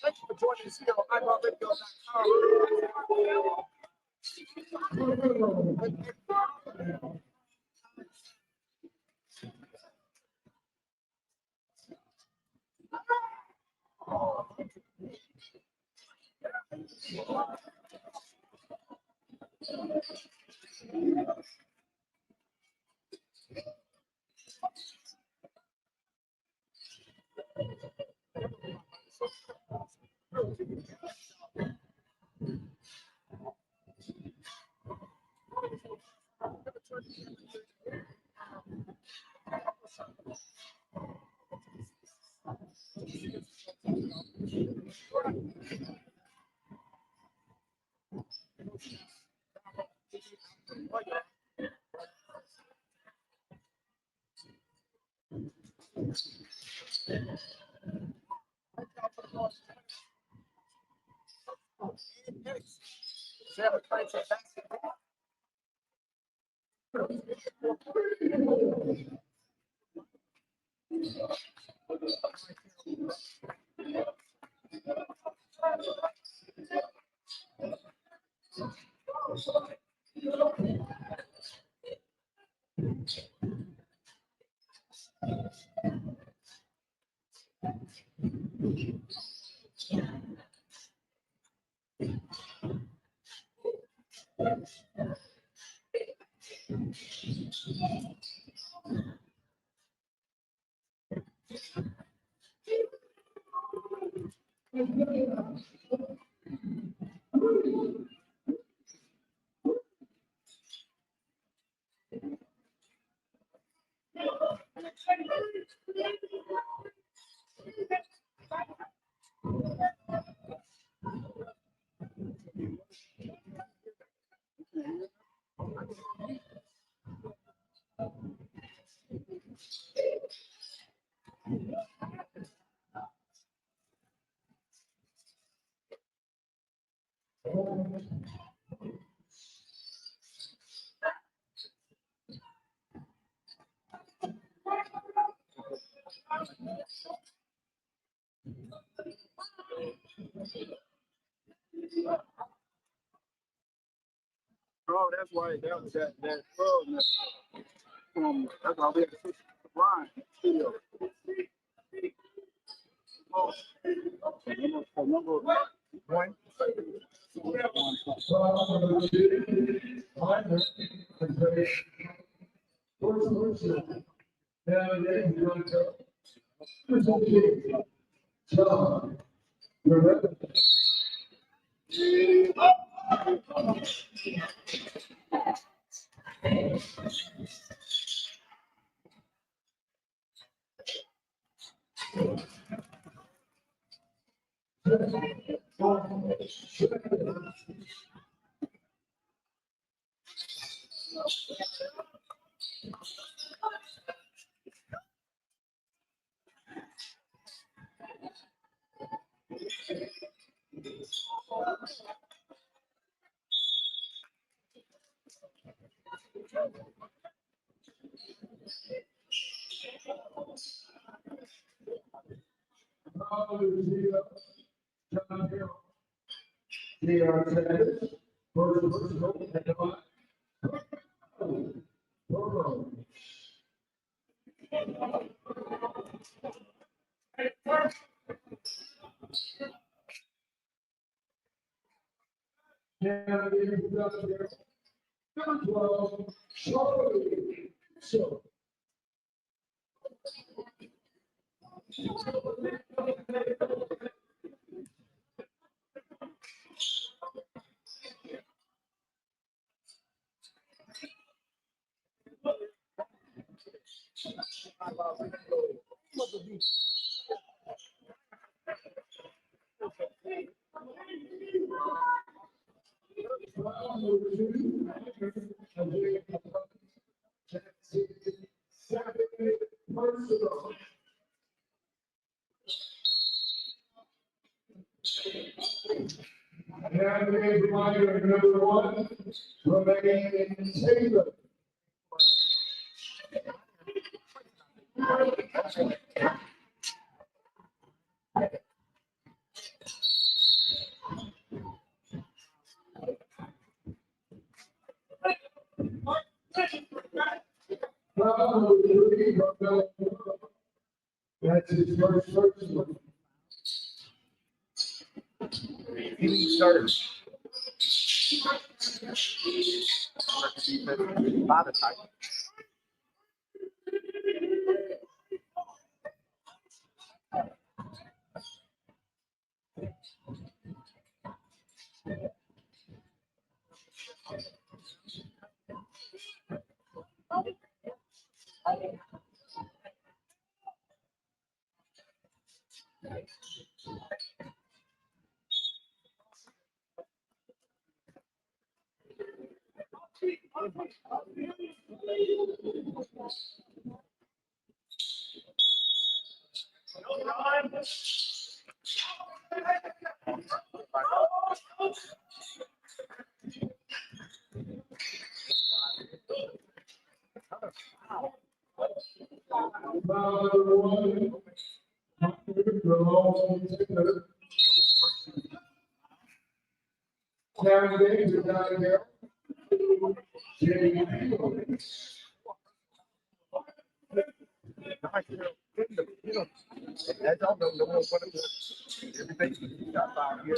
Thank you for joining us here on iBall.com. Oh, that's why that was that club. That's why we had to switch to Brian studio. Oh, number one. And a reminder, number 1, Romaine Taylor. That's his first touchdown. He started. By the time. Karen Davis is down there. I don't know what it was. Everything you got out here.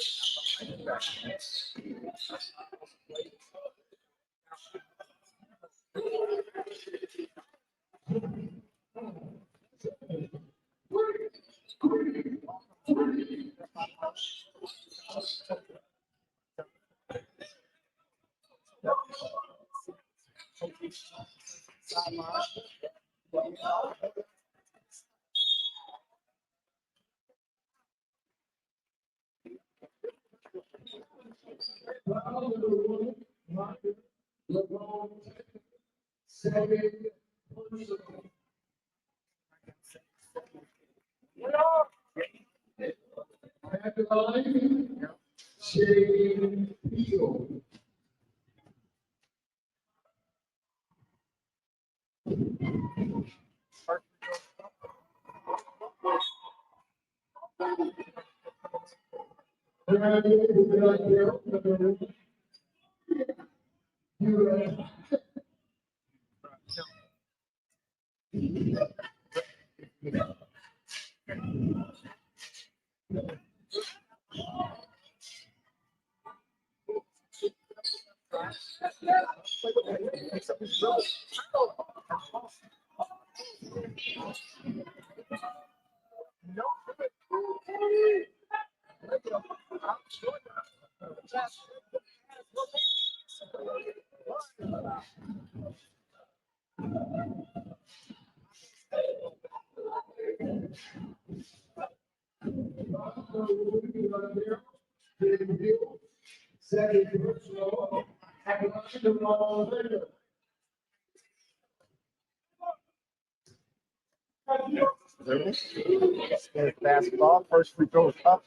Basketball, first free throw is up.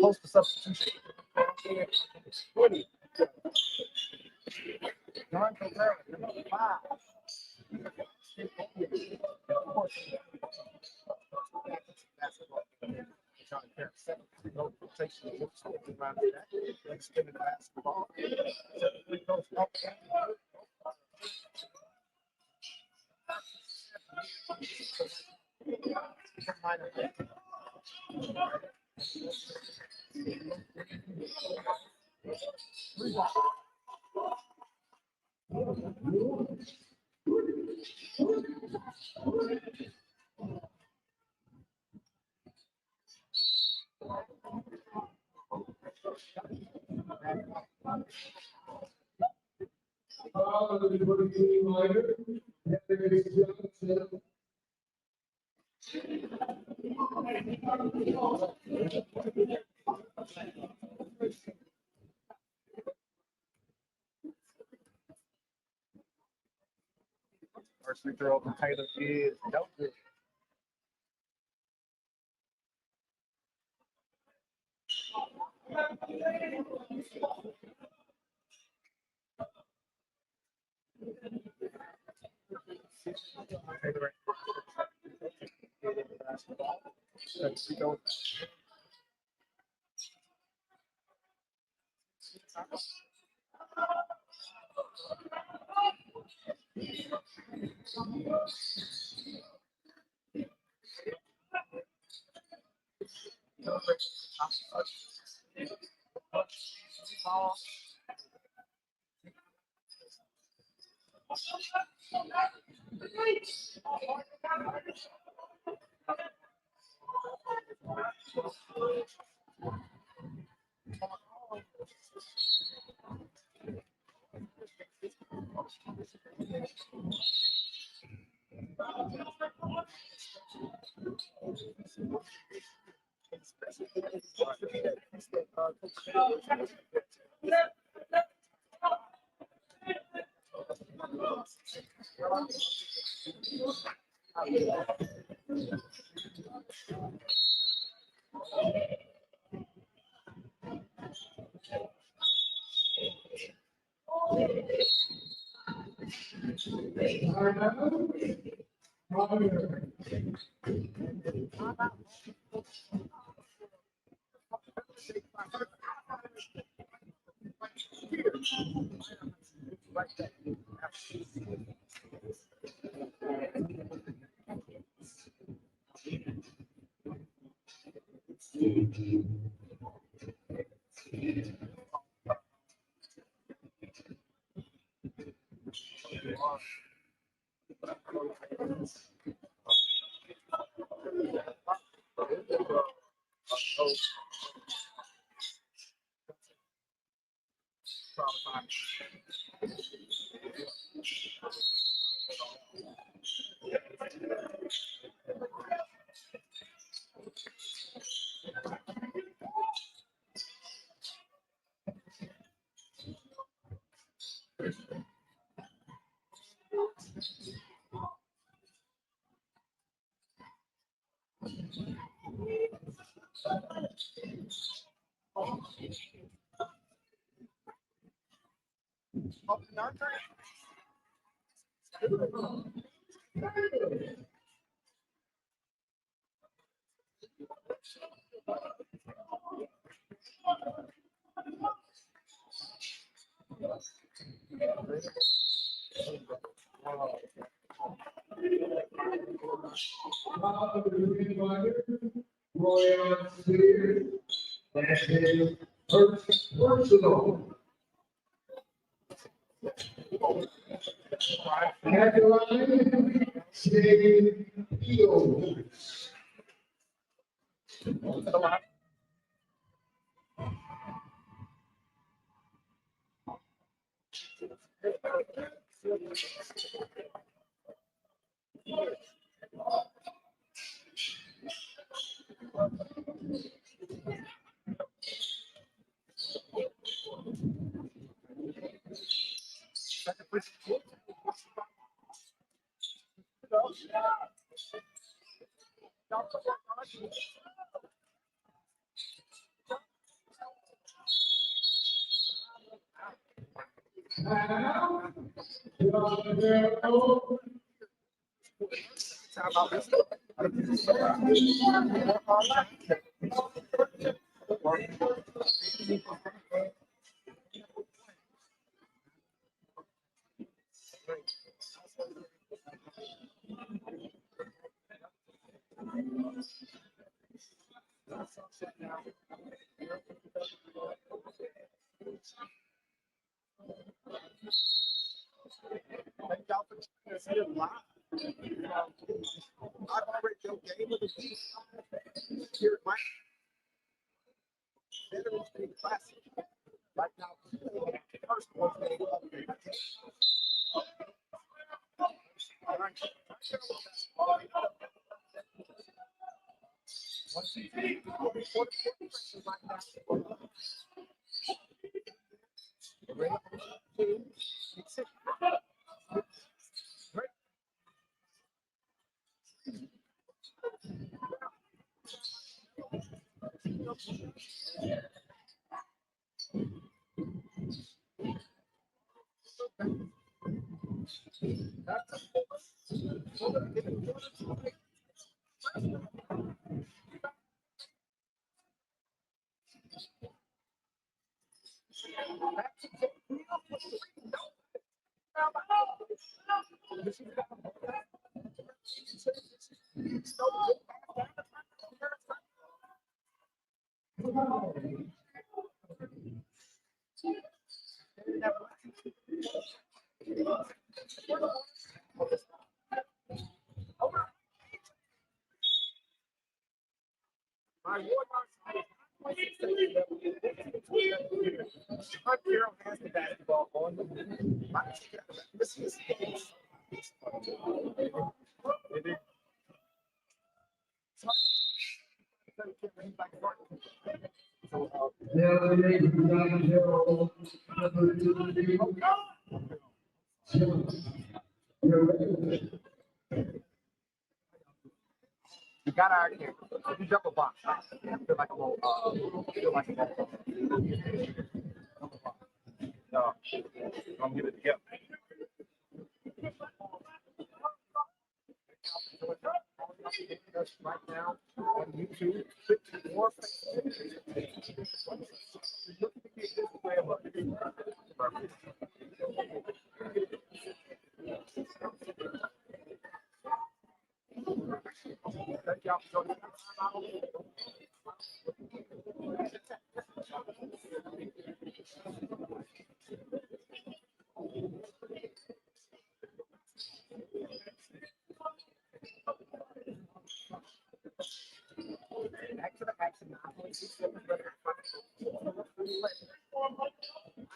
Post the substitution. 20. John Cabrera, number 5. Basketball. John Cabrera, 7 free throw rotation. Let's spin the basketball. 7 free throws up. First free throw from Taylor is no good. Taylor basketball. Let's see go. Personal. Headline, Steve Fields. I've already done game of the week here at my Veterans Day Classic. Right now, first one game of the week. All right. Carroll has the basketball on the this is you got out here. You jump a box. I feel like a little, feel like a little. No, I'm gonna get it right now on YouTube. More thank y'all for joining us. Back to the action.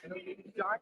I know you need to die.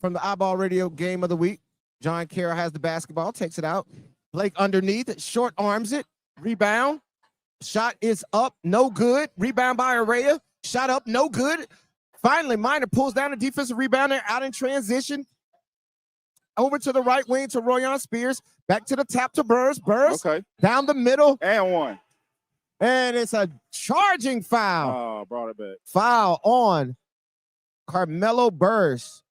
From the iBall Radio Game of the Week, John Carroll has the basketball, takes it out. Blake underneath, short arms it, rebound. Shot is up, no good. Rebound by Araya, shot up, no good. Finally, Minor pulls down a defensive rebounder out in transition. Over to the right wing to Royan Spears. Back to the tap to Burrs. Burrs down the middle. And one. And it's a charging foul. Oh, brought it back. Foul on Carmelo Burrs.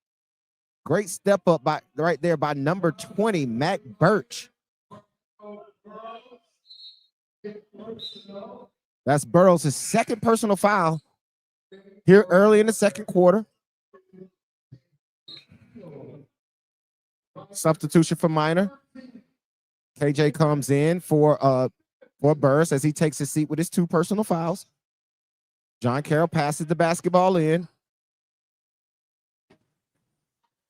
Great step up by right there by number 20, Mac Birch. That's Burrows' second personal foul here early in the second quarter. Substitution for Minor. KJ comes in for Burris as he takes his seat with his 2 personal fouls. John Carroll passes the basketball in.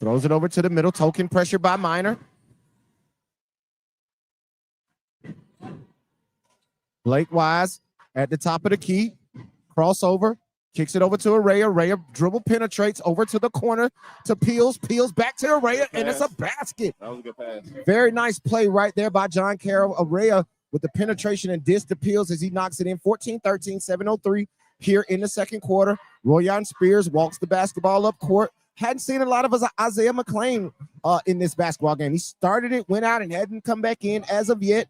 Throws it over to the middle. Token pressure by Minor. Blake Wise at the top of the key. Crossover. Kicks it over to Araya. Araya dribble penetrates over to the corner to Peels. Peels back to Araya, and it's a basket. That was a good pass. Very nice play right there by John Carroll. Araya with the penetration and dish to Peels as he knocks it in. 14-13, 7:03 here in the second quarter. Royan Spears walks the basketball up court. Hadn't seen a lot of Isaiah McClain in this basketball game. He started it, went out, and hadn't come back in as of yet.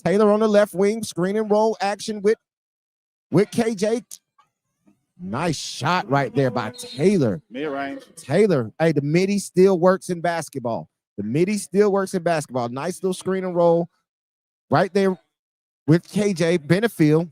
Taylor on the left wing, screen and roll action with KJ. Nice shot right there by Taylor. Mid-range. Taylor, hey, the midi still works in basketball. The midi still works in basketball. Nice little screen and roll right there with KJ. Benefield.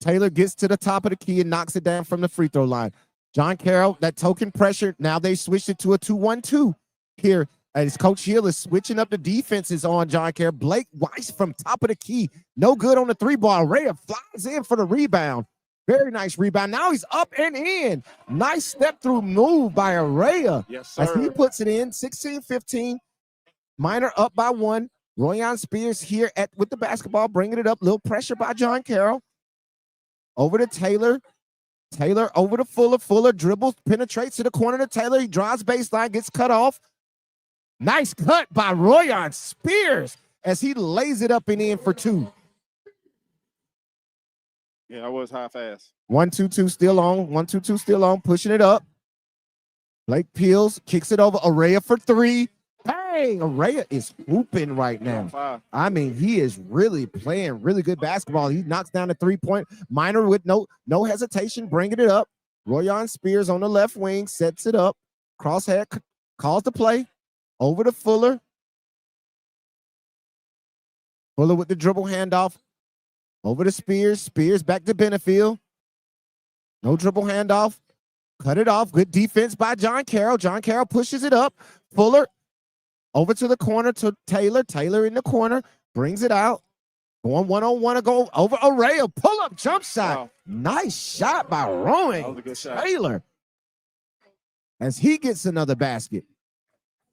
Taylor gets to the top of the key and knocks it down from the free throw line. John Carroll, that token pressure. Now they switched it to a 2-1-2 here. As Coach Hill is switching up the defenses on John Carroll. Blake Weiss from top of the key. No good on the 3-ball. Rhea flies in for the rebound. Very nice rebound. Now he's up and in. Nice step through move by Araya. Yes, sir. As he puts it in. 16-15. Minor up by 1. Royan Spears here with the basketball, bringing it up. Little pressure by John Carroll. Over to Taylor. Taylor over to Fuller. Fuller dribbles, penetrates to the corner to Taylor. He drives baseline, gets cut off. Nice cut by Royan Spears as he lays it up and in for 2. Yeah, that was high fast. 1-2-2 still on. 1-2-2 still on. Pushing it up. Blake Peels kicks it over. Araya for 3. Bang! Araya is hooping right now. I mean, he is really playing really good basketball. He knocks down the 3-point. Minor with no hesitation, bringing it up. Royan Spears on the left wing sets it up. Crosshead calls the play. Over to Fuller. Fuller with the dribble handoff. Over to Spears. Spears back to Benefield. No dribble handoff. Cut it off. Good defense by John Carroll. John Carroll pushes it up. Fuller over to the corner to Taylor. Taylor in the corner. Brings it out. Going one-on-one to go over Araya. Pull-up jump shot. Wow. Nice shot by Rowan Taylor. As he gets another basket.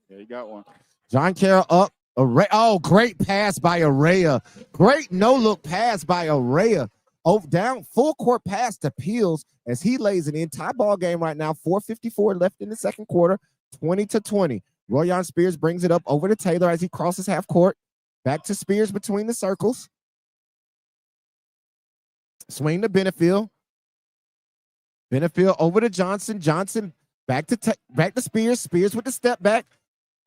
Yeah, he got one. John Carroll up. Araya. Oh, great pass by Araya. Great no-look pass by Araya. Oh, down full court pass to Peels as he lays it in. Tie ball game right now. 4:54 left in the second quarter. 20-20. Royan Spears brings it up over to Taylor as he crosses half court. Back to Spears between the circles. Swing to Benefield. Benefield over to Johnson. Johnson back to Spears. Spears with the step back.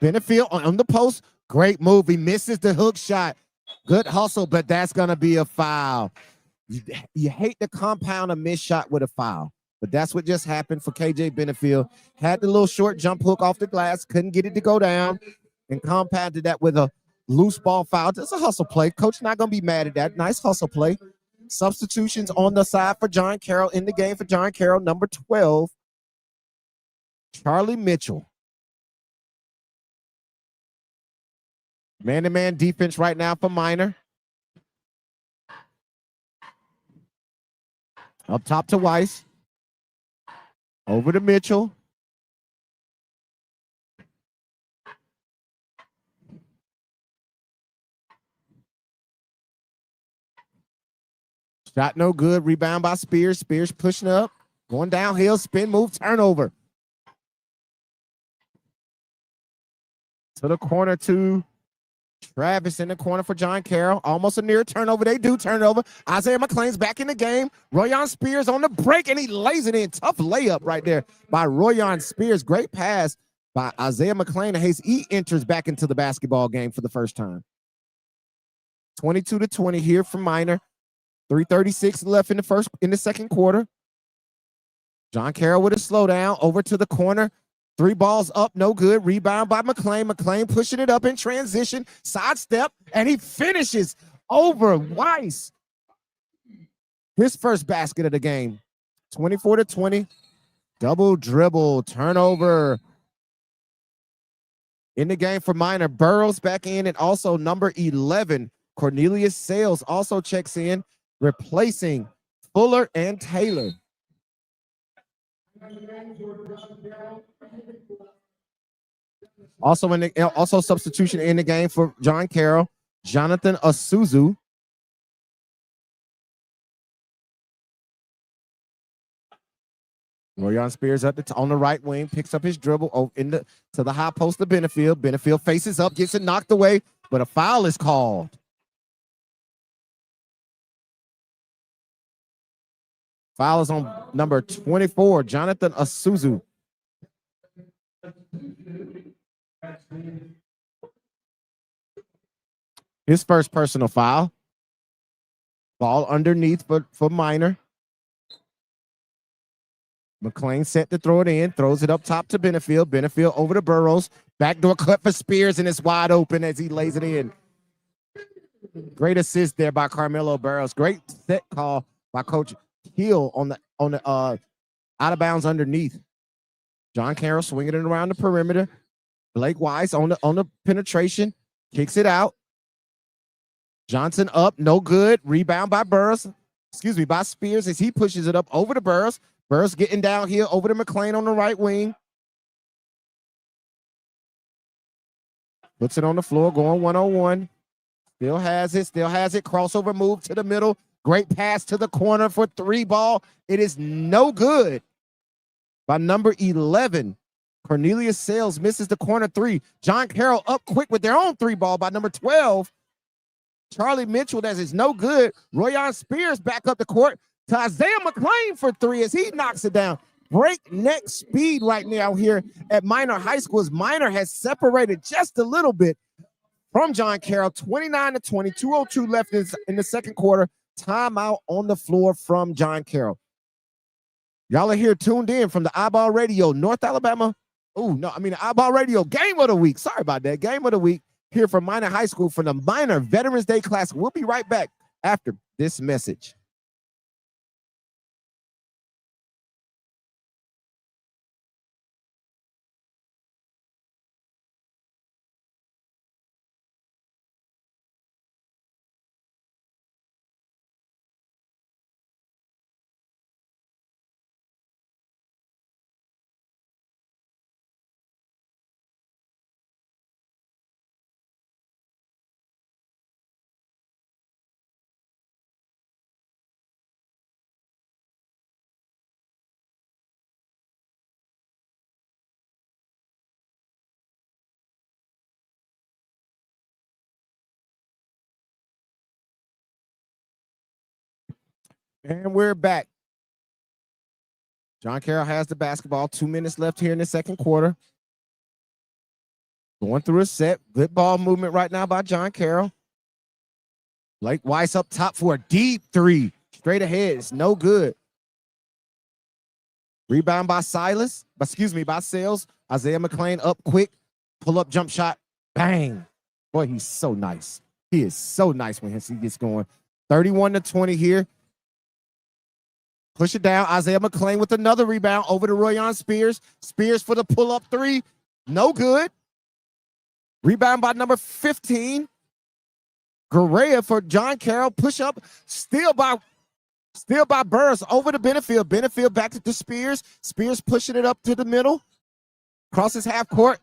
Benefield on the post. Great move. He misses the hook shot. Good hustle, but that's going to be a foul. You hate to compound a missed shot with a foul, but that's what just happened for KJ Benefield. Had the little short jump hook off the glass, couldn't get it to go down, and compounded that with a loose ball foul. It's a hustle play. Coach not going to be mad at that. Nice hustle play. Substitutions on the side for John Carroll. In the game for John Carroll, number 12, Charlie Mitchell. Man-to-man defense right now for Minor. Up top to Weiss. Over to Mitchell. Shot no good. Rebound by Spears. Spears pushing up. Going downhill. Spin move. Turnover. To the corner to Travis in the corner for John Carroll. Almost a near turnover. They do turnover. Isaiah McClain's back in the game. Royan Spears on the break, and he lays it in. Tough layup right there by Royan Spears. Great pass by Isaiah McClain. He enters back into the basketball game for the first time. 22-20 here from Minor. 3:36 left in the second quarter. John Carroll with a slowdown. Over to the corner. 3 balls up, no good. Rebound by McClain. McClain pushing it up in transition. Sidestep, and he finishes over Weiss. His first basket of the game. 24-20. Double dribble. Turnover. In the game for Minor. Burrows back in, and also number 11, Cornelius Sales, also checks in, replacing Fuller and Taylor. Also substitution in the game for John Carroll, Jonathan Asuzu. Royan Spears on the right wing, picks up his dribble to the high post of Benefield. Benefield faces up, gets it knocked away, but a foul is called. Foul is on number 24, Jonathan Asuzu. His first personal foul. Ball underneath for Minor. McClain set to throw it in, throws it up top to Benefield. Benefield over to Burrows. Backdoor cut for Spears, and it's wide open as he lays it in. Great assist there by Carmelo Burrows. Great set call by Coach Hill on the out of bounds underneath. John Carroll swinging it around the perimeter. Blake Weiss on the penetration, kicks it out. Johnson up, no good. Rebound by by Spears as he pushes it up over to Burrows. Burrows getting down here over to McClain on the right wing. Puts it on the floor, going 1-on-1. Still has it. Crossover move to the middle. Great pass to the corner for 3 ball. It is no good by number 11. Cornelius Sales misses the corner 3. John Carroll up quick with their own 3 ball by number 12. Charlie Mitchell, that is no good. Royan Spears back up the court to Isaiah McClain for 3 as he knocks it down. Breakneck speed right now here at Minor High School as Minor has separated just a little bit from John Carroll. 29-20, 2:02 left in the second quarter. Timeout on the floor from John Carroll. Y'all are here tuned in from the iBall Radio, North Alabama. iBall Radio Game of the Week. Sorry about that. Game of the Week here from Minor High School for the Minor Veterans Day Classic. We'll be right back after this message. And we're back. John Carroll has the basketball. 2 minutes left here in the second quarter. Going through a set. Good ball movement right now by John Carroll. Blake Weiss up top for a deep 3. Straight ahead. It's no good. Rebound by Sales. Isaiah McClain up quick. Pull up jump shot. Bang. Boy, he's so nice. He is so nice when he gets going. 31-20 here. Push it down. Isaiah McClain with another rebound over to Royan Spears. Spears for the pull-up 3. No good. Rebound by number 15. Garea for John Carroll. Push up. Steal by Burris over to Benefield. Benefield back to Spears. Spears pushing it up to the middle. Crosses half court.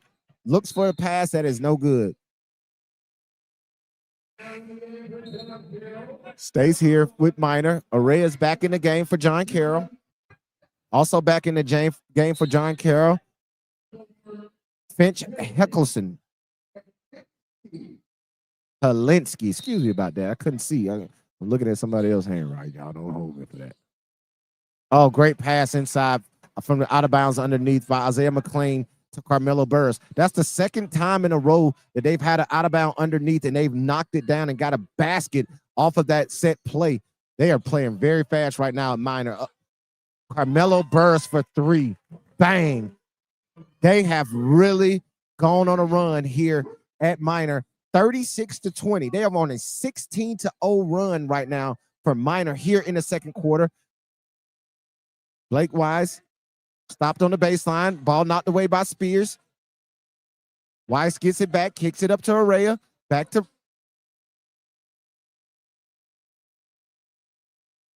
Looks for a pass that is no good. Stays here with Minor. Arraya's back in the game for John Carroll. Also back in the game for John Carroll. Finch Heckelson. Helinsky. Excuse me about that. I couldn't see. I'm looking at somebody else's hand right. Y'all don't hold me for that. Oh, great pass inside from the out of bounds underneath by Isaiah McClain to Carmelo Burris. That's the second time in a row that they've had an out of bound underneath and they've knocked it down and got a basket off of that set play. They are playing very fast right now at Minor. Carmelo Burris for 3. Bang. They have really gone on a run here at Minor. 36-20. They are on a 16-0 run right now for Minor here in the second quarter. Blake Wise stopped on the baseline. Ball knocked away by Spears. Wise gets it back, kicks it up to Araya. Back to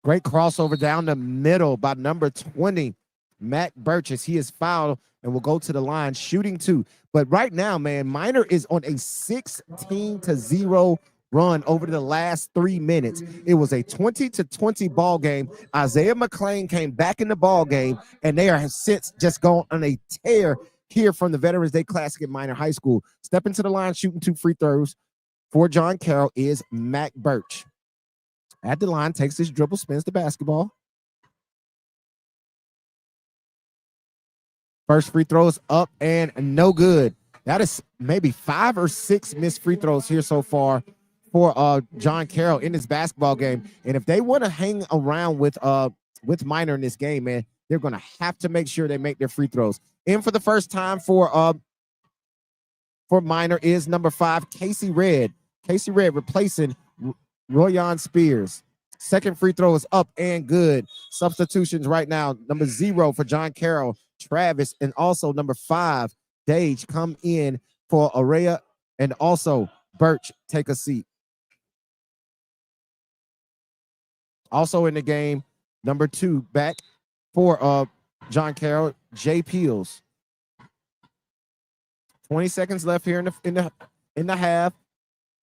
great crossover down the middle by number 20, Matt Burgess. He is fouled and will go to the line shooting 2. But right now, man, Minor is on a 16-0 run over the last 3 minutes. It was a 20-20 ball game. Isaiah McLean came back in the ball game, and they are since just gone on a tear here from the Veterans Day Classic at Minor High School. Stepping to the line, shooting 2 free throws for John Carroll is Mac Birch. At the line, takes his dribble, spins the basketball. First free throw is up and no good. That is maybe 5 or 6 missed free throws here so far for John Carroll in this basketball game. And if they want to hang around with Minor in this game, man, they're going to have to make sure they make their free throws. In for the first time for Minor is number 5, Casey Red. Casey Red replacing Royan Spears. Second free throw is up and good. Substitutions right now. Number 0 for John Carroll, Travis, and also number 5, Dage, come in for Araya, and also Birch take a seat. Also in the game, number 2 back for John Carroll, Jay Peels. 20 seconds left here in the half.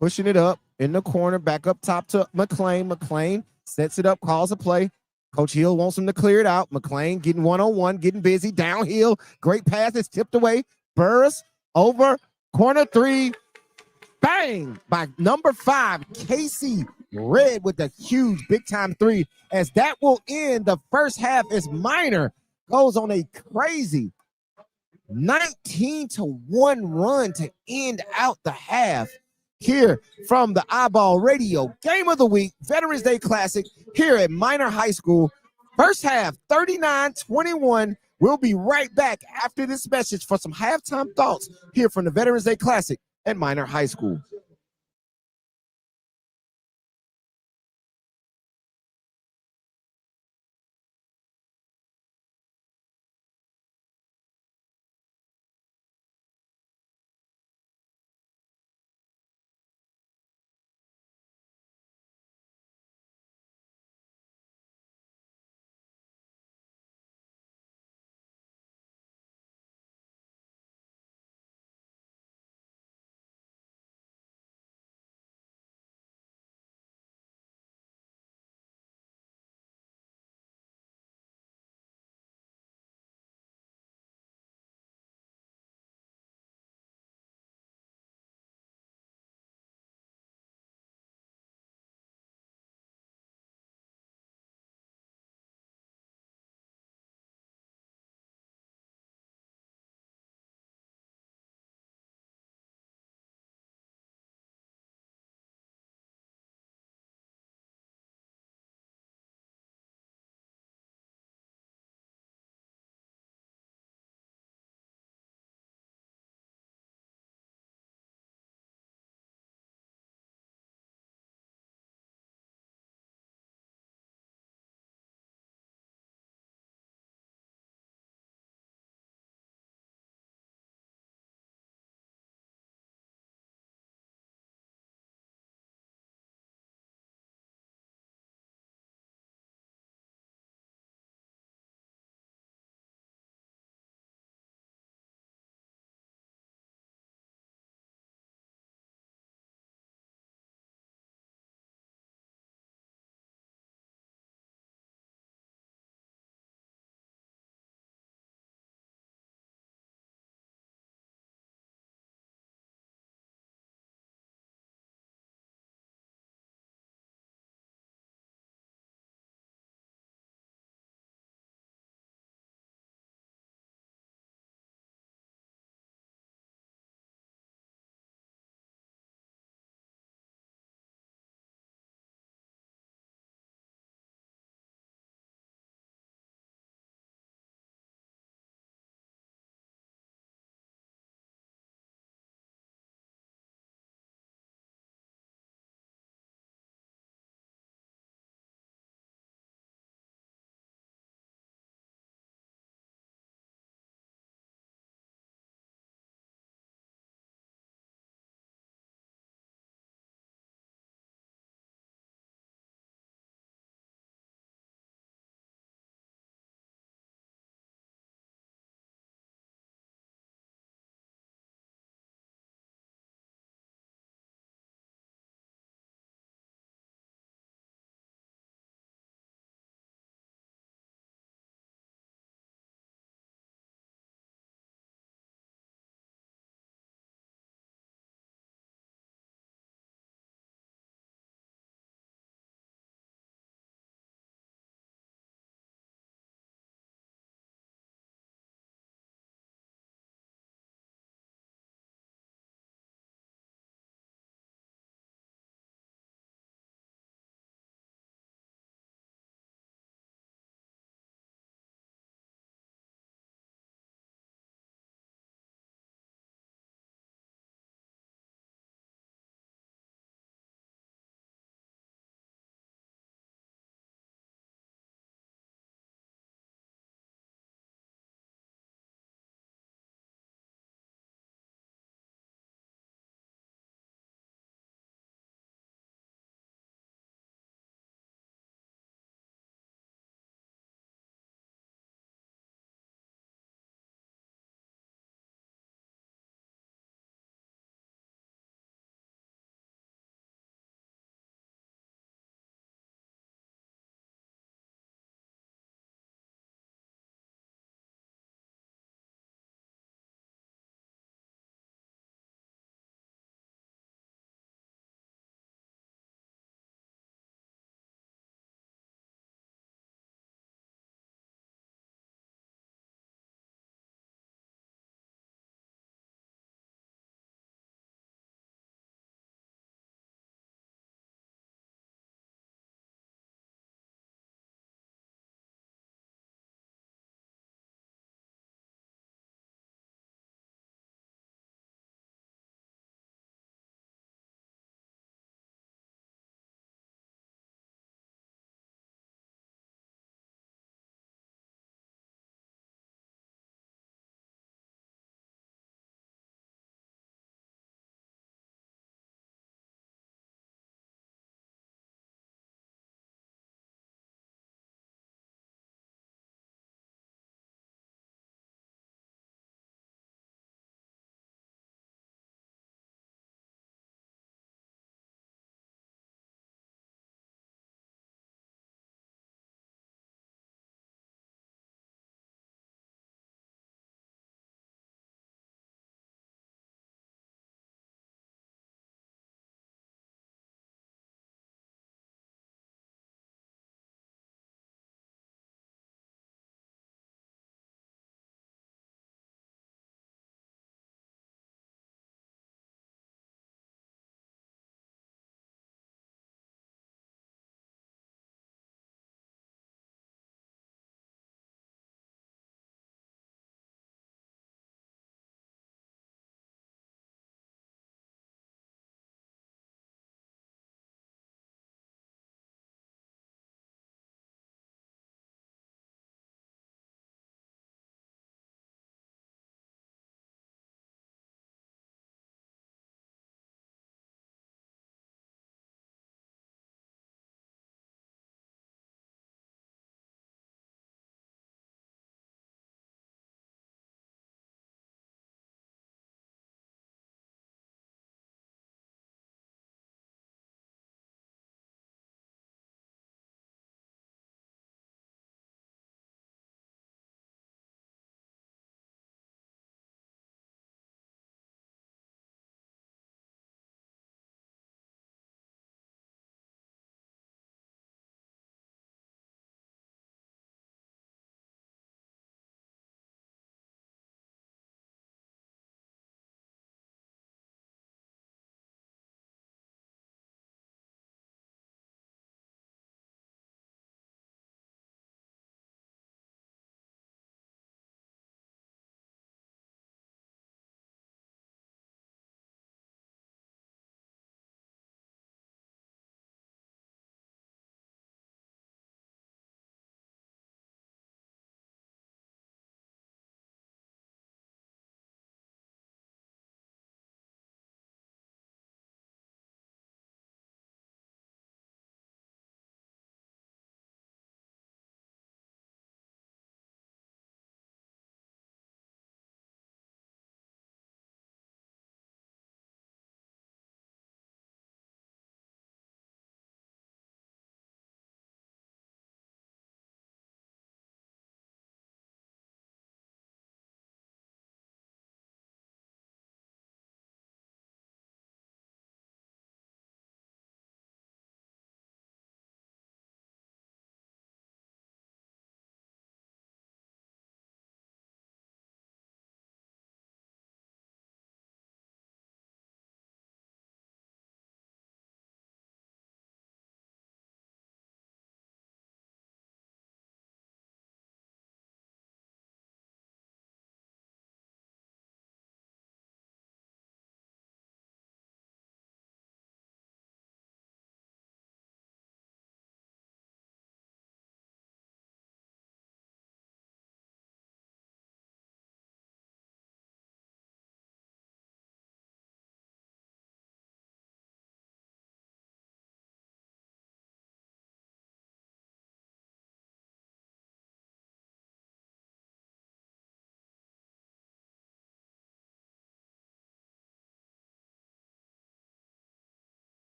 Pushing it up in the corner, back up top to McLean. McLean sets it up, calls a play. Coach Hill wants him to clear it out. McLean getting one-on-one, getting busy, downhill. Great pass, it's tipped away. Burris over, corner 3. Bang! By number 5, Casey Red with a huge big-time 3. As that will end the first half as Minor goes on a crazy 19-1 run to end out the half. Here from the iBall Radio Game of the Week, Veterans Day Classic here at Minor High School. First half, 39-21. We'll be right back after this message for some halftime thoughts here from the Veterans Day Classic at Minor High School.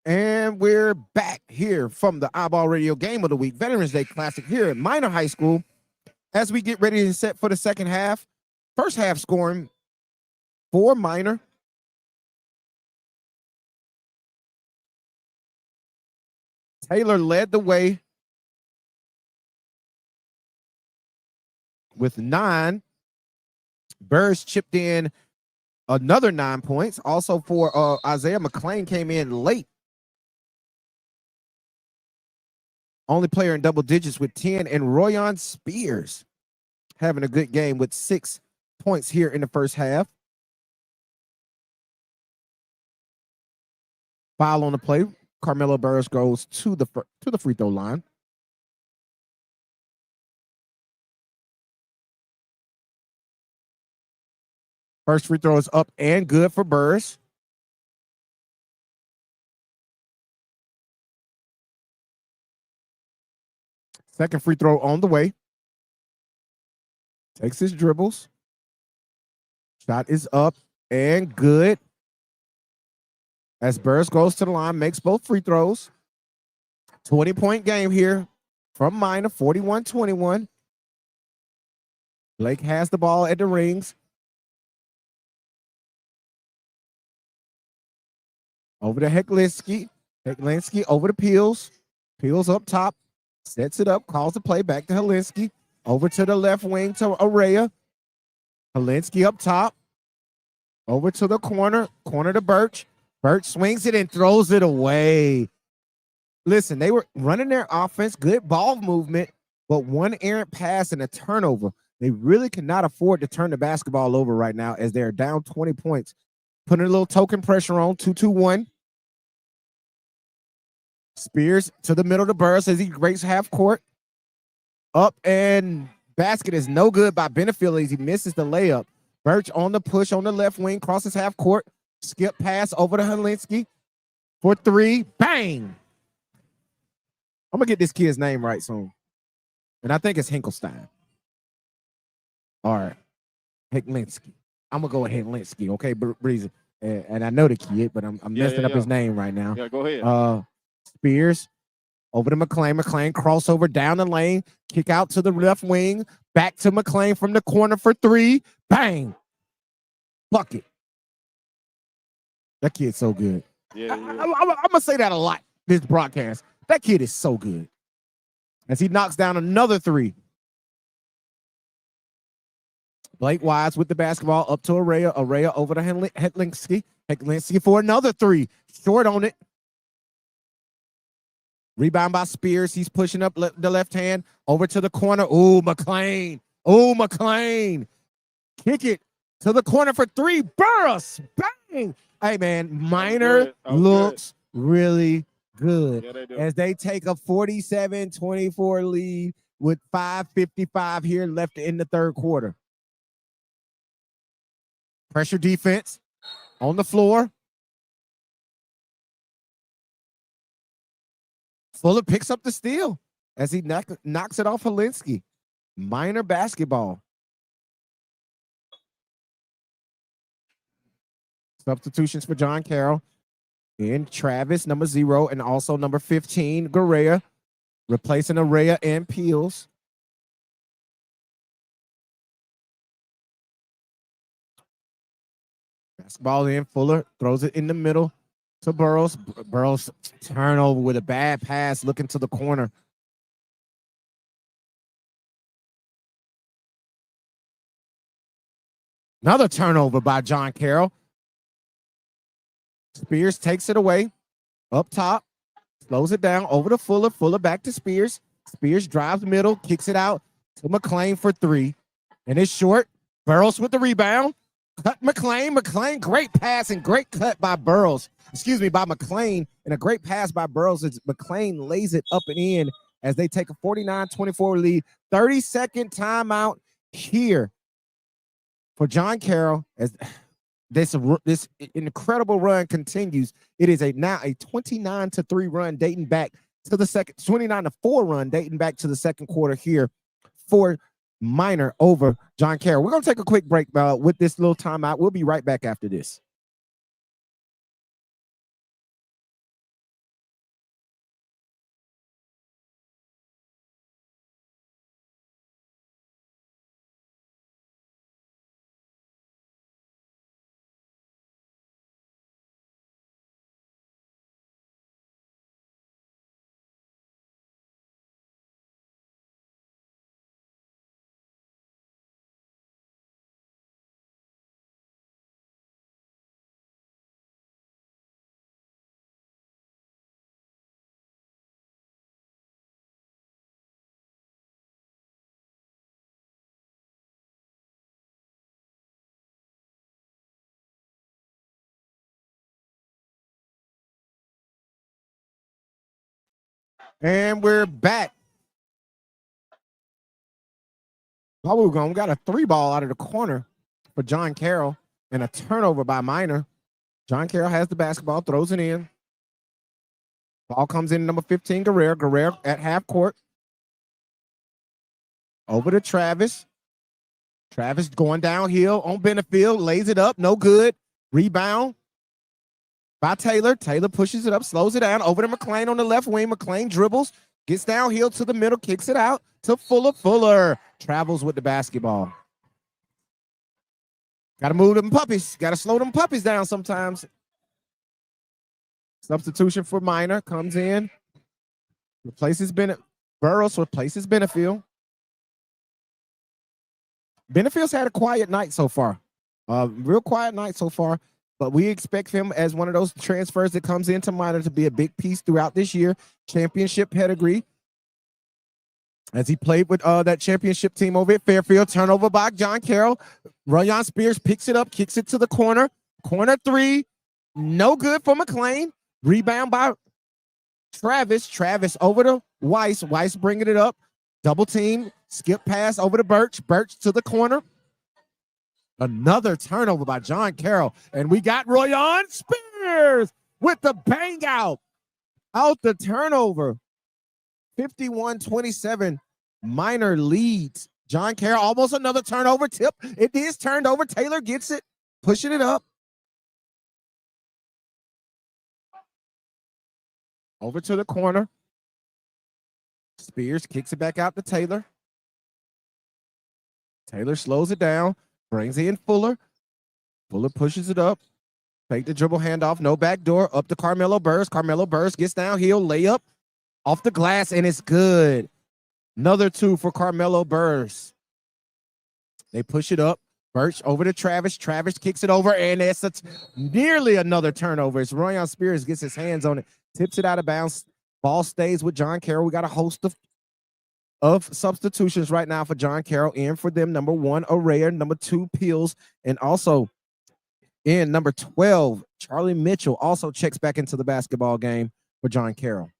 And we're back here from the iBall Radio Game of the Week, Veterans Day Classic here at Minor High School. As we get ready to set for the second half, first half scoring for Minor. Taylor led the way with 9. Burrs chipped in another 9 points. Also for Isaiah McClain came in late. Only player in double digits with 10, and Royan Spears having a good game with 6 points here in the first half. Foul on the play. Carmelo Burris goes to the free throw line. First free throw is up and good for Burris. Second free throw on the way. Takes his dribbles. Shot is up and good. As Burris goes to the line, makes both free throws. 20-point game here from Minor, 41-21. Blake has the ball at the rings. Over to Hecklinski. Hecklinski over to Peels. Peels up top. Sets it up, calls the play back to Helinski. Over to the left wing to Araya. Helinski up top. Over to the corner to Birch. Birch swings it and throws it away. Listen, they were running their offense, good ball movement, but one errant pass and a turnover. They really cannot afford to turn the basketball over right now as they're down 20 points. Putting a little token pressure on, 2-2-1. Spears to the middle to Burris as he breaks half court. Up and basket is no good by Benefield as he misses the layup. Birch on the push on the left wing, crosses half court. Skip pass over to Helinski for 3. Bang! I'm going to get this kid's name right soon. And I think it's Hinkelstein. All right. Hecklinski. I'm going to go with Hecklinski, okay, Breezy? And I know the kid, but I'm messing up his name right now. Yeah, go ahead. Spears over to McClain. McClain crossover down the lane. Kick out to the left wing. Back to McClain from the corner for 3. Bang! Bucket. That kid's so good. Yeah. I'm going to say that a lot, this broadcast. That kid is so good. As he knocks down another 3. Blake Wise with the basketball up to Araya. Araya over to Hecklinski. Hecklinski for another 3. Short on it. Rebound by Spears. He's pushing up the left hand over to the corner. Ooh, McClain. Ooh, McClain. Kick it to the corner for 3. Burris. Bang. Hey, man, Minor looks really good as they take a 47-24 lead with 5:55 here left in the third quarter. Pressure defense on the floor. Fuller picks up the steal as he knocks it off Helinski. Minor basketball. Substitutions for John Carroll. And Travis, number 0, and also number 15, Garea, replacing Araya and Peels. Basketball in, Fuller throws it in the middle to Burrows. Burrows turnover with a bad pass, looking to the corner. Another turnover by John Carroll. Spears takes it away. Up top. Slows it down over to Fuller. Fuller back to Spears. Spears drives middle. Kicks it out to McClain for 3. And it's short. Burrows with the rebound. Cut McClain. McClain, great pass and great cut by Burrows. Excuse me, by McClain. And a great pass by Burrows as McClain lays it up and in as they take a 49-24 lead. 30-second timeout here for John Carroll as this incredible run continues. It is now a 29-3 run dating back to the second, 29-4 run dating back to the second quarter here for Minor over John Carroll. We're going to take a quick break with this little timeout. We'll be right back after this. And we're back. While we were going, we got a 3-ball out of the corner for John Carroll and a turnover by Minor. John Carroll has the basketball, throws it in. Ball comes in number 15, Guerrero. Guerrero at half court. Over to Travis. Travis going downhill on Benefield, lays it up, no good. Rebound by Taylor. Taylor pushes it up, slows it down. Over to McClain on the left wing. McClain dribbles, gets downhill to the middle, kicks it out to Fuller. Fuller travels with the basketball. Got to move them puppies. Got to slow them puppies down sometimes. Substitution for Minor comes in. Replaces Burrows replaces Benefield. Benefield's had a quiet night so far. Real quiet night so far. But we expect him as one of those transfers that comes into Minor to be a big piece throughout this year. Championship pedigree. As he played with that championship team over at Fairfield. Turnover by John Carroll. Rayon Spears picks it up, kicks it to the corner. Corner three. No good for McClain. Rebound by Travis. Travis over to Weiss. Weiss bringing it up. Double team. Skip pass over to Birch. Birch to the corner. Another turnover by John Carroll. And we got Rayon Spears with the bang out the turnover. 51-27. Minor leads. John Carroll, almost another turnover. Tip. It is turned over. Taylor gets it. Pushing it up. Over to the corner. Spears kicks it back out to Taylor. Taylor slows it down. Brings in Fuller. Fuller pushes it up. Fake the dribble handoff. No backdoor. Up to Carmelo Burrs. Carmelo Burrs gets downhill. Layup. Off the glass, and it's good. Another two for Carmelo Burrs. They push it up. Birch over to Travis. Travis kicks it over, and it's nearly another turnover. As Rayon Spears gets his hands on it. Tips it out of bounds. Ball stays with John Carroll. We got a host of substitutions right now for John Carroll. In for them, number 1, Araya, number 2, Peels, and also in number 12, Charlie Mitchell also checks back into the basketball game for John Carroll.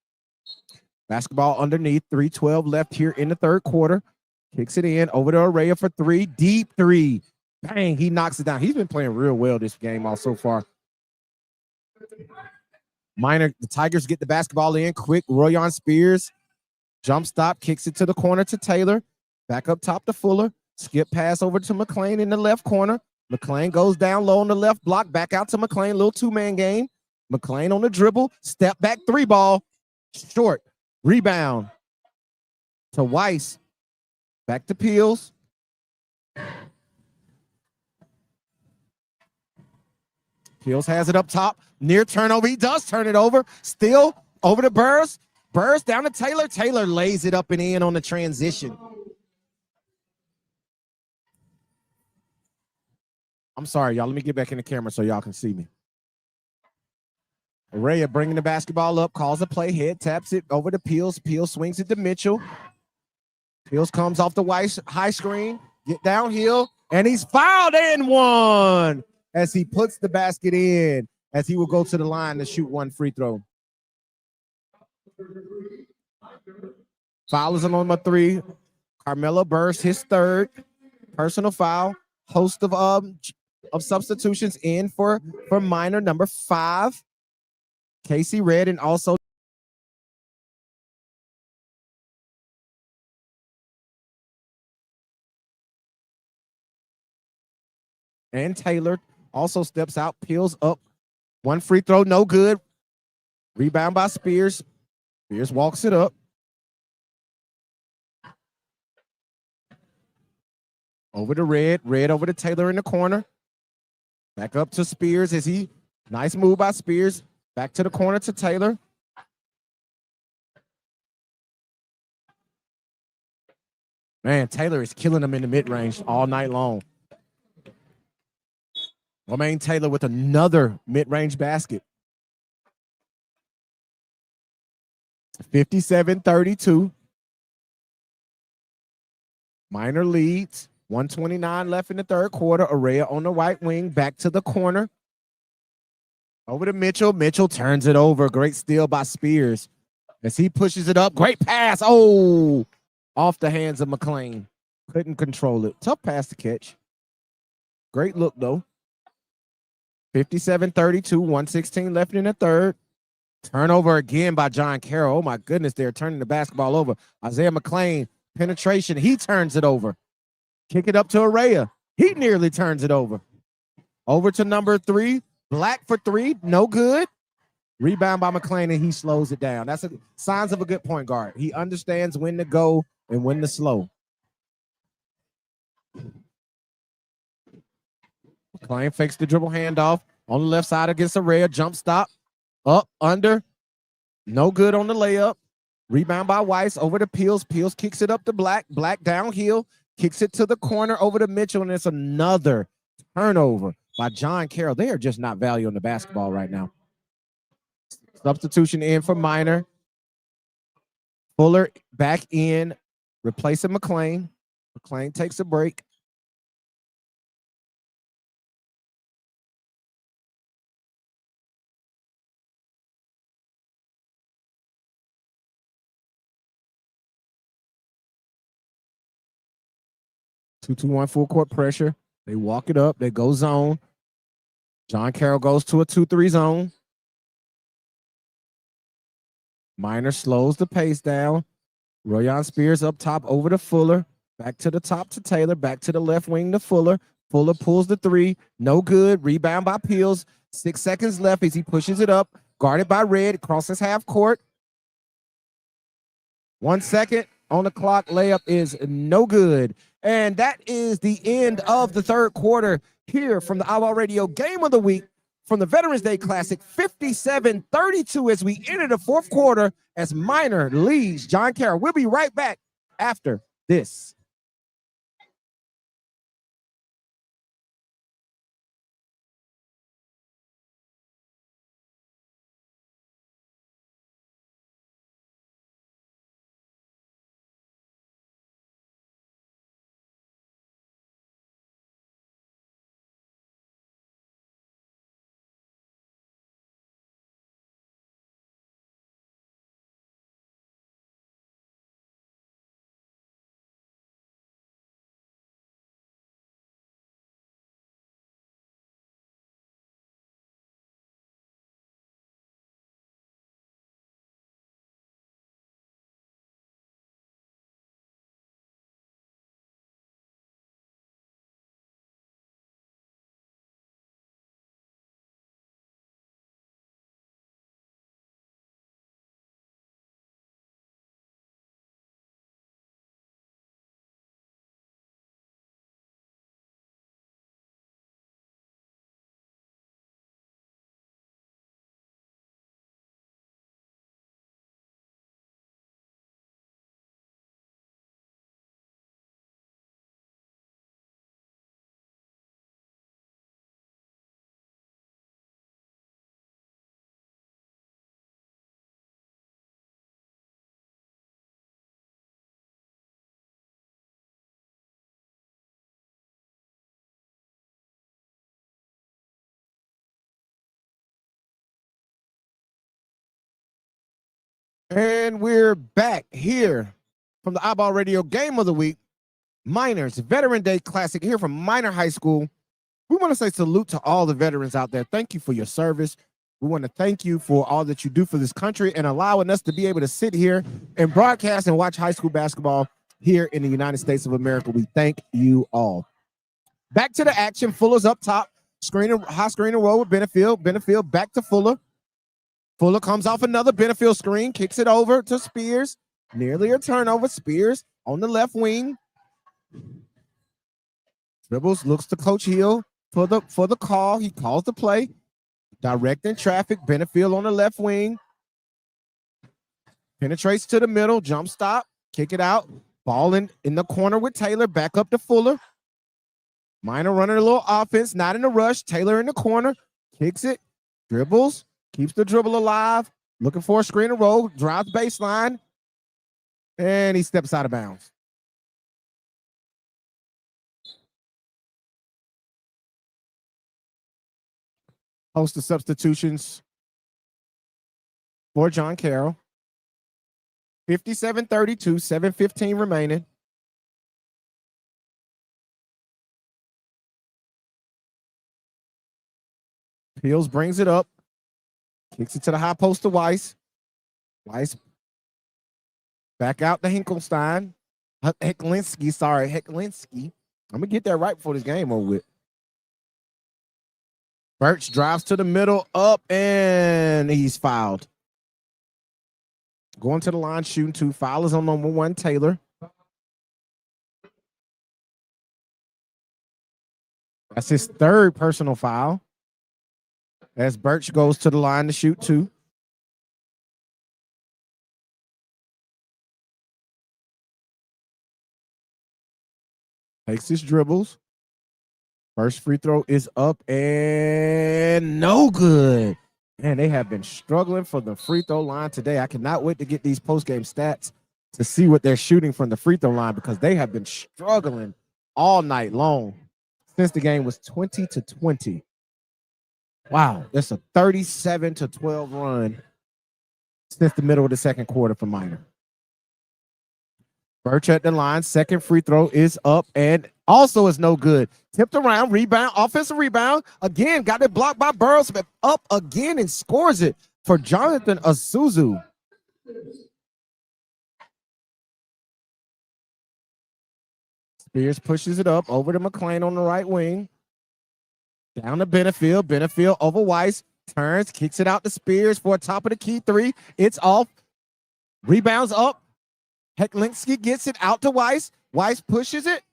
Basketball underneath, 3:12 left here in the third quarter. Kicks it in, over to Araya for 3, deep 3. Bang, he knocks it down. He's been playing real well this game all so far. Minor, the Tigers get the basketball in quick. Rayon Spears, jump stop, kicks it to the corner to Taylor. Back up top to Fuller. Skip pass over to McClain in the left corner. McClain goes down low on the left block. Back out to McClain, little two-man game. McClain on the dribble. Step back 3-ball. Short. Rebound to Weiss. Back to Peels. Peels has it up top. Near turnover. He does turn it over. Still over to Burrs. Burrs down to Taylor. Taylor lays it up and in on the transition. I'm sorry, y'all. Let me get back in the camera so y'all can see me. Araya bringing the basketball up, calls a play, head taps it over to Peels. Peels swings it to Mitchell. Peels comes off the Weiss high screen, get downhill, and he's fouled and one as he puts the basket in, as he will go to the line to shoot one free throw. Foul is on number 3. Carmelo Burrs, his third personal foul. Host of substitutions in for Minor, number 5. Casey Red, and also and Taylor also steps out, peels up. One free throw, no good. Rebound by Spears. Spears walks it up. Over to Red. Red over to Taylor in the corner. Back up to Spears as he, nice move by Spears. Back to the corner to Taylor. Man, Taylor is killing him in the mid-range all night long. Romaine Taylor with another mid-range basket. 57-32. Minor leads. 1:29 left in the third quarter. Araya on the right wing. Back to the corner. Over to Mitchell. Mitchell turns it over. Great steal by Spears. as he pushes it up. Great pass. Oh, off the hands of McClain. Couldn't control it. Tough pass to catch. Great look, though. 57-32, 116 left in the third. Turnover again by John Carroll. Oh, my goodness, they're turning the basketball over. Isaiah McClain, penetration. He turns it over. Kick it up to Araya. He nearly turns it over. Over to number 3. Black for 3. No good. Rebound by McClain, and he slows it down. That's signs of a good point guard. He understands when to go and when to slow. McClain fakes the dribble handoff on the left side against Araya. Jump stop. Up, under. No good on the layup. Rebound by Weiss over to Peels. Peels kicks it up to Black. Black downhill. Kicks it to the corner over to Mitchell, and it's another turnover by John Carroll. They are just not valuing the basketball right now. Substitution in for Minor. Fuller back in, replacing McClain. McClain takes a break. Two-2-1 full court pressure. They walk it up. They go zone. John Carroll goes to a 2-3 zone. Minor slows the pace down. Royan Spears up top over to Fuller. Back to the top to Taylor. Back to the left wing to Fuller. Fuller pulls the 3. No good. Rebound by Peels. 6 seconds left as he pushes it up. Guarded by Red. Crosses half court. 1 second on the clock. Layup is no good. And that is the end of the third quarter here from the iBall Radio Game of the Week from the Veterans Day Classic. 57-32 as we enter the fourth quarter as Minor leads John Carroll. We'll be right back after this. And we're back here from the iBall Radio Game of the Week. Miners Veteran Day Classic here from Minor High School. We want to say salute to all the veterans out there. Thank you for your service. We want to thank you for all that you do for this country and allowing us to be able to sit here and broadcast and watch high school basketball here in the United States of America. We thank you all. Back to the action. Fuller's up top. High screen and roll with Benefield. Benefield back to Fuller. Fuller comes off another Benefield screen, kicks it over to Spears. Nearly a turnover. Spears on the left wing. Dribbles, looks to Coach Hill for the call. He calls the play. Directing traffic. Benefield on the left wing. Penetrates to the middle. Jump stop. Kick it out. Ball in the corner with Taylor. Back up to Fuller. Minor running a little offense. Not in a rush. Taylor in the corner. Kicks it. Dribbles. Keeps the dribble alive. Looking for a screen and roll. Drives baseline. And he steps out of bounds. Host of substitutions for John Carroll. 57-32, 7:15 remaining. Peels brings it up. Kicks it to the high post to Weiss. Weiss back out to Hinkelstein. Hecklinski, sorry, Hecklinski. I'm going to get that right before this game over with. Birch drives to the middle, up, and he's fouled. Going to the line, shooting 2. Foul is on number 1, Taylor. That's his 3rd personal foul. As Birch goes to the line to shoot 2. Takes his dribbles. First free throw is up and no good. Man, they have been struggling for the free throw line today. I cannot wait to get these post-game stats to see what they're shooting from the free throw line because they have been struggling all night long since the game was 20-20. Wow, that's a 37-12 run since the middle of the second quarter for Minor. Birch at the line. Second free throw is up and also is no good. Tipped around, rebound, offensive rebound. Again, got it blocked by Burrows, but up again and scores it for Jonathan Asuzu. Spears pushes it up over to McClain on the right wing. Down to Benefield. Benefield over Weiss. Turns, kicks it out to Spears for a top of the key 3. It's off. Rebounds up. Hecklinski gets it out to Weiss. Weiss pushes it,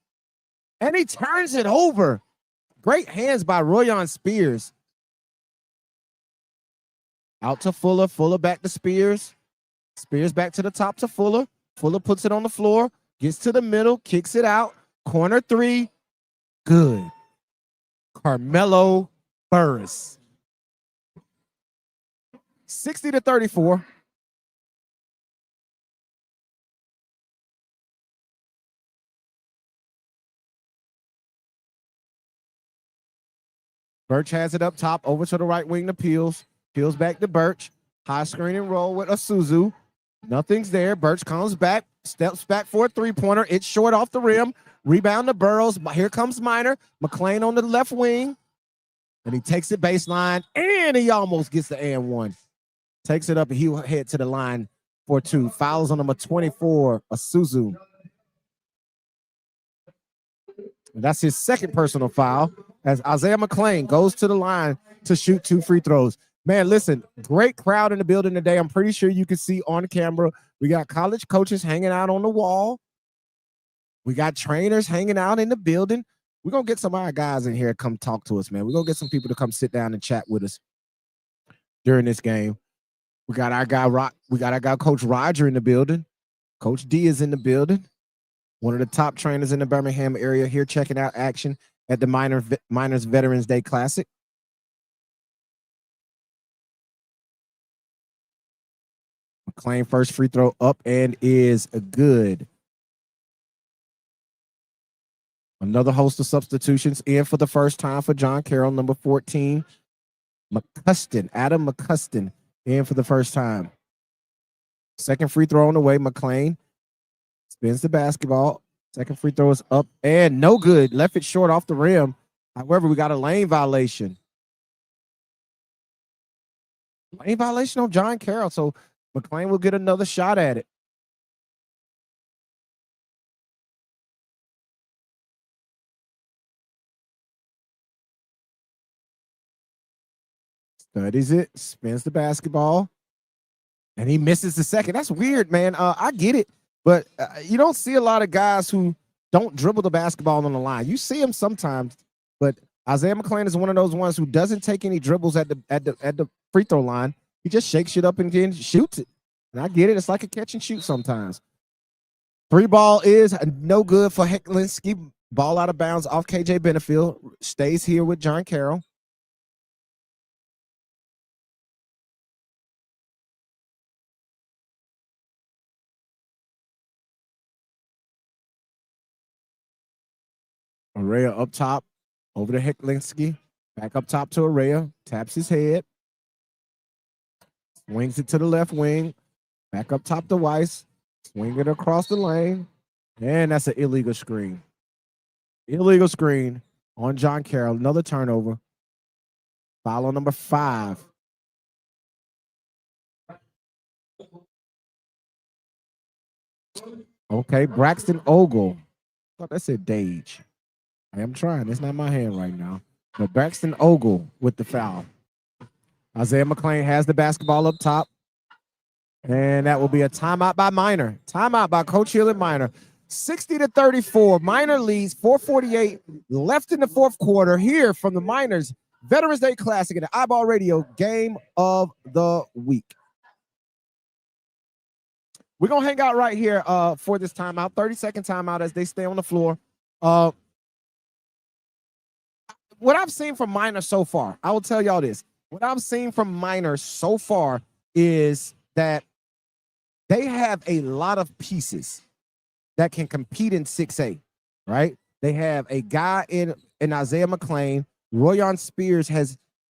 and he turns it over. Great hands by Royan Spears. Out to Fuller. Fuller back to Spears. Spears back to the top to Fuller. Fuller puts it on the floor. Gets to the middle. Kicks it out. Corner 3. Good. Carmelo Burris. 60-34. Birch has it up top, over to the right wing to Peels. Peels back to Birch. High screen and roll with Asuzu. Nothing's there. Birch comes back, steps back for a three-pointer. It's short off the rim. Rebound to Burrows. Here comes Minor. McClain on the left wing. And he takes it baseline, and he almost gets the and one. Takes it up, and he'll head to the line for 2. Fouls on number 24, Asuzu. And that's his second personal foul as Isaiah McClain goes to the line to shoot 2 free throws. Man, listen, great crowd in the building today. I'm pretty sure you can see on camera. We got college coaches hanging out on the wall. We got trainers hanging out in the building. We're going to get some of our guys in here to come talk to us, man. We're going to get some people to come sit down and chat with us during this game. We got our guy, Coach Roger in the building. Coach D is in the building. One of the top trainers in the Birmingham area here checking out action at the Miners Veterans Day Classic. McClain first free throw up and is good. Another host of substitutions in for the first time for John Carroll, number 14. McCuston, Adam McCuston in for the first time. Second free throw on the way. McClain spins the basketball. Second free throw is up and no good. Left it short off the rim. However, we got a lane violation. Lane violation on John Carroll. So McClain will get another shot at it. Studies it, spins the basketball, and he misses the second. That's weird, man. I get it, but you don't see a lot of guys who don't dribble the basketball on the line. You see them sometimes, but Isaiah McClain is one of those ones who doesn't take any dribbles at the free throw line. He just shakes it up and then shoots it. And I get it. It's like a catch and shoot sometimes. 3 ball is no good for Hecklinski. Ball out of bounds off KJ Benefield. Stays here with John Carroll. Araya up top, over to Hecklinski. Back up top to Araya. Taps his head. Swings it to the left wing. Back up top to Weiss. Swing it across the lane. And that's an illegal screen. Illegal screen on John Carroll. Another turnover. Foul on number 5. Okay, Braxton Ogle. I thought that said Dage. I am trying. It's not my hand right now. But Braxton Ogle with the foul. Isaiah McLean has the basketball up top. And that will be a timeout by Minor. Timeout by Coach Hill and Minor. 60-34. Minor leads. 4:48 left in the fourth quarter here from the Miners Veterans Day Classic and the iBall Radio Game of the Week. We're going to hang out right here for this timeout. 30-second timeout as they stay on the floor. What I've seen from Minor so far, I will tell y'all this. What I've seen from Minor so far is that they have a lot of pieces that can compete in 6A, right? They have a guy in Isaiah McLean. Royan Spears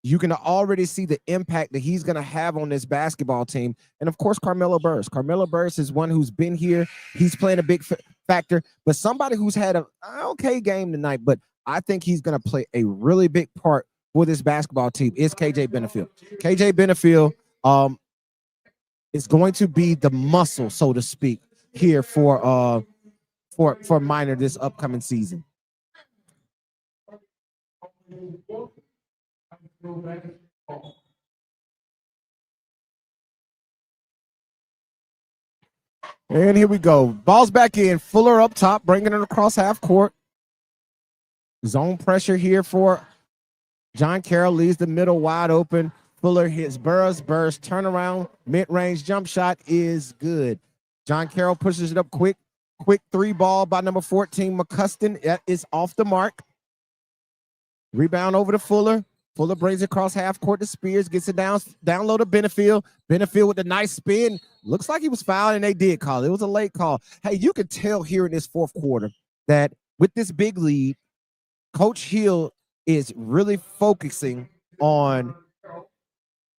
you can already see the impact that he's going to have on this basketball team. And of course, Carmelo Burris. Carmelo Burris is one who's been here. He's playing a big factor, but somebody who's had an okay game tonight, but I think he's going to play a really big part for this basketball team is KJ Benefield. KJ Benefield is going to be the muscle, so to speak, here for Minor this upcoming season. And here we go. Ball's back in. Fuller up top, bringing it across half court. Zone pressure here for John Carroll. Leaves the middle wide open. Fuller hits Burris. Burris turnaround. Mid-range jump shot is good. John Carroll pushes it up quick. Quick 3 ball by number 14, McCuston. That is off the mark. Rebound over to Fuller. Fuller brings it across half court to Spears. Gets it down low to Benefield. Benefield with a nice spin. Looks like he was fouled, and they did call it. It was a late call. Hey, you could tell here in this fourth quarter that with this big lead, Coach Hill is really focusing on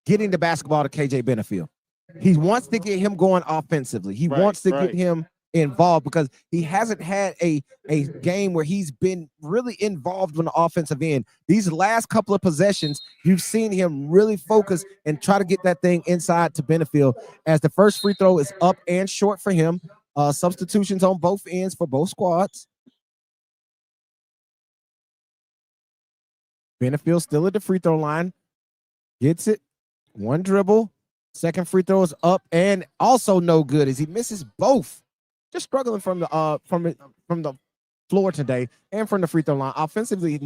getting the basketball to KJ Benefield. He wants to get him going offensively. He wants to get him involved because he hasn't had a game where he's been really involved on the offensive end. These last couple of possessions, you've seen him really focus and try to get that thing inside to Benefield as the first free throw is up and short for him. Substitutions on both ends for both squads. Benefield still at the free throw line. Gets it. One dribble. Second free throw is up and also no good as he misses both. Just struggling from the floor today and from the free throw line. Offensively,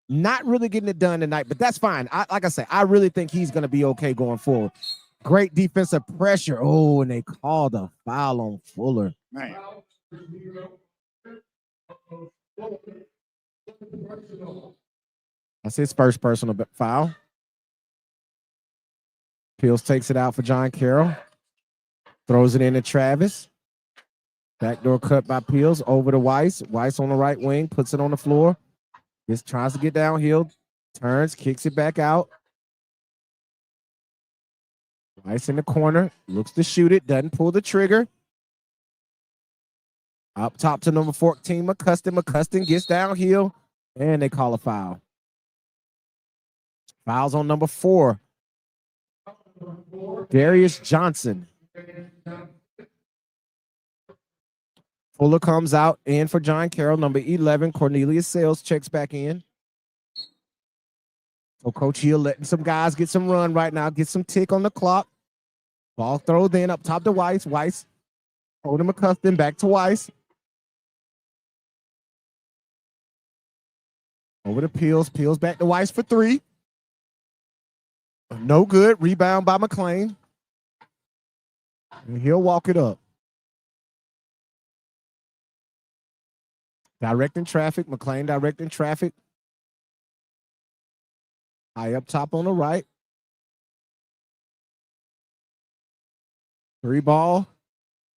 not really getting it done tonight, but that's fine. Like I say, I really think he's going to be okay going forward. Great defensive pressure. Oh, and they called a foul on Fuller. Man. That's his first personal foul. Peels takes it out for John Carroll. Throws it into Travis. Backdoor cut by Peels over to Weiss. Weiss on the right wing, puts it on the floor. Just tries to get downhill. Turns, kicks it back out. Weiss in the corner. Looks to shoot it. Doesn't pull the trigger. Up top to number 14, McCuston. McCuston gets downhill. And they call a foul. Fouls on number 4. Darius Johnson. Fuller comes out in for John Carroll. Number 11, Cornelius Sales checks back in. So Coach Hill letting some guys get some run right now, get some tick on the clock. Ball thrown in up top to Weiss. Weiss holding McCuston back to Weiss. Over to Peels. Peels back to Weiss for 3. No good. Rebound by McLean. And he'll walk it up. Directing traffic. McLean directing traffic. High up top on the right. 3 ball.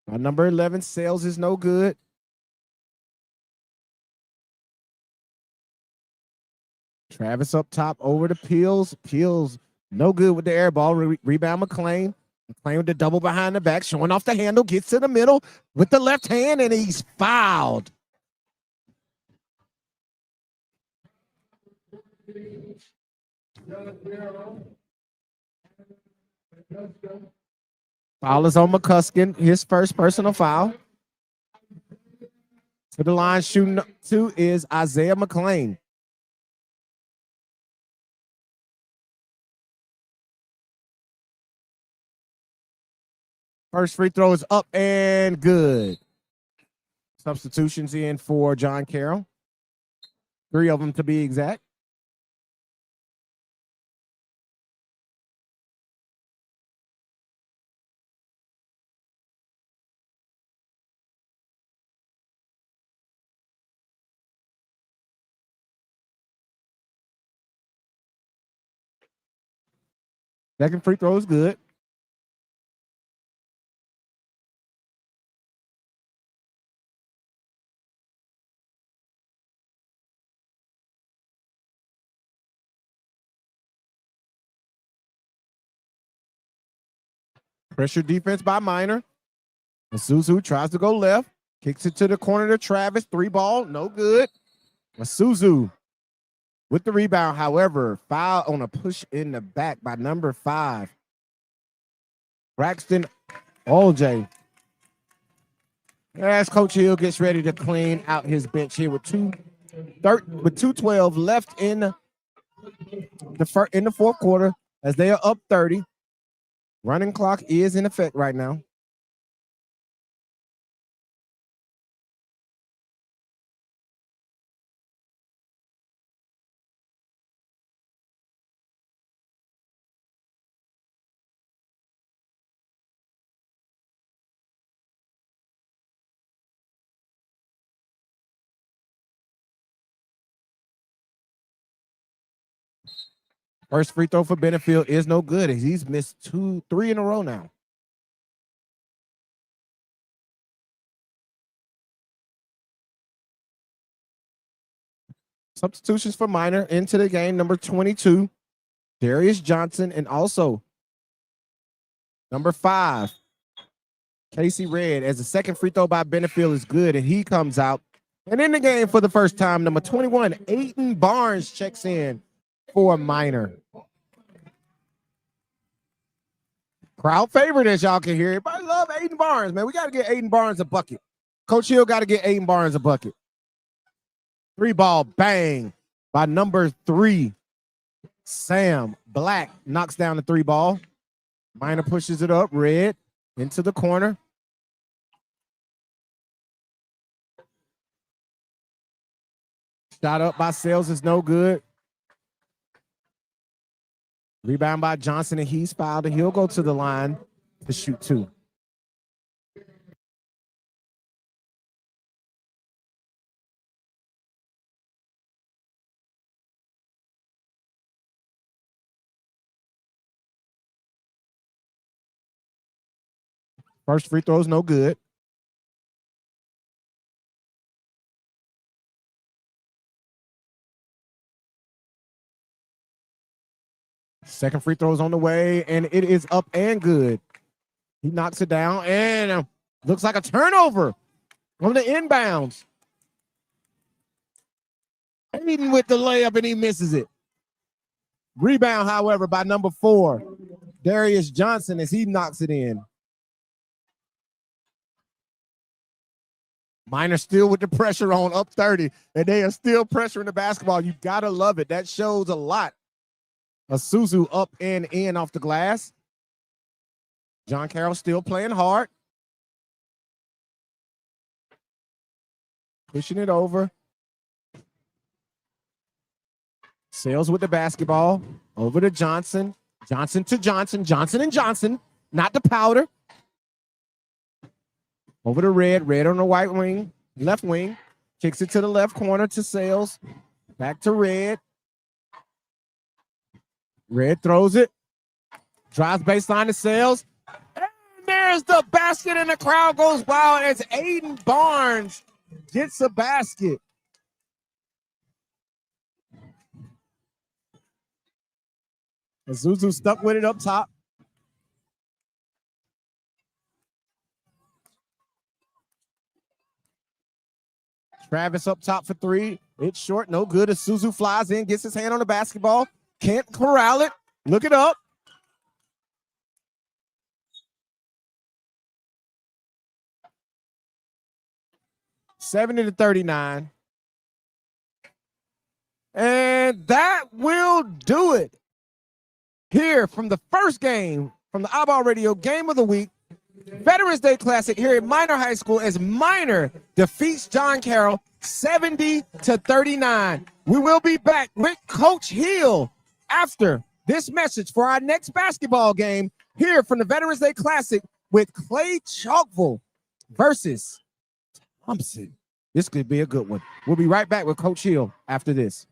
By number 11, Sales is no good. Travis up top over to Peels. Peels no good with the air ball. Rebound McLean. Playing with the double behind the back, showing off the handle, gets to the middle with the left hand, and he's fouled. Foul is on McCusker, his first personal foul. To the line shooting two is Isaiah McLean. First free throw is up and good. Substitutions in for John Carroll. 3 of them to be exact. Second free throw is good. Pressure defense by Minor. Masuzu tries to go left. Kicks it to the corner to Travis. 3 ball, no good. Masuzu with the rebound. However, foul on a push in the back by number 5. Braxton Olje. As Coach Hill gets ready to clean out his bench here with 2:12 left in the fourth quarter as they are up 30. Running clock is in effect right now. First free throw for Benefield is no good. He's missed 3 in a row now. Substitutions for Minor into the game. Number 22, Darius Johnson, and also number 5, Casey Red, as the second free throw by Benefield is good, and he comes out. And in the game for the first time, number 21, Aiden Barnes checks in for Minor. Crowd favorite, as y'all can hear. Everybody love Aiden Barnes, man. We got to get Aiden Barnes a bucket. Coach Hill got to get Aiden Barnes a bucket. 3 ball, bang, by number 3, Sam Black knocks down the 3 ball. Minor pushes it up, Red, into the corner. Shot up by Sales is no good. Rebound by Johnson, and he's fouled, and he'll go to the line to shoot 2. First free throw is no good. Second free throw is on the way, and it is up and good. He knocks it down, and looks like a turnover on the inbounds. Aiden with the layup, and he misses it. Rebound, however, by number 4, Darius Johnson, as he knocks it in. Minor still with the pressure on, up 30, and they are still pressuring the basketball. You got to love it. That shows a lot. Suzu up and in off the glass. John Carroll still playing hard. Pushing it over. Sales with the basketball. Over to Johnson. Johnson to Johnson. Johnson and Johnson. Not the powder. Over to Red. Red on the right wing. Left wing. Kicks it to the left corner to Sales. Back to Red. Red throws it. Drives baseline to Sales. And there's the basket, and the crowd goes wild as Aiden Barnes gets a basket. Zuzu stuck with it up top. Travis up top for three. It's short, no good. Isuzu flies in, gets his hand on the basketball. Can't corral it. Look it up. $70-39. And that will do it. Here from the first game from the iBall Radio Game of the Week, Veterans Day Classic here at Minor High School as Minor defeats John Carroll 70-39. We will be back with Coach Hill after this message for our next basketball game here from the Veterans Day Classic with Clay Chalkville versus Thompson. This could be a good one. We'll be right back with Coach Hill after this.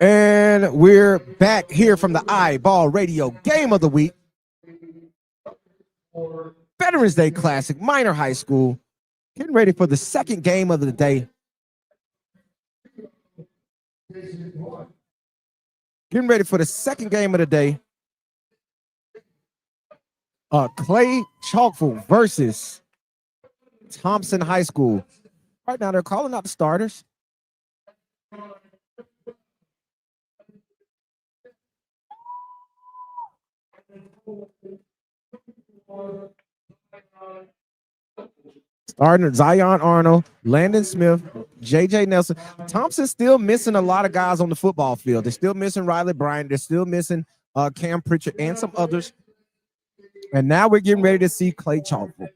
And we're back here from the iBall Radio Game of the Week. Veterans Day Classic, Minor High School. Getting ready for the second game of the day. Getting ready for the second game of the day. Clay Chalkful versus Thompson High School. Right now, they're calling out the starters. Starting Zion Arnold, Landon Smith, J.J. Nelson. Thompson's still missing a lot of guys on the football field. They're still missing Riley Bryant. They're still missing Cam Pritchard and some others. And now we're getting ready to see Clay Chalkful.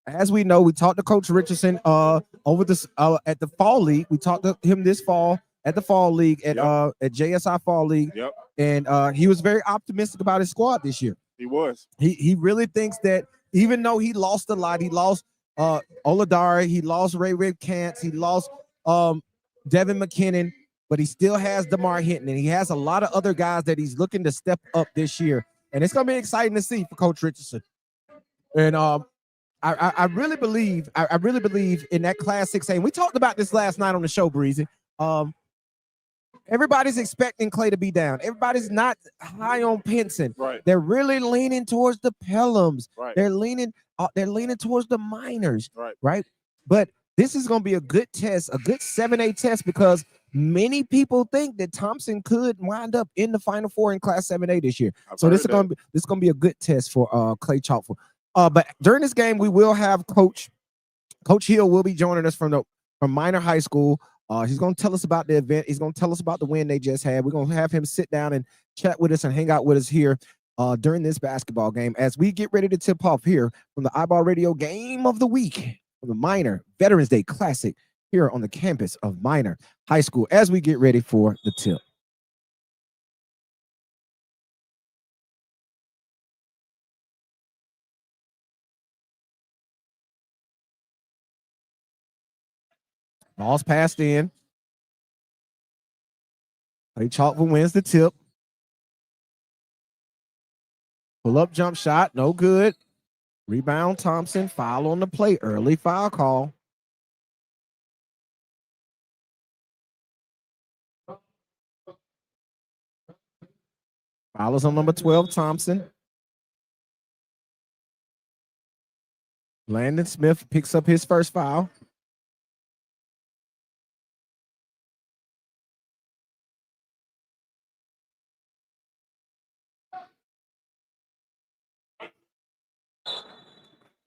As we know, we talked to Coach Richardson over this at the fall league. We talked to him this fall at the fall league at JSI Fall League. Yep. And he was very optimistic about his squad this year. He was. He really thinks that even though he lost a lot, he lost Oladari, he lost Ray Kantz, he lost Devin McKinnon, but he still has DeMar Hinton, and he has a lot of other guys that he's looking to step up this year. And it's gonna be exciting to see for Coach Richardson. And I really believe in that Class 6A. We talked about this last night on the show, Breezy. Everybody's expecting Clay to be down. Everybody's not high on Pinson. Right. They're really leaning towards the Pelhams. Right. They're leaning towards the Miners. Right. Right. But this is going to be a good test, a good 7A test, because many people think that Thompson could wind up in the Final Four in Class 7A this year. So this is going to be a good test for Clay Chalkful. But during this game, we will have Coach Hill will be joining us from Minor High School. He's going to tell us about the event. He's going to tell us about the win they just had. We're going to have him sit down and chat with us and hang out with us here during this basketball game as we get ready to tip off here from the iBall Radio Game of the Week from the Minor Veterans Day Classic here on the campus of Minor High School as we get ready for the tip. Ball's passed in. Clay Chalkful wins the tip. Pull up jump shot, no good. Rebound Thompson, foul on the play, early foul call. Foul is on number 12, Thompson. Landon Smith picks up his first foul.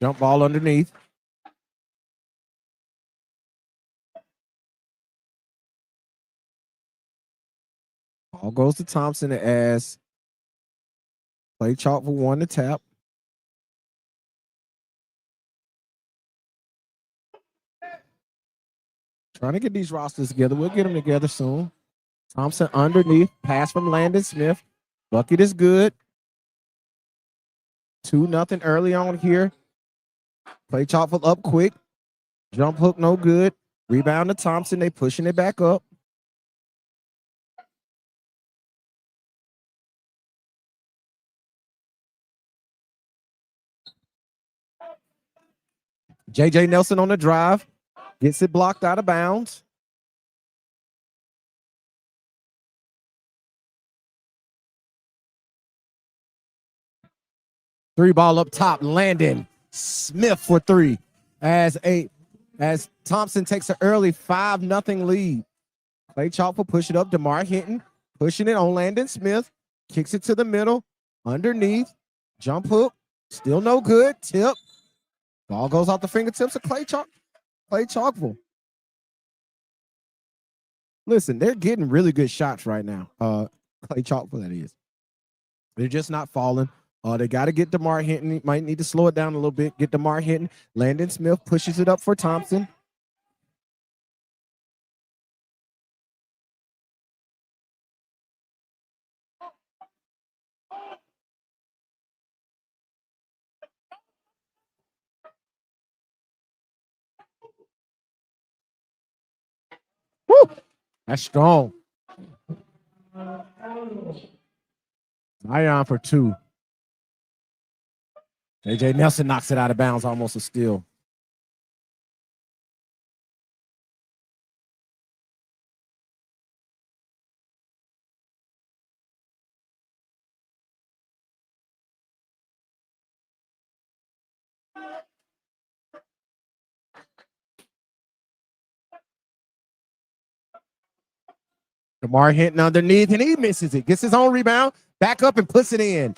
Jump ball underneath. Ball goes to Thompson as Clay Chalkful won the tap. Trying to get these rosters together. We'll get them together soon. Thompson underneath. Pass from Landon Smith. Bucket is good. 2-0 early on here. Clay Chalkful up quick. Jump hook, no good. Rebound to Thompson. They pushing it back up. J.J. Nelson on the drive. Gets it blocked out of bounds. Three ball up top. Landon Smith for three. As Thompson takes an early 5-0 lead. Clay Chalkful push it up. DeMar Hinton pushing it on Landon Smith. Kicks it to the middle. Underneath. Jump hook. Still no good. Tip. Ball goes off the fingertips of Clay Chalkful. Listen, they're getting really good shots right now. Clay Chalkful, that is. They're just not falling. They got to get DeMar Hinton. He might need to slow it down a little bit. Get DeMar Hinton. Landon Smith pushes it up for Thompson. Woo! That's strong. Zion for 2. J.J. Nelson knocks it out of bounds, almost a steal. DeMar Hinton underneath, and he misses it. Gets his own rebound, back up and puts it in.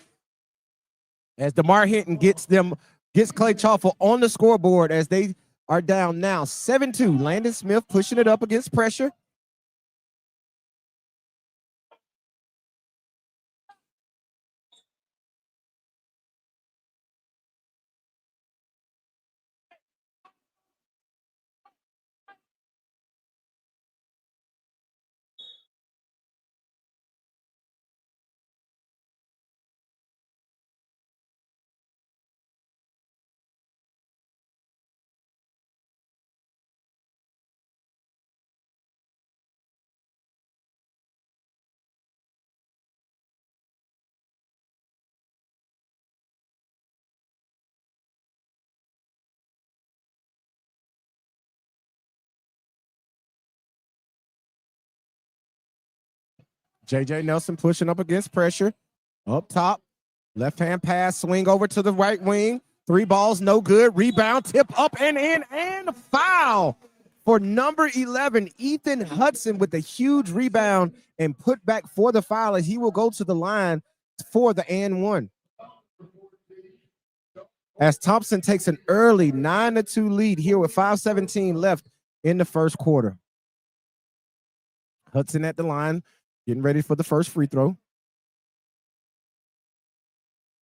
As DeMar Hinton gets Clay Chalfer on the scoreboard as they are down now 7-2. Landon Smith pushing it up against pressure. J.J. Nelson pushing up against pressure. Up top, left-hand pass, swing over to the right wing. 3 balls, no good. Rebound, tip up and in, and foul for number 11, Ethan Hudson, with a huge rebound and put back for the foul, as he will go to the line for the and 1. As Thompson takes an early 9-2 lead here with 5:17 left in the first quarter. Hudson at the line, getting ready for the first free throw.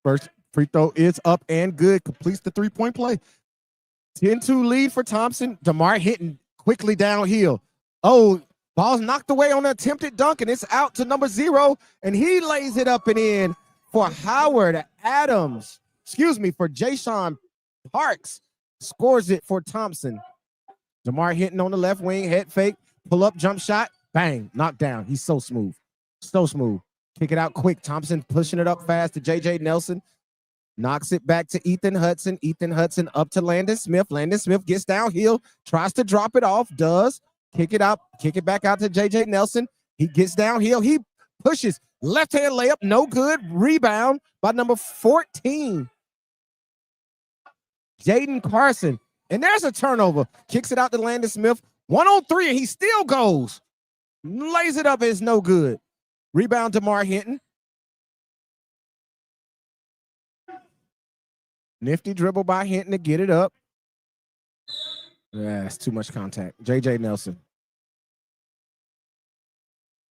First free throw is up and good. Completes the 3-point play. 10-2 lead for Thompson. DeMar Hinton quickly downhill. Oh, ball's knocked away on an attempted dunk, and it's out to number 0, and he lays it up and in for Howard Adams. For Jayshawn Parks. Scores it for Thompson. DeMar Hinton on the left wing, head fake, pull up, jump shot, bang, knocked down. He's so smooth. So smooth. Kick it out quick. Thompson pushing it up fast to J.J. Nelson. Knocks it back to Ethan Hudson. Ethan Hudson up to Landon Smith. Landon Smith gets downhill, tries to drop it off, does. Kick it out, kick it back out to J.J. Nelson. He gets downhill. He pushes. Left-hand layup, no good. Rebound by number 14, Jaden Carson. And there's a turnover. Kicks it out to Landon Smith. 1-on-3, and he still goes. Lays it up, it's no good. Rebound to DeMar Hinton. Nifty dribble by Hinton to get it up. Yeah, it's too much contact. J.J. Nelson.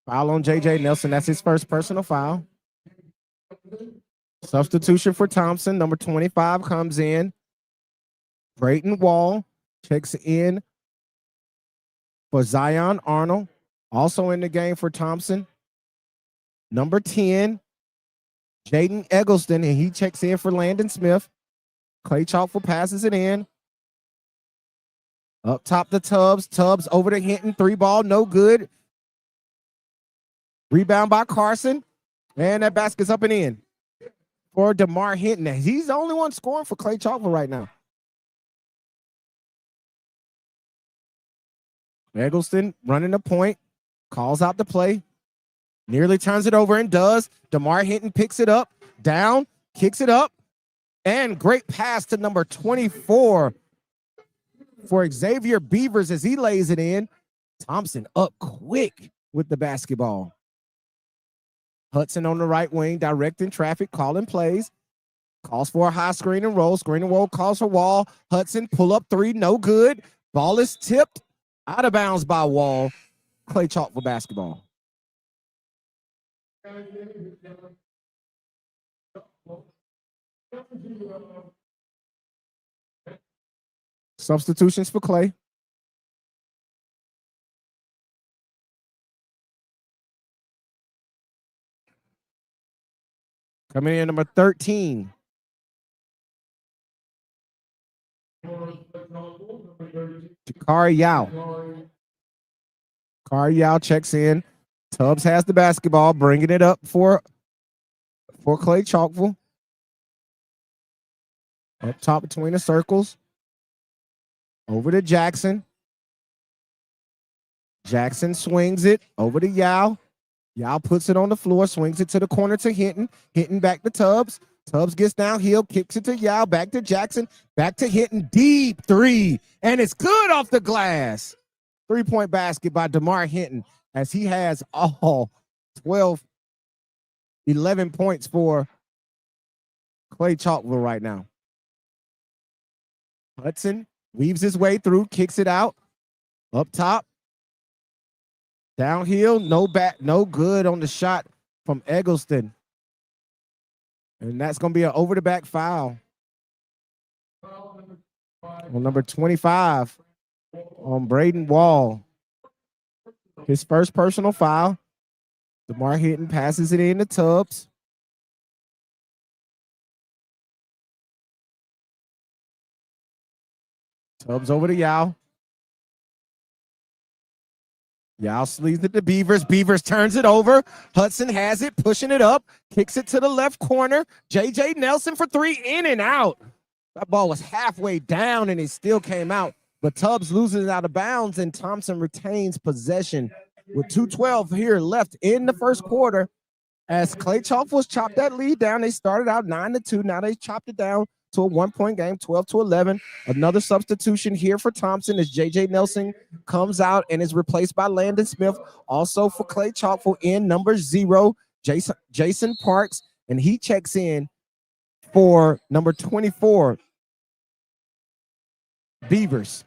Foul on J.J. Nelson. That's his first personal foul. Substitution for Thompson. Number 25 comes in. Brayton Wall checks in for Zion Arnold. Also in the game for Thompson. Number 10, Jaden Eggleston, and he checks in for Landon Smith. Clay Chalfer passes it in. Up top to Tubbs. Tubbs over to Hinton. 3-ball, no good. Rebound by Carson. And that basket's up and in for DeMar Hinton. He's the only one scoring for Clay Chalfer right now. Eggleston running the point. Calls out the play. Nearly turns it over and does. DeMar Hinton picks it up. Down. Kicks it up. And great pass to number 24 for Xavier Beavers as he lays it in. Thompson up quick with the basketball. Hudson on the right wing, directing traffic, calling plays. Calls for a high screen and roll. Screen and roll calls for Wall. Hudson pull up 3, no good. Ball is tipped out of bounds by Wall. Clay Chalfer basketball. Substitutions for Clay. Coming in number 13. Jakari Yao. Jakari Yao checks in. Tubbs has the basketball, bringing it up for Clay Chalkville. Up top between the circles. Over to Jackson. Jackson swings it over to Yao. Yao puts it on the floor, swings it to the corner to Hinton. Hinton back to Tubbs. Tubbs gets downhill, kicks it to Yao, back to Jackson, back to Hinton. Deep three, and it's good off the glass. 3-point basket by DeMar Hinton, as he has all 11 points for Clay Chalkville right now. Hudson weaves his way through, kicks it out. Up top. Downhill, no good on the shot from Eggleston. And that's going to be an over-the-back foul on number 25 on Braden Wall. His first personal foul. DeMar Hinton passes it in to Tubbs. Tubbs over to Yao. Yao sleeves it to Beavers. Beavers turns it over. Hudson has it, pushing it up, kicks it to the left corner. J.J. Nelson for three, in and out. That ball was halfway down, and it still came out. But Tubbs loses it out of bounds, and Thompson retains possession with 2:12 here left in the first quarter. As Clay Chalkville chopped that lead down, they started out 9-2. Now they chopped it down to a 1-point game, 12-11. Another substitution here for Thompson as J.J. Nelson comes out and is replaced by Landon Smith. Also for Clay Chalkville in number 0, Jason Parks, and he checks in for number 24, Beavers.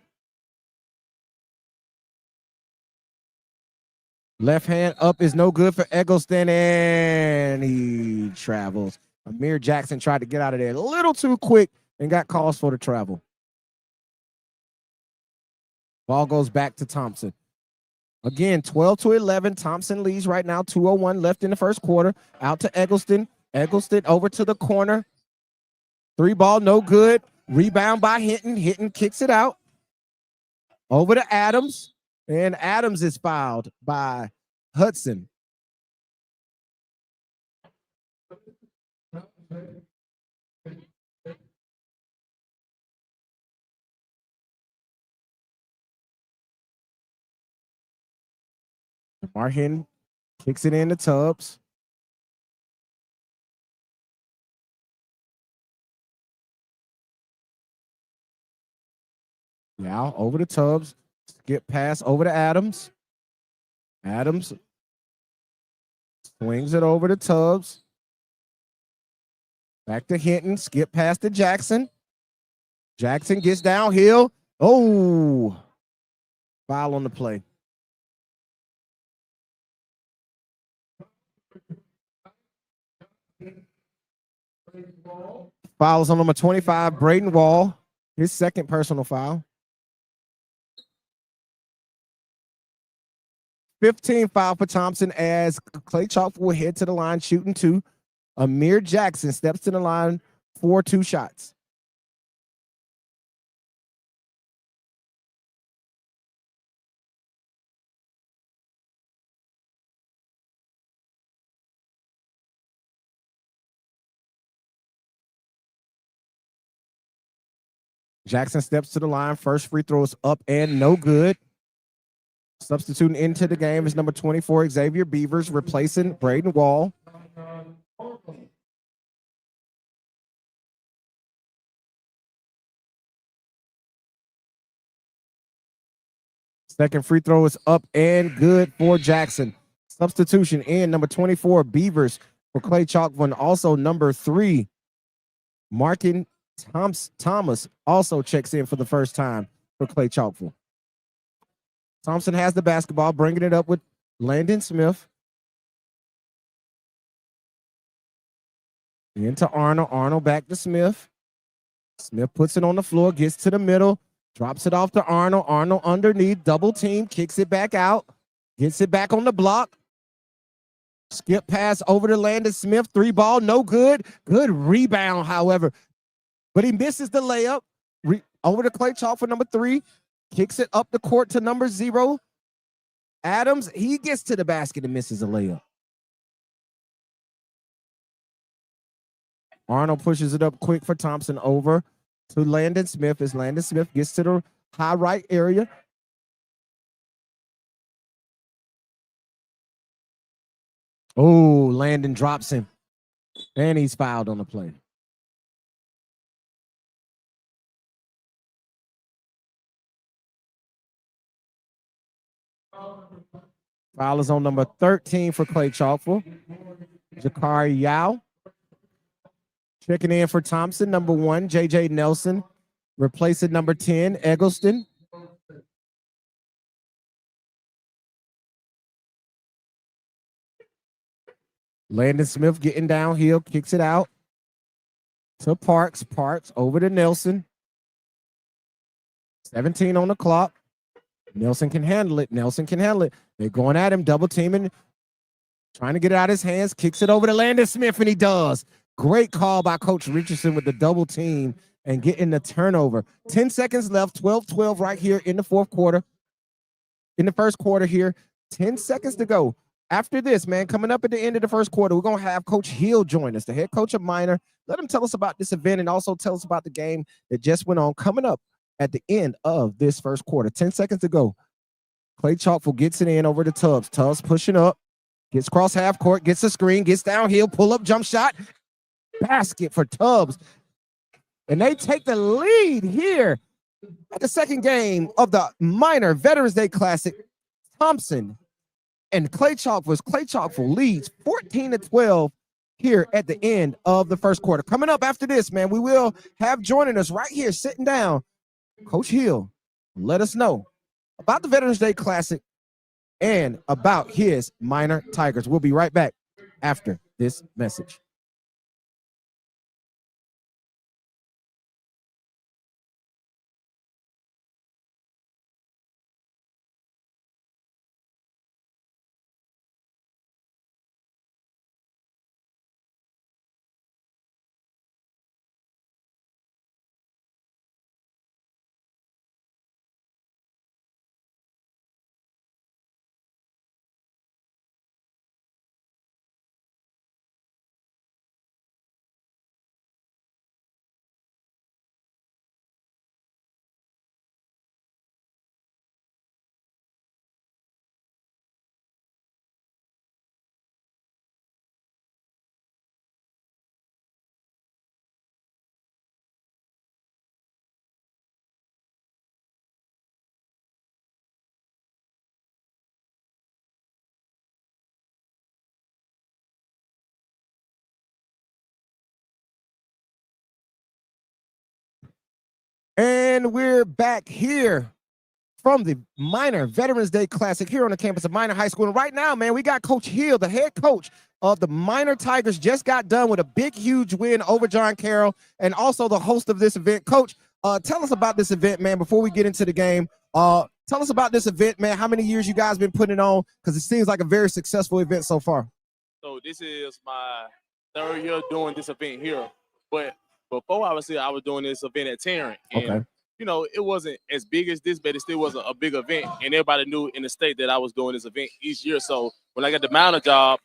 Left hand up is no good for Eggleston, and he travels. Amir Jackson tried to get out of there a little too quick and got calls for the travel. Ball goes back to Thompson. Again, 12-11. Thompson leads right now, 2:01 left in the first quarter. Out to Eggleston. Eggleston over to the corner. 3-ball, no good. Rebound by Hinton. Hinton kicks it out. Over to Adams. And Adams is fouled by Hudson. Marhin kicks it in the Tubbs. Now over to Tubbs. Skip pass over to Adams. Adams swings it over to Tubbs. Back to Hinton. Skip pass to Jackson. Jackson gets downhill. Oh, foul on the play. Fouls on number 25, Braden Wall. His second personal foul. 15 foul for Thompson as Clay Chalkville will head to the line shooting 2. Amir Jackson steps to the line for 2 shots. Jackson steps to the line. First free throw is up and no good. Substituting into the game is number 24, Xavier Beavers, replacing Braden Wall. Second free throw is up and good for Jackson. Substitution in number 24, Beavers for Clay Chalkville, and also number 3, Markin Thomas also checks in for the first time for Clay Chalkville. Thompson has the basketball, bringing it up with Landon Smith. Into Arnold. Arnold back to Smith. Smith puts it on the floor, gets to the middle, drops it off to Arnold. Arnold underneath, double team, kicks it back out, gets it back on the block. Skip pass over to Landon Smith. 3-ball, no good. Good rebound, however. But he misses the layup. Over to Clay Chalk for number 3. Kicks it up the court to number 0, Adams, he gets to the basket and misses a layup. Arnold pushes it up quick for Thompson over to Landon Smith as Landon Smith gets to the high right area. Oh, Landon drops him. And he's fouled on the play. Foul is on number 13 for Clay Chalkful. Jakari Yao. Checking in for Thompson, number 1, J.J. Nelson. Replacing number 10, Eggleston. Landon Smith getting downhill, kicks it out to Parks. Parks over to Nelson. 17 on the clock. Nelson can handle it. Nelson can handle it. They're going at him, double teaming, trying to get it out of his hands. Kicks it over to Landon Smith, and he does. Great call by Coach Richardson with the double team and getting the turnover. 10 seconds left, 12-12 right here in the fourth quarter. In the first quarter here, 10 seconds to go. After this, man, coming up at the end of the first quarter, we're going to have Coach Hill join us, the head coach of Minor. Let him tell us about this event and also tell us about the game that just went on coming up at the end of this first quarter. 10 seconds to go. Clay Chalkful gets it in over to Tubbs. Tubbs pushing up, gets across half court, gets a screen, gets downhill, pull up, jump shot, basket for Tubbs. And they take the lead here at the second game of the Minor Veterans Day Classic. Thompson and Clay Chalkful leads 14-12 here at the end of the first quarter. Coming up after this, man, we will have joining us right here, sitting down, Coach Hill. Let us know about the Veterans Day Classic and about his Minor Tigers. We'll be right back after this message. And we're back here from the Minor Veterans Day Classic here on the campus of Minor High School. And right now, man, we got Coach Hill, the head coach of the Minor Tigers, just got done with a big, huge win over John Carroll and also the host of this event. Coach, tell us about this event, man, before we get into the game. Tell us about this event, man, how many years you guys been putting it on, because it seems like a very successful event so far. So this is my third year doing this event here. But before I was here, I was doing this event at Tarrant. And, Okay. you know, it wasn't as big as this, but it still was a big event. And everybody knew in the state that I was doing this event each year. So when I got the Mountain job,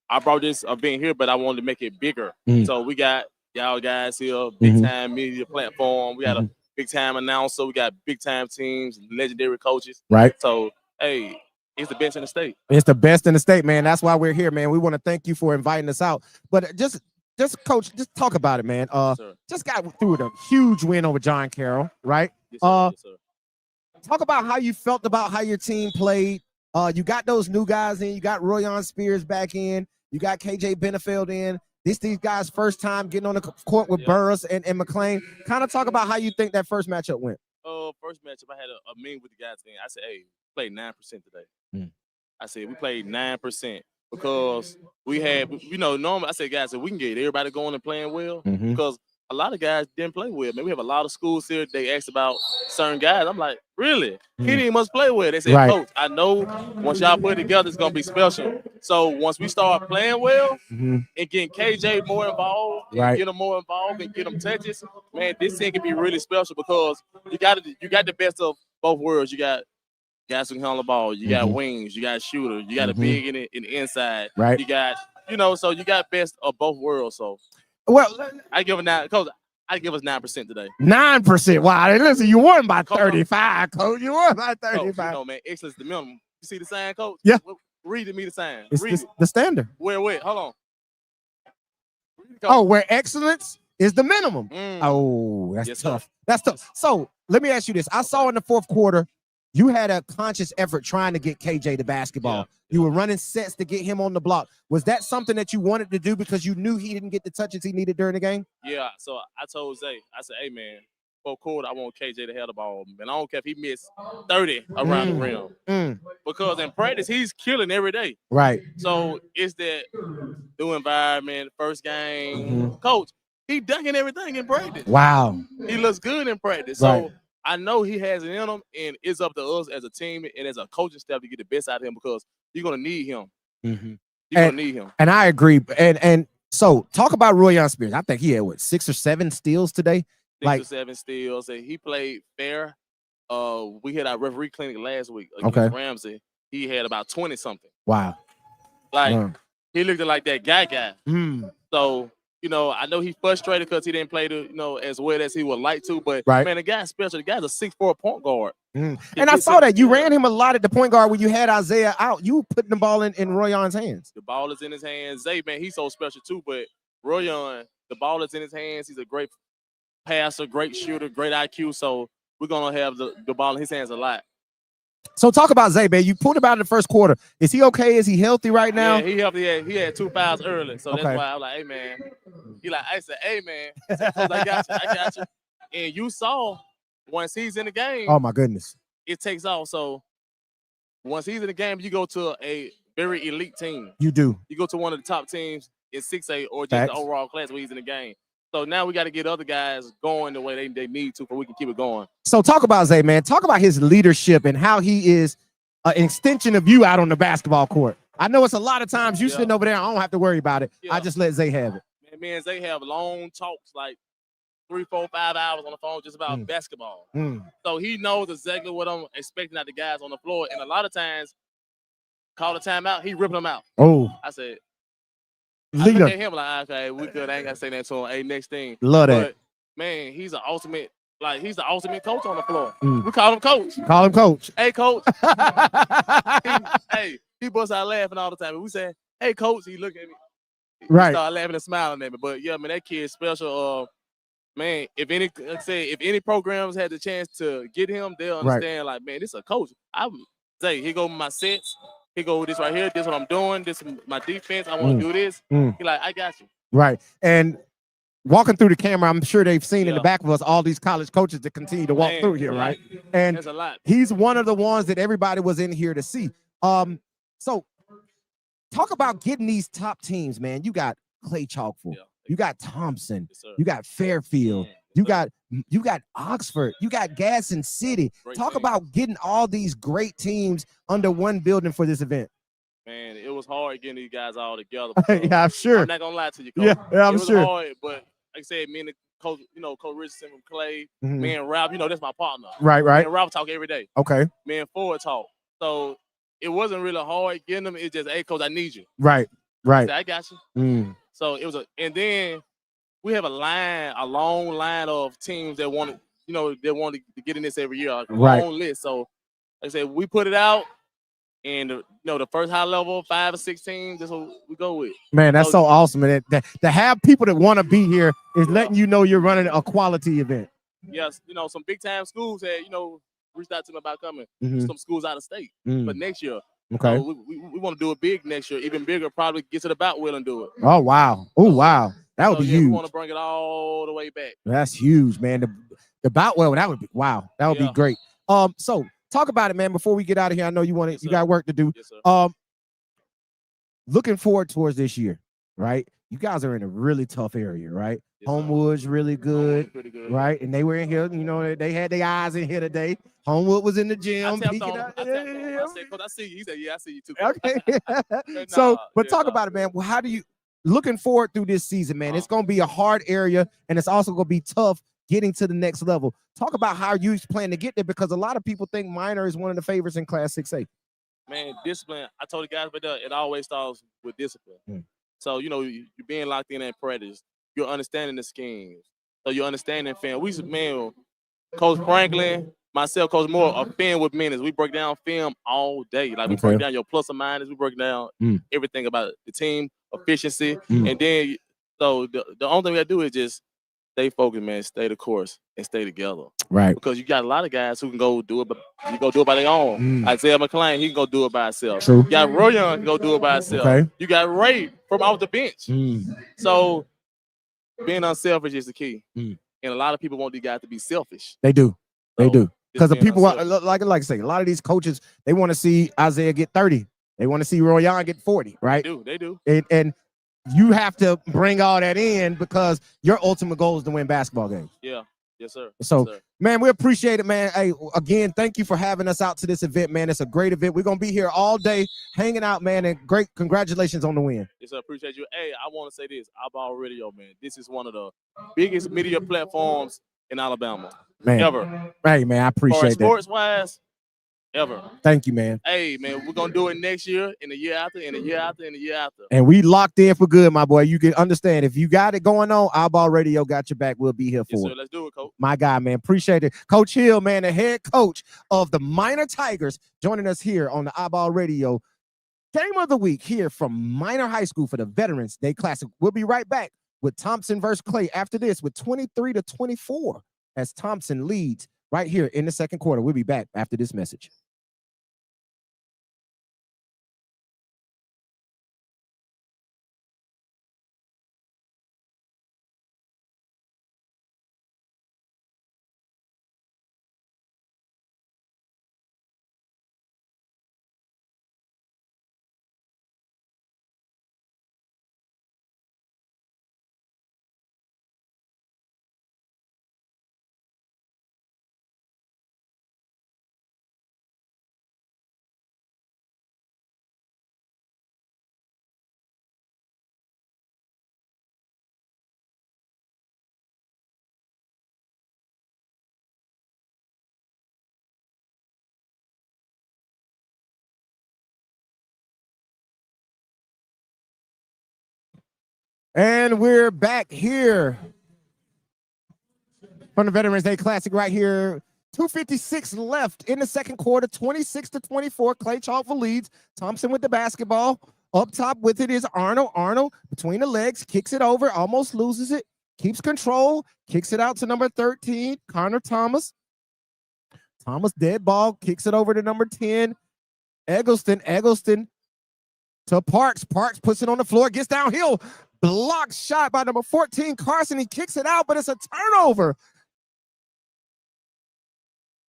I brought this event here, but I wanted to make it bigger. So we got y'all guys here, big time media platform. We got a big time announcer. We got big time teams, legendary coaches. Right. So, hey, it's the best in the state. It's the best in the state, man. That's why we're here, man. We want to thank you for inviting us out. But just Coach, just talk about it, man. Just got through a huge win over John Carroll, right? Yes, sir. Yes, sir. Talk about how you felt about how your team played. You got those new guys in. You got Royan Spears back in. You got KJ Benefeld in. These guys' first time getting on the court with Burris and McLean. Kind of talk about how you think that first matchup went. First matchup, I had a meeting with the guys. I said, hey, we played 9% today. I said, we played 9% because we had, you know, normally I said, guys, if we can get everybody going and playing well, because a lot of guys didn't play well. Man, we have a lot of schools here. They asked about certain guys. I'm like, really? He didn't must play well. They said, Coach, I know once y'all put it together, it's going to be special. So once we start playing well and getting KJ more involved, and get him more involved and get him touches, man, this thing can be really special because you got the best of both worlds. You got guys who can handle the ball. You got wings. You got shooter. You got a big in the inside. Right. You got, so you got best of both worlds. So, well, I give it 9. Coach, I give us 9% today. 9%. Wow. Listen, you won by Coach, 35, Coach. You won by 35. Coach, man, excellence is the minimum. You see the sign, Coach? Yeah. Read me the sign. It's the standard. Where? Hold on. Oh, where excellence is the minimum. Mm. Oh, that's tough. Sir. That's tough. So let me ask you this. I saw in the fourth quarter, you had a conscious effort trying to get KJ the basketball. Yeah. You were running sets to get him on the block. Was that something that you wanted to do because you knew he didn't get the touches he needed during the game? Yeah. So I told Zay, I said, hey, man, fourth quarter, I want KJ to have the ball. And I don't care if he missed 30 around the rim. Because in practice, he's killing every day. Right. So it's that new environment, first game. Coach, he dunking everything in practice. Wow. He looks good in practice. Right. So I know he has it in him, and it's up to us as a team and as a coaching staff to get the best out of him because you're going to need him. You're going to need him. And I agree. And so talk about Royan Spears. I think he had, 6 or 7 steals today? 6 or 7 steals. And he played fair. We had our referee clinic last week against Ramsey. He had about 20-something. Wow. He looked like that guy. So, I know he's frustrated because he didn't play as well as he would like to. But, man, the guy's special. The guy's a 6'4" point guard. And I saw that. You ran him a lot at the point guard when you had Isaiah out. You putting the ball in Royan's hands. The ball is in his hands. Zay, man, he's so special too. But Royan, the ball is in his hands. He's a great passer, great shooter, great IQ. So we're going to have the ball in his hands a lot. So talk about Zay, man. You pulled him out in the first quarter. Is he okay? Is he healthy right now? Yeah, he healthy. He had 2 fouls early. So that's why I was like, hey, man. I said, hey, man. I said, I got you. And you saw once he's in the game. Oh, my goodness. It takes off. So once he's in the game, you go to a very elite team. You do. You go to one of the top teams in 6A or just the overall class where he's in the game. So now we got to get other guys going the way they need to so we can keep it going. So talk about Zay, man. Talk about his leadership and how he is an extension of you out on the basketball court. I know it's a lot of times you sitting over there. I don't have to worry about it. I just let Zay have it. Man, me and Zay have long talks, like 3, 4, 5 hours on the phone just about basketball. So he knows exactly what I'm expecting out the guys on the floor. And a lot of times, call a timeout, he ripping them out. Oh. I said, leader. I look at him like, okay, we good. I ain't got to say that to him. Hey, next thing. Love that. But, man, he's the ultimate coach on the floor. We call him coach. Call him coach. Hey, coach. He busts out laughing all the time. And we say, hey, coach. He look at me. He start laughing and smiling at me. But, yeah, man, that kid's special. Man, if any programs had the chance to get him, they'll understand, like, man, this is a coach. I would say, here go my sets. He go this right here. This is what I'm doing. This is my defense. I want to do this. He like, I got you. Right. And walking through the camera, I'm sure they've seen in the back of us all these college coaches that continue to walk through here, right? And there's a lot. He's one of the ones that everybody was in here to see. So talk about getting these top teams, man. You got Clay Chalkful. You got Thompson. You got Fairfield. You got Oxford. You got Gaston City. Talk about getting all these great teams under one building for this event. Man, it was hard getting these guys all together. Yeah, I'm sure. I'm not gonna lie to you, Coach. Yeah, I'm sure. It was hard, but like I said, me and the coach, Coach Richardson from Clay, me and Ralph, that's my partner. Right. Me and Ralph talk every day. Okay. Me and Ford talk. So it wasn't really hard getting them. It's just, hey, Coach, I need you. Right. I said, I got you. So it was and then we have a long line of teams that want to get in this every year, a long list. So like I said, we put it out, and the first high level 5 or 6 teams, that's what we go with. Man, that's so awesome. And to have people that want to be here is letting you know you're running a quality event. Yes, some big time schools had reached out to me about coming. Some schools out of state, but next year. Okay. We want to do it big next year, even bigger. Probably get to the bout will and do it. Oh wow! Oh wow! That would be huge. We want to bring it all the way back. That's huge, man. The bout well, that would be wow. That would be great. So talk about it, man. Before we get out of here, I know you got work to do. Yes, sir. Looking forward towards this year, right? You guys are in a really tough area, right? Yes, Homewood's really good, pretty good, right? And they were in here, they had their eyes in here today. Homewood was in the gym. I said, Coach, I see you. He said, yeah, I see you too. Okay. Talk about it, man. Well, how do you looking forward through this season, man? It's going to be a hard area, and it's also going to be tough getting to the next level. Talk about how you plan to get there, because a lot of people think Minor is one of the favorites in Class 6A. Man, discipline. I told the guys, but it always starts with discipline. So, you know, you're being locked in at practice. You're understanding the schemes. So you're understanding film. Coach Franklin, myself, Coach Moore, are film with minutes. We break down film all day. Like, we break down your plus or minus. We break down everything about the team, efficiency. And then, so the only thing we got to do is just stay focused, man. Stay the course and stay together. Right. Because you got a lot of guys who can go do it, but you go do it by their own. Isaiah McClain, he can go do it by himself. True. You got Royan can go do it by himself. Okay. You got Ray from off the bench. So being unselfish is the key. And a lot of people want these guys to be selfish. They do. They do. Because the people, like I say, a lot of these coaches, they want to see Isaiah get 30. They want to see Royan get 40, right? They do. And you have to bring all that in, because your ultimate goal is to win basketball games. Yeah. Yes, sir. So, yes, sir. Man, we appreciate it, man. Hey, again, thank you for having us out to this event, man. It's a great event. We're going to be here all day hanging out, man, and great congratulations on the win. Yes, sir. Appreciate you. Hey, I want to say this. iBall Radio, man. This is one of the biggest media platforms in Alabama. Man. Ever. Hey, man, I appreciate that. Sports-wise, ever. Thank you, man. Hey, man, we're going to do it next year, and the year after, and the year after, and the year after. And we locked in for good, my boy. You can understand. If you got it going on, iBall Radio got your back. We'll be here for yes, it. Sir. Let's do it, Coach. My guy, man. Appreciate it. Coach Hill, man, the head coach of the Minor Tigers, joining us here on the iBall Radio Game of the Week here from Minor High School for the Veterans Day Classic. We'll be right back with Thompson versus Clay after this with 23-24 as Thompson leads right here in the second quarter. We'll be back after this message. And we're back here from the Veterans Day Classic right here. 2:56 left in the second quarter, 26-24. Clay Chalkville leads. Thompson with the basketball. Up top with it is Arnold. Arnold between the legs, kicks it over, almost loses it, keeps control, kicks it out to number 13, Connor Thomas. Thomas dead ball, kicks it over to number 10, Eggleston to Parks. Parks puts it on the floor, gets downhill. Blocked shot by number 14, Carson. He kicks it out, but it's a turnover.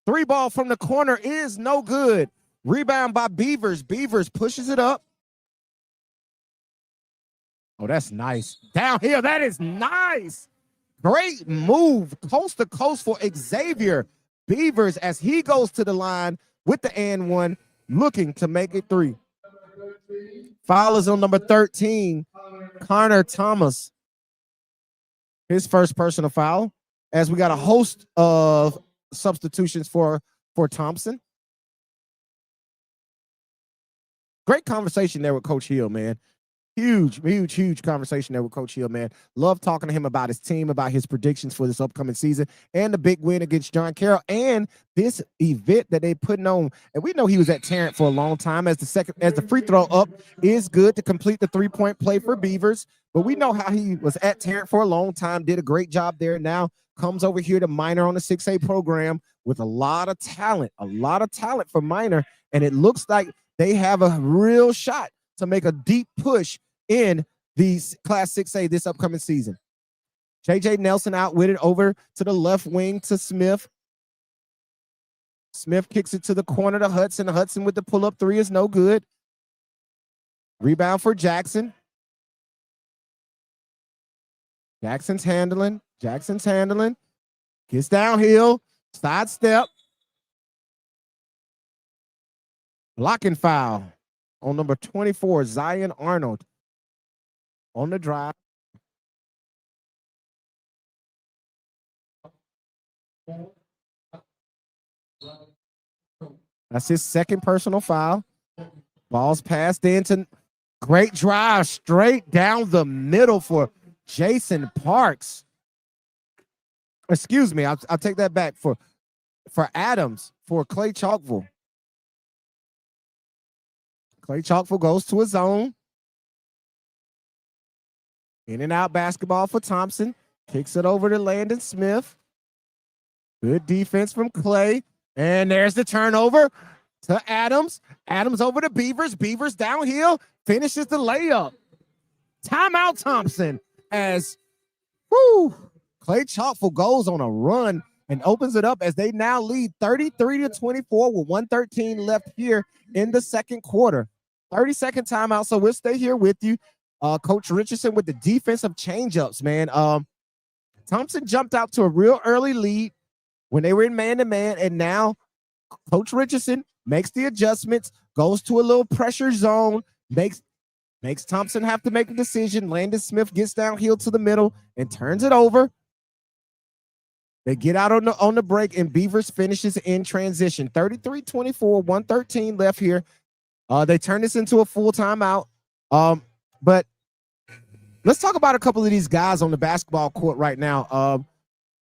3 ball from the corner is no good. Rebound by Beavers. Beavers pushes it up. Oh, that's nice. Downhill, that is nice. Great move, coast to coast for Xavier Beavers as he goes to the line with the and one, looking to make it 3. Foul is on number 13, Connor Thomas. His first personal foul, as we got a host of substitutions for Thompson. Great conversation there with Coach Hill, man. Huge conversation there with Coach Hill, man. Love talking to him about his team, about his predictions for this upcoming season, and the big win against John Carroll, and this event that they putting on. And we know he was at Tarrant for a long time. As the free throw up is good to complete the 3-point play for Beavers, but we know how he was at Tarrant for a long time, did a great job there. Now comes over here to Minor on the 6A program with a lot of talent for Minor, and it looks like they have a real shot to make a deep push in the Class 6A this upcoming season. J.J. Nelson out with it over to the left wing to Smith. Smith kicks it to the corner to Hudson. Hudson with the pull-up 3 is no good. Rebound for Jackson. Jackson's handling. Gets downhill. Side step. Blocking foul on number 24, Zion Arnold. On the drive. That's his second personal foul. Ball's passed into great drive straight down the middle for Jason Parks. Excuse me, I'll take that back for Adams for Clay Chalkville. Clay Chalkville goes to his zone. In and out basketball for Thompson. Kicks it over to Landon Smith. Good defense from Clay. And there's the turnover to Adams. Adams over to Beavers. Beavers downhill. Finishes the layup. Timeout Thompson as Clay Chalkville goes on a run and opens it up as they now lead 33-24 with 1:13 left here in the second quarter. 30-second timeout, so we'll stay here with you. Coach Richardson with the defensive changeups, man. Thompson jumped out to a real early lead when they were in man-to-man, and now Coach Richardson makes the adjustments, goes to a little pressure zone, makes Thompson have to make a decision. Landon Smith gets downhill to the middle and turns it over. They get out on the break, and Beavers finishes in transition. 33-24, 1:13 left here. They turn this into a full timeout. But let's talk about a couple of these guys on the basketball court right now.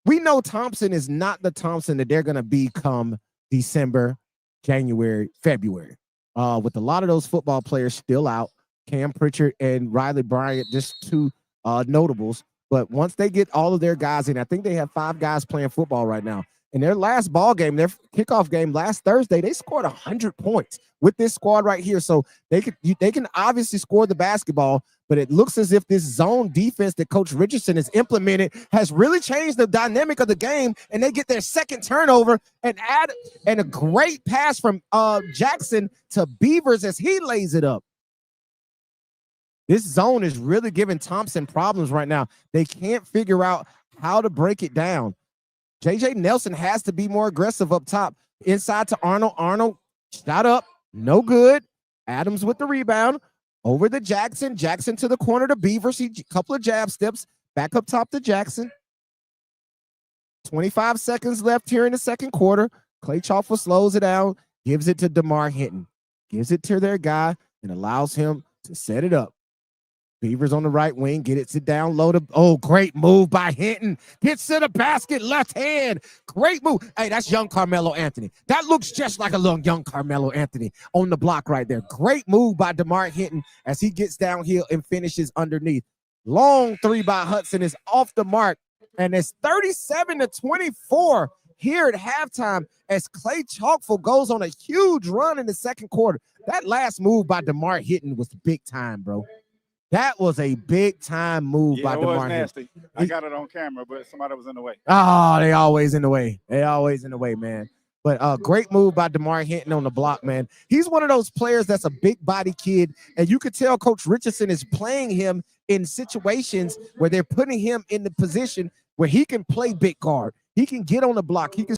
We know Thompson is not the Thompson that they're going to be come December, January, February. With a lot of those football players still out, Cam Pritchard and Riley Bryant, just two notables. But once they get all of their guys in, I think they have 5 guys playing football right now. In their last ball game, their kickoff game last Thursday, they scored 100 points with this squad right here. So they can obviously score the basketball, but it looks as if this zone defense that Coach Richardson has implemented has really changed the dynamic of the game, and they get their second turnover and a great pass from Jackson to Beavers as he lays it up. This zone is really giving Thompson problems right now. They can't figure out how to break it down. JJ Nelson has to be more aggressive up top. Inside to Arnold. Arnold shot up. No good. Adams with the rebound. Over to Jackson. Jackson to the corner to Beavers. A couple of jab steps. Back up top to Jackson. 25 seconds left here in the second quarter. Clay Chalkville slows it down. Gives it to DeMar Hinton. Gives it to their guy and allows him to set it up. Beavers on the right wing, gets it down low to, great move by Hinton. Gets to the basket, left hand. Great move. Hey, that's young Carmelo Anthony. That looks just like a little young Carmelo Anthony on the block right there. Great move by DeMar Hinton as he gets downhill and finishes underneath. Long three by Hudson is off the mark, and it's 37-24 here at halftime as Clay Chalkville goes on a huge run in the second quarter. That last move by DeMar Hinton was big time, bro. That was a big-time move by DeMar. It was nasty. I got it on camera, but somebody was in the way. Oh, they always in the way. They always in the way, man. But great move by DeMar Hinton on the block, man. He's one of those players that's a big-body kid, and you could tell Coach Richardson is playing him in situations where they're putting him in the position where he can play big guard. He can get on the block. He can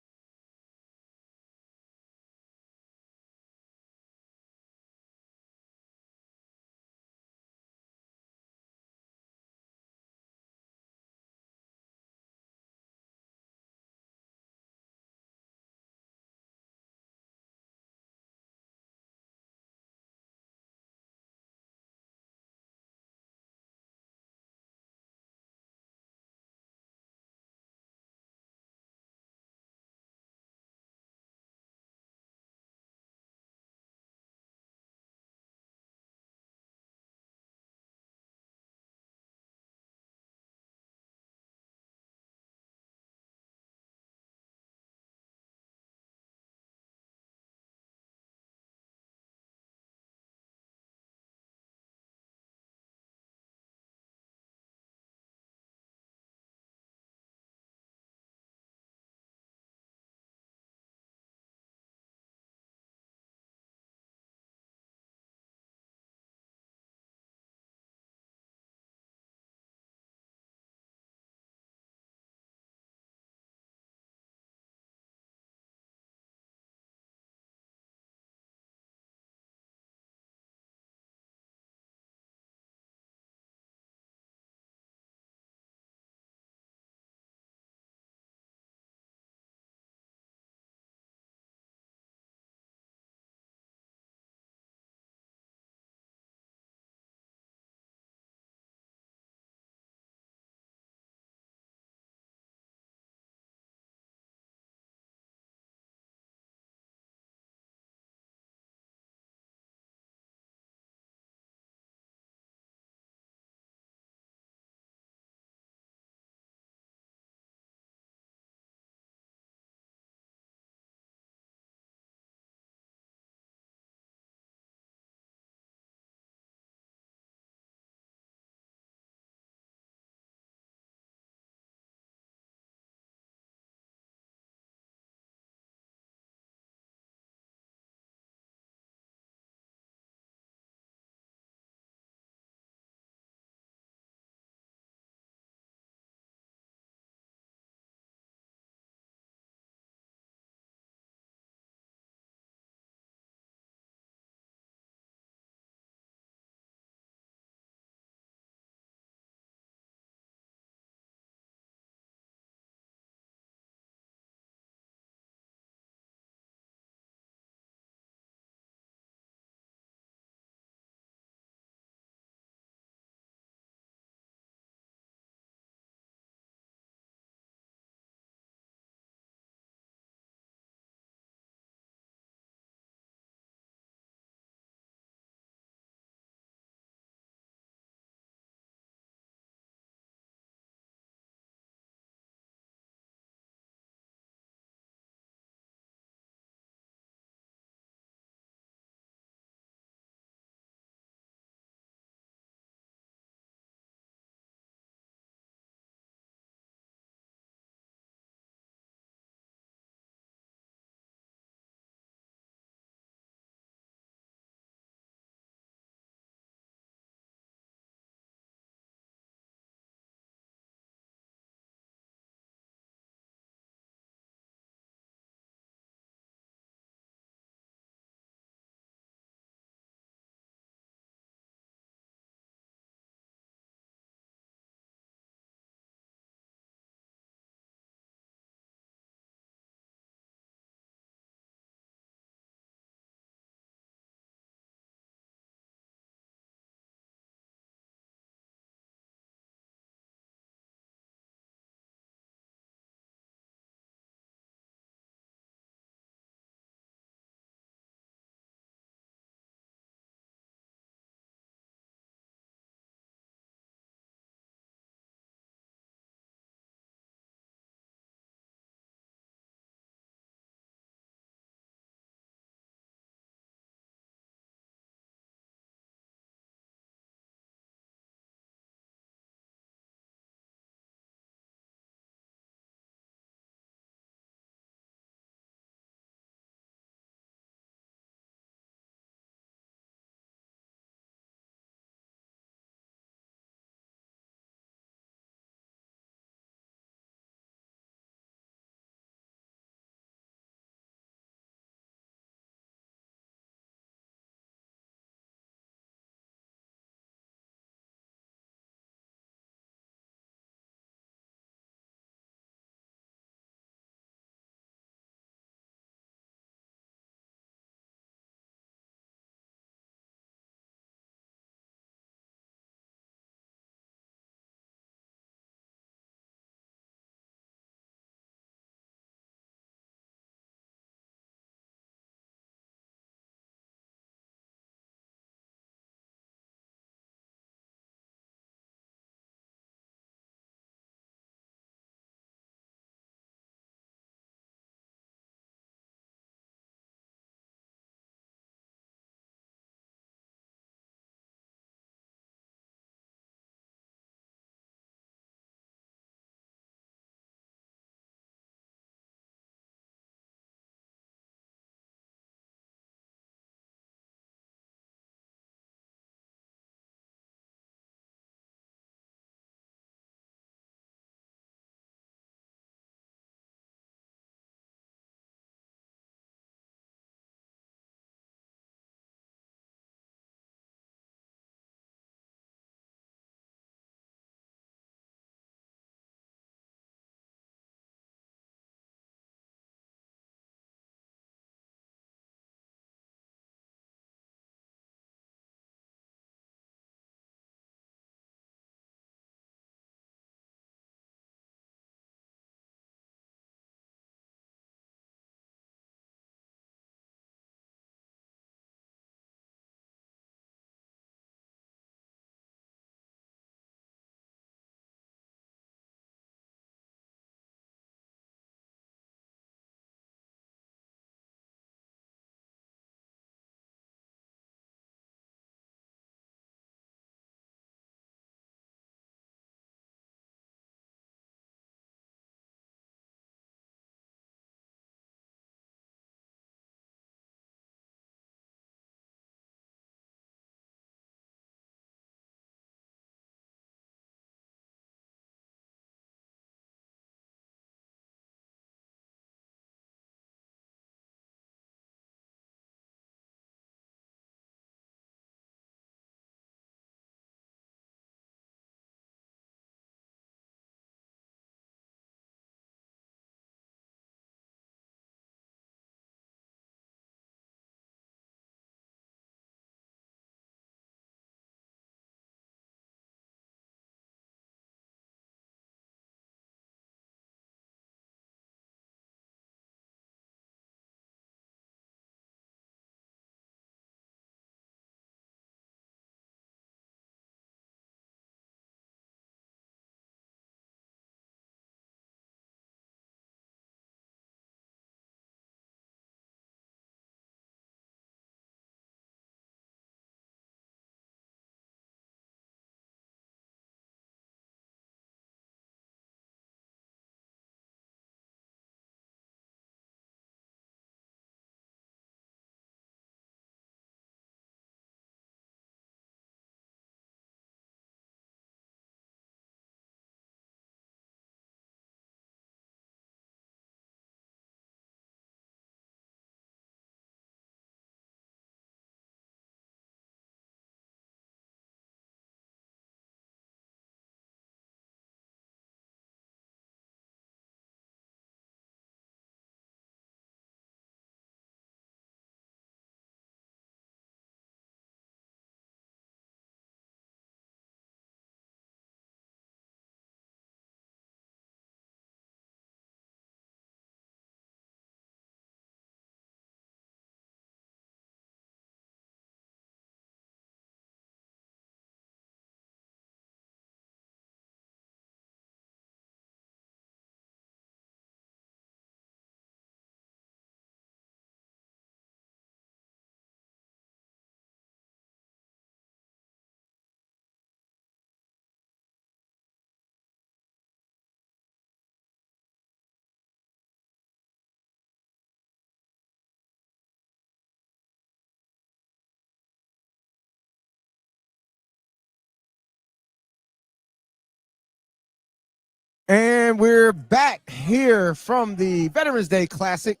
And we're back here from the Veterans Day Classic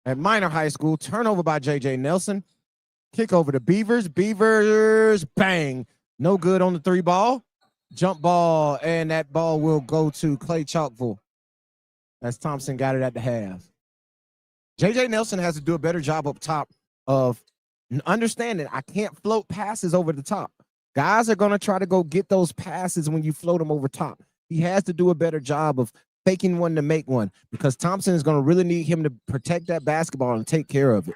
at Minor High School. Turnover by J.J. Nelson. Kick over to Beavers. Beavers, bang. No good on the 3 ball. Jump ball, and that ball will go to Clay Chalkville as Thompson got it at the half. J.J. Nelson has to do a better job up top of understanding I can't float passes over the top. Guys are going to try to go get those passes when you float them over top. He has to do a better job of faking one to make one because Thompson is going to really need him to protect that basketball and take care of it.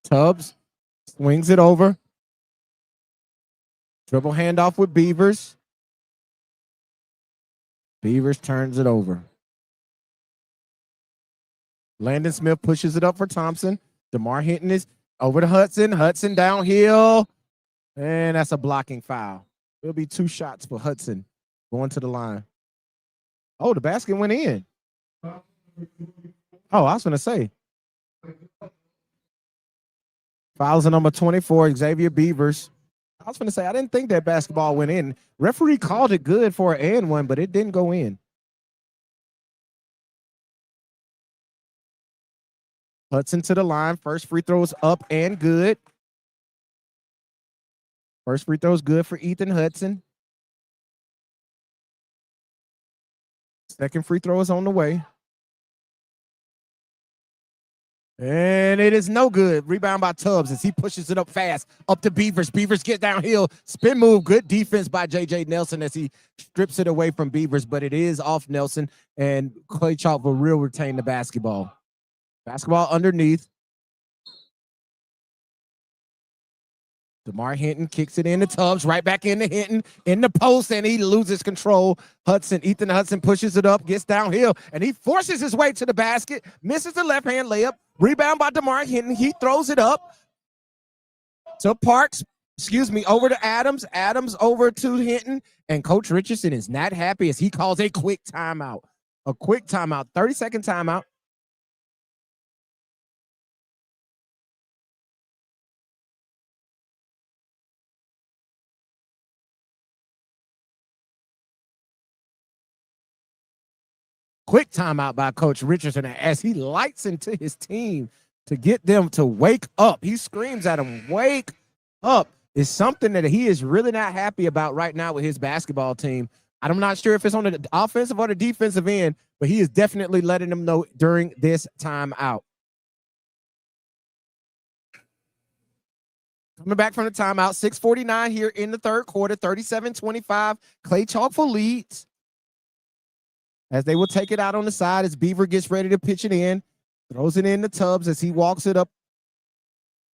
Tubbs swings it over. Dribble handoff with Beavers. Beavers turns it over. Landon Smith pushes it up for Thompson. DeMar Hinton is over to Hudson. Hudson downhill. And that's a blocking foul. It'll be 2 shots for Hudson going to the line. Oh, the basket went in. Oh, I was going to say. Fouls on number 24, Xavier Beavers. I was going to say, I didn't think that basketball went in. Referee called it good for an and one, but it didn't go in. Hudson to the line. First free throw is up and good. First free throw is good for Ethan Hudson. Second free throw is on the way. And it is no good. Rebound by Tubbs as he pushes it up fast. Up to Beavers. Beavers get downhill. Spin move. Good defense by J.J. Nelson as he strips it away from Beavers, but it is off Nelson, and Clay Chalkville will retain the basketball. Basketball underneath. DeMar Hinton kicks it into Tubbs, right back into Hinton, in the post, and he loses control. Ethan Hudson pushes it up, gets downhill, and he forces his way to the basket, misses the left-hand layup. Rebound by DeMar Hinton. He throws it up to Parks, over to Adams. Adams over to Hinton, and Coach Richardson is not happy as he calls a quick timeout. A quick timeout, 30-second timeout. Quick timeout by Coach Richardson as he lights into his team to get them to wake up. He screams at them, wake up. It's something that he is really not happy about right now with his basketball team. I'm not sure if it's on the offensive or the defensive end, but he is definitely letting them know during this timeout. Coming back from the timeout, 6:49 here in the third quarter, 37-25. Clay Chalkville leads. As they will take it out on the side as Beaver gets ready to pitch it in. Throws it in the Tubbs as he walks it up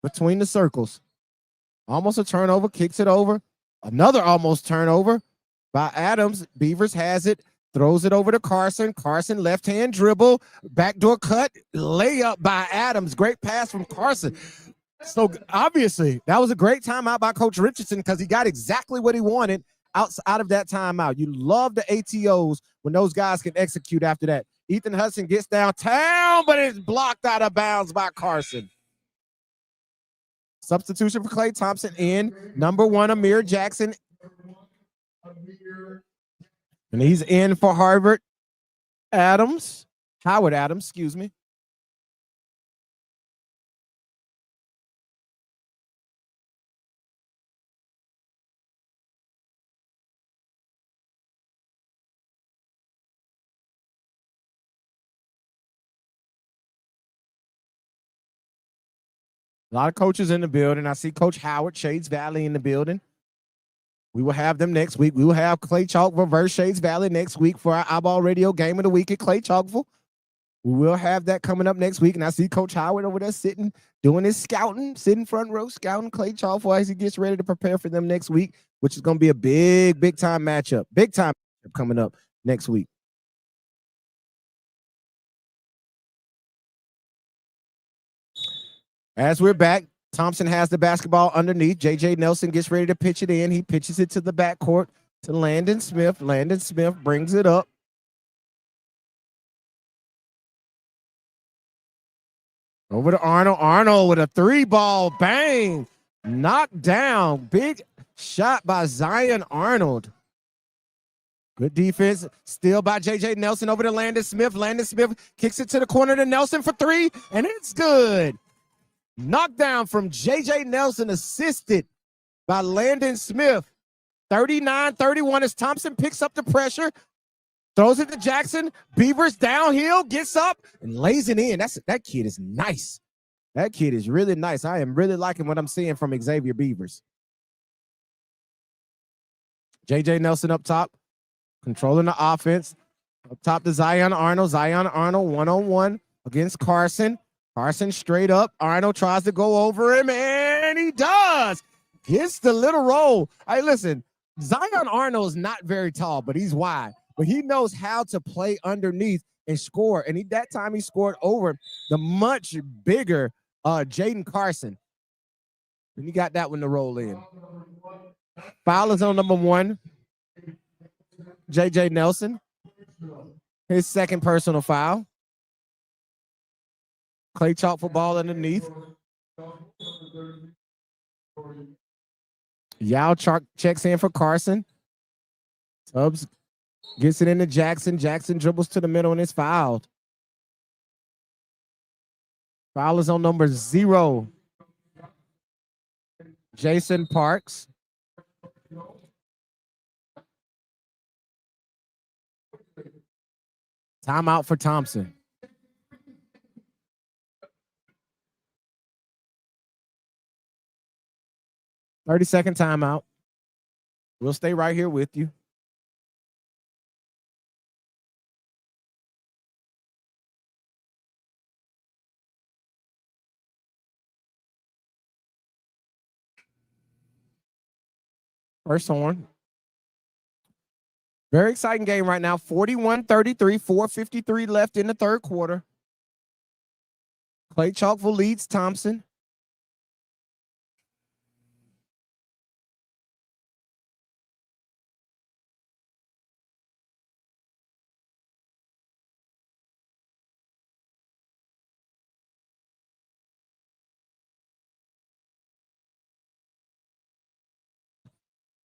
between the circles. Almost a turnover, kicks it over. Another almost turnover by Adams. Beavers has it, throws it over to Carson. Carson left-hand dribble, backdoor cut, layup by Adams. Great pass from Carson. So obviously, that was a great timeout by Coach Richardson because he got exactly what he wanted out of that timeout. You love the ATOs when those guys can execute after that. Ethan Hudson gets downtown, but it's blocked out of bounds by Carson. Substitution for Clay Thompson in. Number 1, Amir Jackson. And he's in for Howard Adams, excuse me. A lot of coaches in the building. I see Coach Howard, Shades Valley in the building. We will have them next week. We will have Clay Chalkville versus Shades Valley next week for our iBall Radio Game of the Week at Clay Chalkville. We will have that coming up next week. And I see Coach Howard over there sitting, doing his scouting, sitting front row, scouting Clay Chalkville as he gets ready to prepare for them next week, which is going to be a big time matchup. Big time matchup coming up next week. As we're back, Thompson has the basketball underneath. J.J. Nelson gets ready to pitch it in. He pitches it to the backcourt to Landon Smith. Landon Smith brings it up. Over to Arnold. Arnold with a 3-ball, bang. Knocked down. Big Shot by Zion Arnold. Good defense. Steal by J.J. Nelson over to Landon Smith. Landon Smith kicks it to the corner to Nelson for three, and it's good. Knockdown from J.J. Nelson, assisted by Landon Smith. 39-31 as Thompson picks up the pressure. Throws it to Jackson. Beavers downhill, gets up, and lays it in. That kid is nice. That kid is really nice. I am really liking what I'm seeing from Xavier Beavers. J.J. Nelson up top, controlling the offense. Up top to Zion Arnold. Zion Arnold one-on-one against Carson. Carson straight up. Arnold tries to go over him, and he does. Gets the little roll. Hey, listen, Zion Arnold is not very tall, but he's wide. But he knows how to play underneath and score. And that time he scored over the much bigger Jaden Carson. And he got that one to roll in. Foul is on number 1. J.J. Nelson. His second personal foul. Clay chalk for ball underneath. Yao checks in for Carson. Tubbs gets it into Jackson. Jackson dribbles to the middle and is fouled. Foul is on number 0. Jason Parks. Timeout for Thompson. "30-second timeout. We'll stay right here with you." First horn. Very exciting game right now. 41-33, 4:53 left in the third quarter. Clay Chalkville leads Thompson.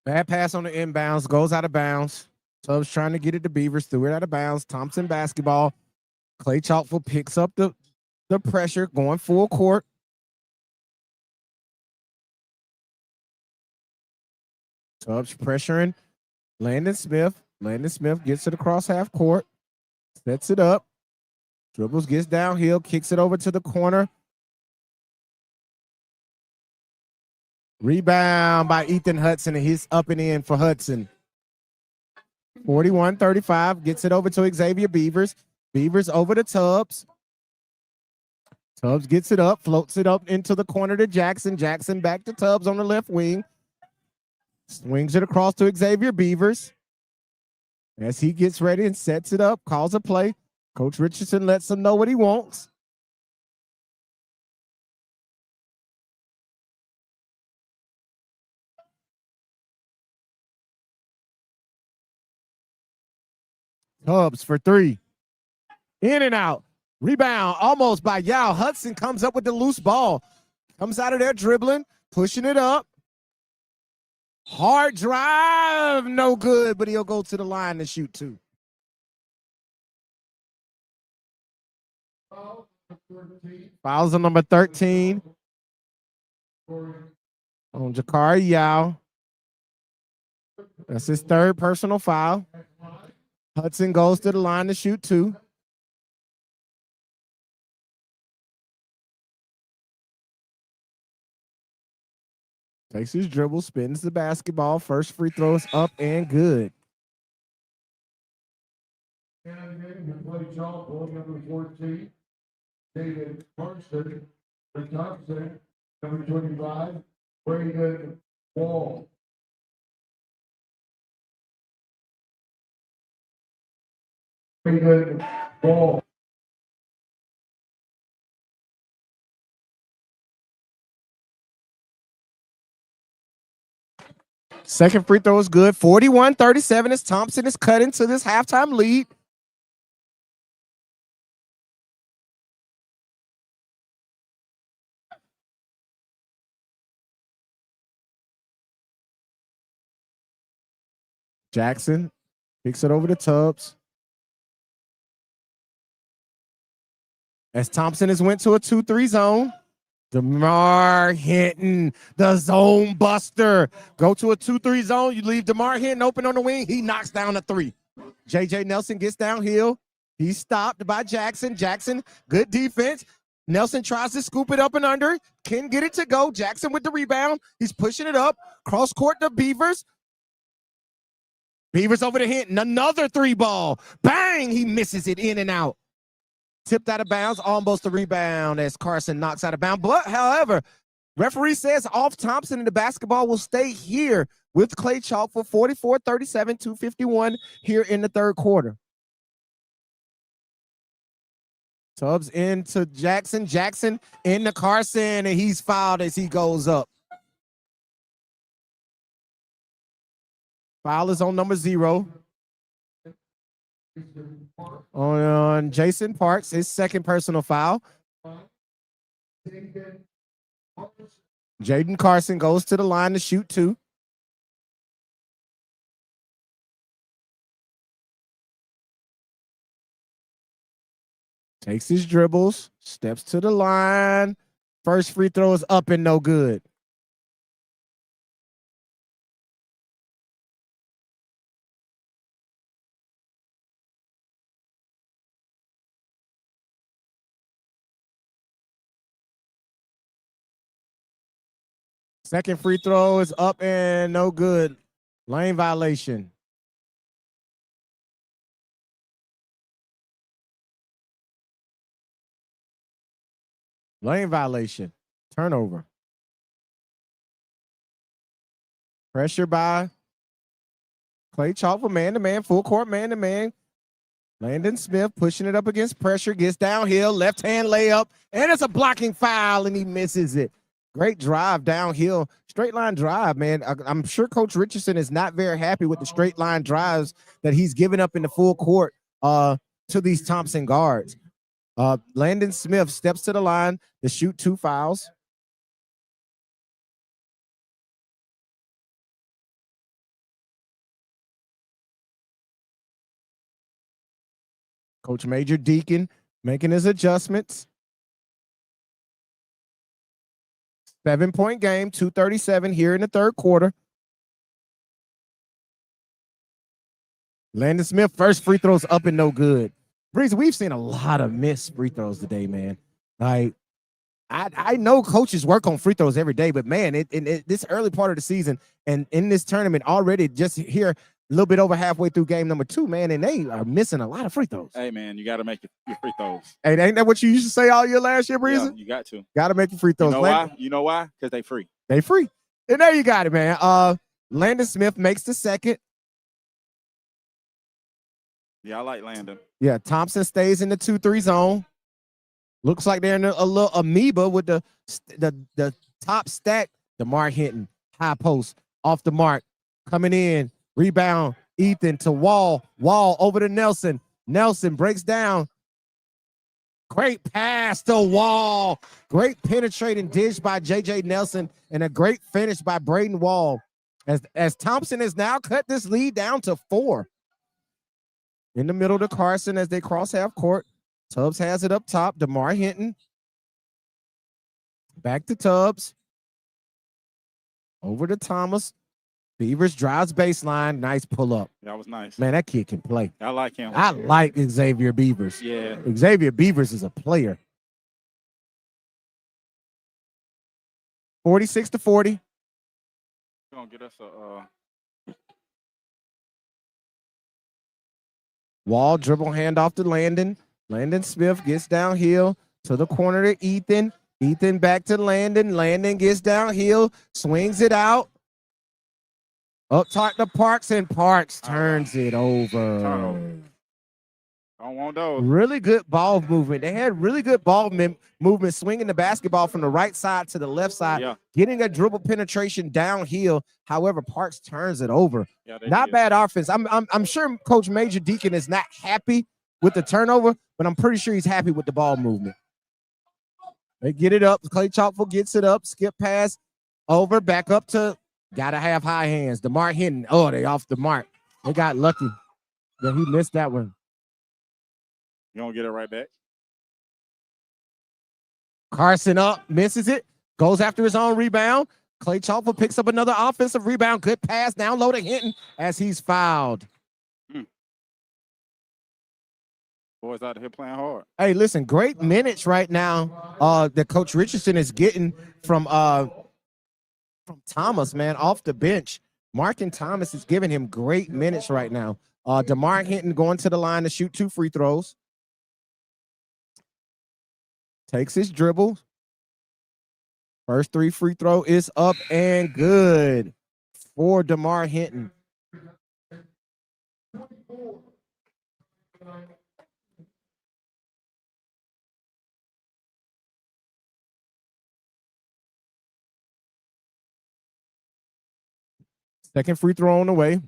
Bad pass on the inbounds, goes out of bounds. Tubbs trying to get it to Beavers, threw it out of bounds. Thompson basketball. Clay Chalkville picks up the pressure, going full court. Tubbs pressuring Landon Smith. Landon Smith gets it across half court, sets it up, dribbles, gets downhill, kicks it over to the corner. Rebound by Ethan Hudson, and he's up and in for Hudson. 41-35, gets it over to Xavier Beavers. Beavers over to Tubbs. Tubbs gets it up, floats it up into the corner to Jackson. Jackson back to Tubbs on the left wing. Swings it across to Xavier Beavers. As he gets ready and sets it up, calls a play. Coach Richardson lets him know what he wants. Tubbs for 3. In and out. Rebound almost by Yao. Hudson comes up with the loose ball. Comes out of there dribbling, pushing it up. Hard drive, no good, but he'll go to the line to shoot 2. Fouls on number 13 on Jakari Yao. That's his third personal foul. Hudson goes to the line to shoot 2. Takes his dribble, spins the basketball. First free throw is up and good. Play chalk, ball number 14. David Parkson for Thompson. Number 25, Braden Wall. Braden Wall. Second free throw is good. 41-37 as Thompson is cut into this halftime lead. Jackson picks it over to Tubbs. As Thompson has went to a 2-3 zone. DeMar Hinton, the zone buster. Go to a 2-3 zone. You leave DeMar Hinton open on the wing. He knocks down a 3. J.J. Nelson gets downhill. He's stopped by Jackson. Jackson, good defense. Nelson tries to scoop it up and under. Can get it to go. Jackson with the rebound. He's pushing it up. Cross court to Beavers. Beavers over to Hinton. Another 3 ball. Bang! He misses it in and out. Tipped out of bounds, almost a rebound as Carson knocks out of bounds. But, however, referee says off Thompson and the basketball will stay here with Clay Chalk for 44-37, 2:51 here in the third quarter. Tubbs into Jackson. Jackson into Carson, and he's fouled as he goes up. Foul is on number 0. On Jason Parks, his second personal foul. Jaden Carson goes to the line to shoot 2. Takes his dribbles, steps to the line. First free throw is up and no good. Second free throw is up and no good. Lane violation. Lane violation. Turnover. Pressure by Clay Chalk for man-to-man, full court man-to-man. Landon Smith pushing it up against pressure, gets downhill, left-hand layup, and it's a blocking foul, and he misses it. Great drive downhill, straight line drive, man. I'm sure Coach Richardson is not very happy with the straight line drives that he's giving up in the full court to these Thompson guards. Landon Smith steps to the line to shoot 2 fouls. Coach Major Deacon making his adjustments. 7-point game, 2:37 here in the third quarter. Landon Smith, first free throws up and no good. Breeze, we've seen a lot of missed free throws today, man. Like, I know coaches work on free throws every day, but man, in this early part of the season and in this tournament already, just here a little bit over halfway through game number 2, man, and they are missing a lot of free throws. Hey, man, you got to make your free throws. Hey, ain't that what you used to say all year last year, Breeze? Yeah, you got to. Got to make your free throws. You know why? Because they free. They free. And there you got it, man. Landon Smith makes the second. Yeah, I like Landon. Yeah, Thompson stays in the 2-3 zone. Looks like they're in a little amoeba with the top stack. DeMar Hinton, high post, off the mark, coming in, rebound, Ethan to Wall over to Nelson. Nelson breaks down. Great pass to Wall. Great penetrating dish by J.J. Nelson and a great finish by Braden Wall. As Thompson has now cut this lead down to 4. In the middle to Carson as they cross half court. Tubbs has it up top. DeMar Hinton. Back to Tubbs. Over to Thomas. Beavers drives baseline. Nice pull up. That was nice. Man, that kid can play. I like him. I like Xavier Beavers. Yeah. Xavier Beavers is a player. 46-40. Gonna get us a Wall dribble handoff to Landon. Landon Smith gets downhill to the corner to Ethan. Ethan back to Landon. Landon gets downhill, swings it out. Up top to Parks, and Parks turns it over. turnover. Don't want those. Really good ball movement. They had really good ball movement, swinging the basketball from the right side to the left side, getting a dribble penetration downhill. However, Parks turns it over. Yeah, not bad offense. I'm sure Coach Major Deacon is not happy with the turnover, but I'm pretty sure he's happy with the ball movement. They get it up. Clay Chalkful gets it up. Skip pass over, back up to, gotta have high hands. DeMar Hinton. Oh, they off the mark. They got lucky that he missed that one. You don't get it right back. Carson up, misses it, goes after his own rebound. Clay Chalkford picks up another offensive rebound. Good pass down low to Hinton as he's fouled. Boys out here playing hard. Hey, listen, great minutes right now that Coach Richardson is getting from Thomas, man, off the bench. Markin Thomas is giving him great minutes right now. DeMar Hinton going to the line to shoot 2 free throws. Takes his dribble. First 3 free throw is up and good for DeMar Hinton. Second free throw on the way.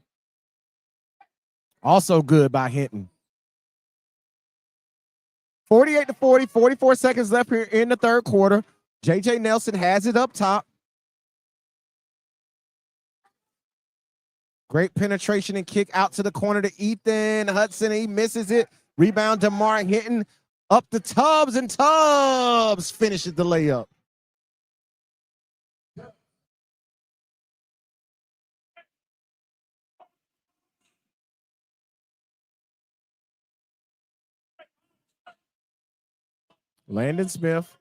Also good by Hinton. 48-40, 44 seconds left here in the third quarter. J.J. Nelson has it up top. Great penetration and kick out to the corner to Ethan Hudson. He misses it. Rebound DeMar Hinton up the Tubbs, and Tubbs finishes the layup. Landon Smith.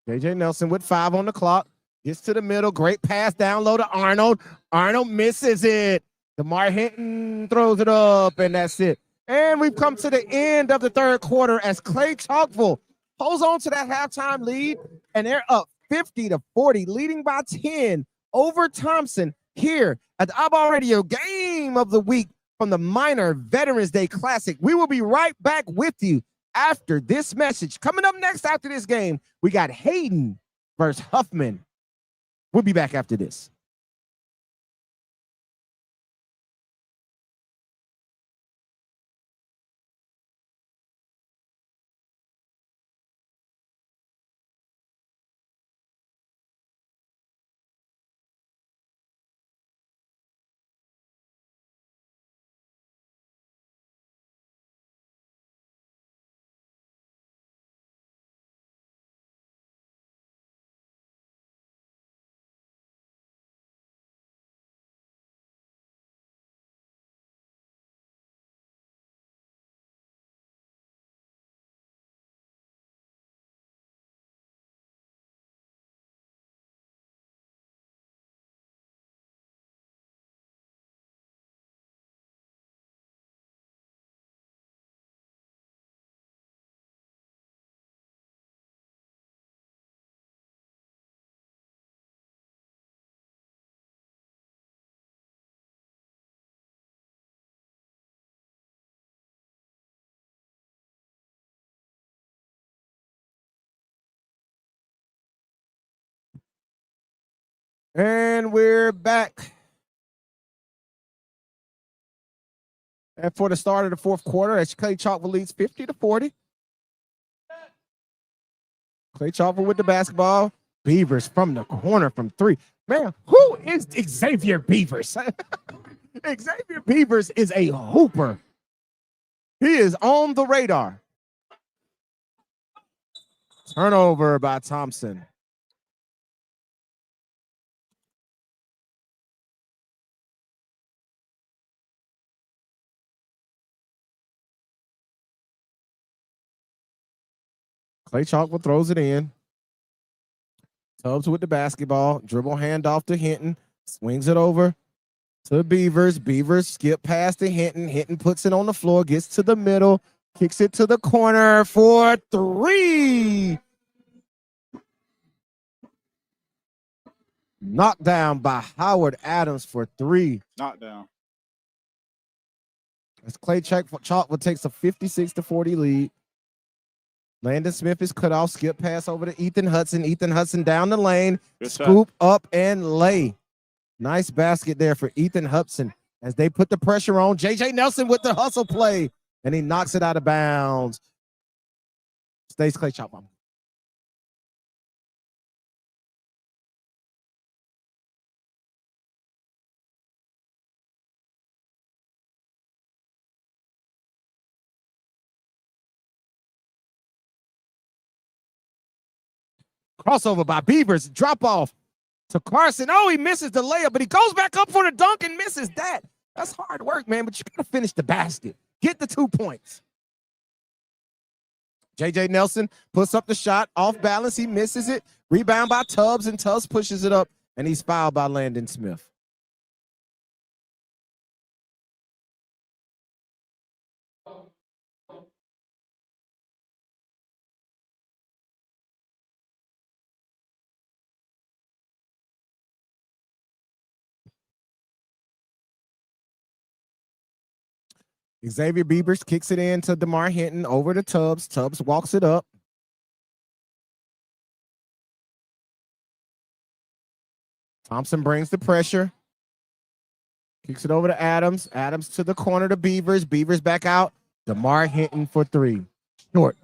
J.J. Nelson with 5 on the clock. Gets to the middle. Great pass down low to Arnold. Arnold misses it. DeMar Hinton throws it up, and that's it. And we've come to the end of the third quarter as Clay Chalkford holds on to that halftime lead, and they're up 50-40, leading by 10 over Thompson here at the iBall Radio Game of the Week from the Minor Veterans Day Classic. We will be right back with you after this message. Coming up next after this game, we got Hayden versus Huffman. We'll be back after this. And we're back. And for the start of the fourth quarter, as Clay Chalkford leads 50-40. Clay Chalkford with the basketball. Beavers from the corner from 3. Man, who is Xavier Beavers? Xavier Beavers is a hooper. He is on the radar. Turnover by Thompson. Clay Chalkford throws it in. Tubbs with the basketball. Dribble handoff to Hinton. Swings it over to Beavers. Beavers skip past to Hinton. Hinton puts it on the floor. Gets to the middle. Kicks it to the corner for 3. Knocked down by Howard Adams for 3. Knockdown. As Clay Chalkford takes a 56-40 lead. Landon Smith is cut off. Skip pass over to Ethan Hudson. Ethan Hudson down the lane. Good Scoop up and lay. Nice basket there for Ethan Hudson as they put the pressure on. J.J. Nelson with the hustle play, and he knocks it out of bounds. Stays Clay Chalkford. Crossover by Beavers. Drop off to Carson. Oh, he misses the layup, but he goes back up for the dunk and misses that. That's hard work, man, but you got to finish the basket. Get the 2 points. J.J. Nelson puts up the shot. Off balance, he misses it. Rebound by Tubbs, and Tubbs pushes it up, and he's fouled by Landon Smith. Xavier Beavers kicks it in to DeMar Hinton over to Tubbs. Tubbs walks it up. Thompson brings the pressure. Kicks it over to Adams. Adams to the corner to Beavers. Beavers back out. DeMar Hinton for 3. Short.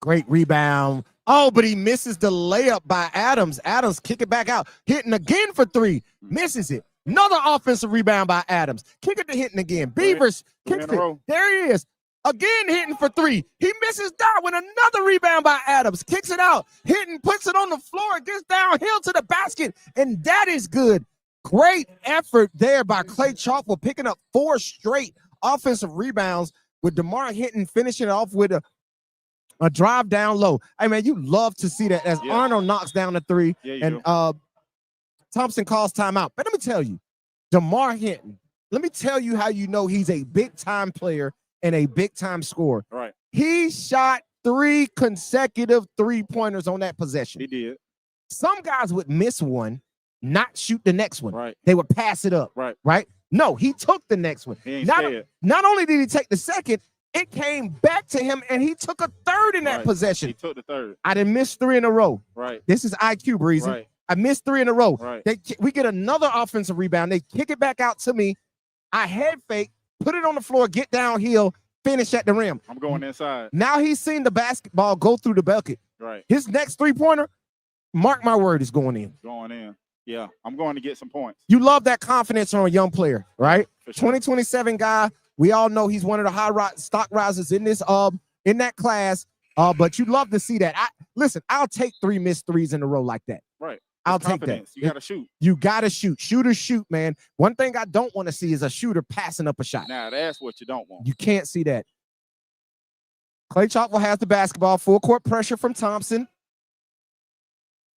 Great rebound. Oh, but he misses the layup by Adams. Adams kick it back out. Hinton again for 3. Misses it. Another offensive rebound by Adams. Kick it to Hinton again. Beavers kicks it. There he is. Again, Hinton for 3. He misses that with another rebound by Adams. Kicks it out. Hinton puts it on the floor, gets downhill to the basket, and that is good. Great effort there by Clay Chalkwell, picking up 4 straight offensive rebounds with DeMar Hinton finishing it off with a drive down low. Hey, man, you love to see that as Arnold knocks down the 3 and Thompson calls timeout. But let me tell you, DeMar Hinton, let me tell you how you know he's a big-time player and a big-time scorer. Right. He shot 3 consecutive three-pointers on that possession. He did. Some guys would miss one, not shoot the next one. Right. They would pass it up. Right. No, he took the next one. He ain't scared. Not only did he take the second, it came back to him, and he took a third in that possession. He took the third. I didn't miss 3 in a row. Right. This is IQ, Breezy. Right. I missed 3 in a row. Right. We get another offensive rebound. They kick it back out to me. I head fake, put it on the floor, get downhill, finish at the rim. I'm going inside. Now he's seen the basketball go through the bucket. Right. His next 3-pointer, mark my word, is going in. Going in. Yeah, I'm going to get some points. You love that confidence on a young player, right? For sure. 2027 guy. We all know he's one of the high stock risers in this in that class. But you love to see that. Listen, I'll take 3 missed threes in a row like that. Right. I'll take that. You got to shoot. You got to shoot. Shooters shoot, man. One thing I don't want to see is a shooter passing up a shot. Now, that's what you don't want. You can't see that. Clay Chalkwell has the basketball. Full court pressure from Thompson.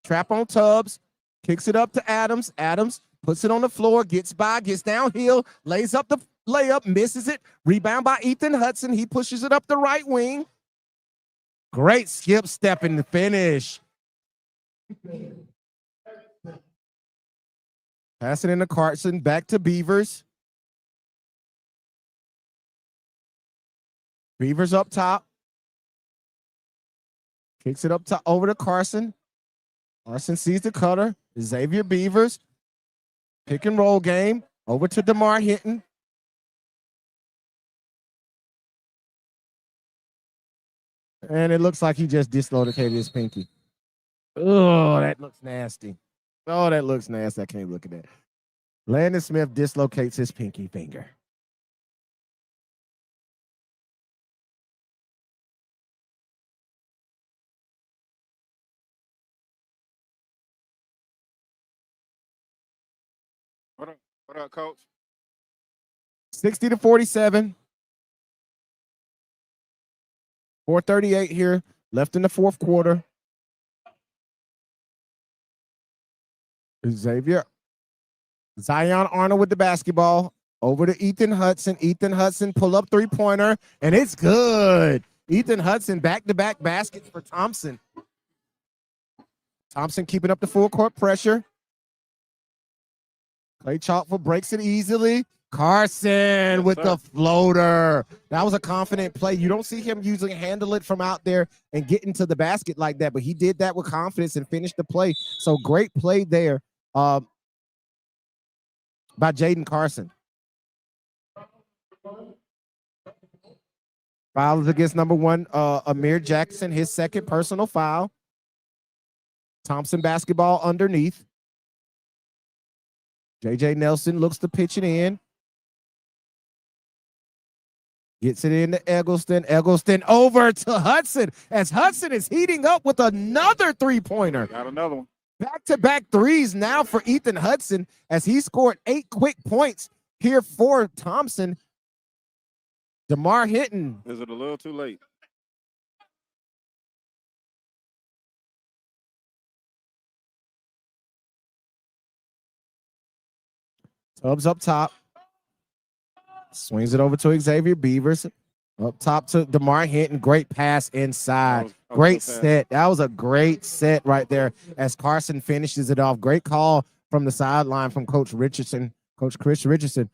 Trap on Tubbs. Kicks it up to Adams. Adams puts it on the floor, gets by, gets downhill, lays up the layup, misses it. Rebound by Ethan Hudson. He pushes it up the right wing. Great skip step in the finish. Pass it into Carson. Back to Beavers. Beavers up top. Kicks it up to over to Carson. Carson sees the cutter. Xavier Beavers. Pick and roll game. Over to DeMar Hinton. And it looks like he just dislocated his pinky. Oh, that looks nasty. Oh, that looks nasty. I can't look at that. Landon Smith dislocates his pinky finger. What up, Coach? 60-47. 4:38 here, left in the fourth quarter. Zion Arnold with the basketball. Over to Ethan Hudson. Ethan Hudson pull up 3-pointer, and it's good. Ethan Hudson back-to-back baskets for Thompson. Thompson keeping up the full court pressure. Clay Chalkful breaks it easily. Carson with the floater. That was a confident play. You don't see him usually handle it from out there and get into the basket like that, but he did that with confidence and finished the play. So great play there by Jaden Carson. Fouls against number 1, Amir Jackson, his second personal foul. Thompson basketball underneath. J.J. Nelson looks to pitch it in. Gets it into Eggleston. Eggleston over to Hudson as Hudson is heating up with another three-pointer. Got another one. Back-to-back threes now for Ethan Hudson as he scored 8 quick points here for Thompson. DeMar Hinton. Is it a little too late? Tubbs up top. Swings it over to Xavier Beavers. Up top to DeMar Hinton. Great pass inside. Great set. That was a great set right there as Carson finishes it off. Great call from the sideline from Coach Richardson, Coach Chris Richardson.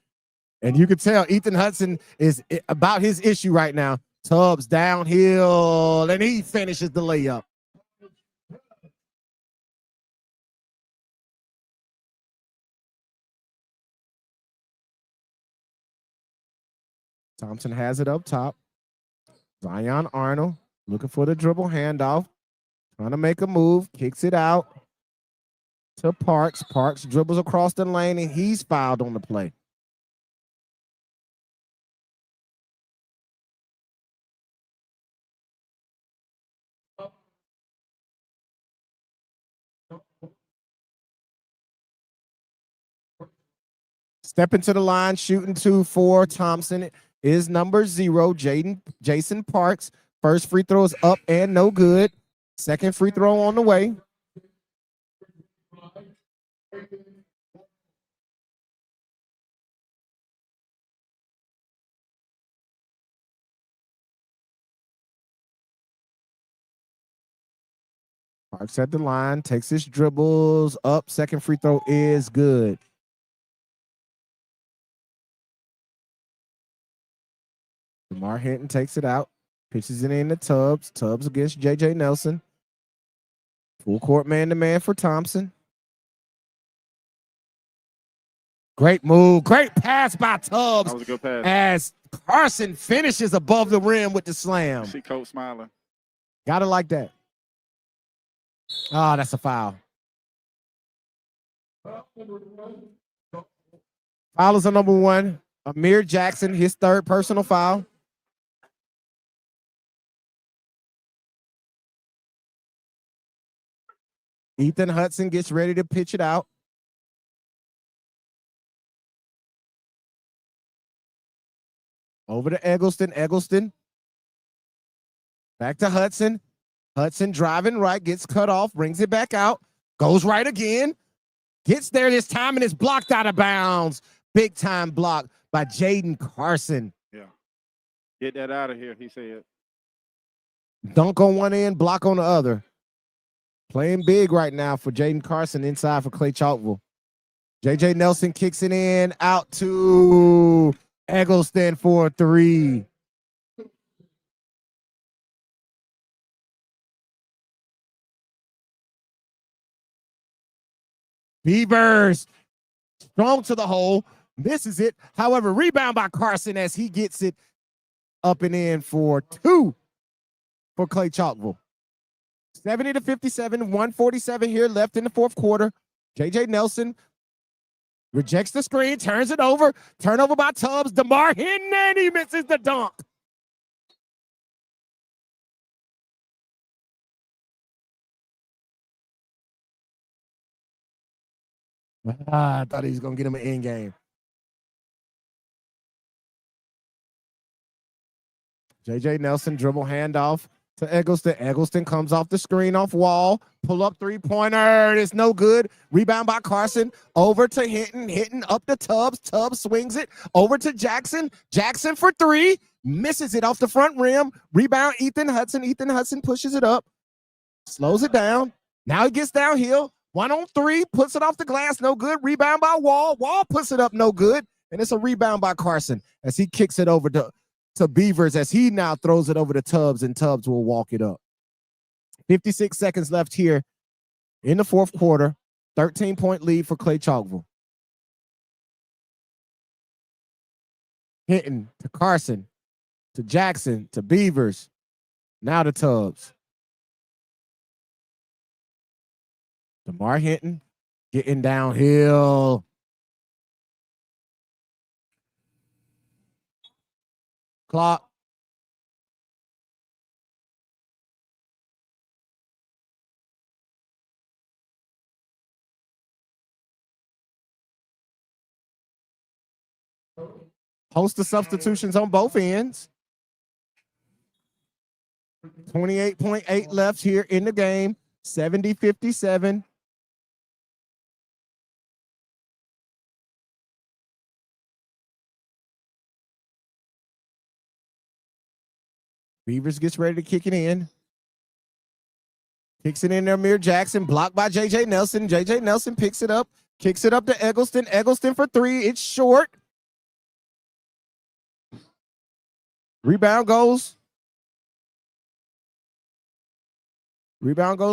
And you can tell Ethan Hudson is about his issue right now. Tubbs downhill, and he finishes the layup. Thompson has it up top. Zion Arnold looking for the dribble handoff. Trying to make a move. Kicks it out to Parks. Parks dribbles across the lane, and he's fouled on the play. Step into the line, shooting 2 for Thompson is number 0, Jason Parks. First free throw is up and no good. Second free throw on the way. Parks at the line, takes his dribbles up. Second free throw is good. DeMar Hinton takes it out, pitches it in the Tubbs. Tubbs against J.J. Nelson. Full court man-to-man for Thompson. Great move. Great pass by Tubbs. That was a good pass. As Carson finishes above the rim with the slam. You see Coach smiling. Got it like that. Oh, that's a foul. Foul is a number 1. Amir Jackson, his third personal foul. Ethan Hudson gets ready to pitch it out. Over to Eggleston. Eggleston. Back to Hudson. Hudson driving right, gets cut off, brings it back out, goes right again, gets there this time, and is blocked out of bounds. Big time block by Jaden Carson. Yeah. Get that out of here, he said. Dunk on one end, block on the other. Playing big right now for Jaden Carson inside for Clay Chalkville. J.J. Nelson kicks it in, out to Eggleston for 3. Beavers strong to the hole, misses it. However, rebound by Carson as he gets it up and in for 2 for Clay Chalkville. 70-57, 147 here left in the fourth quarter. J.J. Nelson rejects the screen, turns it over. Turnover by Tubbs. DeMar Hinton, and he misses the dunk. I thought he was going to get him an end game. J.J. Nelson dribble handoff to Eggleston. Eggleston comes off the screen, off wall. Pull up three-pointer. It's no good. Rebound by Carson. Over to Hinton. Hinton up to Tubbs. Tubbs swings it. Over to Jackson. Jackson for 3. Misses it off the front rim. Rebound Ethan Hudson. Ethan Hudson pushes it up. Slows it down. Now he gets downhill. 1-on-3. Puts it off the glass. No good. Rebound by Wall. Wall puts it up. No good. And it's a rebound by Carson as he kicks it over to Beavers as he now throws it over to Tubbs, and Tubbs will walk it up. 56 seconds left here in the fourth quarter. 13-point lead for Clay Chalkville. Hinton to Carson, to Jackson, to Beavers, now to Tubbs. DeMar Hinton getting downhill. Clock. Host of substitutions on both ends. 28.8 left here in the game. 70-57. Beavers gets ready to kick it in. Kicks it in there, Amir Jackson, blocked by J.J. Nelson. J.J. Nelson picks it up, kicks it up to Eggleston. Eggleston for three. It's short. Rebound goes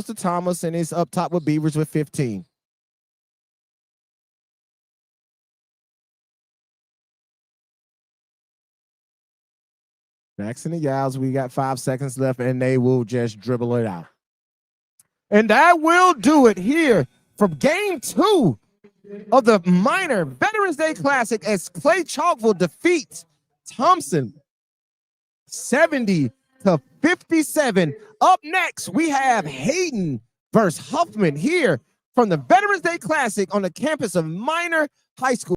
to Thomas, and it's up top with Beavers with 15. Jackson and Giles, we got 5 seconds left, and they will just dribble it out. And that will do it here from game 2 of the Minor Veterans Day Classic as Clay Chalkville defeats Thompson 70-57. Up next, we have Hayden versus Huffman here from the Veterans Day Classic on the campus of Minor High School.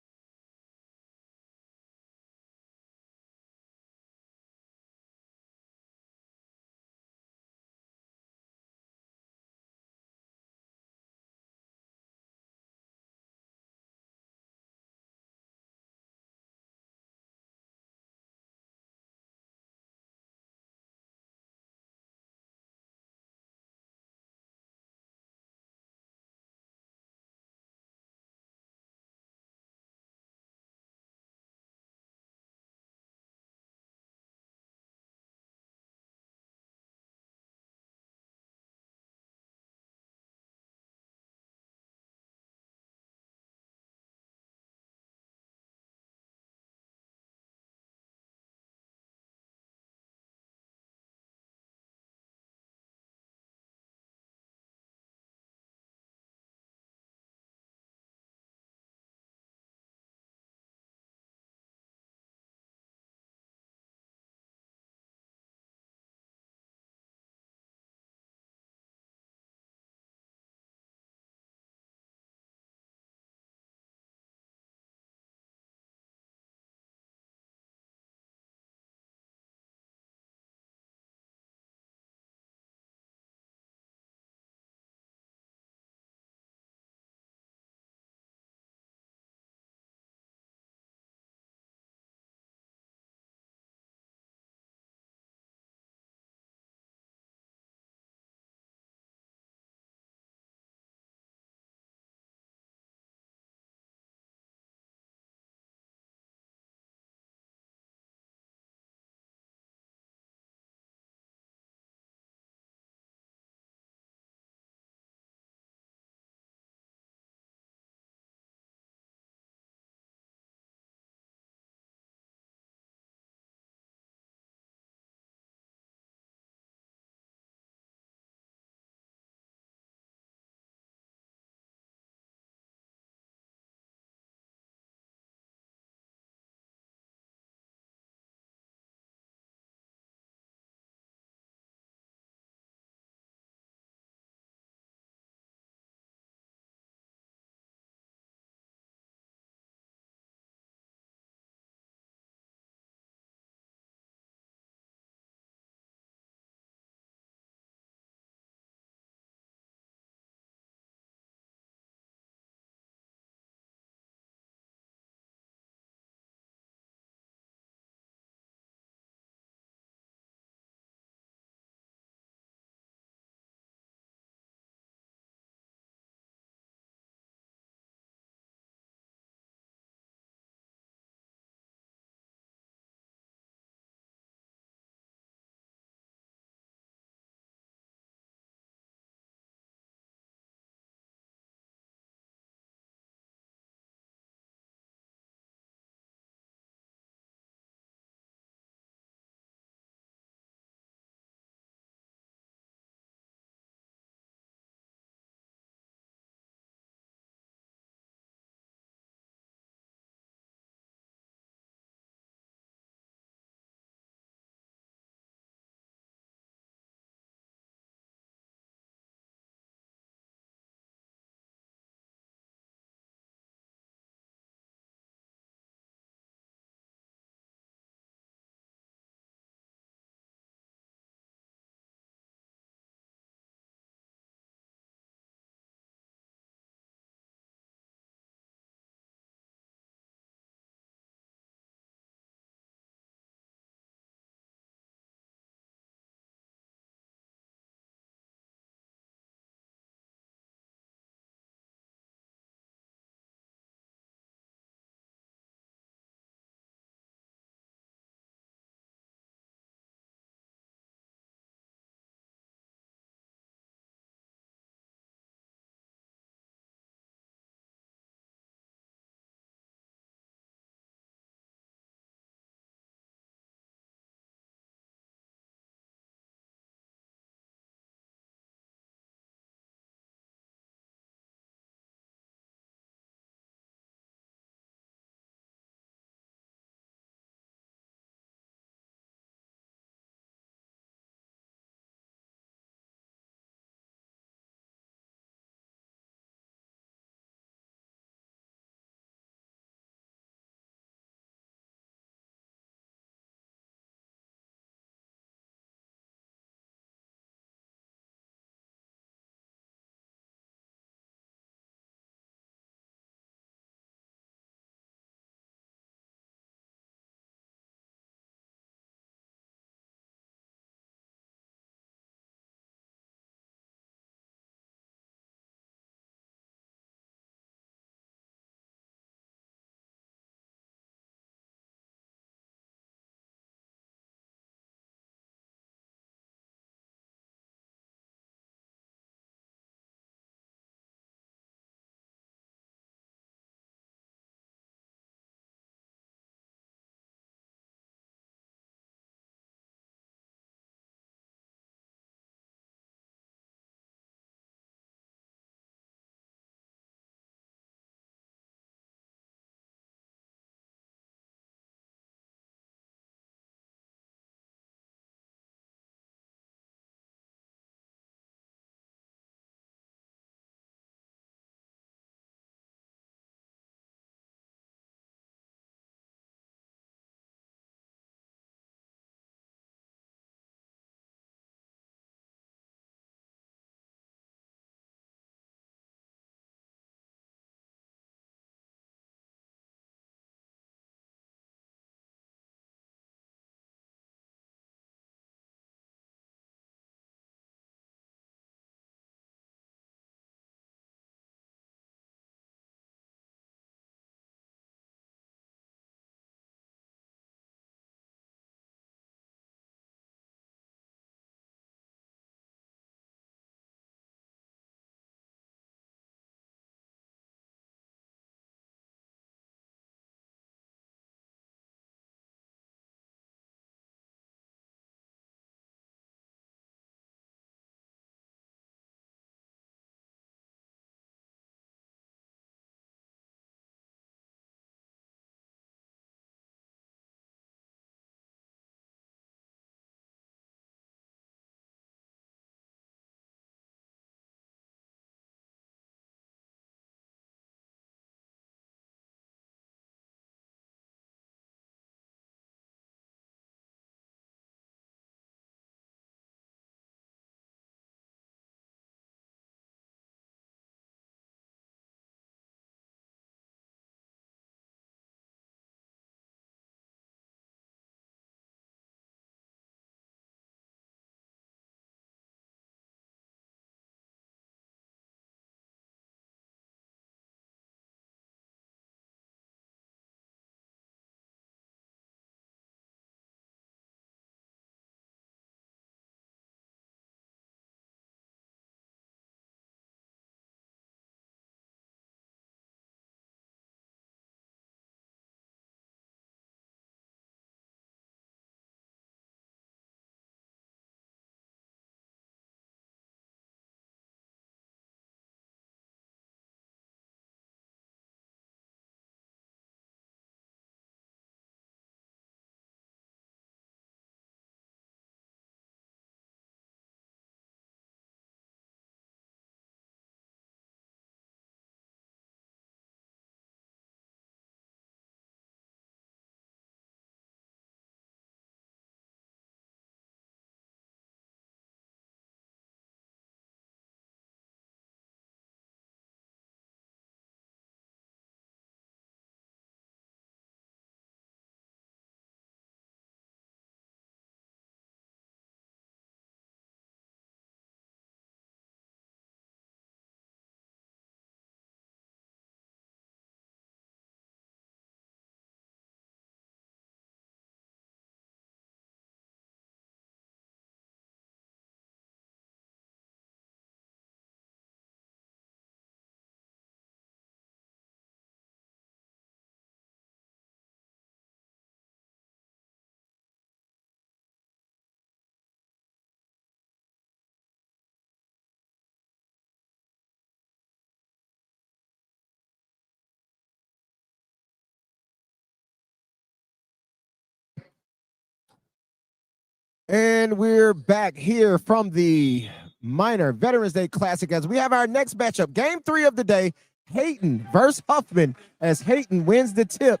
And we're back here from the Minor Veterans Day Classic as we have our next matchup. Game 3 of the day, Hayton versus Huffman, as Hayton wins the tip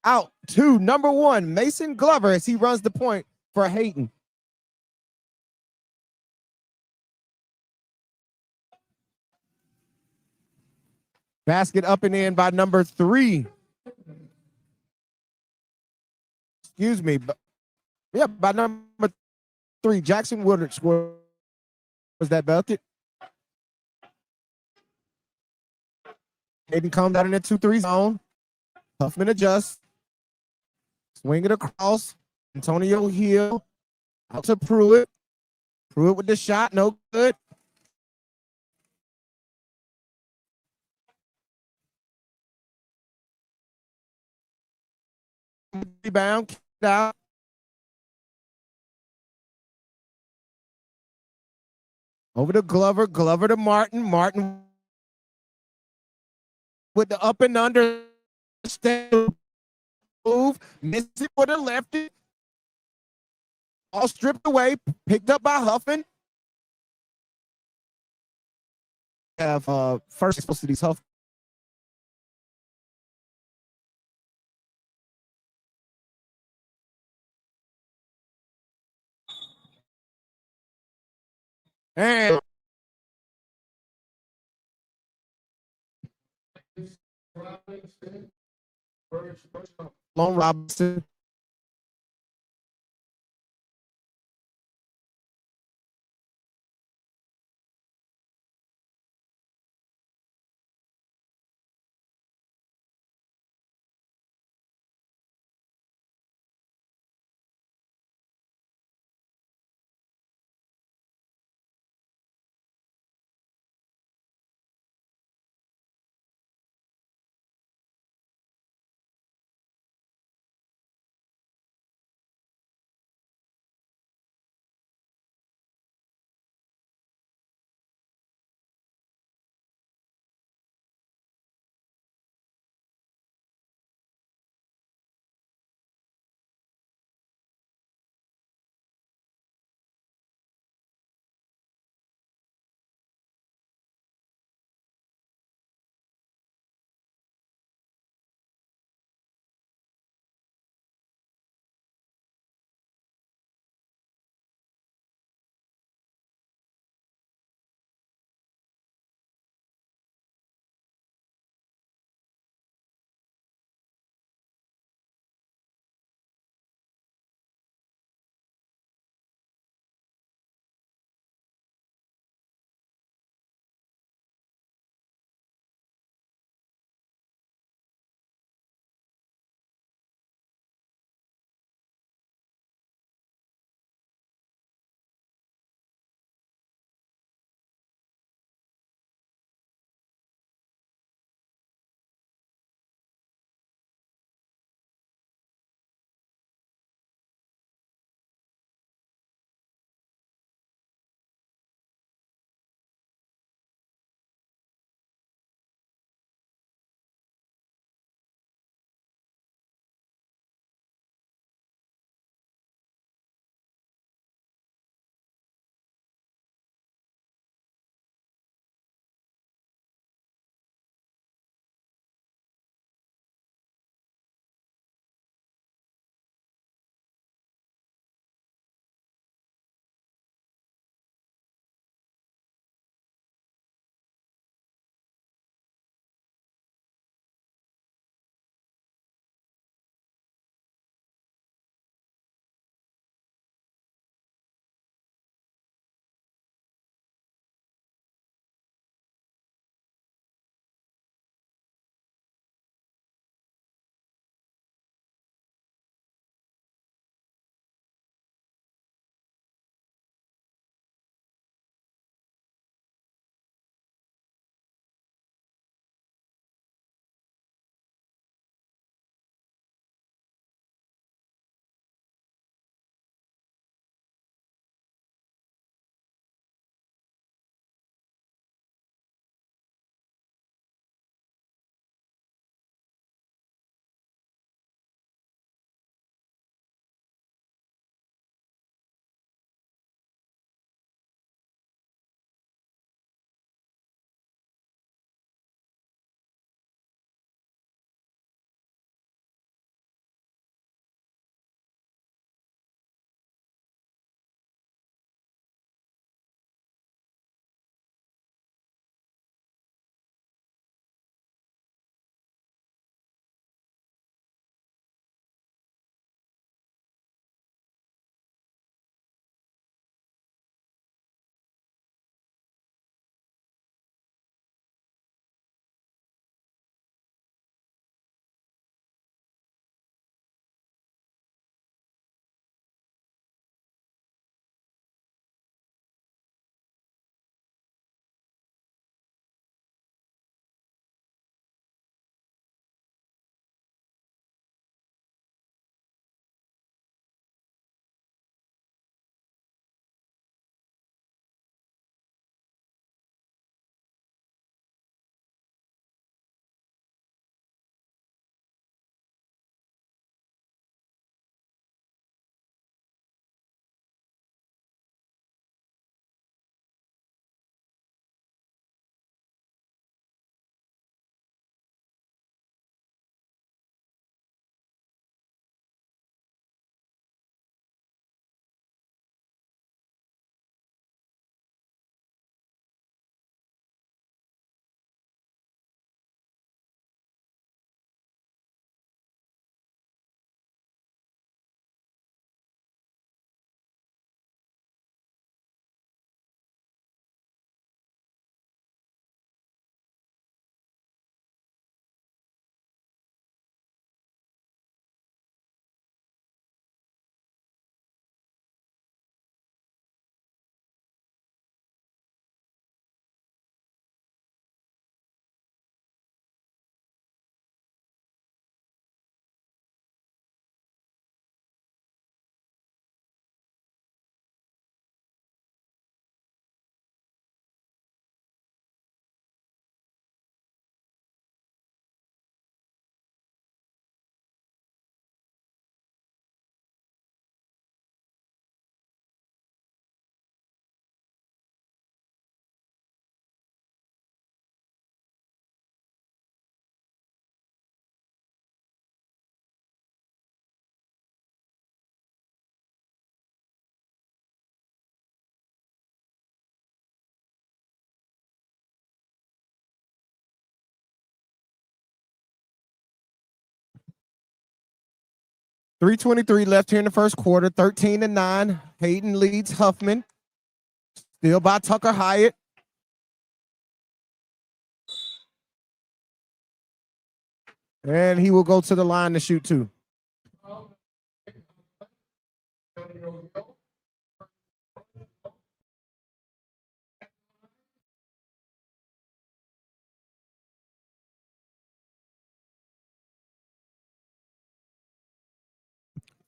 out to number 1, Mason Glover, as he runs the point for Hayton. Basket up and in by number 3. Excuse me. Yeah, by number 3, Jackson Woodard scored. Was that bucket? Hayden comes out in the 2-3 zone. Huffman adjusts. Swing it across. Antonio Hill out to Pruitt. Pruitt with the shot. No good. Rebound. Kicked out. Over to Glover. Glover to Martin. Martin with the up and under. Move. Missed it for the lefty. All stripped away. Picked up by Huffman. Have first exposed to these Huff. And Lone Robinson. 3:23 left here in the first quarter. 13-9. Hayden leads Huffman. Still by Tucker Hyatt. And he will go to the line to shoot two.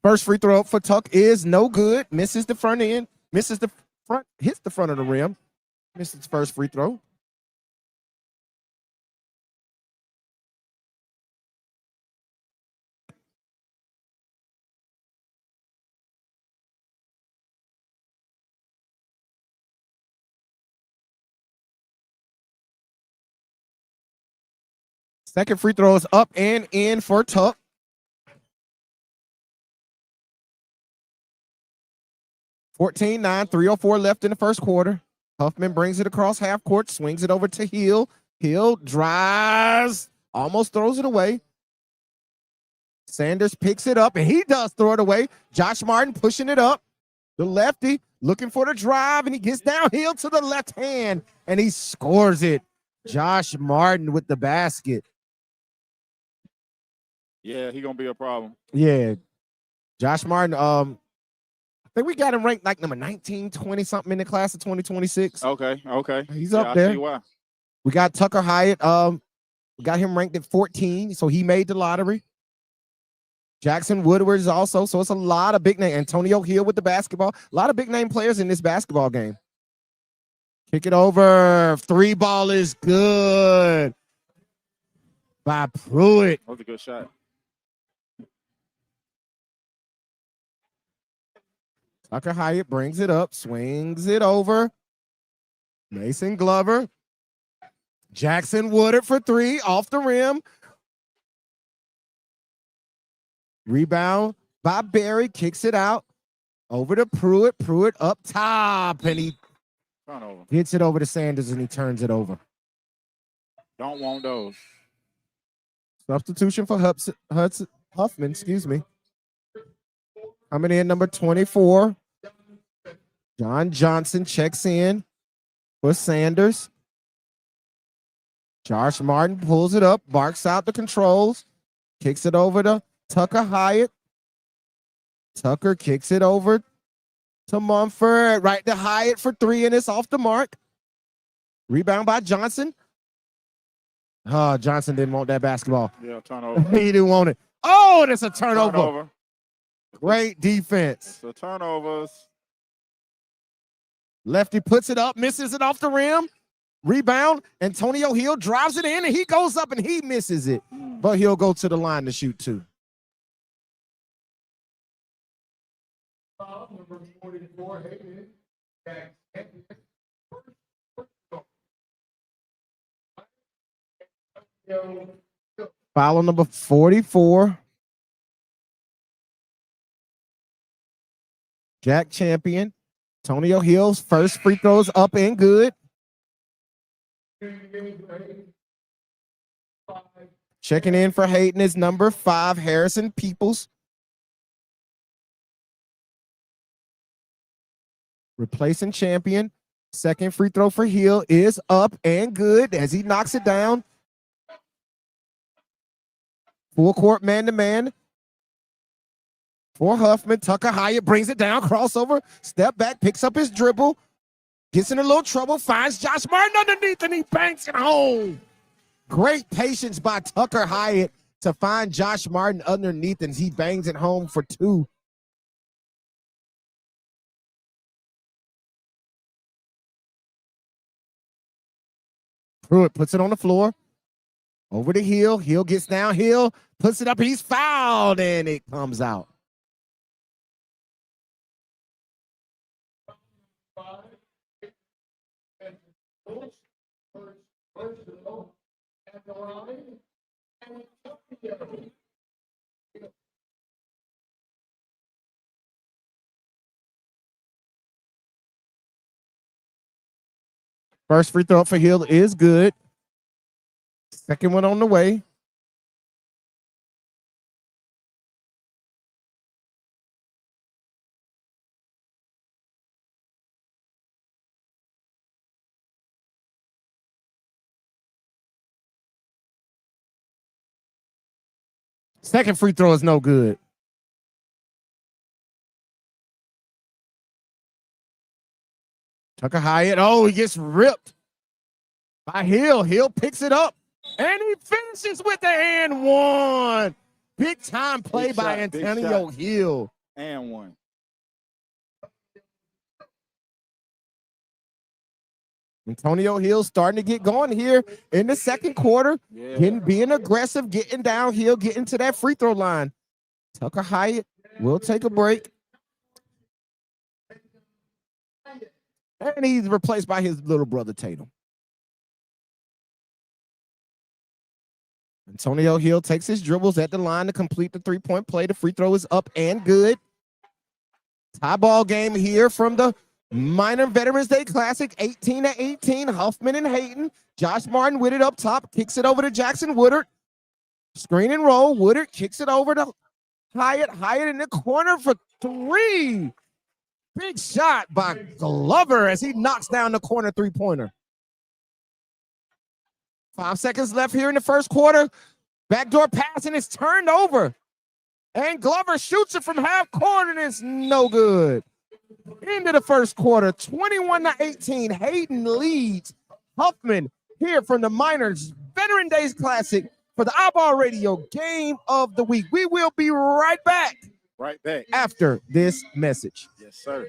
First free throw for Tuck is no good. Misses the front end. Misses the front. Hits the front of the rim. Misses the first free throw. Second free throw is up and in for Tuck. 14-9, 3:04 left in the first quarter. Huffman brings it across half court, swings it over to Hill. Hill drives, almost throws it away. Sanders picks it up, and he does throw it away. Josh Martin pushing it up. The lefty looking for the drive, and he gets downhill to the left hand, and he scores it. Josh Martin with the basket. Yeah, he gonna be a problem. Yeah. Josh Martin, I think we got him ranked like number 19, 20 something in the class of 2026. Okay. He's Yeah, up I there. see why. We got Tucker Hyatt. We got him ranked at 14, so he made the lottery. Jackson Woodward is also, so it's a lot of big name. Antonio Hill with the basketball. A lot of big name players in this basketball game. Kick it over. Three ball is good by Pruitt. That was a good shot. Tucker Hyatt brings it up, swings it over. Mason Glover. Jackson Woodard for three, off the rim. Rebound by Barry, kicks it out. Over to Pruitt. Pruitt up top, and he Turnover. gets it over to Sanders, and he turns it over. Don't want those. Substitution for Huffman, excuse me. Coming in, number 24. John Johnson checks in for Sanders. Josh Martin pulls it up, barks out the controls, kicks it over to Tucker Hyatt. Tucker kicks it over to Mumford. Right to Hyatt for three, and it's off the mark. Rebound by Johnson. Oh, Johnson didn't want that basketball. Yeah, turnover. He didn't want it. Oh, and it's a turnover. Turnover. Great defense. The turnovers. Lefty puts it up, misses it off the rim. Rebound. Antonio Hill drives it in, and he goes up and he misses it. But he'll go to the line to shoot two. Number 44, Hayden. Foul on number 44. Jack Champion. Antonio Hill's first free throws up and good. Checking in for Hayden is number 5, Harrison Peoples. Replacing Champion. Second free throw for Hill is up and good as he knocks it down. Full court man-to-man. For Huffman, Tucker Hyatt brings it down, crossover, step back, picks up his dribble, gets in a little trouble, finds Josh Martin underneath, and he banks it home. Great patience by Tucker Hyatt to find Josh Martin underneath, and he bangs it home for two. Pruitt puts it on the floor. Over to Hill. Hill gets down. Hill puts it up. He's fouled, and it comes out. First free throw for Hill is good. Second one on the way. Second free throw is no good. Tucker Hyatt. Oh, he gets ripped by Hill. Hill picks it up, and he finishes with the and one. Big time play by Antonio Hill. And one. Antonio Hill starting to get going here in the second quarter. Yeah. Being aggressive, getting downhill, getting to that free throw line. Tucker Hyatt will take a break. And he's replaced by his little brother, Tatum. Antonio Hill takes his dribbles at the line to complete the three-point play. The free throw is up and good. Tie ball game here from the Minor Veterans Day Classic, 18-18. Huffman and Hayden. Josh Martin with it up top, kicks it over to Jackson Woodard. Screen and roll. Woodard kicks it over to Hyatt. Hyatt in the corner for three. Big shot by Glover as he knocks down the corner three-pointer. 5 seconds left here in the first quarter. Backdoor pass and it's turned over. And Glover shoots it from half court and it's no good. Into the first quarter, 21-18. Hayden leads Huffman here from the Miners Veteran Days Classic for the iBall Radio Game of the Week. We will be right back. Right back. After this message. Yes, sir.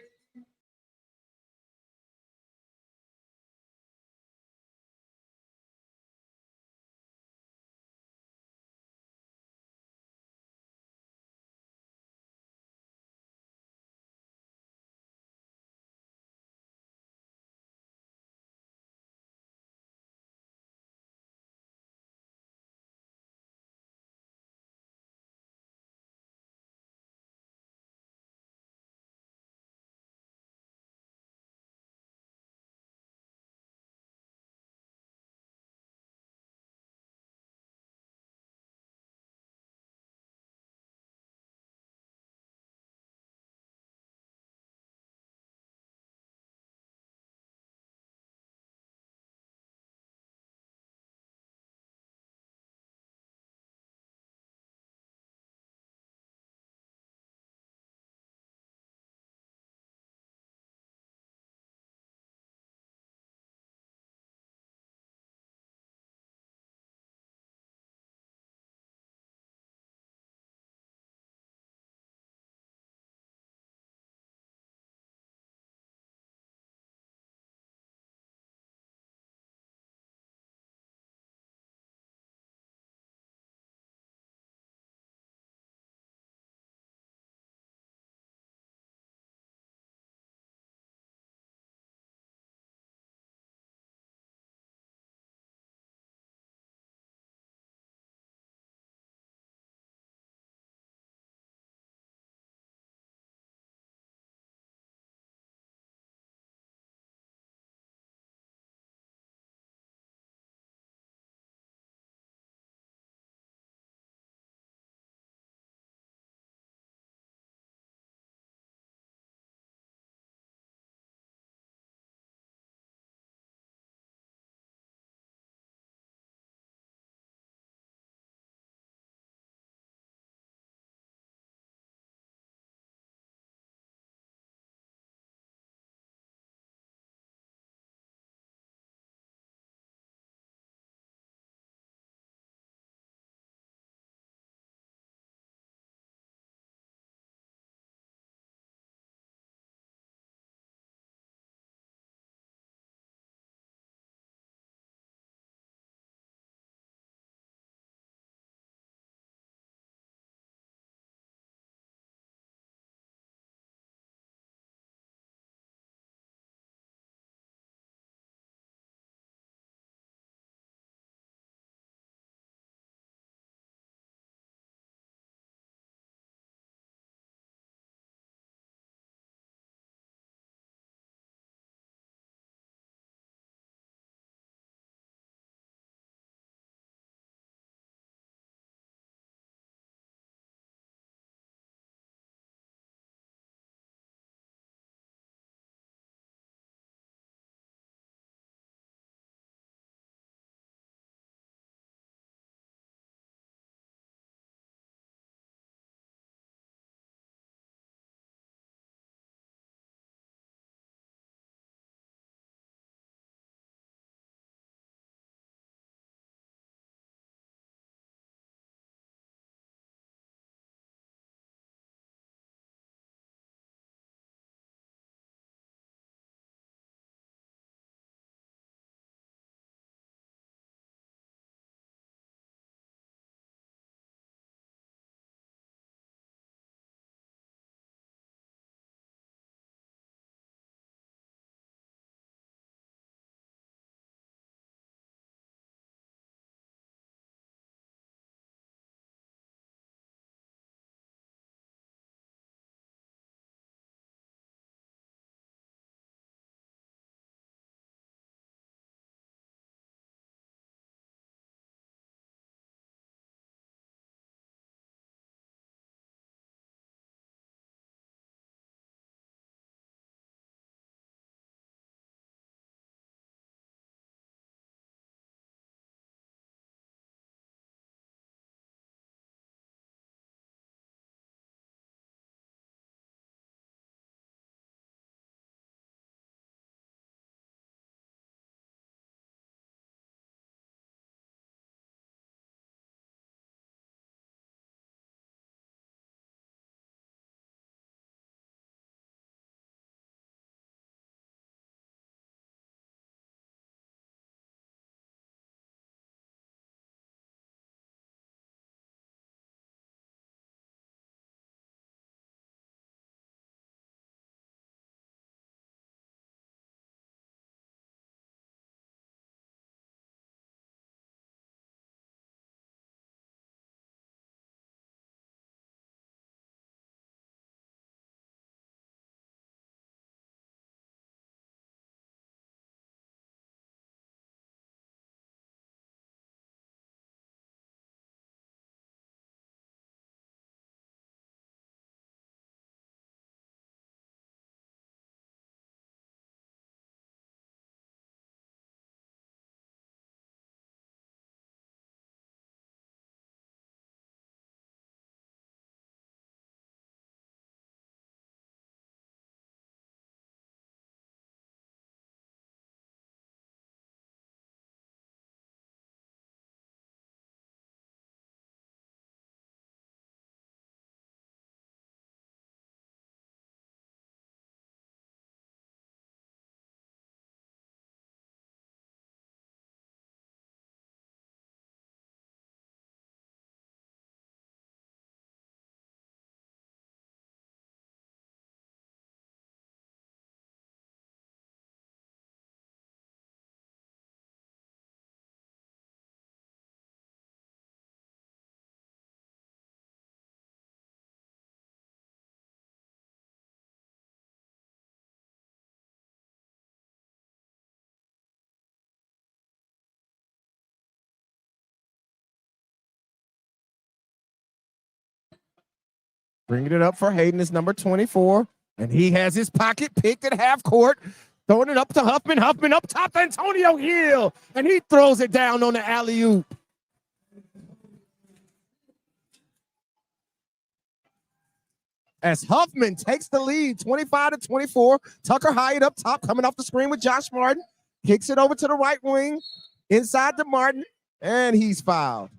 Bringing it up for Hayden is number 24. And he has his pocket picked at half court. Throwing it up to Huffman. Huffman up top to Antonio Hill. And he throws it down on the alley-oop. As Huffman takes the lead, 25-24. Tucker Hyatt up top, coming off the screen with Josh Martin. Kicks it over to the right wing, inside to Martin, and he's fouled.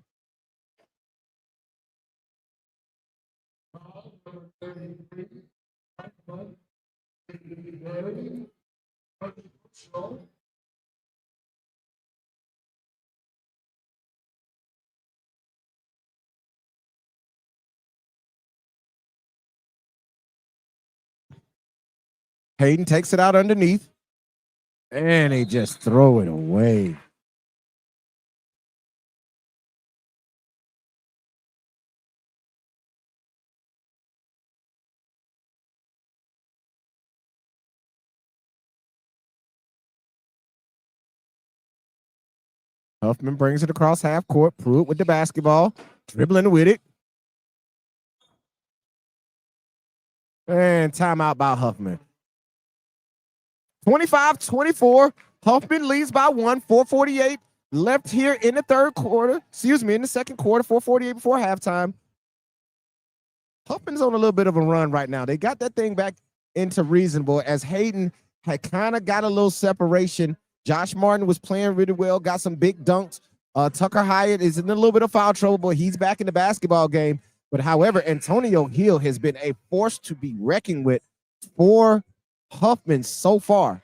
Hayden takes it out underneath, and they just throw it away. Huffman brings it across half court. Pruitt with the basketball, dribbling with it. And timeout by Huffman. 25-24. Huffman leads by 1, 4:48 left here in the third quarter. Excuse me, in the second quarter, 4:48 before halftime. Huffman's on a little bit of a run right now. They got that thing back into reasonable as Hayden had kind of got a little separation. Josh Martin was playing really well, got some big dunks. Tucker Hyatt is in a little bit of foul trouble, but he's back in the basketball game. But however, Antonio Hill has been a force to be reckoned with for Huffman so far.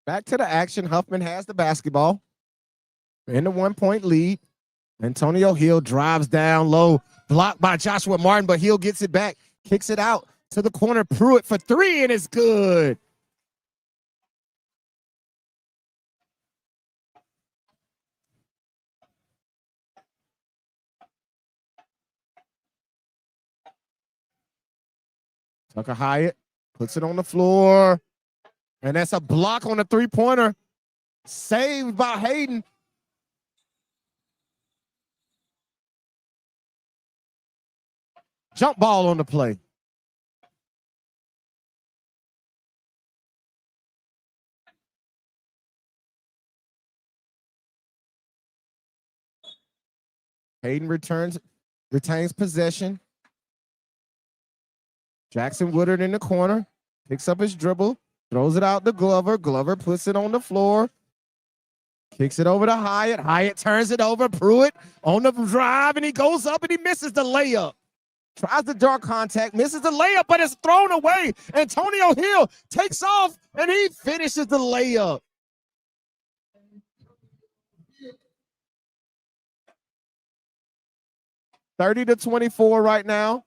Back to the action. Huffman has the basketball in the 1-point lead. Antonio Hill drives down low, blocked by Joshua Martin, but Hill gets it back, kicks it out to the corner. Pruitt for 3, and it's good. Tucker Hyatt puts it on the floor, and that's a block on the three-pointer. Saved by Hayden. Jump ball on the play. Hayden retains possession. Jackson Woodard in the corner, picks up his dribble, throws it out to Glover. Glover puts it on the floor, kicks it over to Hyatt. Hyatt turns it over. Pruitt on the drive, and he goes up and he misses the layup. Tries to draw contact, misses the layup, but it's thrown away. Antonio Hill takes off, and he finishes the layup. (30-24) right now.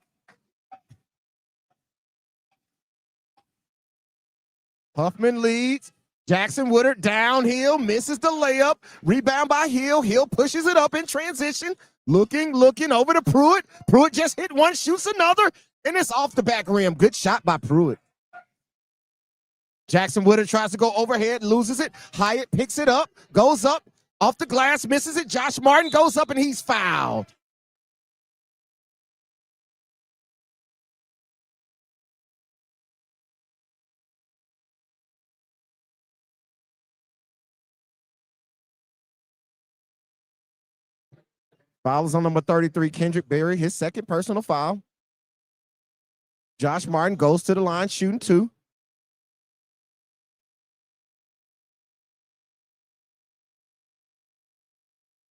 Huffman leads. Jackson Woodard downhill, misses the layup. Rebound by Hill. Hill pushes it up in transition. Looking over to Pruitt. Pruitt just hit one, shoots another, and it's off the back rim. Good shot by Pruitt. Jackson Woodard tries to go overhead, loses it. Hyatt picks it up, goes up, off the glass, misses it. Josh Martin goes up, and he's fouled. Foul is on number 33, Kendrick Berry, his second personal foul. Josh Martin goes to the line, shooting 2.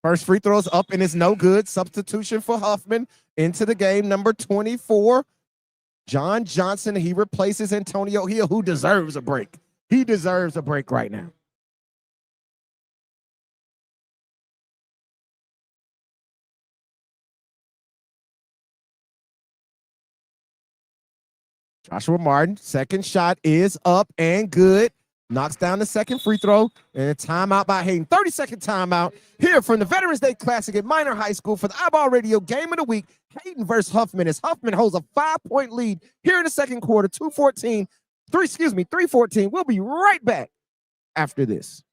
First free throw's up, and it's no good. Substitution for Huffman into the game, number 24, John Johnson. He replaces Antonio Hill, who deserves a break. He deserves a break right now. Joshua Martin, second shot is up and good. Knocks down the second free throw, and a timeout by Hayden. 30-second timeout here from the Veterans Day Classic at Minor High School for the iBall Radio Game of the Week. Hayden versus Huffman, as Huffman holds a 5-point lead here in the second quarter, 3:14. We'll be right back after this.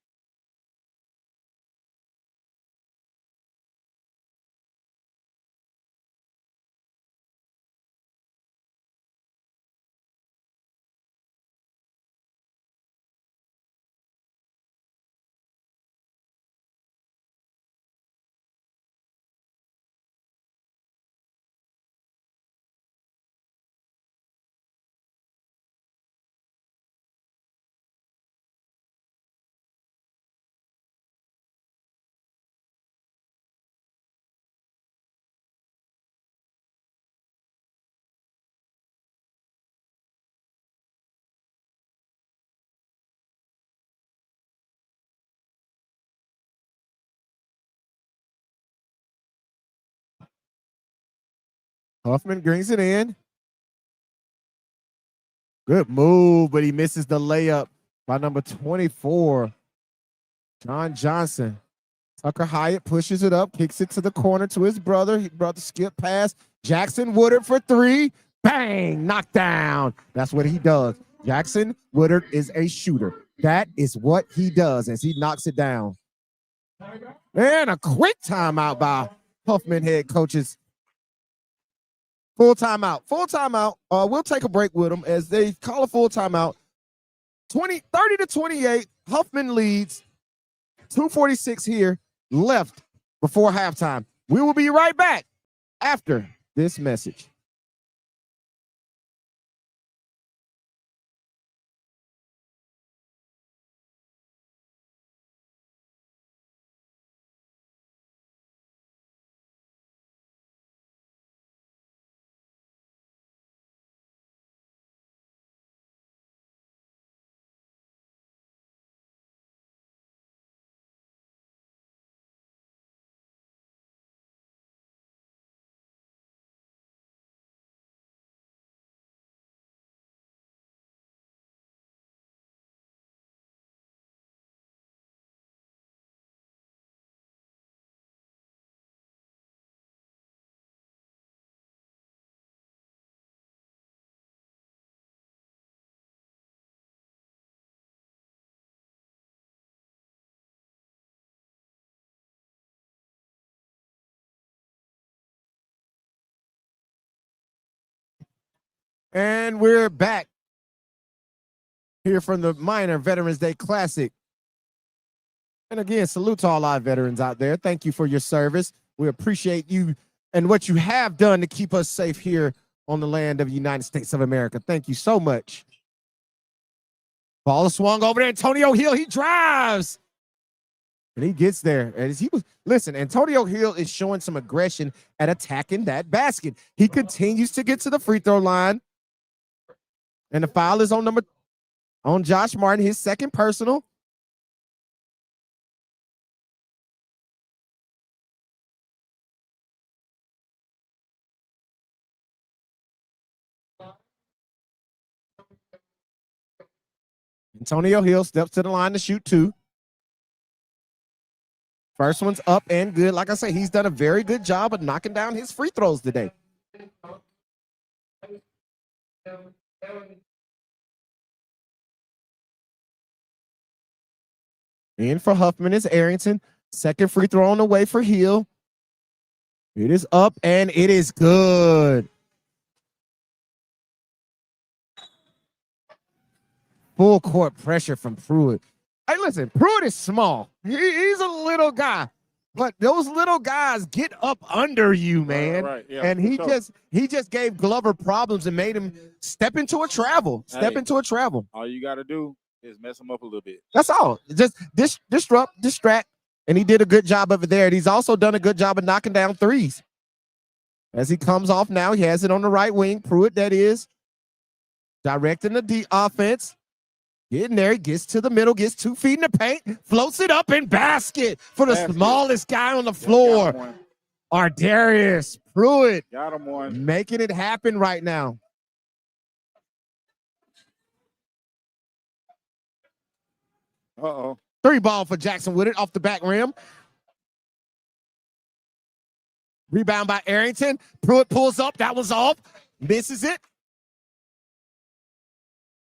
Huffman brings it in. Good move, but he misses the layup by number 24, John Johnson. Tucker Hyatt pushes it up, kicks it to the corner to his brother. His brother skip pass. Jackson Woodard for three. Bang, knockdown. That's what he does. Jackson Woodard is a shooter. That is what he does as he knocks it down. And a quick timeout by Huffman head coaches. Full timeout. Full timeout. We'll take a break with them as they call a full timeout. 30-28. Huffman leads. 2:46 here left before halftime. We will be right back after this message. And we're back here from the Minor Veterans Day Classic. And again, salute to all our veterans out there. Thank you for your service. We appreciate you and what you have done to keep us safe here on the land of the United States of America. Thank you so much. Ball is swung over to Antonio Hill. He drives. And he gets there. And listen, Antonio Hill is showing some aggression at attacking that basket. He continues to get to the free throw line. And the foul is on Josh Martin, his second personal. Antonio Hill steps to the line to shoot two. First one's up and good. Like I say, he's done a very good job of knocking down his free throws today. In for Huffman is Arrington. Second free throw on the way for Hill. It is up and it is good. Full court pressure from Pruitt. Hey, listen, Pruitt is small. He's a little guy, but those little guys get up under you, man. Right, yeah, and he just gave Glover problems and made him step into a travel. All you got to do is mess him up a little bit. That's all. Just distract, and he did a good job of it there. And he's also done a good job of knocking down threes. As he comes off now, he has it on the right wing. Pruitt, that is, directing the offense. Getting there, he gets to the middle, gets 2 feet in the paint, floats it up in basket for the smallest guy on the floor. Ardarius Pruitt got him one. making it happen right now. Uh-oh. 3 ball for Jackson Woodard off the back rim. Rebound by Arrington. Pruitt pulls up. That was off. Misses it.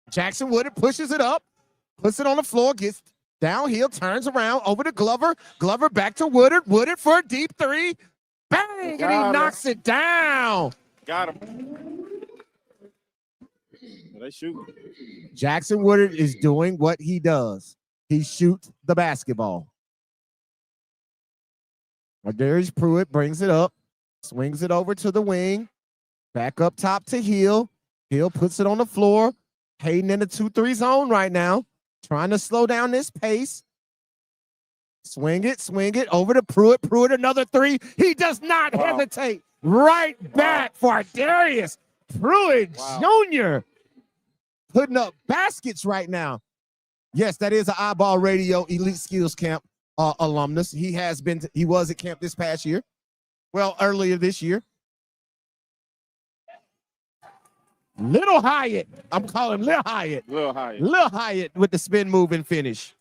Jackson Woodard pushes it up. Puts it on the floor. Gets downhill. Turns around. Over to Glover. Glover back to Woodard. Woodard for a deep 3. Bang! And he knocks it down. Got him. They shoot. Jackson Woodard is doing what he does. He shoots the basketball. Darius Pruitt brings it up, swings it over to the wing, back up top to Hill. Hill puts it on the floor. Hayden in the 2-3 zone right now, trying to slow down this pace. Swing it over to Pruitt. Pruitt another 3. He does not hesitate. Right back for Darius Pruitt Jr. Putting up baskets right now. Yes, that is an iBall Radio Elite Skills Camp alumnus. He was at camp this past year. Well, earlier this year. Little Hyatt. I'm calling Lil Hyatt. Lil Hyatt. Lil Hyatt with the spin move and finish.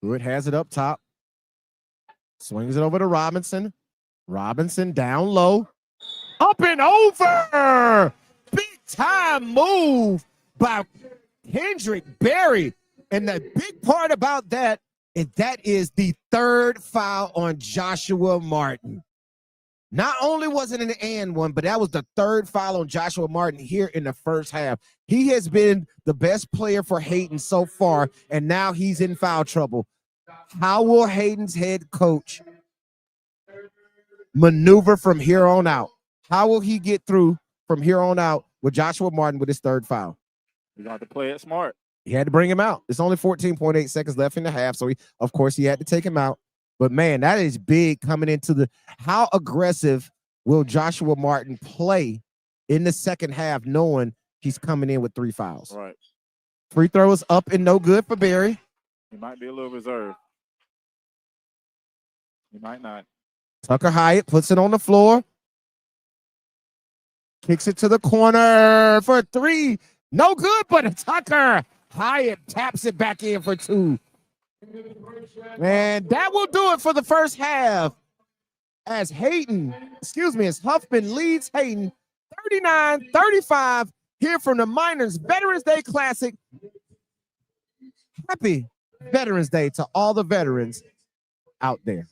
Pruitt has it up top. Swings it over to Robinson. Robinson down low. Up and over. Big time move by Kendrick Berry. And the big part about that is that is the 3rd foul on Joshua Martin. Not only was it an and one, but that was the 3rd foul on Joshua Martin here in the first half. He has been the best player for Hayden so far, and now he's in foul trouble. How will Hayden's head coach maneuver from here on out? How will he get through from here on out with Joshua Martin with his 3rd foul? You got to play it smart. He had to bring him out. It's only 14.8 seconds left in the half, so of course he had to take him out. But man, that is big coming into how aggressive will Joshua Martin play in the second half, knowing he's coming in with 3 fouls? Right. Free throw is up and no good for Berry. He might be a little reserved. He might not. Tucker Hyatt puts it on the floor. Kicks it to the corner for 3. No good, but Tucker Hyatt taps it back in for 2. And that will do it for the first half. As Huffman leads Hayden 39-35 here from the Miners Veterans Day Classic. Happy Veterans Day to all the veterans out there.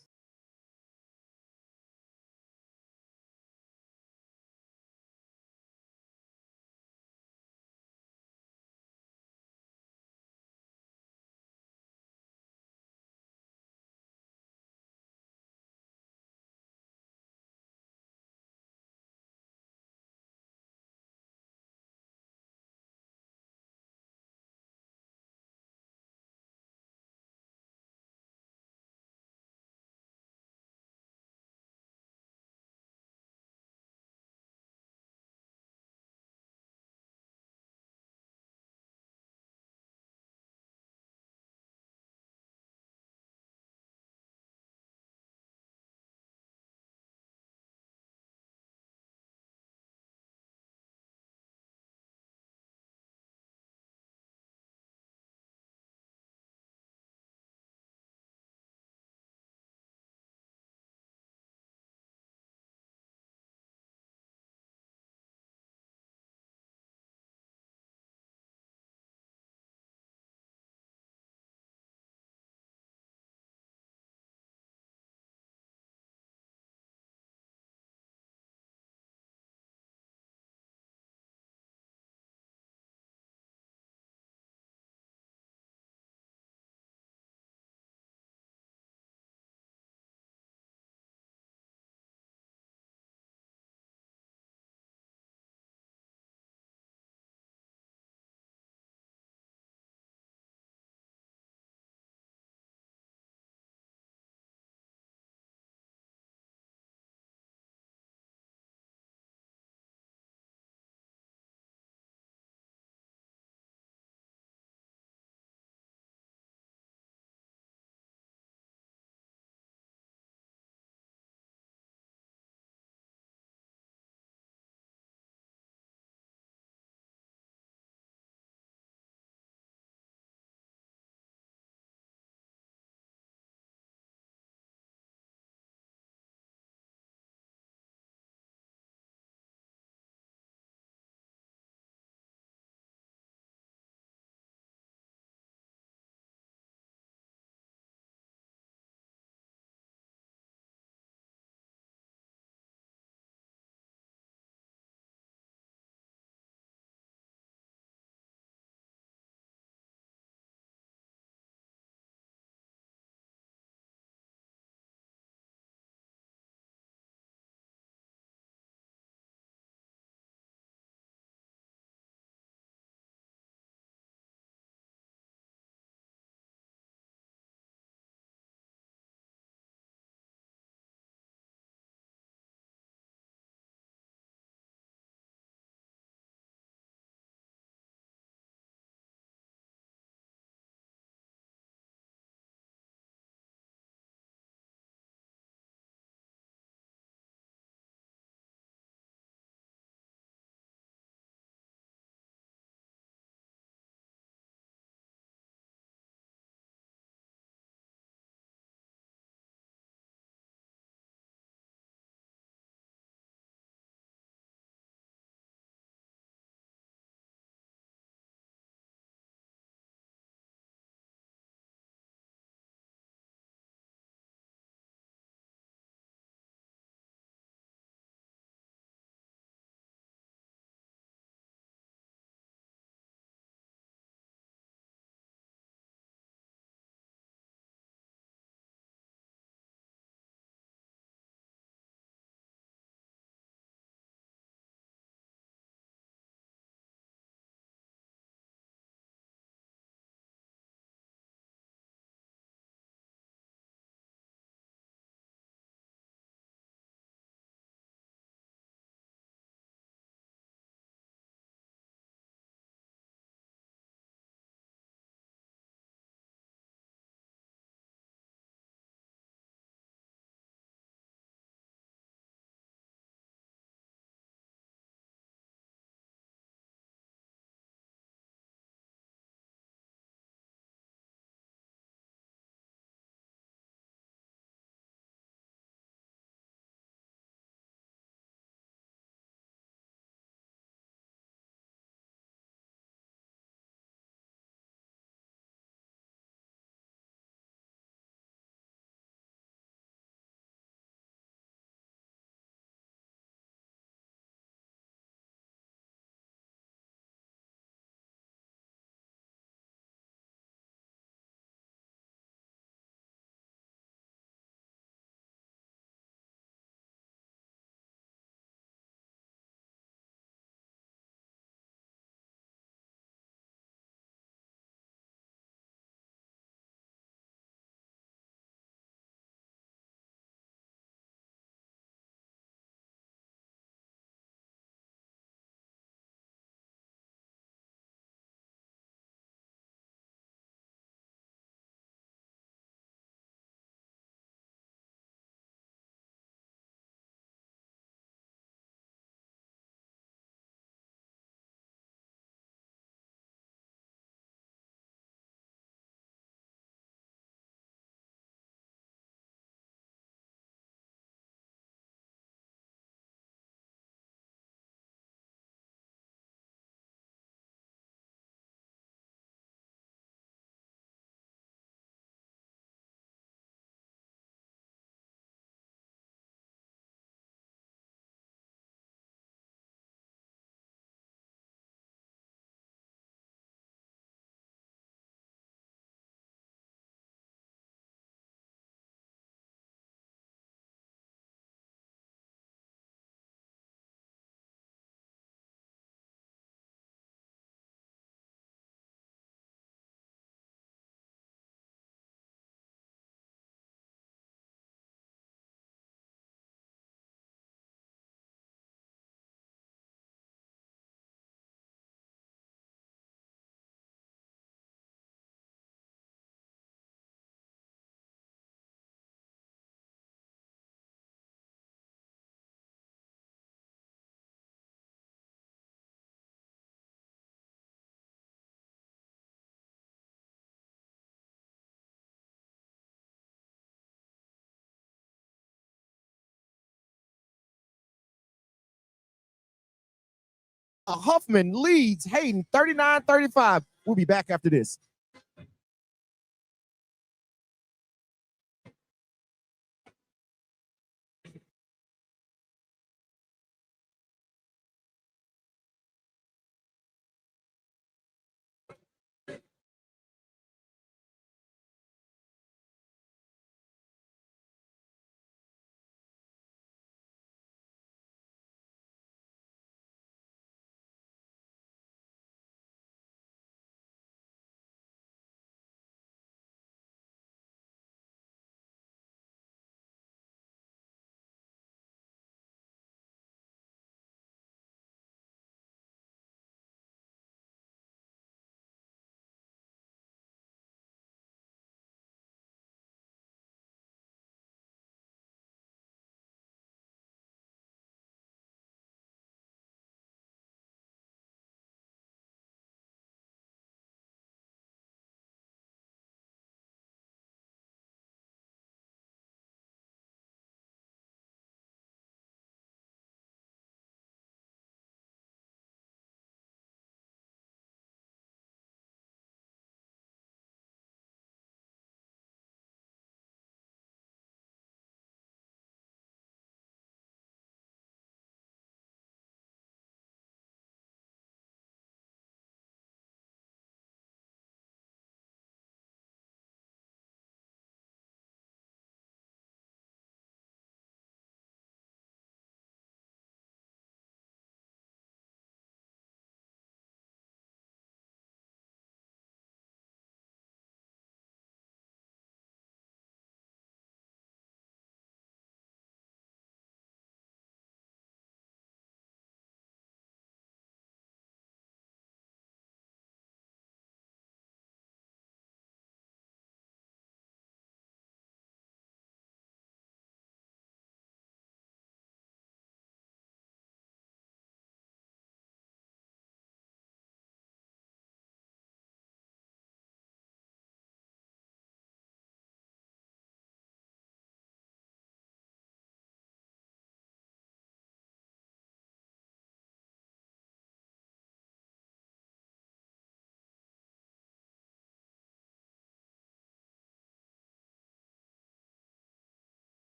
Huffman leads Hayden 39-35. We'll be back after this.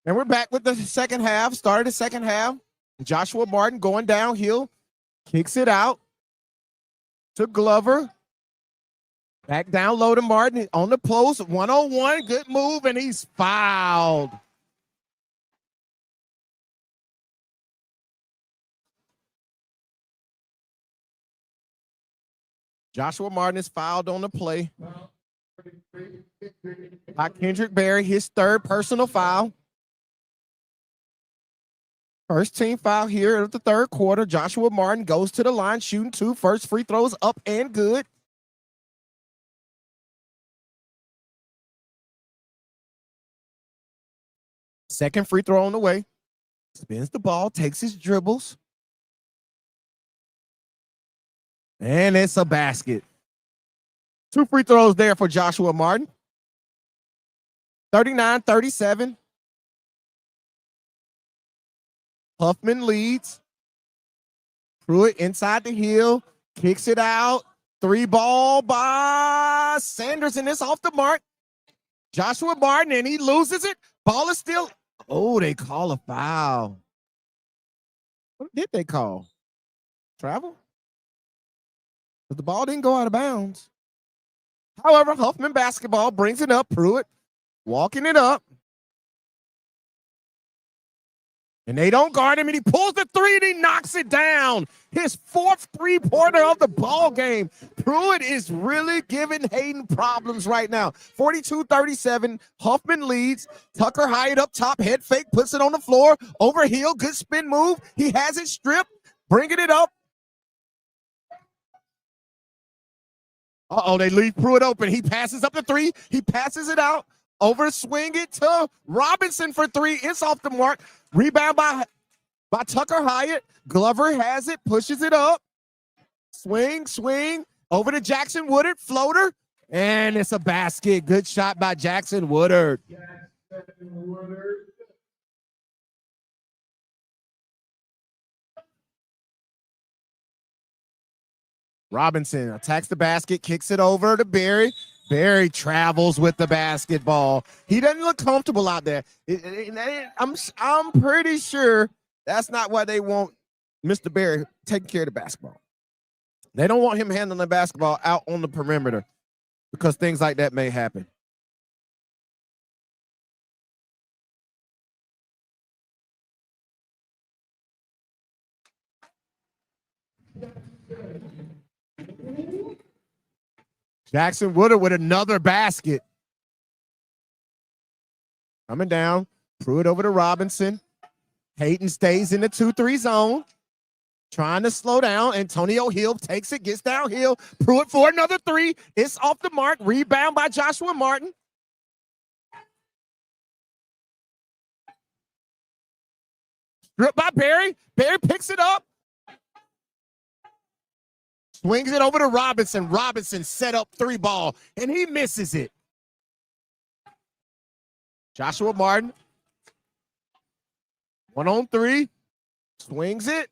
And we're back with the second half. Started the second half. Joshua Martin going downhill, kicks it out to Glover. Back down low to Martin on the post. 1-on-1. Good move, and he's fouled. Joshua Martin is fouled on the play by Kendrick Berry, his third personal foul. First team foul here of the third quarter. Joshua Martin goes to the line, shooting 2. First free throws up and good. Second free throw on the way. Spins the ball, takes his dribbles. And it's a basket. 2 free throws there for Joshua Martin. 39-37. Huffman leads. Pruitt inside the heel. Kicks it out. 3 ball by Sanders, and it's off the mark. Joshua Martin, and he loses it. Ball is still. Oh, they call a foul. What did they call? Travel? But the ball didn't go out of bounds. However, Huffman basketball brings it up. Pruitt walking it up. And they don't guard him, and he pulls the 3 and he knocks it down. His 4th three-pointer of the ball game. Pruitt is really giving Hayden problems right now. 42-37, Huffman leads. Tucker Hyatt up top, head fake, puts it on the floor. Overheel, good spin move. He has it stripped, bringing it up. Uh-oh, they leave Pruitt open. He passes up the 3. He passes it out. Over swing it to Robinson for 3. It's off the mark. Rebound by Tucker Hyatt. Glover has it, pushes it up. Swing. Over to Jackson Woodard. Floater. And it's a basket. Good shot by Jackson Woodard. Robinson attacks the basket, kicks it over to Barry. Barry travels with the basketball. He doesn't look comfortable out there. I'm pretty sure that's not why they want Mr. Barry taking care of the basketball. They don't want him handling the basketball out on the perimeter because things like that may happen. Jackson Woodard with another basket. Coming down. Pruitt over to Robinson. Hayden stays in the 2-3 zone. Trying to slow down. Antonio Hill takes it, gets downhill. Pruitt for another 3. It's off the mark. Rebound by Joshua Martin. Stripped by Barry. Barry picks it up. Swings it over to Robinson. Robinson set up 3 ball, and he misses it. Joshua Martin. 1-on-3. Swings it.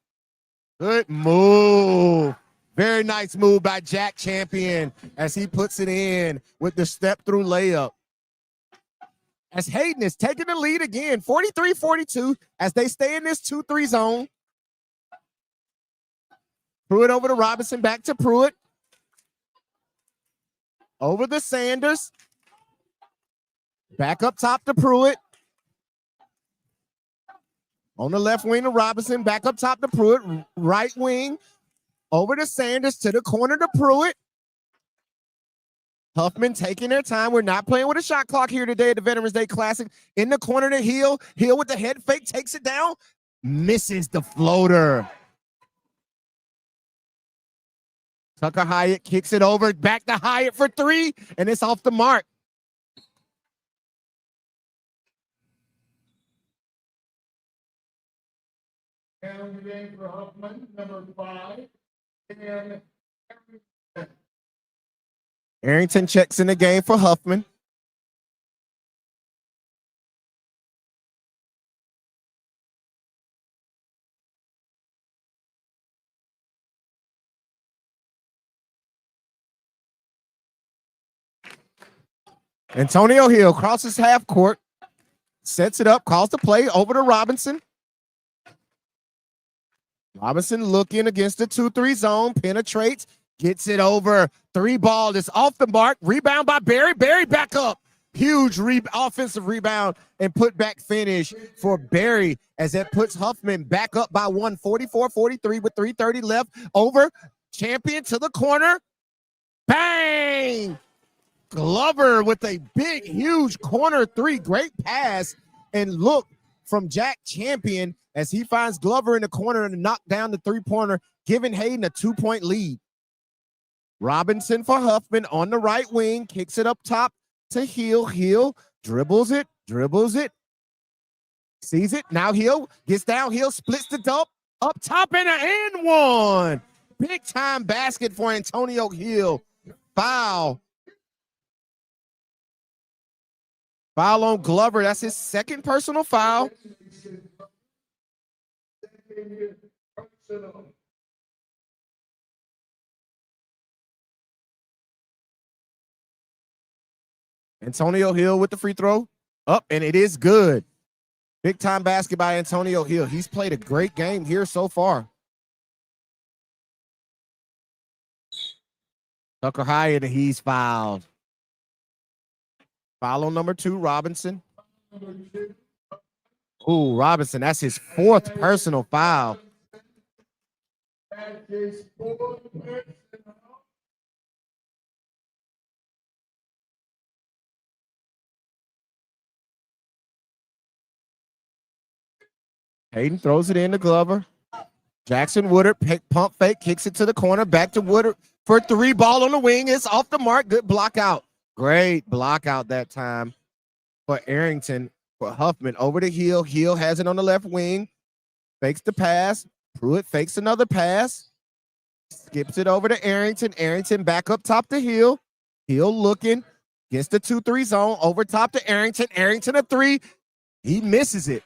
Good move. Very nice move by Jack Champion as he puts it in with the step-through layup. As Hayden is taking the lead again, 43-42, as they stay in this 2-3 zone. Pruitt over to Robinson, back to Pruitt. Over to Sanders. Back up top to Pruitt. On the left wing to Robinson, back up top to Pruitt. Right wing, over to Sanders, to the corner to Pruitt. Huffman taking their time. We're not playing with a shot clock here today at the Veterans Day Classic. In the corner to Hill. Hill with the head fake, takes it down. Misses the floater. Tucker Hyatt kicks it over, back to Hyatt for 3, and it's off the mark. And game for Huffman, number 5. And Arrington checks in the game for Huffman. Antonio Hill crosses half court, sets it up, calls the play over to Robinson. Robinson looking against the 2-3 zone, penetrates, gets it over. 3 ball is off the mark. Rebound by Barry. Barry back up. Huge offensive rebound and put back finish for Barry as that puts Huffman back up by 1, 44-43 with 3:30 left. Over. Champion to the corner. Bang! Glover with a big, huge corner 3. Great pass. And look from Jack Champion. as he finds Glover in the corner and knock down the three-pointer, giving Hayden a 2-point lead. Robinson for Huffman on the right wing, kicks it up top to Hill. Hill dribbles it, sees it. Now Hill gets down, Hill splits the dunk, up top and an and one. Big time basket for Antonio Hill. Foul. Foul on Glover. That's his second personal foul. Antonio Hill with the free throw. Up, and it is good. Big time basket by Antonio Hill. He's played a great game here so far. Tucker Hyatt, and he's fouled. Foul on number 2, Robinson. Ooh, Robinson, that's his 4th personal foul. Hayden throws it in to Glover. Jackson Woodard, pump fake, kicks it to the corner. Back to Woodard for 3. Ball on the wing. It's off the mark. Good block out. Great block out that time for Arrington. For Huffman, over to Hill. Hill has it on the left wing. Fakes the pass. Pruitt fakes another pass. Skips it over to Arrington. Arrington back up top to Hill. Hill looking. Gets the 2-3 zone. Over top to Arrington. Arrington a 3. He misses it.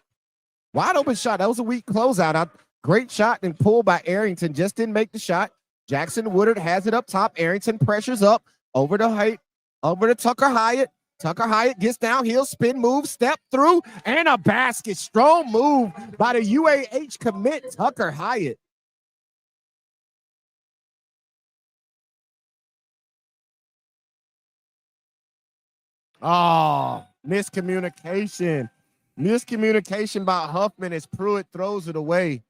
Wide open shot. That was a weak closeout. Great shot and pull by Arrington. Just didn't make the shot. Jackson Woodard has it up top. Arrington pressures up. Over to Tucker Hyatt. Tucker Hyatt gets downhill, spin move, step through, and a basket. Strong move by the UAH commit, Tucker Hyatt. Oh, miscommunication. Miscommunication by Huffman as Pruitt throws it away.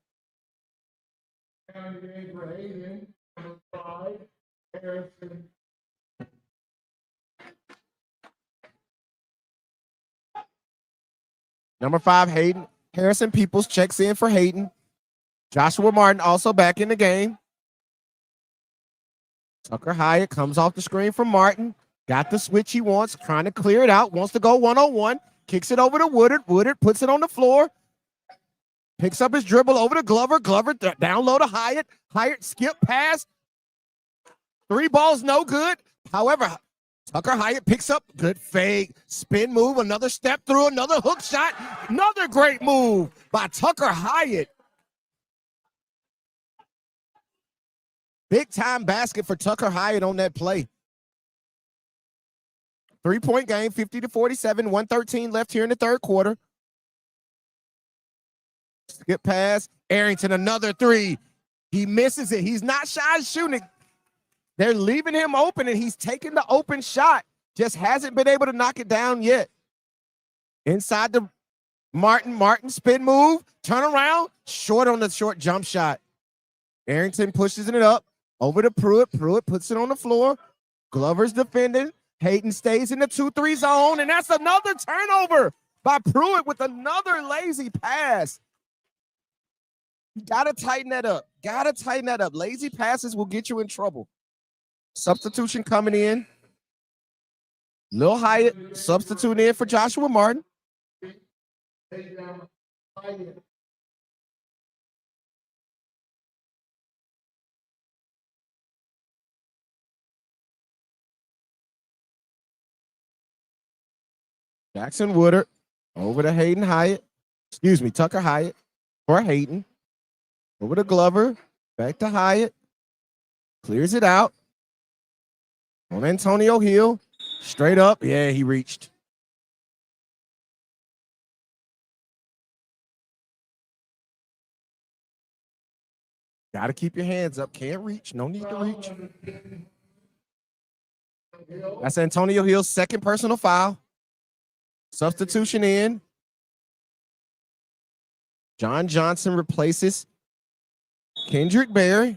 Number 5, Hayden. Harrison Peoples checks in for Hayden. Joshua Martin also back in the game. Tucker Hyatt comes off the screen from Martin. Got the switch he wants, trying to clear it out. Wants to go one-on-one. Kicks it over to Woodard. Woodard puts it on the floor. Picks up his dribble over to Glover. Glover down low to Hyatt. Hyatt skip pass. 3 balls, no good. However, Tucker Hyatt picks up, good fake, spin move, another step through, another hook shot, another great move by Tucker Hyatt. Big time basket for Tucker Hyatt on that play. 3-point game, 50-47, 1:13 left here in the third quarter. Skip pass, Arrington, another 3. He misses it. He's not shy shooting. They're leaving him open, and he's taking the open shot. Just hasn't been able to knock it down yet. Inside the Martin spin move, turn around, short on the short jump shot. Arrington pushes it up over to Pruitt. Pruitt puts it on the floor. Glover's defending. Hayden stays in the 2-3 zone, and that's another turnover by Pruitt with another lazy pass. You gotta tighten that up. Gotta tighten that up. Lazy passes will get you in trouble. Substitution coming in. Lil Hyatt substituting in for Joshua Martin. Jackson Woodard over to Hayden Hyatt. Excuse me, Tucker Hyatt for Hayden. Over to Glover. Back to Hyatt. Clears it out. On Antonio Hill. Straight up. Yeah, he reached. Got to keep your hands up. Can't reach. No need to reach. That's Antonio Hill's second personal foul. Substitution in. John Johnson replaces Kendrick Berry.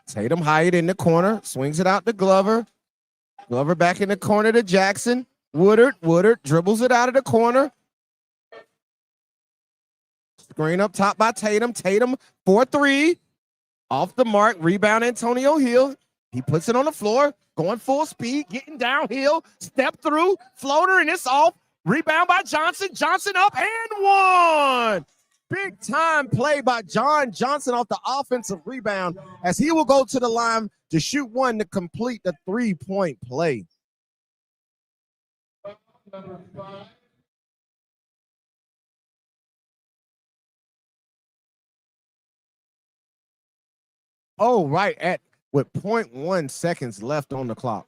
Tatum Hyatt in the corner. Swings it out to Glover. Glover back in the corner to Jackson. Woodard dribbles it out of the corner. Screen up top by Tatum. Tatum 4-3. Off the mark. Rebound Antonio Hill. He puts it on the floor. Going full speed. Getting downhill. Step through. Floater, and it's off. Rebound by Johnson. Johnson up and one. Big time play by John Johnson off the offensive rebound as he will go to the line to shoot one to complete the 3-point play. Number 5. Oh, right with 0.1 seconds left on the clock.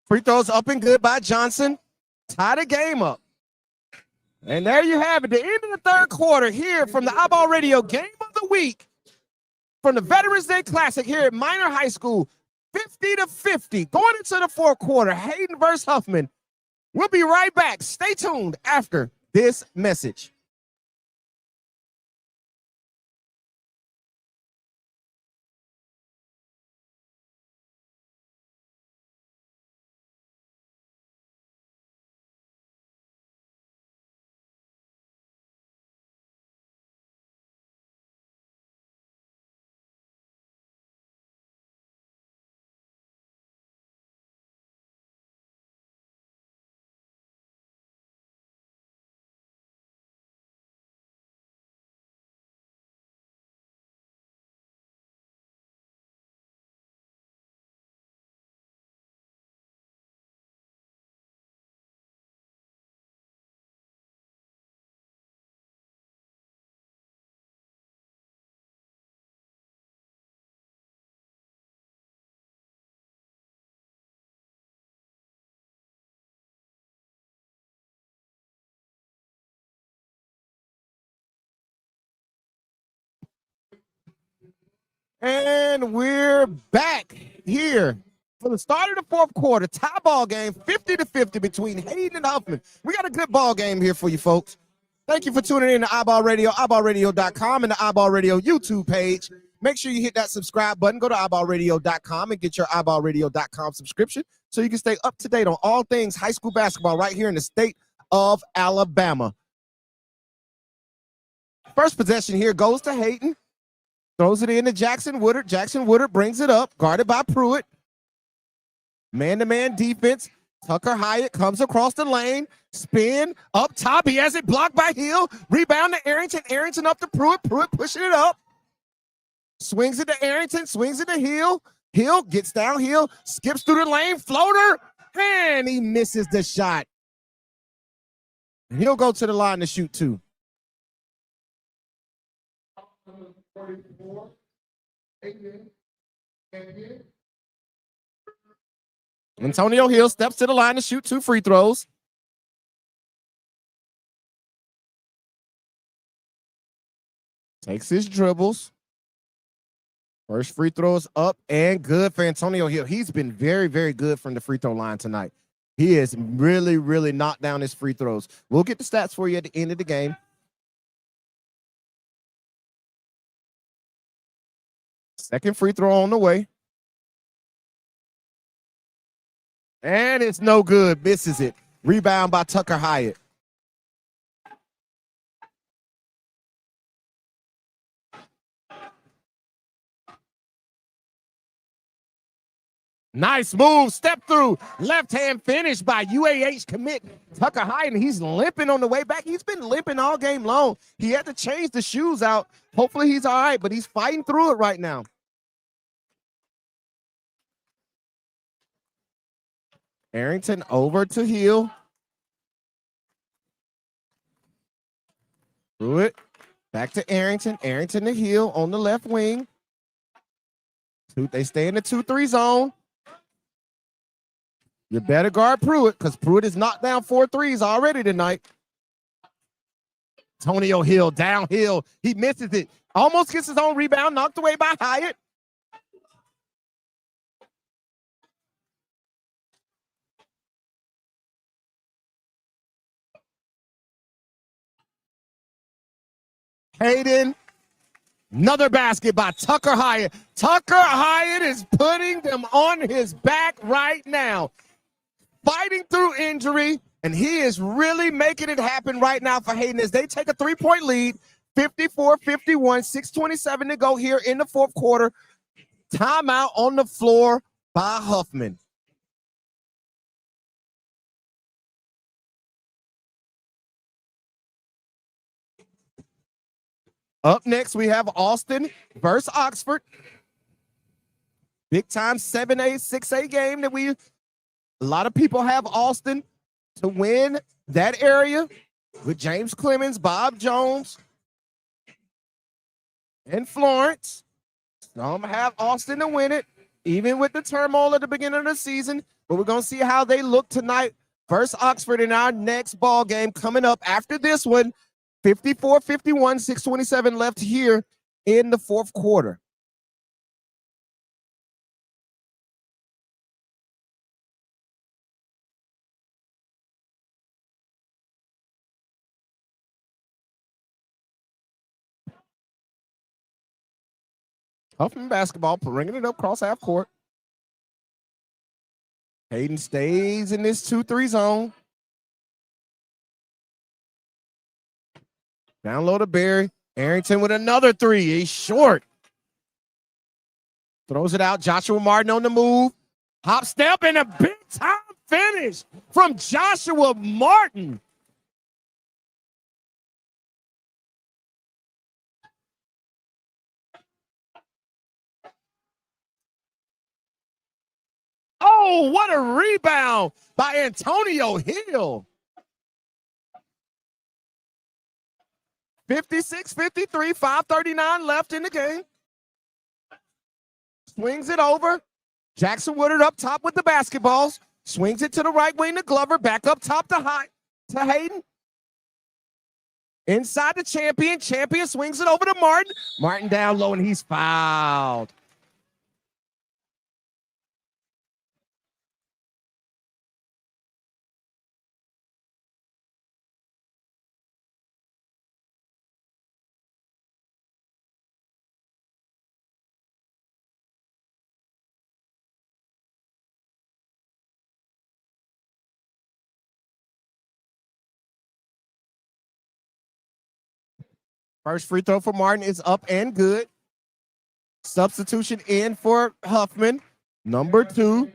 Free throws up and good by Johnson. Tie the game up. And there you have it, the end of the third quarter here from the iBall Radio Game of the Week from the Veterans Day Classic here at Minor High School, 50-50. Going into the fourth quarter, Hayden versus Huffman. We'll be right back. Stay tuned after this message. And we're back here for the start of the fourth quarter. Tie ball game, 50-50 between Hayden and Huffman. We got a good ball game here for you folks. Thank you for tuning in to iBall Radio, iBallRadio.com, and the iBall Radio YouTube page. Make sure you hit that subscribe button. Go to iBallRadio.com and get your iBallRadio.com subscription so you can stay up to date on all things high school basketball right here in the state of Alabama. First possession here goes to Hayden. Throws it in to Jackson Woodard. Jackson Woodard brings it up, guarded by Pruitt. Man-to-man defense. Tucker Hyatt comes across the lane. Spin up top. He has it blocked by Hill. Rebound to Arrington. Arrington up to Pruitt. Pruitt pushing it up. Swings it to Arrington. Swings it to Hill. Hill gets downhill. Skips through the lane. Floater. And he misses the shot. He'll go to the line to shoot two. 44. Antonio Hill steps to the line to shoot two free throws. Takes his dribbles. First free throw is up and good for Antonio Hill. He's been very, very good from the free throw line tonight. He has really, really knocked down his free throws. We'll get the stats for you at the end of the game. Second free throw on the way. And it's no good. Misses it. Rebound by Tucker Hyatt. Nice move. Step through. Left hand finish by UAH commit Tucker Hyatt. He's limping on the way back. He's been limping all game long. He had to change the shoes out. Hopefully he's all right, but he's fighting through it right now. Arrington over to Hill. Through it. Back to Arrington. Arrington to Hill on the left wing. They stay in the 2-3 zone. You better guard Pruitt because Pruitt has knocked down 4 threes already tonight. Antonio Hill downhill. He misses it. Almost gets his own rebound, knocked away by Hyatt. Hayden, another basket by Tucker Hyatt. Tucker Hyatt is putting them on his back right now, fighting through injury, and he is really making it happen right now for Hayden as they take a 3-point lead, 54-51, 6:27 to go here in the fourth quarter. Timeout on the floor by Huffman. Up next, we have Austin versus Oxford. Big time 7A, 6A game that a lot of people have Austin to win that area with James Clemens, Bob Jones, and Florence. Some have Austin to win it, even with the turmoil at the beginning of the season. But we're going to see how they look tonight versus Oxford in our next ball game coming up after this one. 54-51, 6:27 left here in the fourth quarter. Huffman basketball, bringing it up cross half court. Hayden stays in this 2-3 zone. Down low to Barry. Arrington with another three. He's short. Throws it out. Joshua Martin on the move. Hop step and a big time finish from Joshua Martin. Oh, what a rebound by Antonio Hill. 56-53, 5:39 left in the game. Swings it over. Jackson Woodard up top with the basketballs. Swings it to the right wing to Glover. Back up top to Hayden. Inside the champion. Champion swings it over to Martin. Martin down low, and he's fouled. First free throw for Martin is up and good. Substitution in for Huffman. Number 2.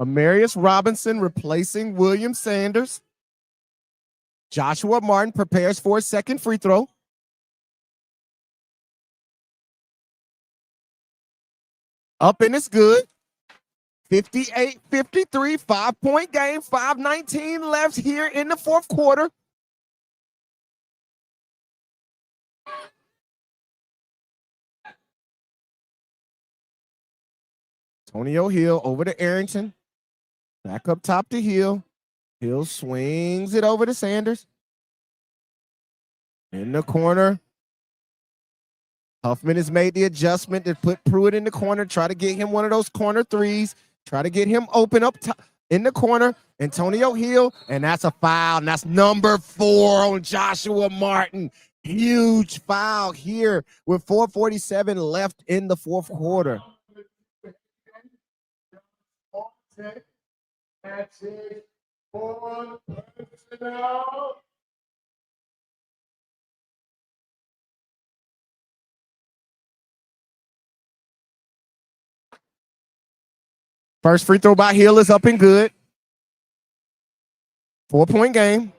Amarius Robinson replacing William Sanders. Joshua Martin prepares for his second free throw. Up and it's good. 58-53, 5-point game, 5:19 left here in the fourth quarter. Antonio Hill over to Arrington. Back up top to Hill. Hill swings it over to Sanders. In the corner. Huffman has made the adjustment to put Pruitt in the corner, try to get him one of those corner threes, try to get him open up top in the corner. Antonio Hill, and that's a foul. And that's number 4 on Joshua Martin. Huge foul here with 4:47 left in the fourth quarter. That's it. 4 personal. First free throw by Hill is up and good. 4-point game.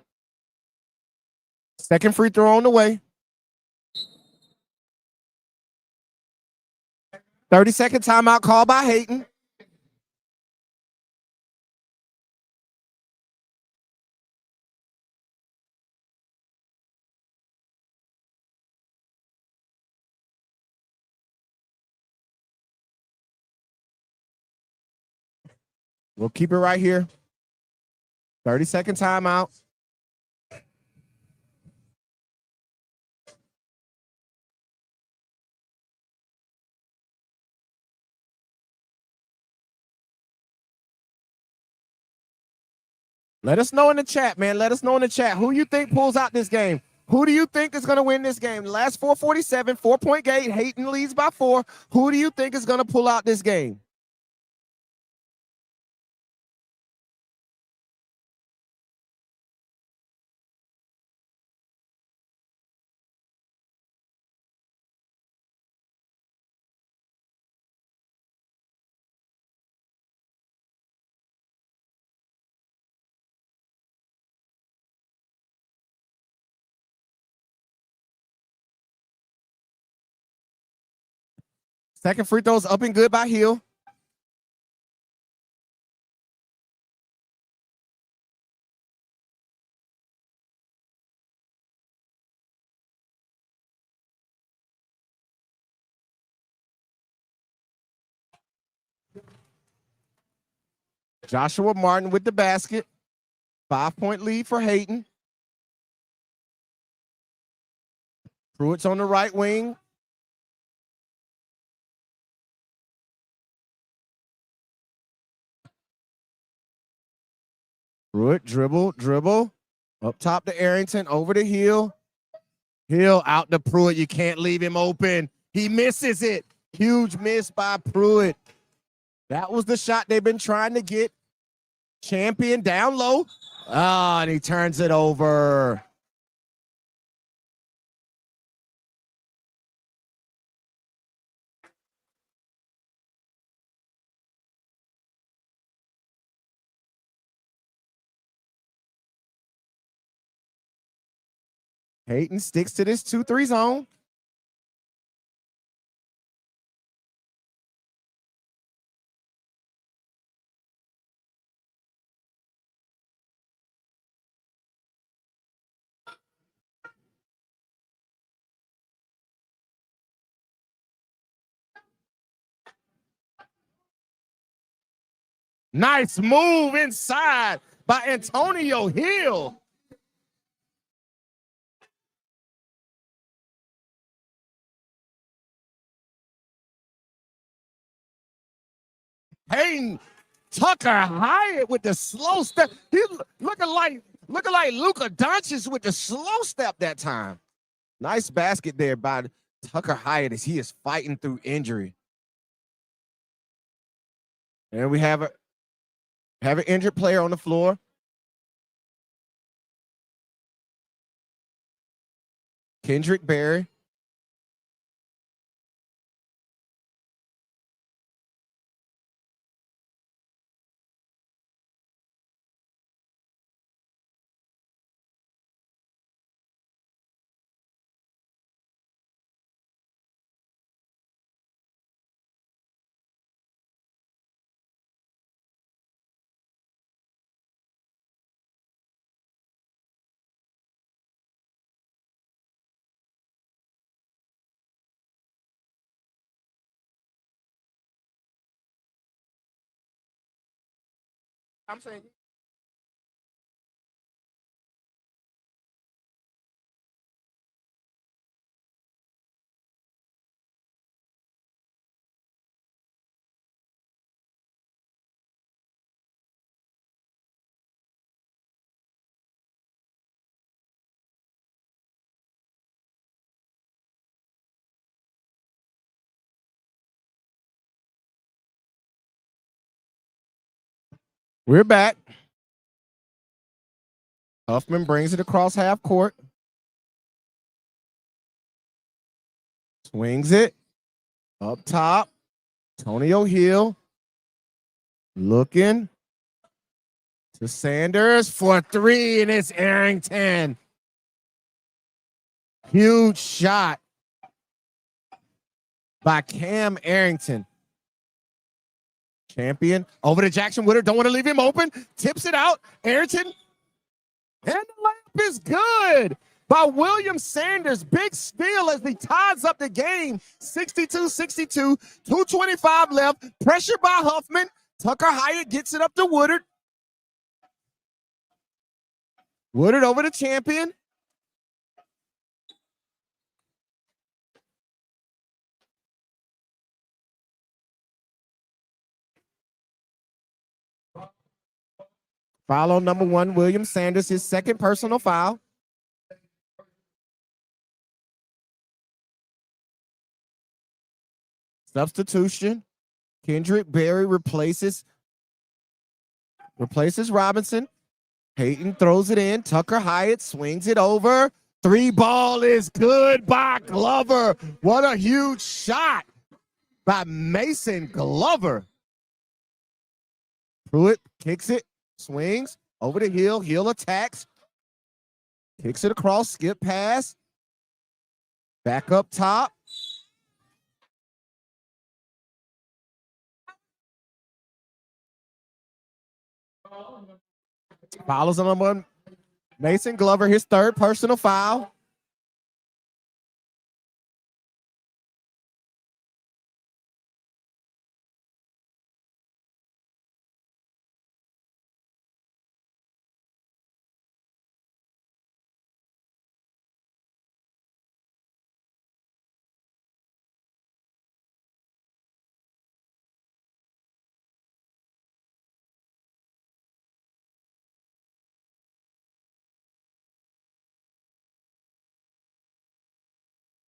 Second free throw on the way. 30-second timeout call by Hayden. We'll keep it right here. 30-second timeout. Let us know in the chat, man. Let us know in the chat who you think pulls out this game. Who do you think is going to win this game? Last 4:47, 4-point game. Hayton leads by 4. Who do you think is going to pull out this game? Second free throw's up and good by Hill. Joshua Martin with the basket. 5-point lead for Hayton. Pruitt's on the right wing. Pruitt, dribble. Up top to Arrington, over to Hill. Hill out to Pruitt. You can't leave him open. He misses it. Huge miss by Pruitt. That was the shot they've been trying to get. Champion down low. And he turns it over. Hayton sticks to this 2-3 zone. Nice move inside by Antonio Hill. Hayden Tucker Hyatt with the slow step. He looking like Luka Doncic with the slow step that time. Nice basket there by Tucker Hyatt as he is fighting through injury. And we have an injured player on the floor. Kendrick Berry. I'm saying. We're back. Huffman brings it across half court. Swings it. Up top. Antonio Hill. Looking to Sanders for 3, and it's Arrington. Huge shot by Cam Arrington. Champion over to Jackson Woodard. Don't want to leave him open. Tips it out. Arrington. And the layup is good by William Sanders. Big steal as he ties up the game. 62-62. 2:25 left. Pressure by Huffman. Tucker Hyatt gets it up to Woodard. Woodard over to Champion. Foul on number 1, William Sanders, his second personal foul. Substitution. Kendrick Berry replaces Robinson. Hayden throws it in. Tucker Hyatt swings it over. 3-ball is good by Glover. What a huge shot by Mason Glover. Pruitt kicks it, swings over the Hill. Hill attacks. Kicks it across, skip pass. Back up top. Follows on number 1, Mason Glover, his third personal foul.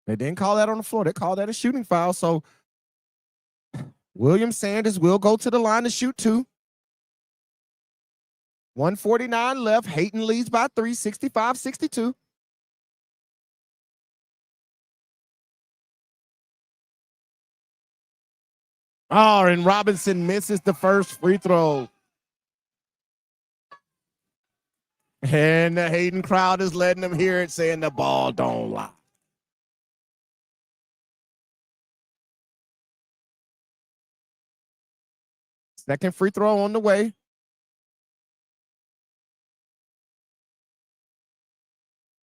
They didn't call that on the floor. They called that a shooting foul. So William Sanders will go to the line to shoot 2. 1:49 left. Hayden leads by 3, 65-62. Oh, and Robinson misses the first free throw. And the Hayden crowd is letting them hear it, saying the ball don't lie. Second free throw on the way.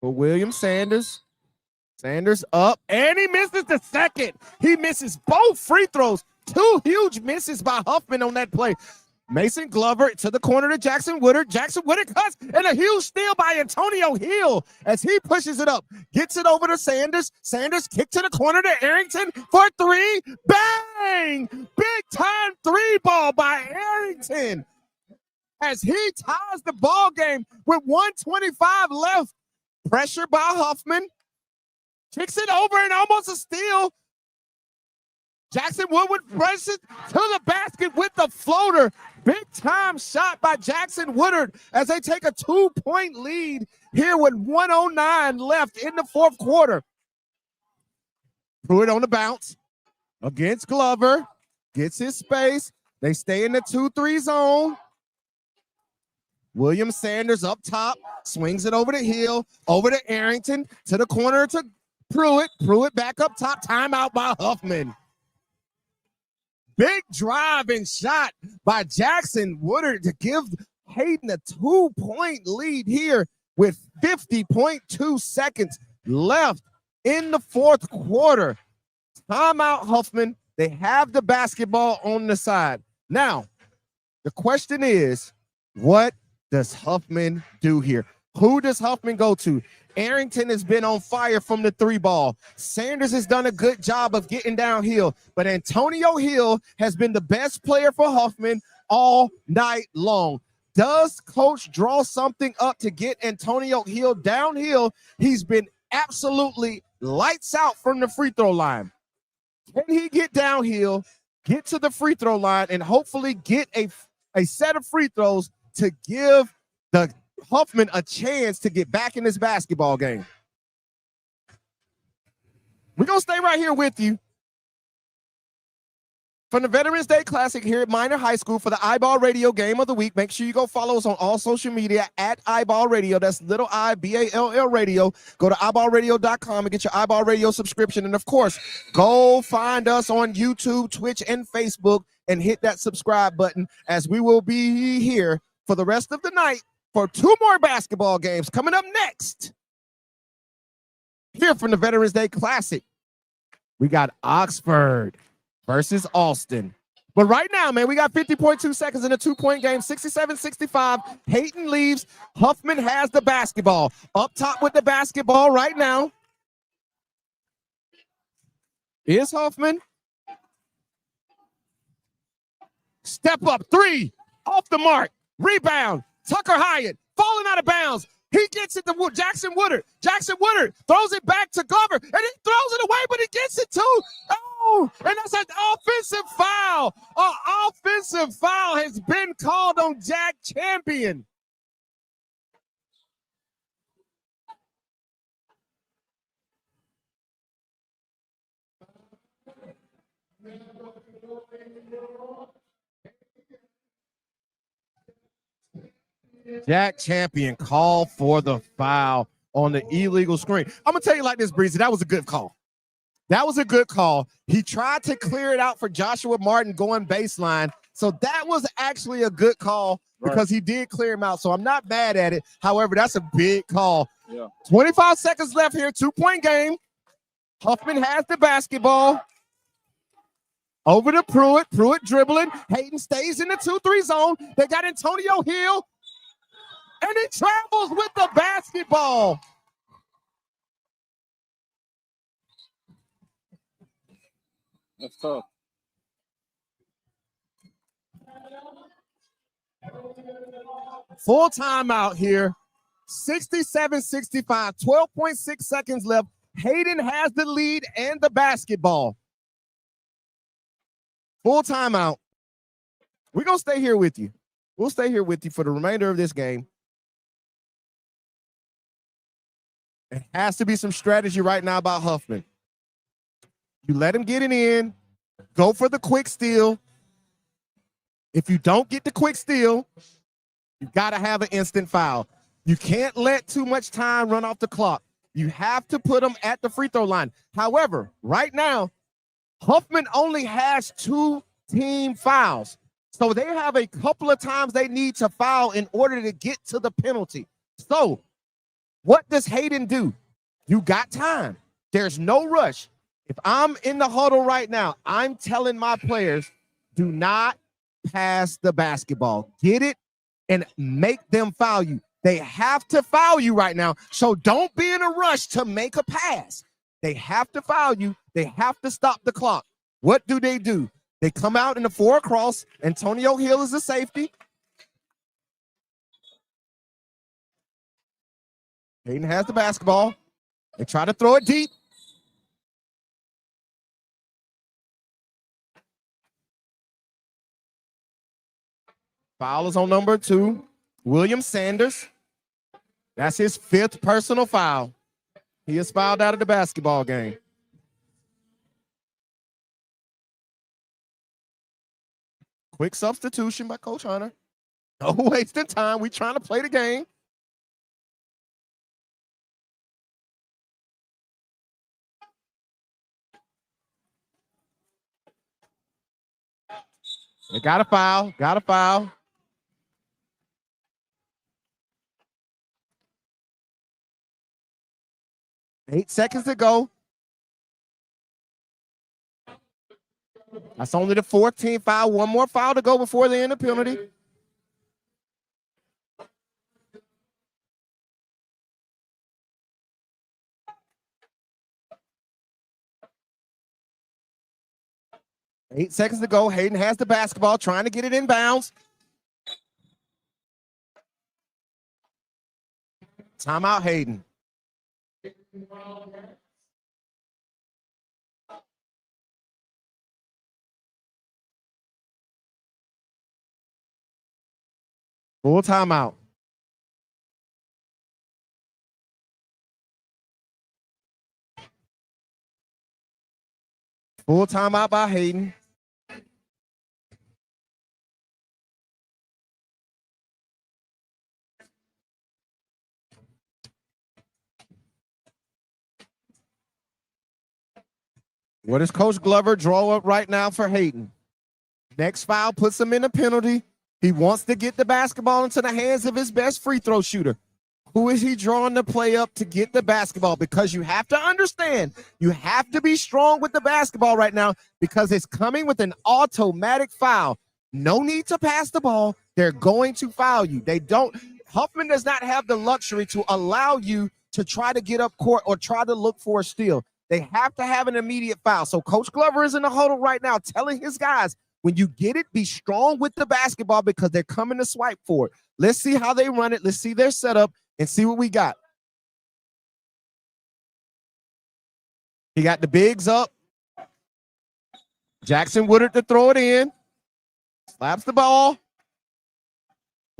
For William Sanders. Sanders up, and he misses the second. He misses both free throws. 2 huge misses by Huffman on that play. Mason Glover to the corner to Jackson Woodard. Jackson Woodard cuts, and a huge steal by Antonio Hill as he pushes it up. Gets it over to Sanders. Sanders kick to the corner to Arrington for 3. Bang! Big time 3-ball by Arrington as he ties the ball game with 1:25 left. Pressure by Huffman. Kicks it over and almost a steal. Jackson Woodward presses to the basket with the floater. Big time shot by Jackson Woodard as they take a 2-point lead here with 1:09 left in the fourth quarter. Pruitt on the bounce against Glover. Gets his space. They stay in the 2-3 zone. William Sanders up top. Swings it over to Hill. Over to Arrington. To the corner to Pruitt. Pruitt back up top. Timeout by Huffman. Big drive and shot by Jackson Woodard to give Hayden a 2-point lead here with 50.2 seconds left in the fourth quarter. Timeout, Huffman. They have the basketball on the side. Now, the question is, what does Huffman do here? Who does Huffman go to? Arrington has been on fire from the 3-ball. Sanders has done a good job of getting downhill, but Antonio Hill has been the best player for Huffman all night long. Does coach draw something up to get Antonio Hill downhill? He's been absolutely lights out from the free throw line. Can he get downhill, get to the free throw line, and hopefully get a set of free throws to give the Huffman a chance to get back in this basketball game? We're going to stay right here with you from the Veterans Day Classic here at Minor High School for the iBall Radio Game of the Week. Make sure you go follow us on all social media at iBall Radio. That's little I-B-A-L-L Radio. Go to iBallRadio.com and get your iBall Radio subscription. And, of course, go find us on YouTube, Twitch, and Facebook and hit that subscribe button as we will be here for the rest of the night for 2 more basketball games coming up next. Here from the Veterans Day Classic, we got Oxford versus Austin. But right now, man, we got 50.2 seconds in a 2-point game, 67-65. Hayden leaves. Huffman has the basketball. Up top with the basketball right now is Huffman. Step up 3, off the mark. Rebound. Tucker Hyatt falling out of bounds. He gets it to Jackson Woodard. Jackson Woodard throws it back to Glover, and he throws it away, but he gets it too. Oh, and that's an offensive foul. An offensive foul has been called on Jack Champion. Jack Champion called for the foul on the illegal screen. I'm going to tell you like this, Breezy. That was a good call. That was a good call. He tried to clear it out for Joshua Martin going baseline. So that was actually a good call because he did clear him out. So I'm not mad at it. However, that's a big call. Yeah. 25 seconds left here. 2-point game. Huffman has the basketball. Over to Pruitt. Pruitt dribbling. Hayden stays in the 2-3 zone. They got Antonio Hill. And he travels with the basketball. That's tough. Full timeout here. 67-65. 12.6 seconds left. Hayden has the lead and the basketball. Full timeout. We're going to stay here with you. We'll stay here with you for the remainder of this game. It has to be some strategy right now by Huffman. You let him get it in. Go for the quick steal. If you don't get the quick steal, you got to have an instant foul. You can't let too much time run off the clock. You have to put them at the free throw line. However, right now, Huffman only has 2 team fouls. So they have a couple of times they need to foul in order to get to the penalty. So what does Hayden do? You got time. There's no rush. If I'm in the huddle right now, I'm telling my players, do not pass the basketball. Get it and make them foul you. They have to foul you right now. So don't be in a rush to make a pass. They have to foul you. They have to stop the clock. What do? They come out in the 4 across. Antonio Hill is the safety. Hayden has the basketball. They try to throw it deep. Foul is on number 2, William Sanders. That's his 5th personal foul. He is fouled out of the basketball game. Quick substitution by Coach Hunter. No wasting time. We trying to play the game. They got a foul. 8 seconds to go. That's only the 14th foul. One more foul to go before they end the penalty. Eight seconds to go. Hayden has the basketball, trying to get it in bounds. Timeout, Hayden. Full timeout. Full timeout by Hayden. What does Coach Glover draw up right now for Hayden? Next foul puts him in a penalty. He wants to get the basketball into the hands of his best free throw shooter. Who is he drawing the play up to get the basketball? Because you have to understand, you have to be strong with the basketball right now because it's coming with an automatic foul. No need to pass the ball. They're going to foul you. Huffman does not have the luxury to allow you to try to get up court or try to look for a steal. They have to have an immediate foul. So Coach Glover is in the huddle right now telling his guys, When you get it, be strong with the basketball because they're coming to swipe for it. Let's see how they run it. Let's see their setup and see what we got. He got the bigs up. Jackson Woodard to throw it in. Slaps the ball.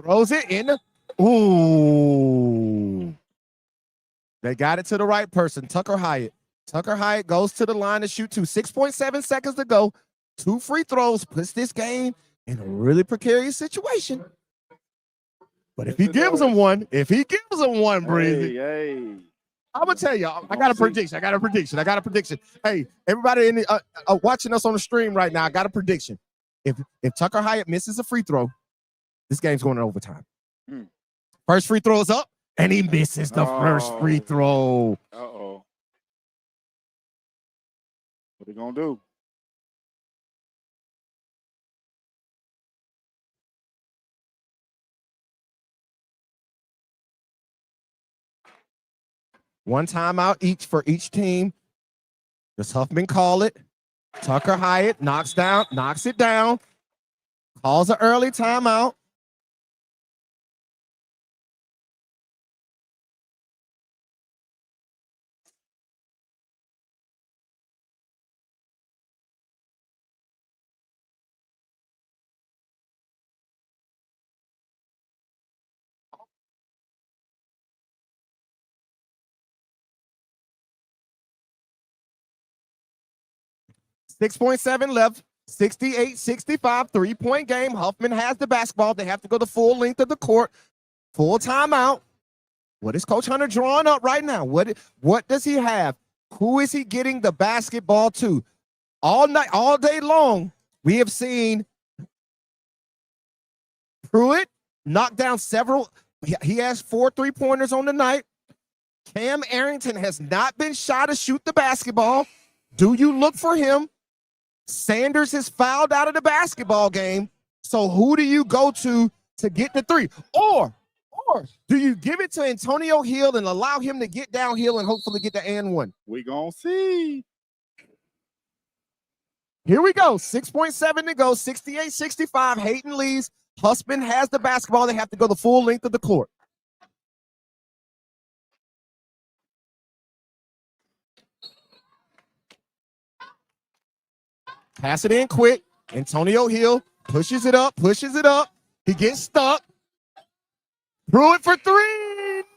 Throws it in. Ooh. They got it to the right person, Tucker Hyatt. Tucker Hyatt goes to the line to shoot 6.7 seconds to go. 2 free throws, puts this game in a really precarious situation. But if he gives them one, Breezy, Hey. I'm gonna tell y'all. I got a prediction. Hey, everybody in the, watching us on the stream right now, I got a prediction. If Tucker Hyatt misses a free throw, this game's going to overtime. First free throw is up, and he misses the first free throw. Uh-oh. What they gonna do? One timeout each for each team. Does Huffman call it? Tucker Hyatt knocks it down, calls an early timeout. .7 left. 68-65, 3-point game. Huffman has the basketball. They have to go the full length of the court. Full timeout. What is Coach Hunter drawing up right now? What does he have? Who is he getting the basketball to? All night, all day long, we have seen Pruitt knock down several. He has 4 3-pointers on the night. Cam Arrington has not been shy to shoot the basketball. Do you look for him? Sanders is fouled out of the basketball game. So who do you go to get the 3? Or do you give it to Antonio Hill and allow him to get downhill and hopefully get the and one? We gonna see. Here we go. 6.7 to go. 68-65. Hayden leads. Huffman has the basketball. They have to go the full length of the court. Pass it in quick. Antonio Hill pushes it up. He gets stuck. Threw it for 3.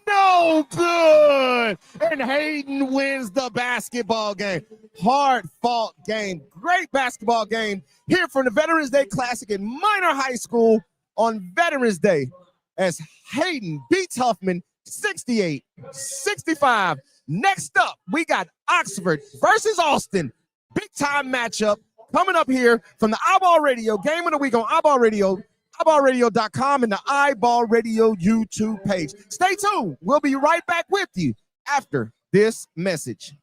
No good. And Hayden wins the basketball game. Hard-fought game. Great basketball game here from the Veterans Day Classic in Minor High School on Veterans Day as Hayden beats Huffman 68-65. Next up, we got Oxford versus Austin. Big-time matchup coming up here from the iBall Radio Game of the Week on iBall Radio, iBallRadio.com, and the iBall Radio YouTube page. Stay tuned. We'll be right back with you after this message.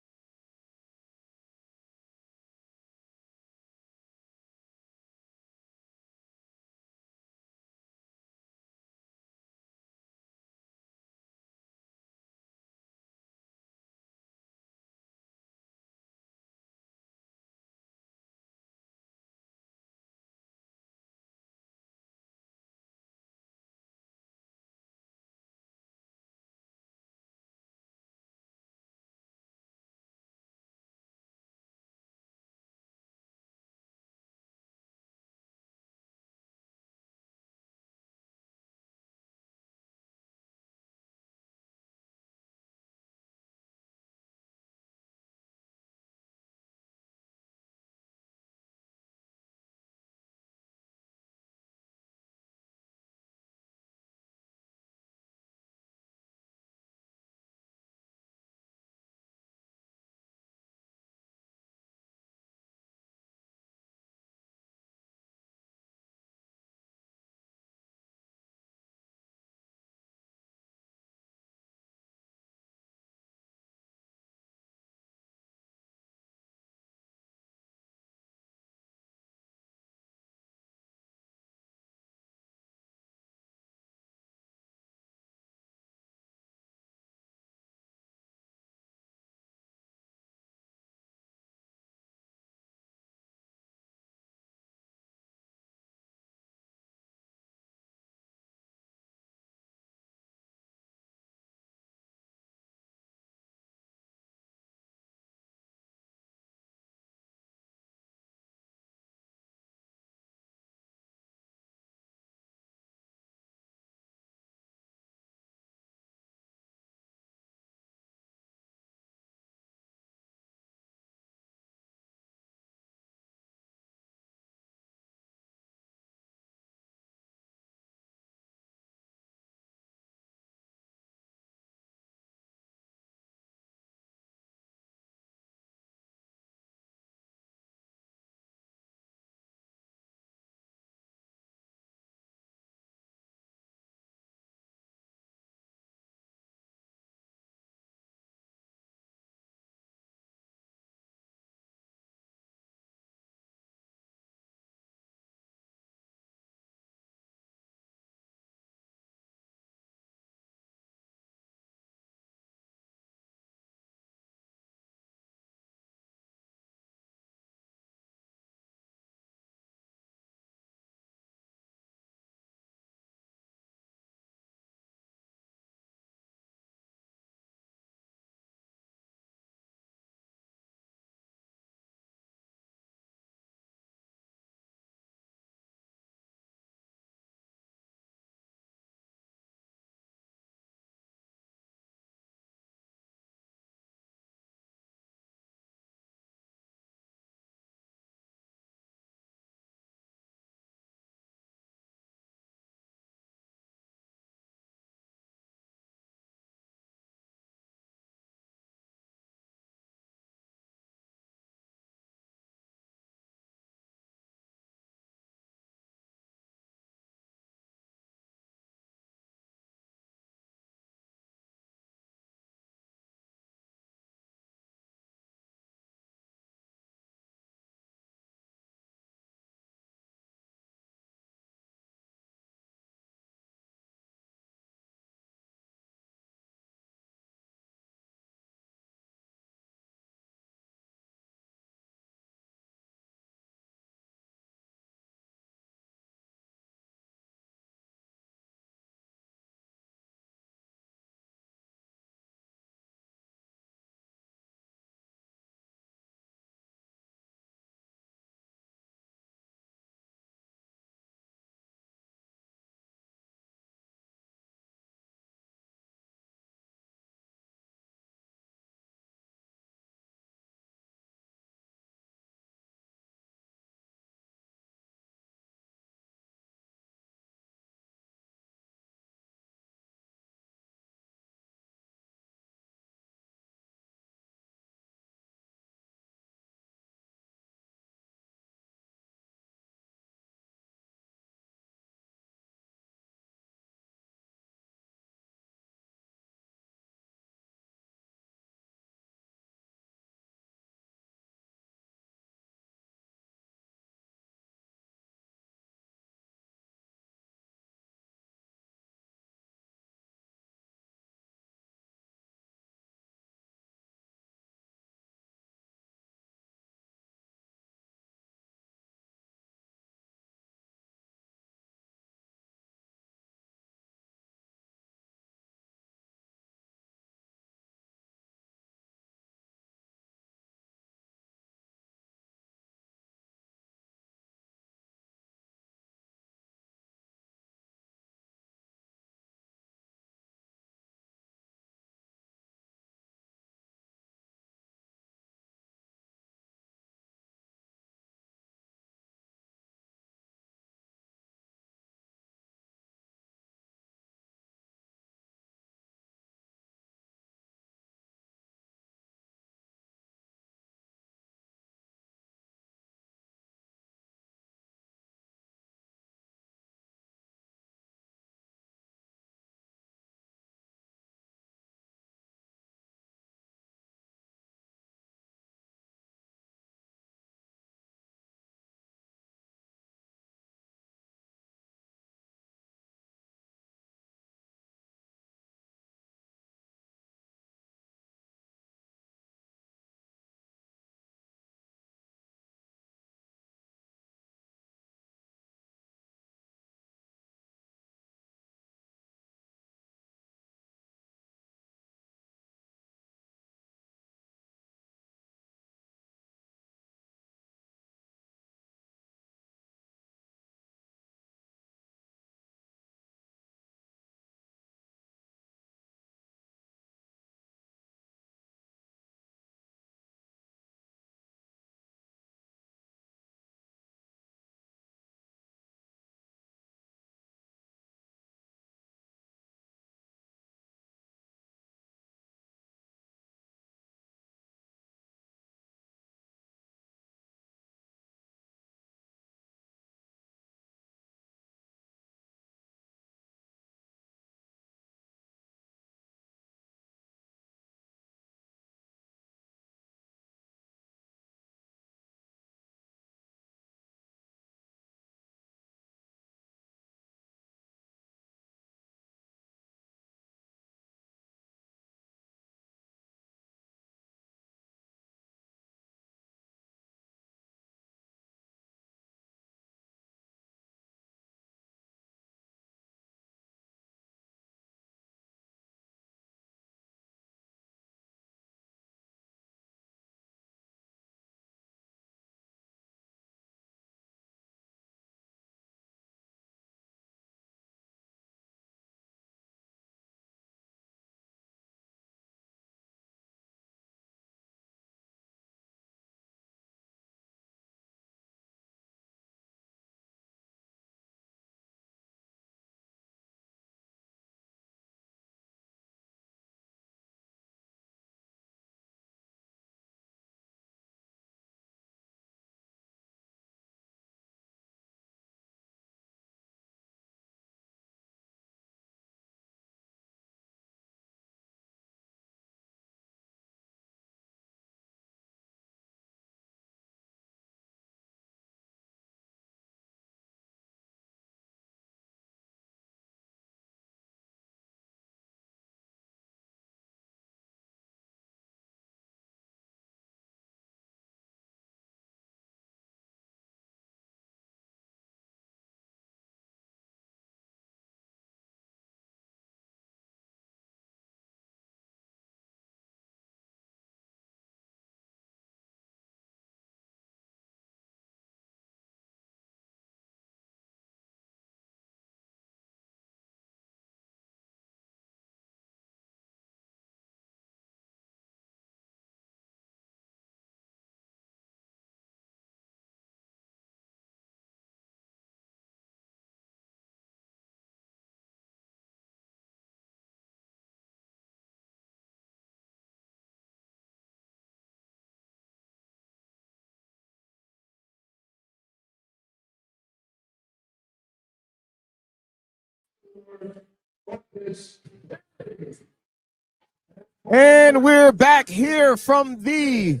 And we're back here from the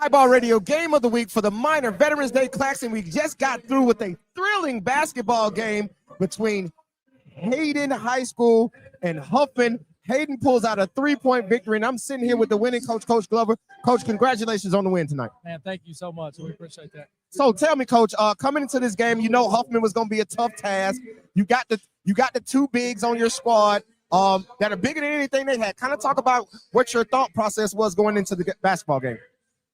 iBall Radio Game of the Week for the Minor Veterans Day Classic. We just got through with a thrilling basketball game between Hayden High School and Huffman. Hayden pulls out a 3-point victory, and I'm sitting here with the winning coach, Coach Glover. Coach, congratulations on the win tonight. Man, thank you so much. We appreciate that. So tell me, Coach, coming into this game, you know Huffman was going to be a tough task. You got the two bigs on your squad that are bigger than anything they had. Kind of talk about what your thought process was going into the basketball game.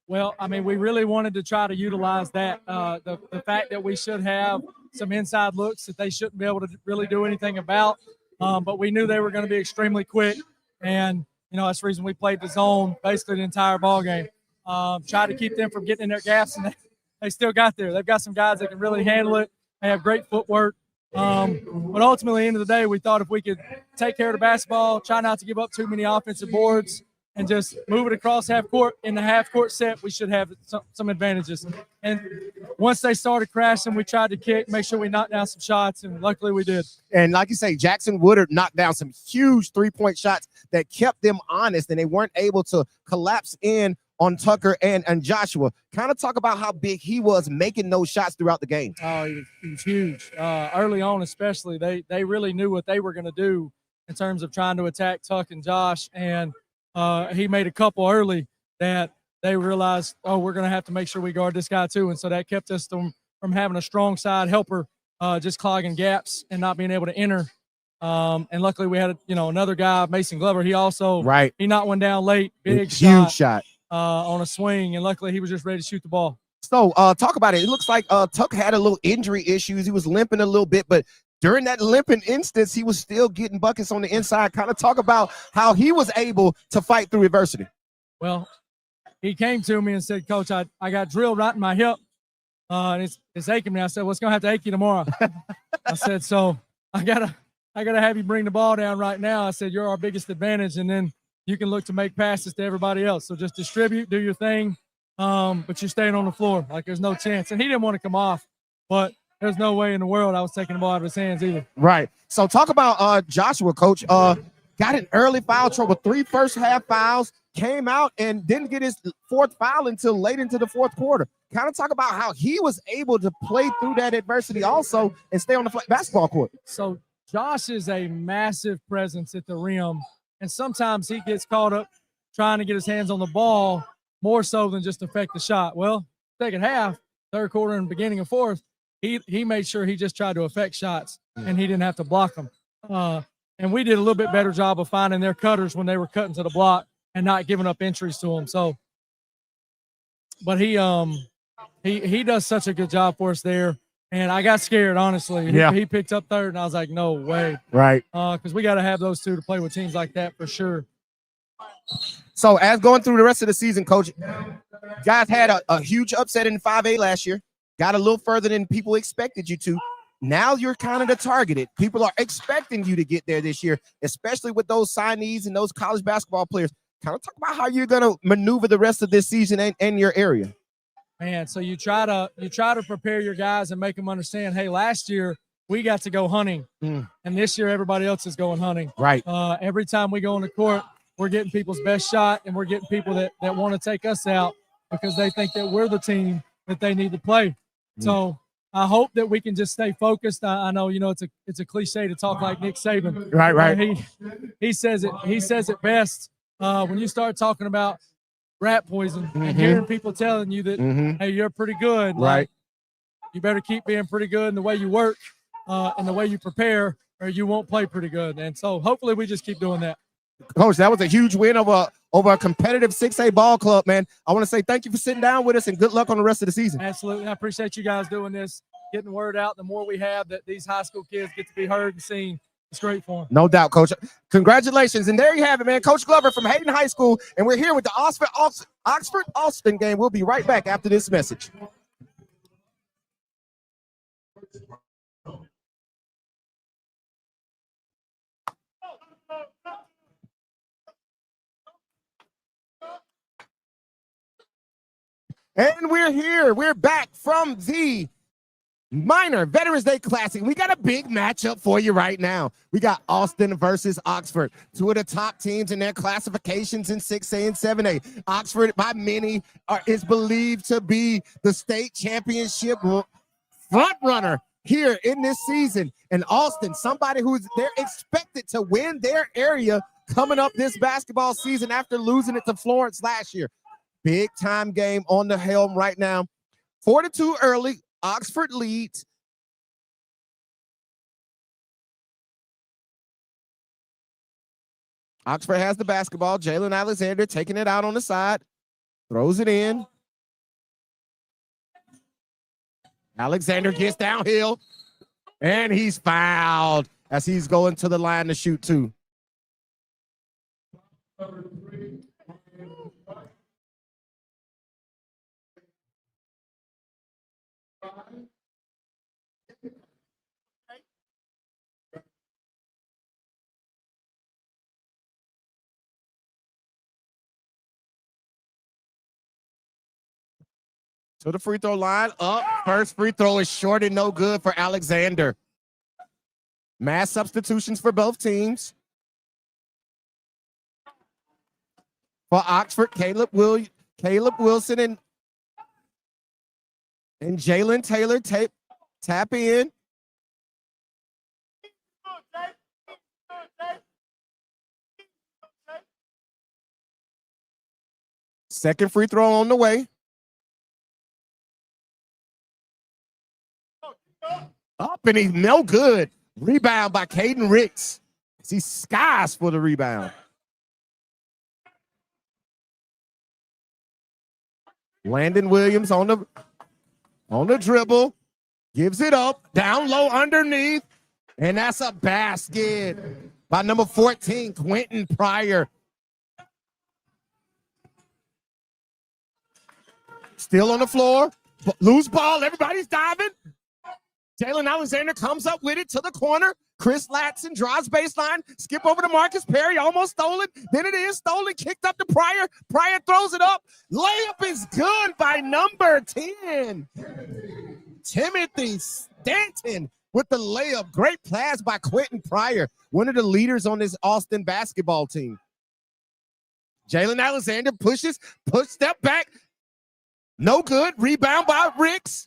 Well, I mean, we really wanted to try to utilize that, the fact that we should have some inside looks that they shouldn't be able to really do anything about. But we knew they were going to be extremely quick. And, you know, that's the reason we played the zone basically the entire ball game. Tried to keep them from getting in their gaps, and they still got there. They've got some guys that can really handle it. They have great footwork. But ultimately, at the end of the day, we thought if we could take care of the basketball, try not to give up too many offensive boards, and just move it across half court. In the half court set, we should have some advantages. And once they started crashing, we tried to kick, make sure we knocked down some shots, and luckily we did. And like you say, Jackson Woodard knocked down some huge 3-point shots that kept them honest, and they weren't able to collapse in on Tucker and Joshua. Kind of talk about how big he was making those shots throughout the game. Oh, he was huge. Early on especially, they really knew what they were going to do in terms of trying to attack Tuck and Josh, and he made a couple early that they realized, oh, we're going to have to make sure we guard this guy too. And so that kept us from having a strong side helper, just clogging gaps and not being able to enter. And luckily we had, another guy, Mason Glover. He also, he knocked one down late, big huge shot on a swing. And luckily he was just ready to shoot the ball. So talk about it. It looks like Tuck had a little injury issues. He was limping a little bit, but during that limping instance, he was still getting buckets on the inside. Kind of talk about how he was able to fight through adversity. Well, he came to me and said, Coach, I got drilled right in my hip, and it's aching me. I said, well, it's going to have to ache you tomorrow. I said, so I gotta have you bring the ball down right now. I said, you're our biggest advantage, and then you can look to make passes to everybody else. So just distribute, do your thing, but you're staying on the floor. Like there's no chance. And he didn't want to come off, but there's no way in the world I was taking the ball out of his hands either. Right. So talk about Joshua, Coach. Got an early foul trouble, 3 first-half fouls, came out and didn't get his 4th foul until late into the 4th quarter. Kind of talk about how he was able to play through that adversity also and stay on the basketball court. So Josh is a massive presence at the rim, and sometimes he gets caught up trying to get his hands on the ball more so than just affect the shot. Well, second half, 3rd quarter and beginning of 4th, he made sure he just tried to affect shots, and he didn't have to block them. And we did a little bit better job of finding their cutters when they were cutting to the block and not giving up entries to them. So, but he does such a good job for us there. And I got scared, honestly. Yeah. He picked up 3rd, and I was like, no way. Right. Because we got to have those two to play with teams like that for sure. So as going through the rest of the season, Coach, guys had a huge upset in 5A last year. Got a little further than people expected you to. Now you're kind of the targeted. People are expecting you to get there this year, especially with those signees and those college basketball players. Kind of talk about how you're going to maneuver the rest of this season and your area. Man, so you try to prepare your guys and make them understand, hey, last year we got to go hunting, and this year everybody else is going hunting. Right. Every time we go on the court, we're getting people's best shot, and we're getting people that want to take us out because they think that we're the team that they need to play. So I hope that we can just stay focused. I know, it's a cliche to talk like Nick Saban. Right. He says it best when you start talking about rat poison and hearing people telling you that, hey, you're pretty good. Right. Like, you better keep being pretty good in the way you work and the way you prepare, or you won't play pretty good. And so hopefully we just keep doing that. Coach, that was a huge win over a competitive 6A ball club, man. I want to say thank you for sitting down with us and good luck on the rest of the season. Absolutely. I appreciate you guys doing this, getting the word out. The more we have that these high school kids get to be heard and seen, it's great for them. No doubt, Coach. Congratulations. And there you have it, man. Coach Glover from Hayden High School. And we're here with the Oxford-Austin game. We'll be right back after this message. And we're here. We're back from the Minor Veterans Day Classic. We got a big matchup for you right now. We got Austin versus Oxford, two of the top teams in their classifications in 6A and 7A. Oxford, by many, is believed to be the state championship front runner here in this season. And Austin, somebody who's they're expected to win their area coming up this basketball season after losing it to Florence last year. Big time game on the helm right now. 4-2 early. Oxford leads. Oxford has the basketball. Jalen Alexander taking it out on the side. Throws it in. Alexander gets downhill. And he's fouled as he's going to the line to shoot two. To the free throw line, up. First free throw is short and no good for Alexander. Mass substitutions for both teams. For Oxford, Caleb Wilson and Jalen Taylor tap in. Second free throw on the way. Up and he's no good. Rebound by Caden Ricks. He skies for the rebound. Landon Williams on the dribble. Gives it up. Down low underneath. And that's a basket by number 14, Quentin Pryor. Still on the floor. Loose ball. Everybody's diving. Jalen Alexander comes up with it to the corner. Chris Latson drives baseline. Skip over to Marcus Perry. Almost stolen. Then it is stolen. Kicked up to Pryor. Pryor throws it up. Layup is good by number 10. Timothy Stanton with the layup. Great pass by Quentin Pryor, one of the leaders on this Austin basketball team. Jalen Alexander push step back. No good. Rebound by Ricks.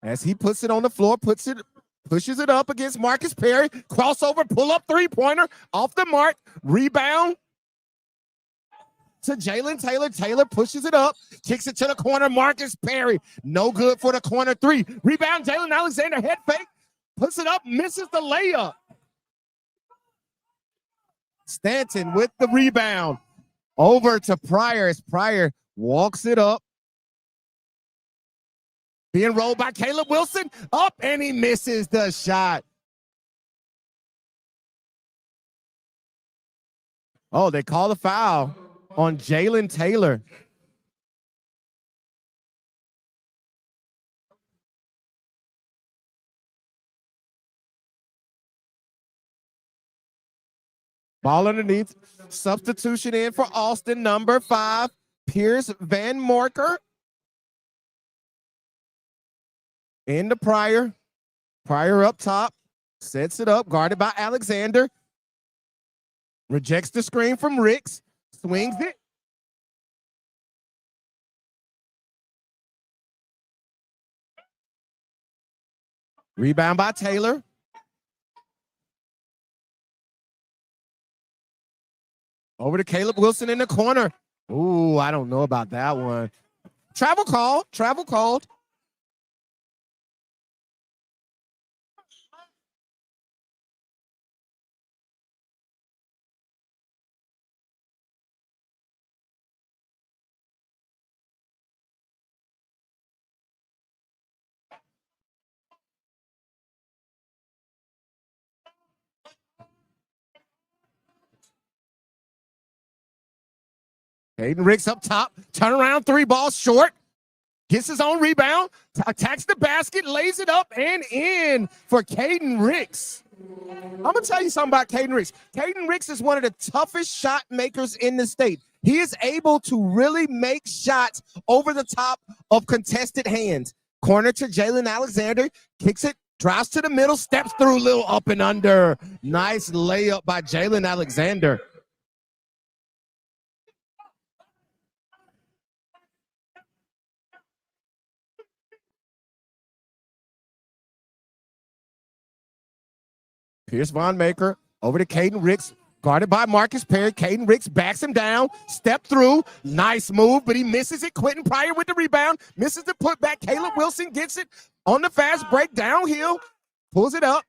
As he puts it on the floor, pushes it up against Marcus Perry. Crossover, pull up three-pointer off the mark. Rebound to Jalen Taylor. Taylor pushes it up, kicks it to the corner. Marcus Perry, no good for the corner three. Rebound, Jalen Alexander, head fake, puts it up, misses the layup. Stanton with the rebound. Over to Pryor as Pryor walks it up. Being rolled by Caleb Wilson. Up, and he misses the shot. Oh, they call the foul on Jalen Taylor. Ball underneath. Substitution in for Austin, number 5, Pierce Van Morker. Into Pryor. Pryor up top. Sets it up. Guarded by Alexander. Rejects the screen from Ricks. Swings it. Rebound by Taylor. Over to Caleb Wilson in the corner. Ooh, I don't know about that one. Travel call. Travel called. Caden Ricks up top. Turn around three, ball short. Gets his own rebound. Attacks the basket. Lays it up and in for Caden Ricks. I'm going to tell you something about Caden Ricks. Caden Ricks is one of the toughest shot makers in the state. He is able to really make shots over the top of contested hands. Corner to Jalen Alexander. Kicks it. Drives to the middle. Steps through. Little up and under. Nice layup by Jalen Alexander. Pierce Von Maker over to Caden Ricks. Guarded by Marcus Perry. Caden Ricks backs him down. Step through. Nice move, but he misses it. Quentin Pryor with the rebound. Misses the putback. Caleb Wilson gets it on the fast break downhill. Pulls it up.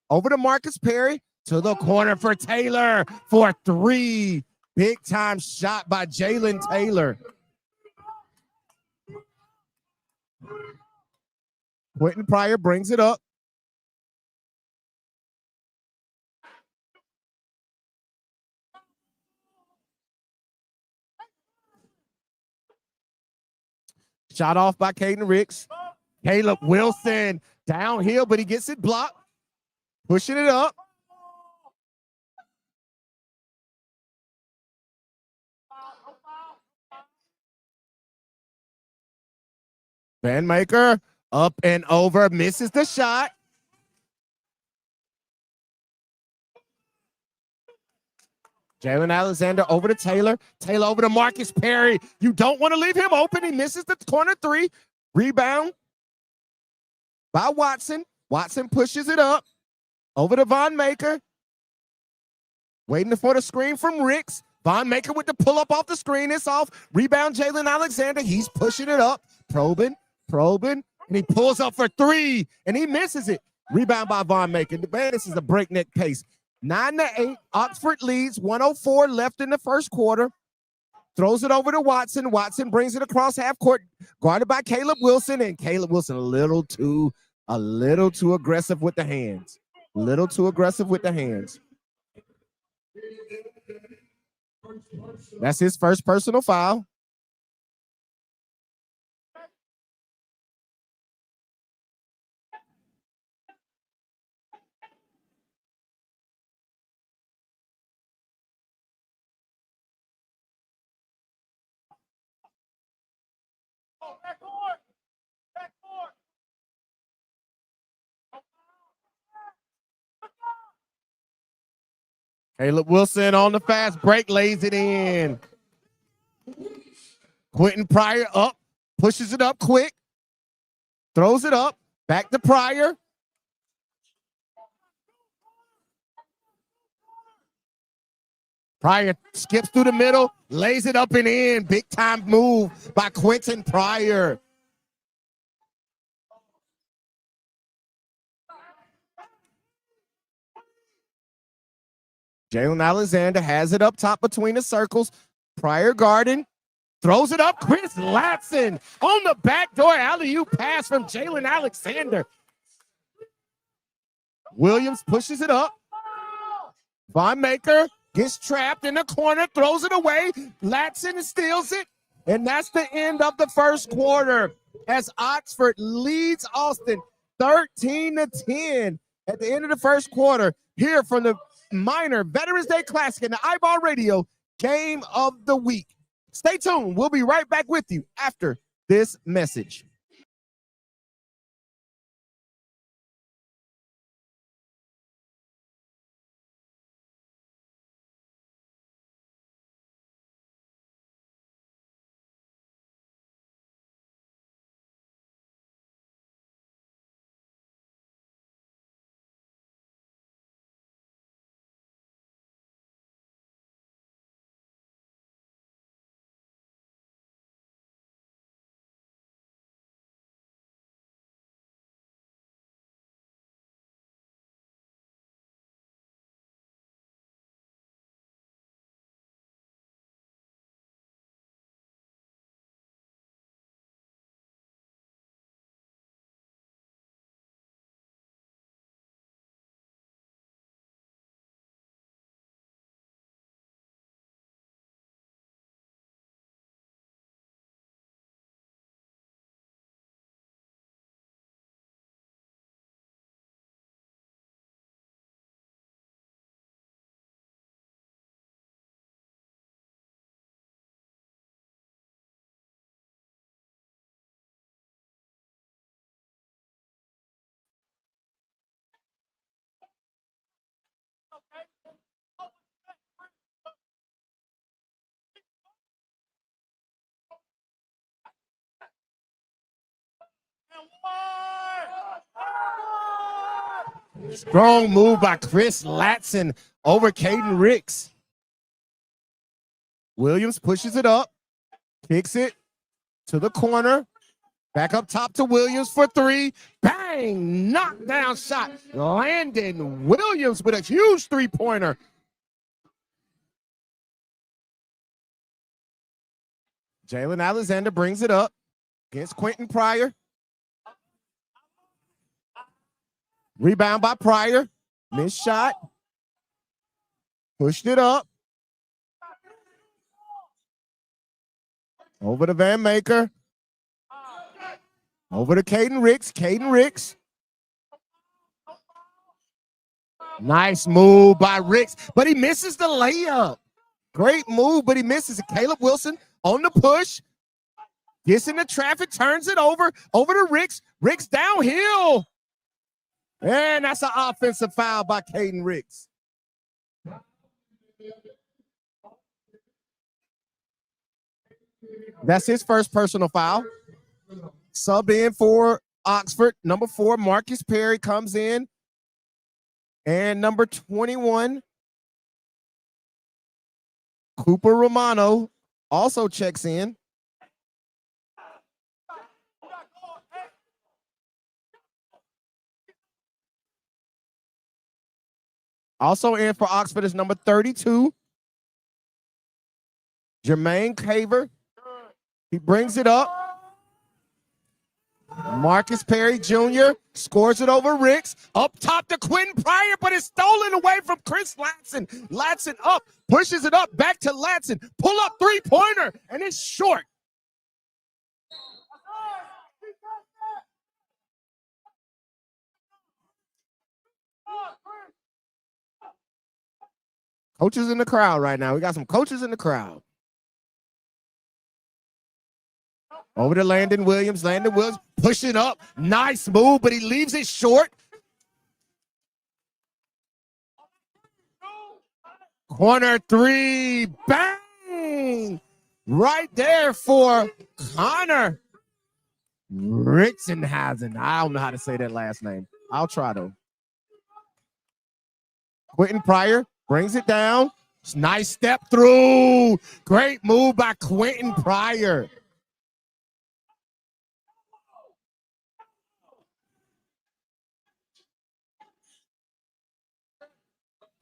Over to Marcus Perry. To the corner for Taylor for 3. Big time shot by Jalen Taylor. Quentin Pryor brings it up. Shot off by Caden Ricks. Caleb Wilson downhill, but he gets it blocked. Pushing it up. Van Maker up and over, misses the shot. Jalen Alexander over to Taylor. Taylor over to Marcus Perry. You don't want to leave him open. He misses the corner 3. Rebound by Watson. Watson pushes it up. Over to Von Maker. Waiting for the screen from Ricks. Von Maker with the pull up off the screen. It's off. Rebound Jalen Alexander. He's pushing it up. Probing. And he pulls up for 3. And he misses it. Rebound by Von Maker. Man, this is a breakneck pace. 9-8. Oxford leads. 1:04 left in the first quarter. Throws it over to Watson. Watson brings it across half court. Guarded by Caleb Wilson. And Caleb Wilson a little too aggressive with the hands. That's his first personal foul. Caleb Wilson on the fast break, lays it in. Quentin Pryor up, pushes it up quick, throws it up, back to Pryor. Pryor skips through the middle, lays it up and in. Big time move by Quentin Pryor. Jalen Alexander has it up top between the circles. Pryor guarding, throws it up. Chris Latson on the backdoor alley-oop pass from Jalen Alexander. Williams pushes it up. Von Maker gets trapped in the corner, throws it away. Latson steals it. And that's the end of the first quarter as Oxford leads Austin 13-10 at the end of the first quarter here from the Minor Veterans Day Classic and the iBall Radio Game of the Week. Stay tuned. We'll be right back with you after this message. Strong move by Chris Latson over Caden Ricks. Williams pushes it up, kicks it to the corner. Back up top to Williams for three. Bang! Knockdown shot. Landon Williams with a huge three-pointer. Jalen Alexander brings it up against Quentin Pryor. Rebound by Pryor. Missed shot. Pushed it up. Over to Van Maker. Over to Caden Ricks. Caden Ricks. Nice move by Ricks, but he misses the layup. Great move, but he misses it. Caleb Wilson on the push. Gets into traffic, turns it over to Ricks. Ricks downhill. And that's an offensive foul by Caden Ricks. That's his first personal foul. Sub in for Oxford. Number 4, Marcus Perry comes in. And number 21, Cooper Romano also checks in. Also in for Oxford is number 32, Jermaine Caver. He brings it up. Marcus Perry Jr. scores it over Ricks. Up top to Quentin Pryor, but it's stolen away from Chris Latson. Latson up, pushes it up, back to Latson. Pull up three-pointer, and it's short. Coaches in the crowd right now. We got some coaches in the crowd. Over to Landon Williams. Landon Williams pushing up. Nice move, but he leaves it short. Corner three. Bang! Right there for Connor Ritzenhausen. I don't know how to say that last name. I'll try though. Quentin Pryor brings it down. Nice step through. Great move by Quentin Pryor.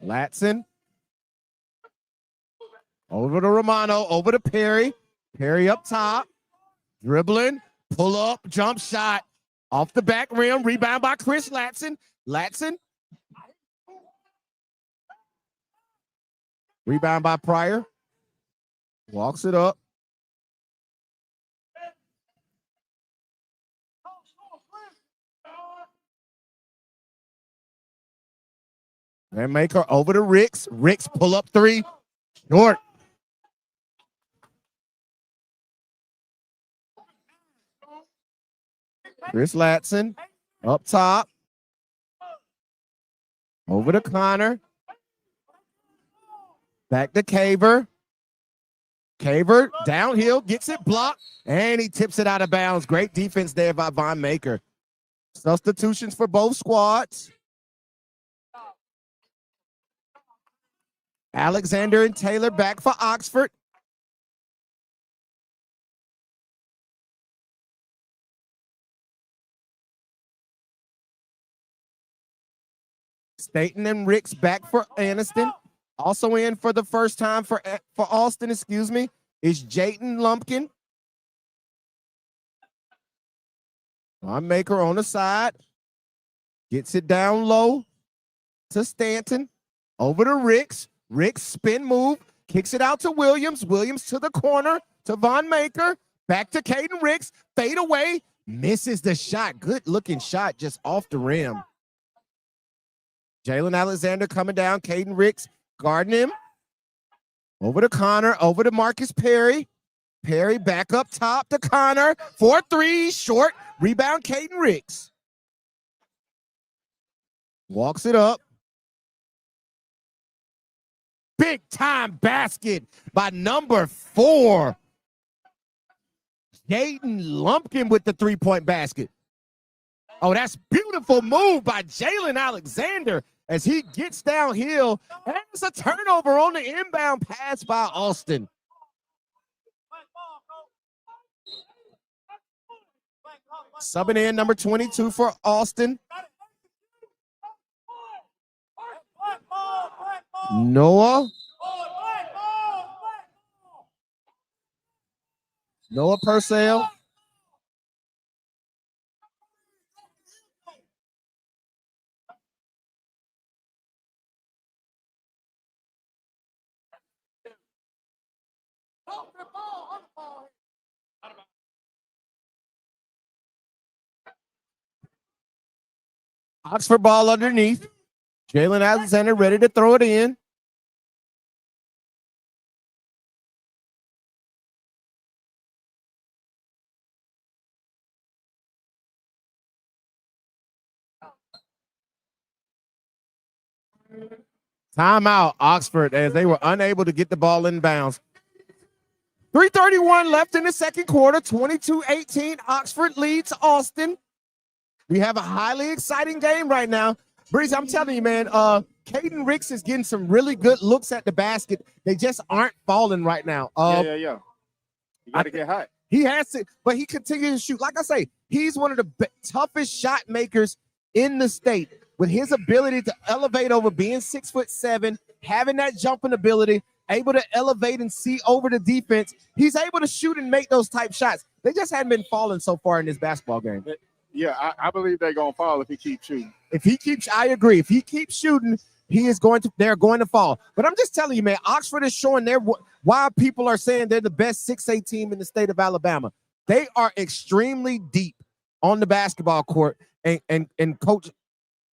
Latson. Over to Romano. Over to Perry. Perry up top. Dribbling. Pull up. Jump shot. Off the back rim. Rebound by Chris Latson. Latson. Rebound by Pryor. Walks it up. Van Maker over to Ricks. Ricks pull up three. Short. Chris Latson up top. Over to Connor. Back to Caver. Caver downhill, gets it blocked, and he tips it out of bounds. Great defense there by Von Maker. Substitutions for both squads. Alexander and Taylor back for Oxford. Staten and Ricks back for Anniston. Also in for the first time for Austin, excuse me, is Jayden Lumpkin. Von Maker on the side. Gets it down low to Stanton. Over to Ricks. Ricks spin move. Kicks it out to Williams. Williams to the corner to Von Maker. Back to Caden Ricks. Fade away. Misses the shot. Good looking shot just off the rim. Jalen Alexander coming down. Caden Ricks guarding him. Over to Connor. Over to Marcus Perry. Perry back up top to Connor. 4-3 short. Rebound Caden Ricks. Walks it up. big time basket by number 4. Jaden Lumpkin with the 3-point basket. Oh, that's beautiful move by Jalen Alexander as he gets downhill. And it's a turnover on the inbound pass by Austin. Subbing in number 22 for Austin. Noah Purcell. Oxford ball underneath. Jalen Alexander ready to throw it in. Timeout, Oxford, as they were unable to get the ball in bounds. 3:31 left in the second quarter. 22-18. Oxford leads Austin. We have a highly exciting game right now. Breeze, I'm telling you, man, Caden Ricks is getting some really good looks at the basket. They just aren't falling right now. Yeah. You got to get hot. He has to, but he continues to shoot. Like I say, he's one of the toughest shot makers in the state with his ability to elevate over being 6'7", having that jumping ability, able to elevate and see over the defense. He's able to shoot and make those type shots. They just haven't been falling so far in this basketball game. Yeah, I believe they're going to fall if he keeps shooting. I agree. If he keeps shooting, they're going to fall. But I'm just telling you, man, Oxford is showing why people are saying they're the best 6A team in the state of Alabama. They are extremely deep on the basketball court, and Coach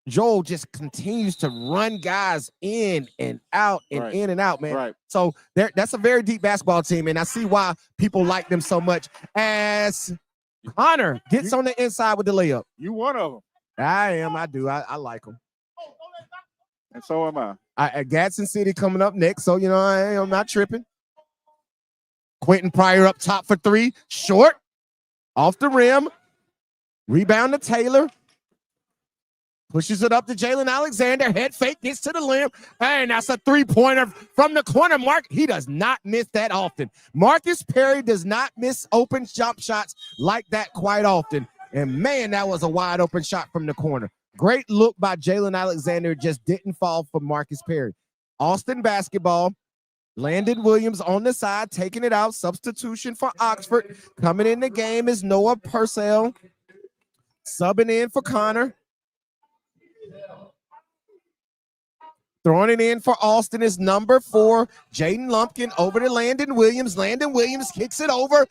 Joel just continues to run guys in and out and in and out, man. Right. So that's a very deep basketball team, and I see why people like them so much. As Connor gets on the inside with the layup. You one of them. I am. I do. I like them. And so am I. Gadsden City coming up next, so, I'm not tripping. Quentin Pryor up top for 3. Short. Off the rim. Rebound to Taylor. Pushes it up to Jalen Alexander. Head fake, gets to the rim. And that's a 3-pointer from the corner. He does not miss that often. Marcus Perry does not miss open jump shots like that quite often. And, man, that was a wide open shot from the corner. Great look by Jalen Alexander. Just didn't fall for Marcus Perry. Austin basketball. Landon Williams on the side, taking it out. Substitution for Oxford. Coming in the game is Noah Purcell. Subbing in for Connor. Throwing it in for Austin is number 4, Jaden Lumpkin, over to Landon Williams. Landon Williams kicks it over,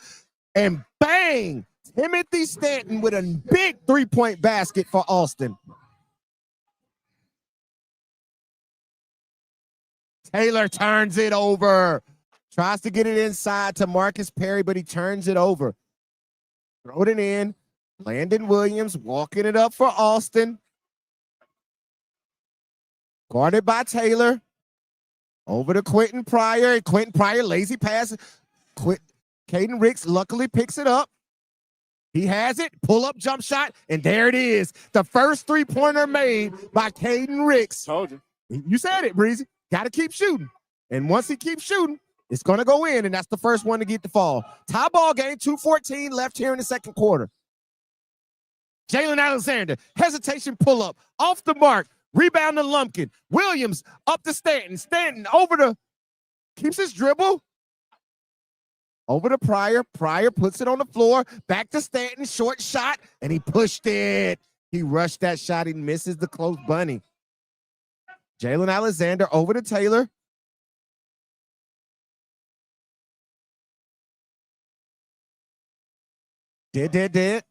and bang! Timothy Stanton with a big 3-point basket for Austin. Taylor turns it over. Tries to get it inside to Marcus Perry, but he turns it over. Throw it in. Landon Williams walking it up for Austin. Guarded by Taylor. Over to Quentin Pryor. Quentin Pryor, lazy pass. Caden Ricks luckily picks it up. He has it. Pull-up jump shot, and there it is. The first 3-pointer made by Caden Ricks. Told you. You said it, Breezy. Got to keep shooting. And once he keeps shooting, it's going to go in, and that's the first one to get the fall. Tie ball game, 2:14 left here in the second quarter. Jalen Alexander, hesitation pull-up, off the mark. Rebound to Lumpkin. Williams up to Stanton. Stanton keeps his dribble. Over to Pryor. Pryor puts it on the floor. Back to Stanton. Short shot, and he pushed it. He rushed that shot. He misses the close bunny. Jalen Alexander over to Taylor. Did.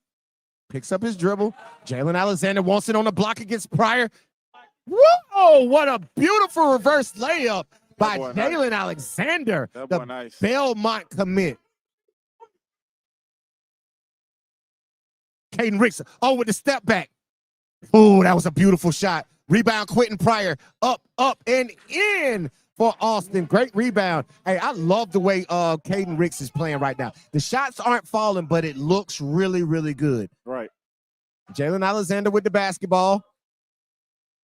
Picks up his dribble. Jalen Alexander wants it on the block against Pryor. Whoa, what a beautiful reverse layup by Jalen Alexander, the Belmont commit. Caden Ricks, with the step back. Oh, that was a beautiful shot. Rebound, Quentin Pryor, up, and in for Austin. Great rebound. Hey, I love the way Caden Ricks is playing right now. The shots aren't falling, but it looks really, really good. Right. Jalen Alexander with the basketball.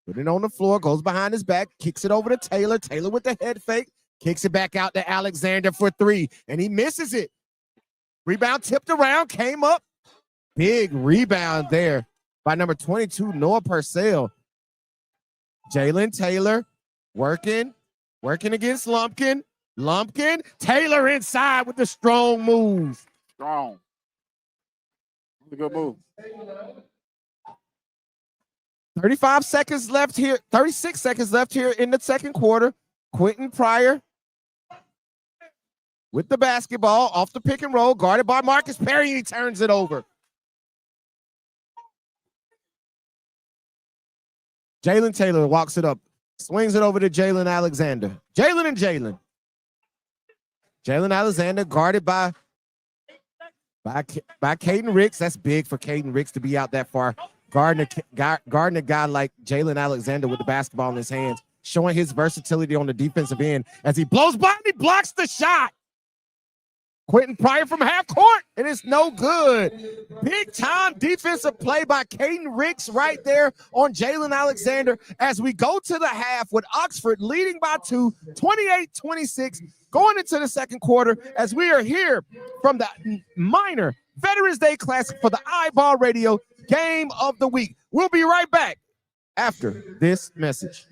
Put it on the floor, goes behind his back, kicks it over to Taylor. Taylor with the head fake, kicks it back out to Alexander for three, and he misses it. Rebound tipped around, came up. Big rebound there by number 22, Noah Purcell. Jalen Taylor working against Lumpkin. Taylor inside with the strong move. Strong. That's a good move. 36 seconds left here in the second quarter. Quentin Pryor with the basketball off the pick and roll, guarded by Marcus Perry. He turns it over. Jalen Taylor walks it up, swings it over to Jalen Alexander. Jalen Alexander guarded by Caden Ricks. That's big for Caden Ricks to be out that far. Guarding a guy like Jalen Alexander with the basketball in his hands, showing his versatility on the defensive end as he blows by and he blocks the shot. Quentin Pryor from half court, and it's no good. Big time defensive play by Caden Ricks right there on Jalen Alexander as we go to the half with Oxford leading by 2, 28-26, going into the second quarter as we are here from the Minor Veterans Day Classic for the iBall Radio Game of the Week. We'll be right back after this message.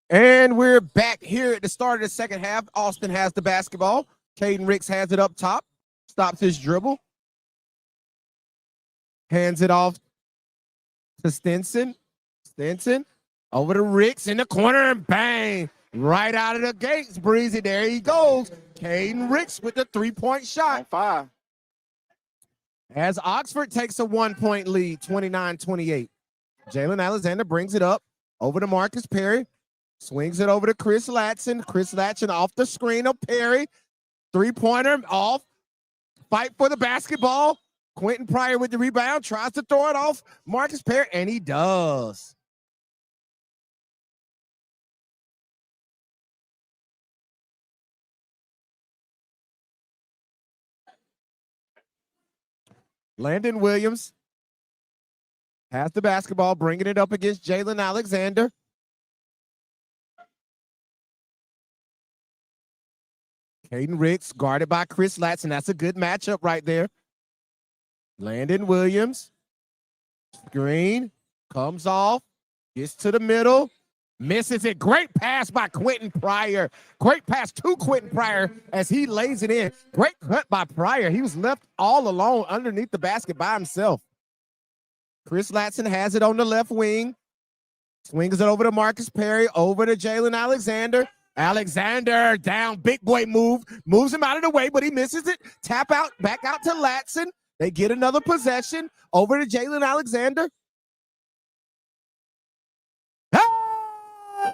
And we're back here at the start of the second half. Austin has the basketball. Caden Ricks has it up top. Stops his dribble. Hands it off to Stinson. Stinson over to Ricks in the corner and bang. Right out of the gates, Breezy. There he goes. Caden Ricks with the three-point shot. On 5. As Oxford takes a 1-point lead, 29-28. Jalen Alexander brings it up over to Marcus Perry. Swings it over to Chris Latson. Chris Latson off the screen of Perry. Three-pointer off. Fight for the basketball. Quentin Pryor with the rebound. Tries to throw it off Marcus Perry, and he does. Landon Williams has the basketball, bringing it up against Jalen Alexander. Caden Ricks guarded by Chris Latson. That's a good matchup right there. Landon Williams. Screen. Comes off. Gets to the middle. Misses it. Great pass by Quentin Pryor. Great pass to Quentin Pryor as he lays it in. Great cut by Pryor. He was left all alone underneath the basket by himself. Chris Latson has it on the left wing. Swings it over to Marcus Perry. Over to Jalen Alexander. Alexander down. Big boy move. Moves him out of the way, but he misses it. Tap out. Back out to Latson. They get another possession. Over to Jalen Alexander.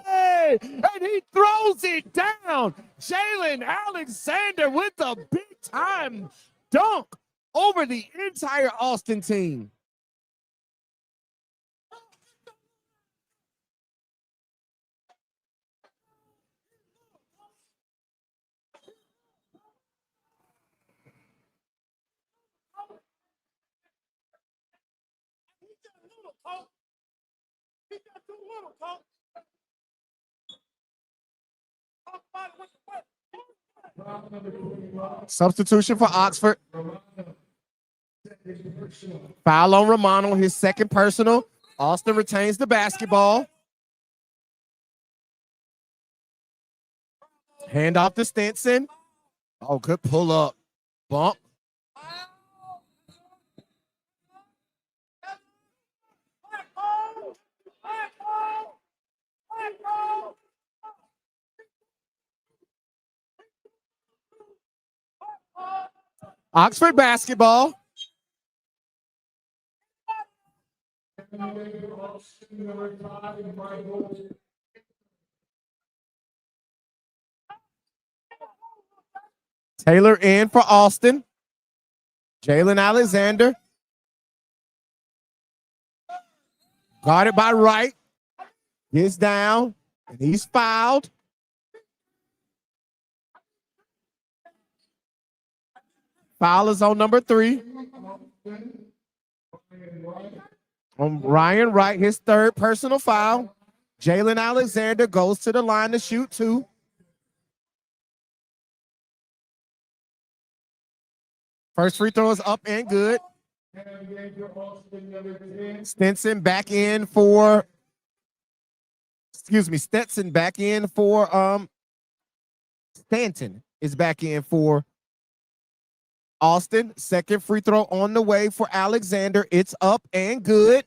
Hey! And he throws it down. Jalen Alexander with a big-time dunk over the entire Austin team. Substitution for Oxford. Foul on Romano, his second personal. Austin retains the basketball. Hand off to Stinson. Oh, good pull up. Bump. Oxford basketball. Taylor in for Austin. Jalen Alexander. Guarded by Wright. Gets down, and he's fouled. Foul is on number 3. On Ryan Wright, his third personal foul. Jalen Alexander goes to the line to shoot 2. First free throw is up and good. Stetson back in for Stanton is back in for Austin. Second free throw on the way for Alexander. It's up and good.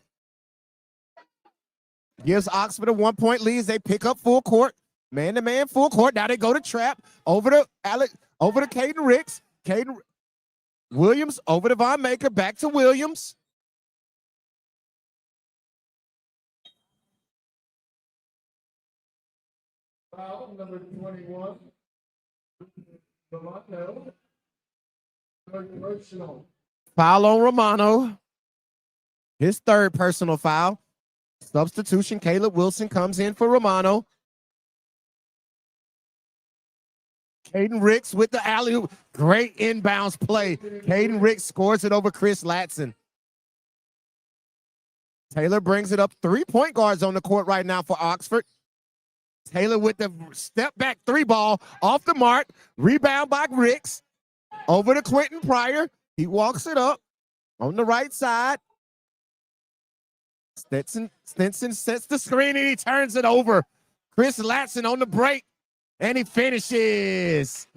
Gives Oxford a 1-point lead as they pick up full court. Man-to-man full court. Now they go to trap. Over to Caden Ricks. Caden Williams over to Von Maker. Back to Williams. Foul number 21. Romano. Personal. Foul on Romano. His third personal foul. Substitution. Caleb Wilson comes in for Romano. Caden Ricks with the alley-oop. Great inbounds play. Caden Ricks scores it over Chris Latson. Taylor brings it up. 3 point guards on the court right now for Oxford. Taylor with the step back 3 ball off the mark. Rebound by Ricks. Over to Quentin Pryor. He walks it up on the right side. Stinson sets the screen and he turns it over. Chris Latson on the break, and he finishes.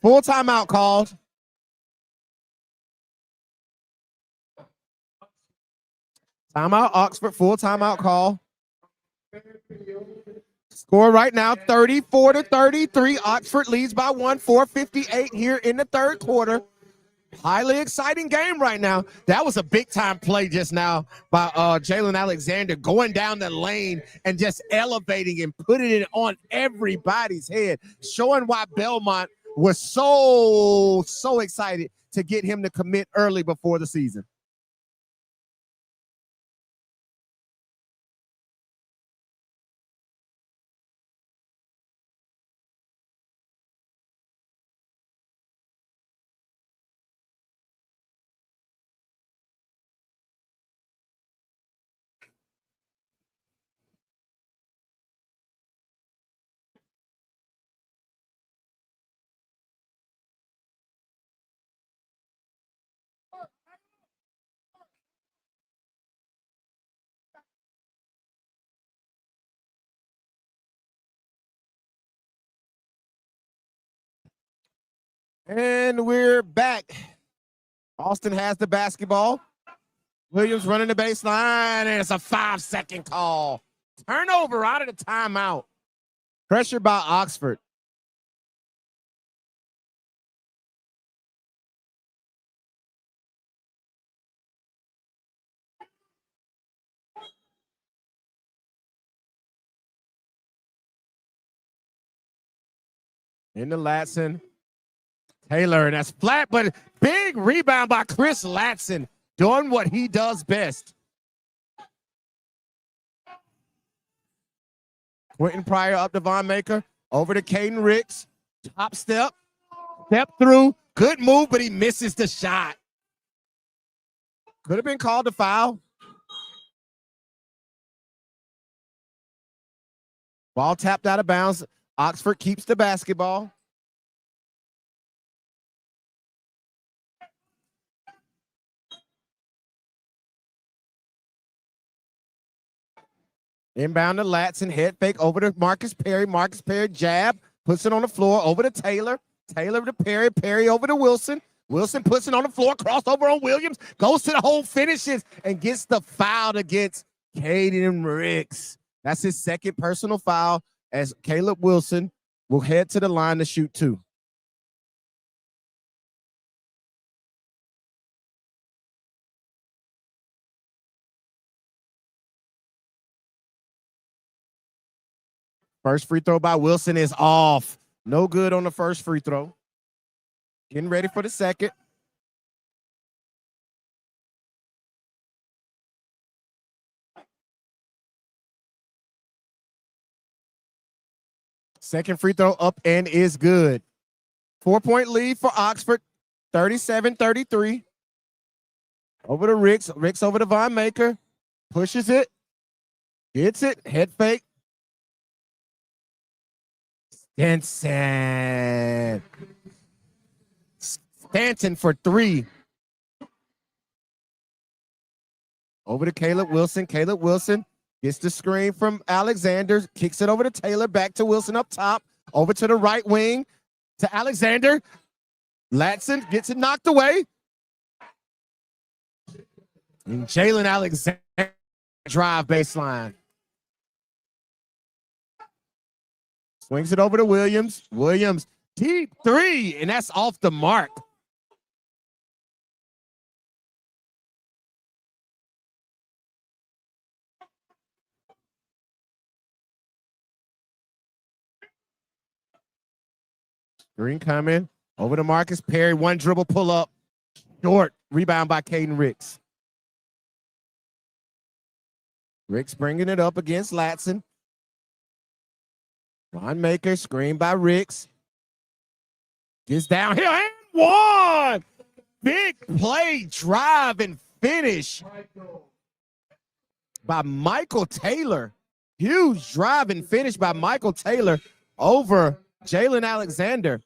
Full timeout called. Timeout, Oxford, full timeout call. Score right now, 34-33. Oxford leads by 1, 4:58 here in the third quarter. Highly exciting game right now. That was a big-time play just now by Jalen Alexander, going down the lane and just elevating and putting it on everybody's head, showing why Belmont was so excited to get him to commit early before the season. And we're back. Austin has the basketball. Williams running the baseline, and it's a 5-second call. Turnover out of the timeout. Pressure by Oxford. Into Latson. Taylor, and that's flat, but big rebound by Chris Latson, doing what he does best. Quentin Pryor up to Von Maker, over to Caden Ricks, top step through, good move, but he misses the shot. Could have been called a foul. Ball tapped out of bounds. Oxford keeps the basketball. Inbound to Latson, head fake over to Marcus Perry. Marcus Perry jab, puts it on the floor, over to Taylor. Taylor to Perry, Perry over to Wilson. Wilson puts it on the floor, crossover on Williams, goes to the hole, finishes, and gets the foul against Caden Ricks. That's his second personal foul, as Caleb Wilson will head to the line to shoot 2. First free throw by Wilson is off. No good on the first free throw. Getting ready for the second. Second free throw up and is good. 4-point lead for Oxford, 37-33. Over to Ricks. Ricks over to Von Maker. Pushes it. Gets it. Head fake. Stanton for 3. Over to Caleb Wilson. Caleb Wilson gets the screen from Alexander. Kicks it over to Taylor. Back to Wilson up top. Over to the right wing. To Alexander. Latson gets it knocked away. And Jalen Alexander drive baseline. Swings it over to Williams. Williams, deep 3, and that's off the mark. Green coming. Over to Marcus Perry. 1 dribble pull up. Short. Rebound by Caden Ricks. Ricks bringing it up against Latson. Von Maker, screen by Ricks. Gets downhill and 1. Big play, drive, and finish by Michael Taylor. Huge drive and finish by Michael Taylor over Jalen Alexander.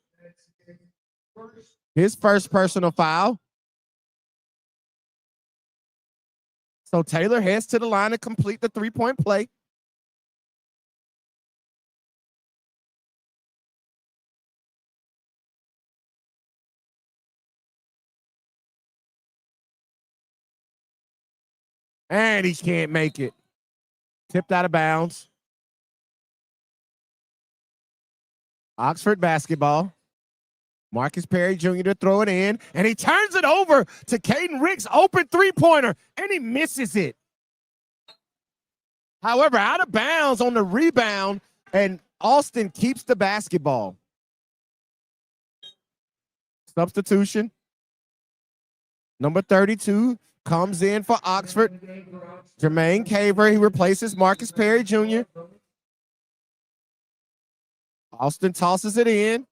His first personal foul. So Taylor heads to the line to complete the three-point play. And he can't make it. Tipped out of bounds. Oxford basketball. Marcus Perry Jr. to throw it in, and he turns it over to Caden Ricks, open three-pointer, and he misses it. However, out of bounds on the rebound, and Austin keeps the basketball. Substitution. Number 32 comes in for Oxford. Jermaine Caver, he replaces Marcus Perry Jr. Austin tosses it in.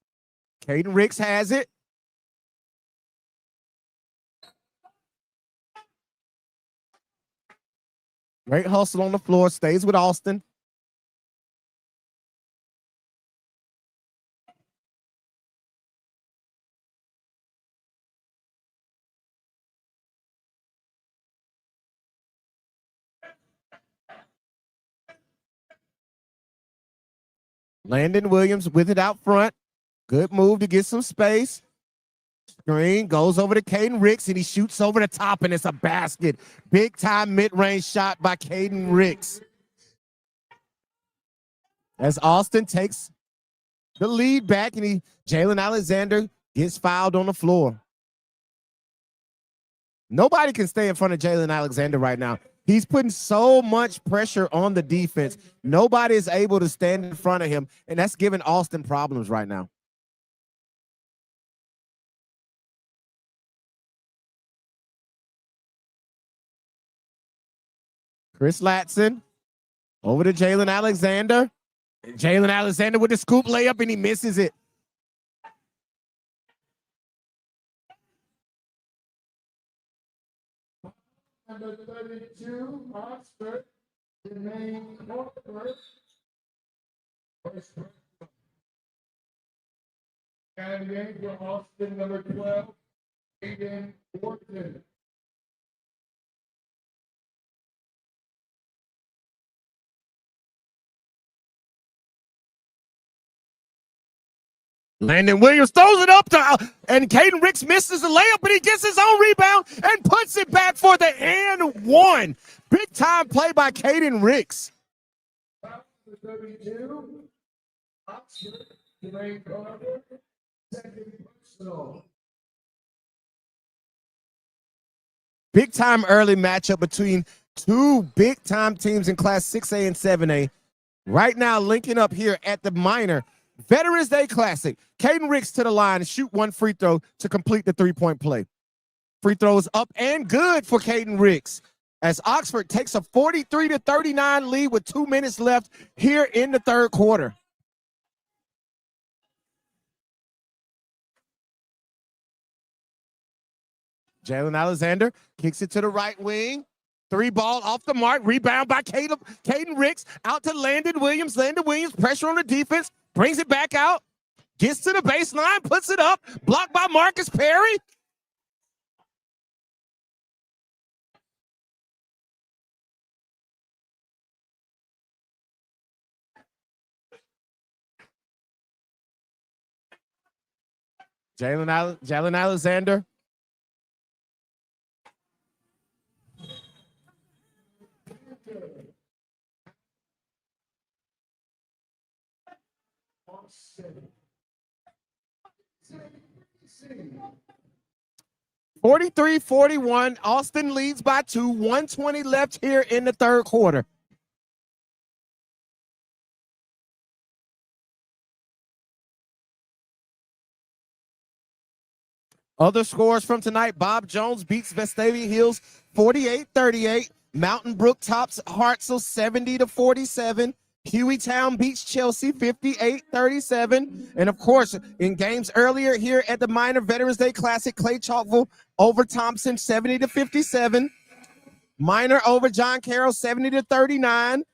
Caden Ricks has it. Great hustle on the floor, stays with Austin. Landon Williams with it out front. Good move to get some space. Screen goes over to Caden Ricks, and he shoots over the top, and it's a basket. Big-time mid-range shot by Caden Ricks. As Austin takes the lead back, and Jalen Alexander gets fouled on the floor. Nobody can stay in front of Jalen Alexander right now. He's putting so much pressure on the defense. Nobody is able to stand in front of him, and that's giving Austin problems right now. Chris Latson over to Jalen Alexander. Jalen Alexander with the scoop layup, and he misses it. Number 32, Oxford, Jermaine Caver. Candidate for Austin, number 12, Aiden Wharton. Landon Williams throws it up to, and Caden Ricks misses the layup, but he gets his own rebound and puts it back for the and one. Big time play by Caden Ricks. 32, Oxford, Jermaine Caver, second personal. Big time early matchup between two big time teams in Class 6A and 7A. Right now, linking up here at the minor Veterans Day Classic. Caden Ricks to the line and shoot one free throw to complete the three-point play. Free throws up and good for Caden Ricks as Oxford takes a 43-39 lead with 2 minutes left here in the third quarter. Jalen Alexander kicks it to the right wing. Three ball off the mark. Rebound by Caden Ricks. Out to Landon Williams. Landon Williams, pressure on the defense. Brings it back out. Gets to the baseline. Puts it up. Blocked by Marcus Perry. Jalen Alexander. Austin. 43-41. Austin leads by 2. 1:20 left here in the third quarter. Other scores from tonight: Bob Jones beats Vestavia Hills 48-38. Mountain Brook tops Hartselle 70-47. Hueytown beats Chelsea 58-37. And of course, in games earlier here at the Minor Veterans Day Classic, Clay Chalkville over Thompson 70-57. Minor over John Carroll 70-39. And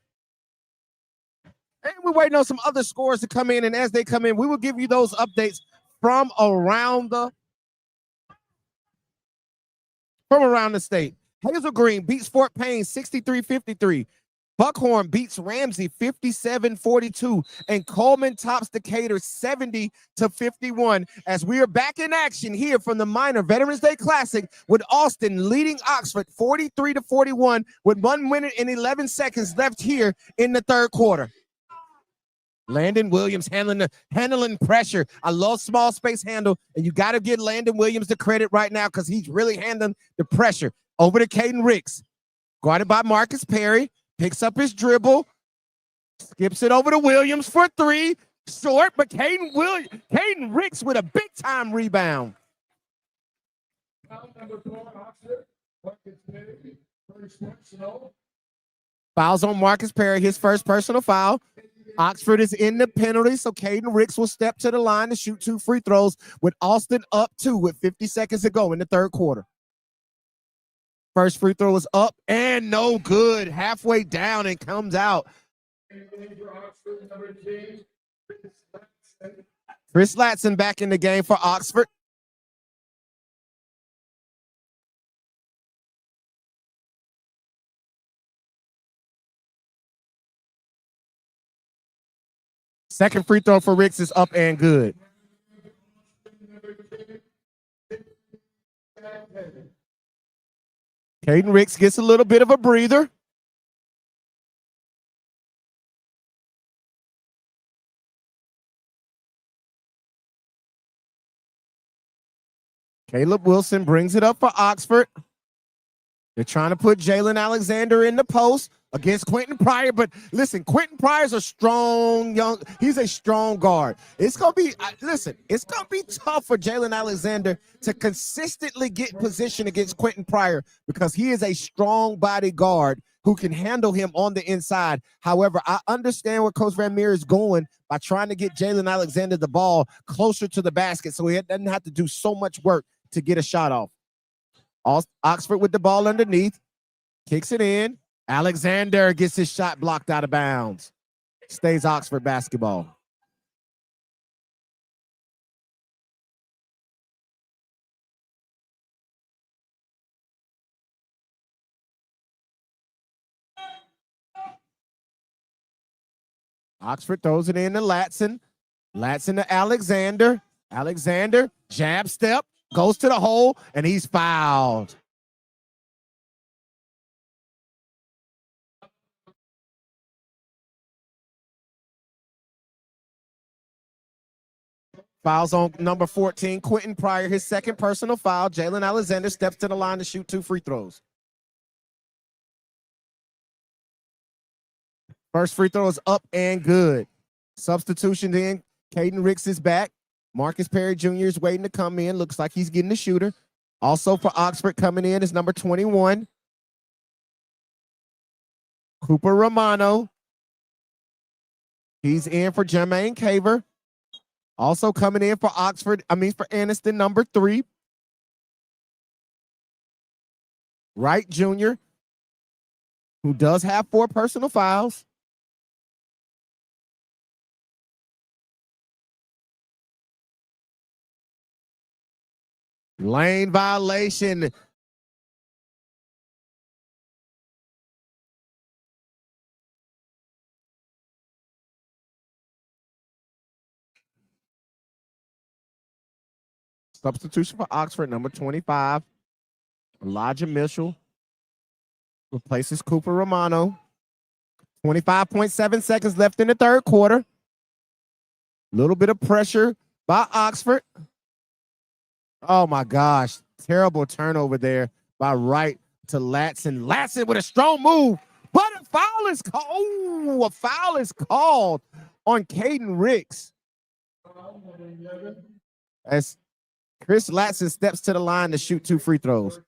we're waiting on some other scores to come in. And as they come in, we will give you those updates from around the state. Hazel Green beats Fort Payne 63-53. Buckhorn beats Ramsey 57-42. And Coleman tops Decatur 70-51. As we are back in action here from the Minor Veterans Day Classic with Austin leading Oxford 43-41 with 1 minute and 11 seconds left here in the third quarter. Landon Williams handling pressure. I love small space handle, and you got to give Landon Williams the credit right now because he's really handling the pressure. Over to Caden Ricks, guarded by Marcus Perry, picks up his dribble, skips it over to Williams for 3, short, but Caden Ricks with a big-time rebound. Fouls on Marcus Perry, his first personal foul. Oxford is in the penalty, so Caden Ricks will step to the line to shoot 2 free throws with Austin up 2 with 50 seconds to go in the third quarter. First free throw is up and no good. Halfway down and comes out. Chris Latson back in the game for Oxford. Second free throw for Ricks is up and good. Caden Ricks gets a little bit of a breather. Caleb Wilson brings it up for Oxford. They're trying to put Jalen Alexander in the post against Quentin Pryor, but listen, Quentin Pryor's a strong he's a strong guard. It's going to be, it's going to be tough for Jalen Alexander to consistently get position against Quentin Pryor because he is a strong body guard who can handle him on the inside. However, I understand where Coach Van Meer is going by trying to get Jalen Alexander the ball closer to the basket so he doesn't have to do so much work to get a shot off. Oxford with the ball underneath, kicks it in. Alexander gets his shot blocked out of bounds. Stays Oxford basketball. Oxford throws it in to Latson. Latson to Alexander. Alexander, jab step, goes to the hole, and he's fouled. Fouls on number 14, Quentin Pryor, his second personal foul. Jalen Alexander steps to the line to shoot 2 free throws. First free throw is up and good. Substitution in. Caden Ricks is back. Marcus Perry Jr. is waiting to come in. Looks like he's getting the shooter. Also for Oxford coming in is number 21. Cooper Romano. He's in for Jermaine Caver. Also coming in for for Anniston, number 3. Wright Jr., who does have 4 personal fouls. Lane violation. Substitution for Oxford, number 25. Elijah Mitchell replaces Cooper Romano. 25.7 seconds left in the third quarter. A little bit of pressure by Oxford. Oh, my gosh. Terrible turnover there by Wright to Latson. Latson with a strong move, but a foul is called. Oh, a foul is called on Caden Ricks. As Chris Latson steps to the line to shoot 2 free throws.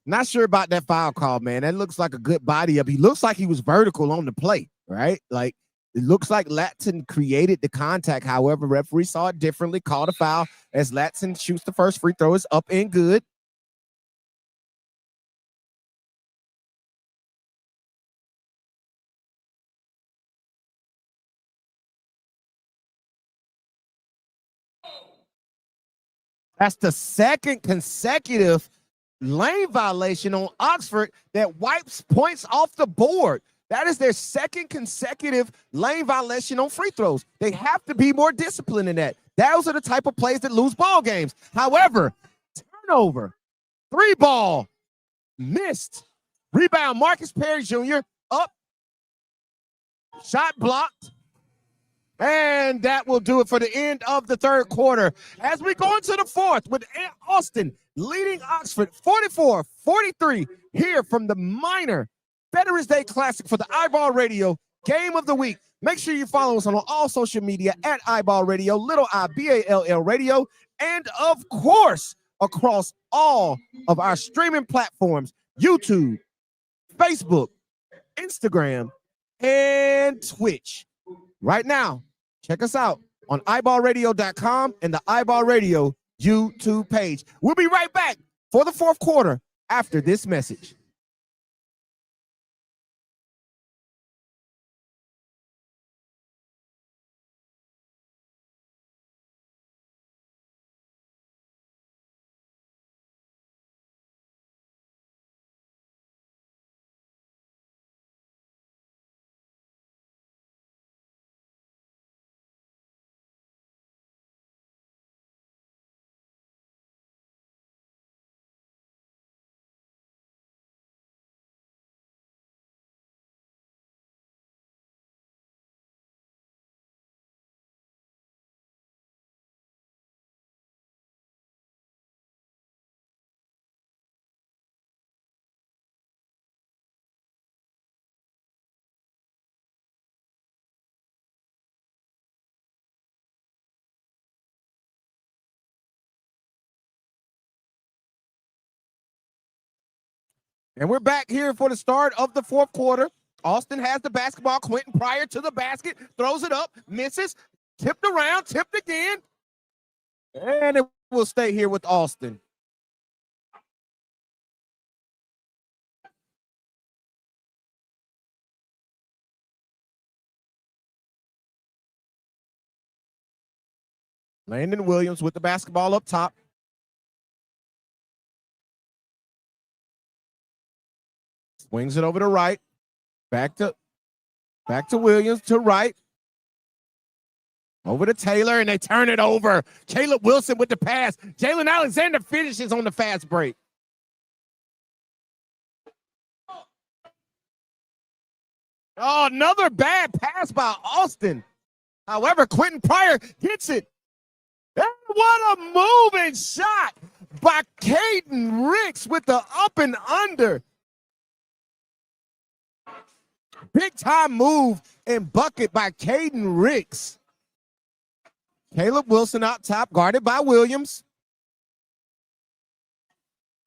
Not sure about that foul call, man. That looks like a good body up. He looks like he was vertical on the play, right? Like, it looks like Latson created the contact. However, referee saw it differently, called a foul as Latson shoots the first free throw. Is up and good. That's the second consecutive lane violation on Oxford that wipes points off the board. That is their second consecutive lane violation on free throws. They have to be more disciplined in that. Those are the type of plays that lose ball games. However, turnover, 3-ball, missed. Rebound, Marcus Perry Jr. up. Shot blocked. And that will do it for the end of the third quarter. As we go into the fourth with Austin leading Oxford 44-43 here from the minor Veterans Day Classic for the iBall Radio Game of the Week. Make sure you follow us on all social media at iBall Radio, little I-B-A-L-L Radio, and of course, across all of our streaming platforms, YouTube, Facebook, Instagram, and Twitch. Right now, check us out on iBallRadio.com and the iBall Radio YouTube page. We'll be right back for the fourth quarter after this message. And we're back here for the start of the fourth quarter. Austin has the basketball. Quentin Pryor to the basket, throws it up, misses, tipped around, tipped again. And it will stay here with Austin. Landon Williams with the basketball up top. Swings it over to right. Back to Williams to right. Over to Taylor, and they turn it over. Caleb Wilson with the pass. Jalen Alexander finishes on the fast break. Oh, another bad pass by Austin. However, Quentin Pryor gets it. And what a moving shot by Caden Ricks with the up and under. Big time move and bucket by Caden Ricks. Caleb Wilson out top, guarded by Williams.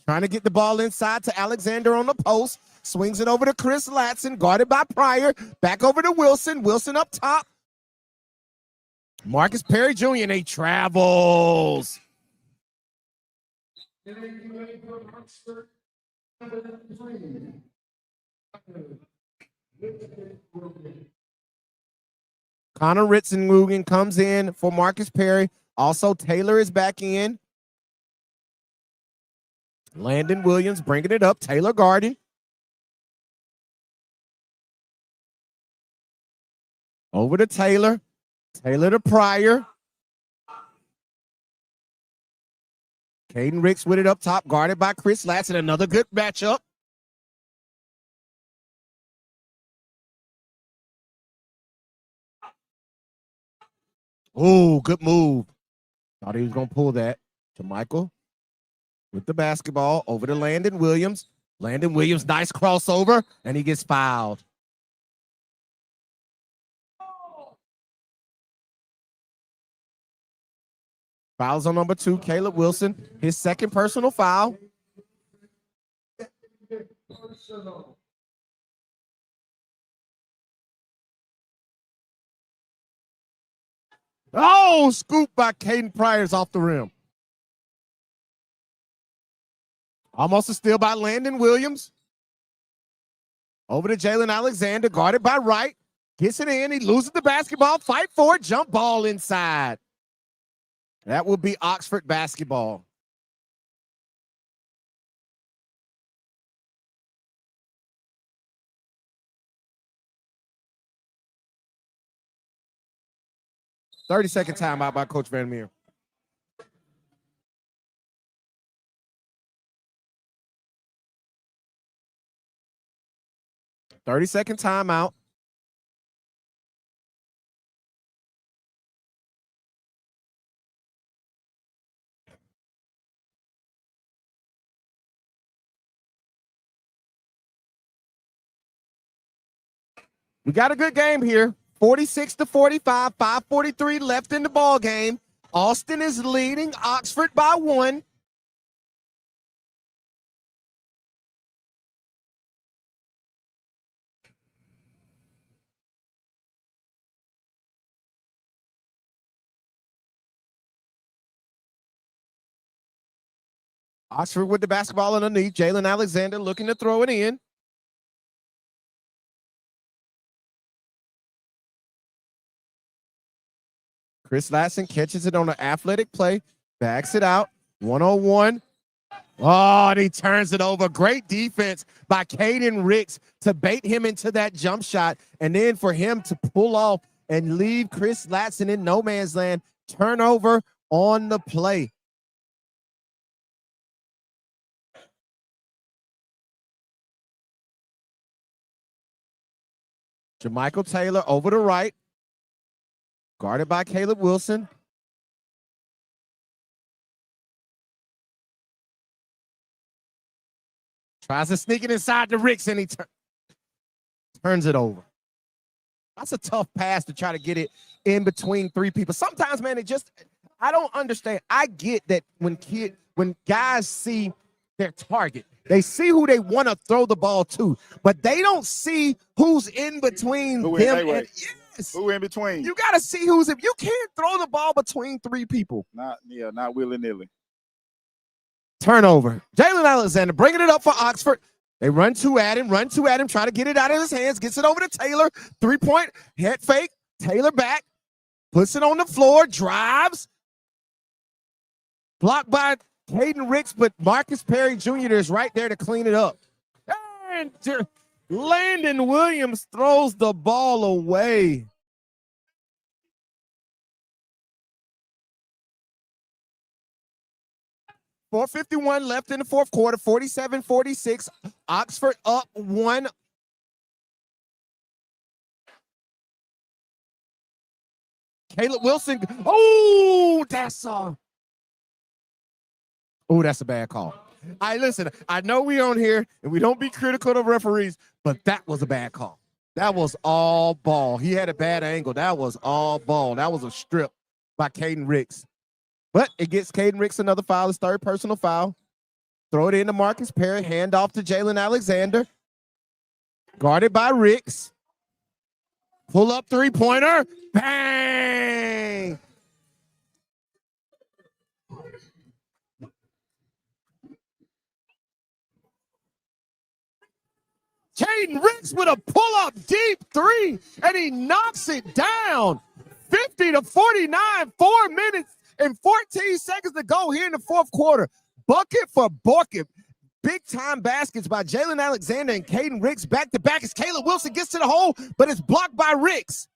Trying to get the ball inside to Alexander on the post. Swings it over to Chris Latson, guarded by Pryor. Back over to Wilson. Wilson up top. Marcus Perry Jr. and he travels. Connor Ritzenmugen comes in for Marcus Perry. Also, Taylor is back in. Landon Williams bringing it up. Taylor guarding. Over to Taylor. Taylor to Pryor. Caden Ricks with it up top, guarded by Chris Latson. Another good matchup. Oh, good move. Thought he was going to pull that to Michael with the basketball over to Landon Williams. Landon Williams, nice crossover, and he gets fouled. Fouls on number 2, Caleb Wilson. His second personal foul. Oh, scoop by Caden Pryor's off the rim. Almost a steal by Landon Williams. Over to Jalen Alexander, guarded by Wright. Gets it in. He loses the basketball. Fight for it. Jump ball inside. That will be Oxford basketball. 30-second timeout by Coach Van Meer. Thirty-second timeout. We got a good game here. 46-45, 5:43 left in the ball game. Austin is leading Oxford by 1. Oxford with the basketball underneath. Jalen Alexander looking to throw it in. Chris Lasson catches it on an athletic play, backs it out. 1-on-1. Oh, and he turns it over. Great defense by Caden Ricks to bait him into that jump shot, and then for him to pull off and leave Chris Latson in no man's land. Turnover on the play. Jermichael Taylor over the right, guarded by Caleb Wilson. Tries to sneak it inside the Ricks, and he turns it over. That's a tough pass to try to get it in between three people. Sometimes, man, I don't understand. I get that when guys see their target, they see who they want to throw the ball to, but they don't see who's in between Who them. in Yes, Who in between? you got to see who's. If you can't throw the ball between three people, Not willy-nilly. turnover. Jalen Alexander bringing it up for Oxford. They run two at him, try to get it out of his hands, gets it over to Taylor. 3-point head fake. Taylor back, puts it on the floor, drives. Blocked by Caden Ricks, but Marcus Perry Jr. is right there to clean it up. And Landon Williams throws the ball away. .451 left in the fourth quarter, 47-46. Oxford up 1. Caleb Wilson. Oh, that's a bad call. Listen, I know we on here and we don't be critical of referees, but that was a bad call. That was all ball. He had a bad angle. That was all ball. That was a strip by Caden Ricks. But it gets Caden Ricks another foul, his third personal foul. Throw it into Marcus Perry, hand off to Jalen Alexander. Guarded by Ricks. Pull up three-pointer. Bang! Caden Ricks with a pull-up deep three, and he knocks it down. 50-49, 4 minutes and 14 seconds to go here in the fourth quarter. Bucket for bucket. Big-time baskets by Jalen Alexander and Caden Ricks back-to-back as Caleb Wilson gets to the hole, but it's blocked by Ricks.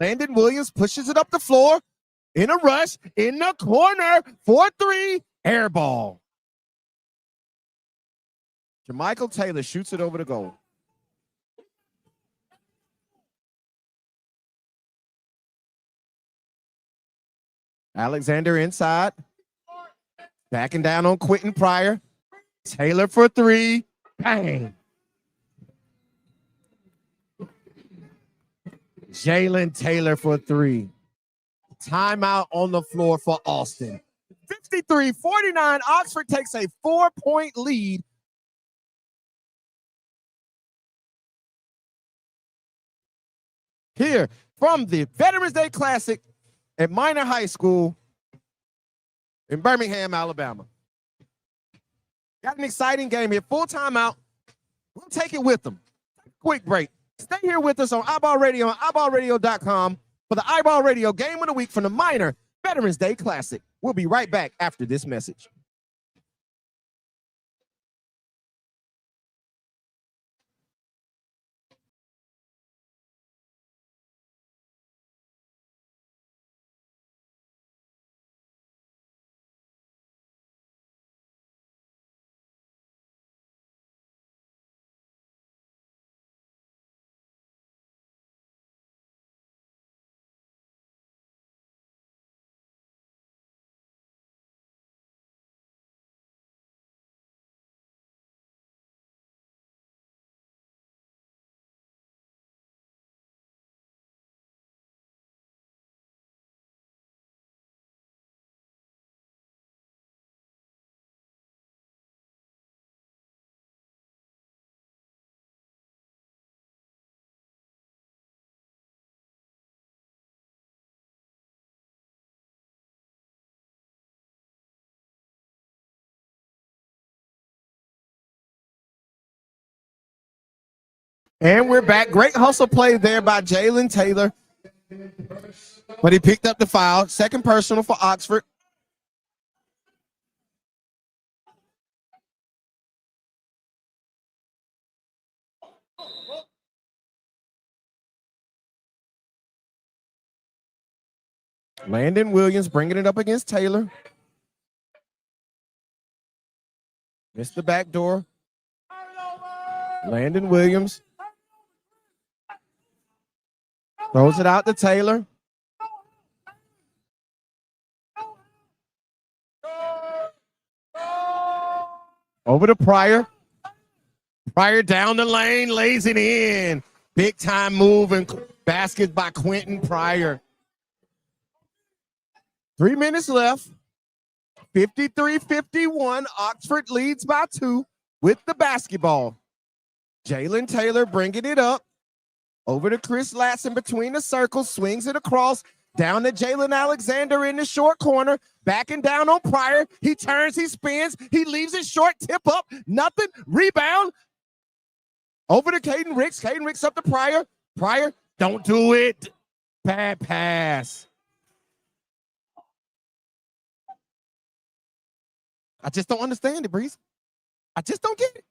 Landon Williams pushes it up the floor in a rush, in the corner, 4-3, air ball. Jermichael Taylor shoots it over the goal. Alexander inside. Backing down on Quentin Pryor. Taylor for 3. Bang. Jalen Taylor for 3. Timeout on the floor for Austin. 53-49. Oxford takes a 4-point lead. Here from the Veterans Day Classic at Minor High School in Birmingham, Alabama. Got an exciting game here. Full timeout. We'll take it with them. Quick break. Stay here with us on iBall Radio and iBallRadio.com for the iBall Radio Game of the Week from the Minor Veterans Day Classic. We'll be right back after this message. And we're back. Great hustle play there by Jalen Taylor. But he picked up the foul. Second personal for Oxford. Landon Williams bringing it up against Taylor. Missed the back door. Landon Williams throws it out to Taylor. Over to Pryor. Pryor down the lane, lays it in. Big time move and basket by Quentin Pryor. 3 minutes left. 53-51. Oxford leads by 2 with the basketball. Jalen Taylor bringing it up. Over to Chris Latson between the circles. Swings it across. Down to Jalen Alexander in the short corner. Backing down on Pryor. He turns, he spins. He leaves it short. Tip up. Nothing. Rebound. Over to Caden Ricks. Caden Ricks up to Pryor. Pryor, don't do it. Bad pass. I just don't understand it, Breeze. I just don't get it.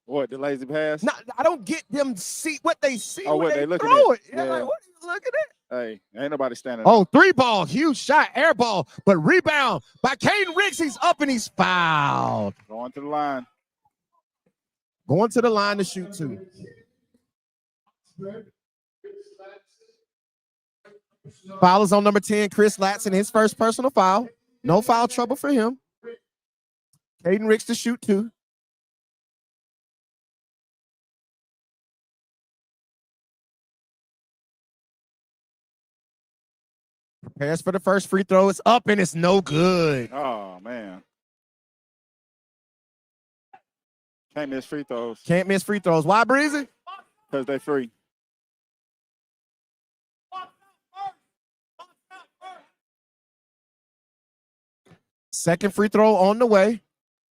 What, the lazy pass? No, I don't get them see what they see Oh, when what they looking throw at. it. Yeah. Like, what are you looking at? Hey, ain't nobody standing. Oh, 3 ball, huge shot, air ball, but rebound by Caden Ricks. He's up and he's fouled. Going to the line. Going to the line to shoot 2. Foul is on number 10, Chris Latson, his first personal foul. No foul trouble for him. Caden Ricks to shoot 2. Prepares for the first free throw. It's up and it's no good. Oh, man. Can't miss free throws. Can't miss free throws. Why, Breezy? Because they free. Second free throw on the way.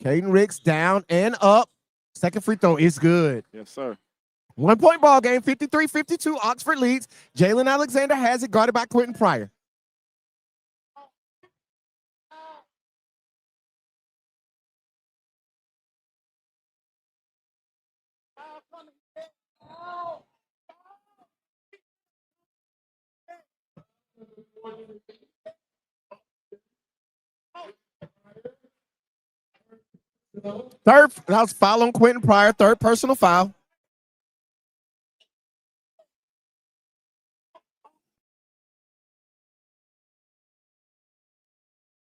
Caden Ricks down and up. Second free throw is good. Yes, sir. 1 point ball game, 53-52. Oxford leads. Jalen Alexander has it, guarded by Quentin Pryor. Third, that was foul on Quentin Pryor, third personal foul.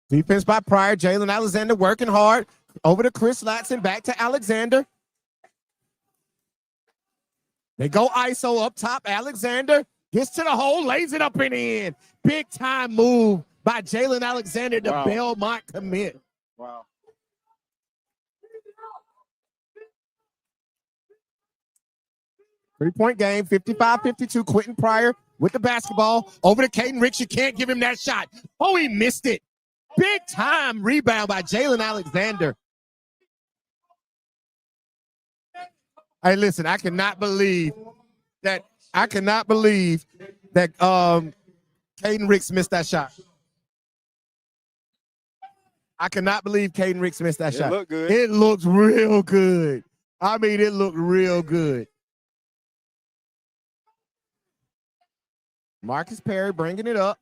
Defense by Pryor. Jalen Alexander working hard. Over to Chris Latson, back to Alexander. They go ISO up top. Alexander gets to the hole, lays it up and in. Big time move by Jalen Alexander, the Wow. Belmont commit. Wow. Three-point game, 55-52. Quentin Pryor with the basketball. Over to Caden Ricks. You can't give him that shot. Oh, he missed it. Big time rebound by Jalen Alexander. Hey, listen, I cannot believe that Caden Ricks missed that shot. I cannot believe Caden Ricks missed that shot. It looked good. It looks real good. I mean, it looked real good. Marcus Perry bringing it up.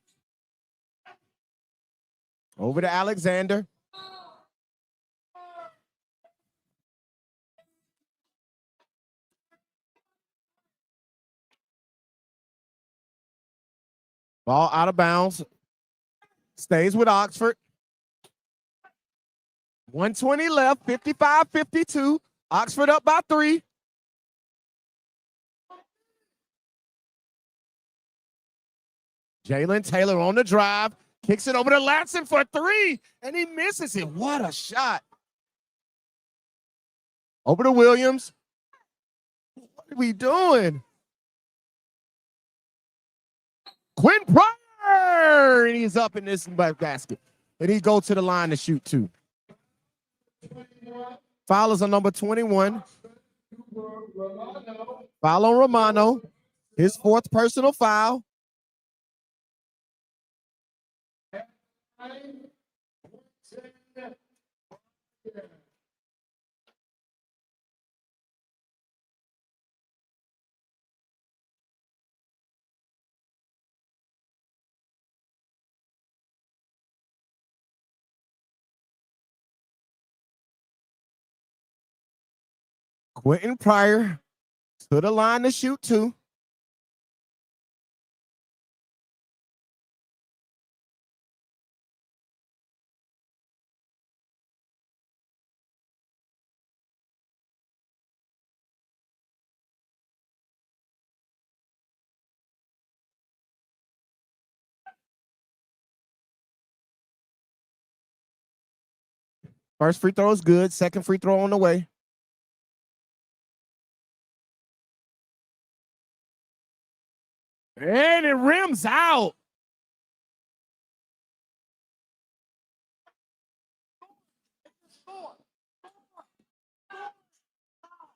Over to Alexander. Ball out of bounds. Stays with Oxford. 120 left, 55-52. Oxford up by 3. Jalen Taylor on the drive. Kicks it over to Latson for 3, and he misses it. What a shot. Over to Williams. What are we doing? Quentin Pryor, and he's up in this basket. And he goes to the line to shoot 2. Foul is on number 21. Foul on Romano. His fourth personal foul. Quentin Pryor to the line to shoot 2. First free throw is good. Second free throw on the way. And it rims out.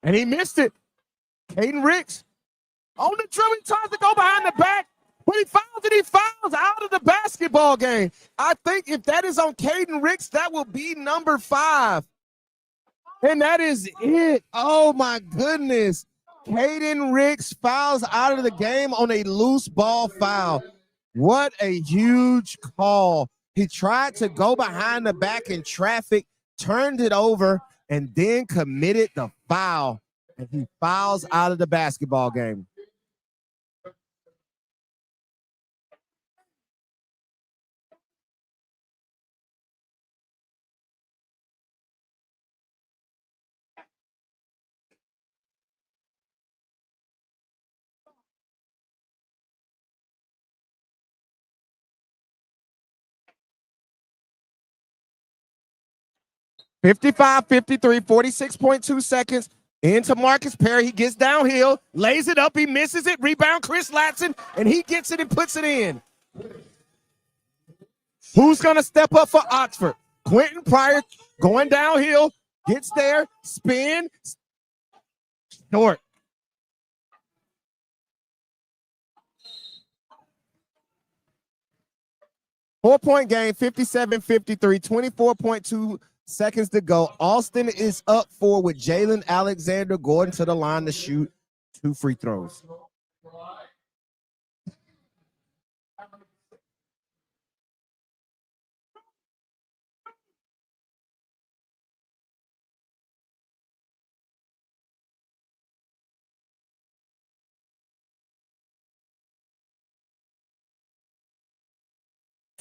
And he missed it. Caden Ricks on the dribble, he tries to go behind the back. When he fouls it, he fouls out of the basketball game. I think if that is on Caden Ricks, that will be number 5. And that is it. Oh, my goodness. Caden Ricks fouls out of the game on a loose ball foul. What a huge call. He tried to go behind the back in traffic, turned it over, and then committed the foul. And he fouls out of the basketball game. $55, 53, 46.2 seconds into Marcus Perry. He gets downhill, lays it up, he misses it. Rebound, Chris Latson, and he gets it and puts it in. Who's going to step up for Oxford? Quentin Pryor going downhill, gets there, spin, short. Four-point game, 57-53, 24.2 seconds to go. Austin is up 4 with Jalen Alexander going to the line to shoot 2 free throws.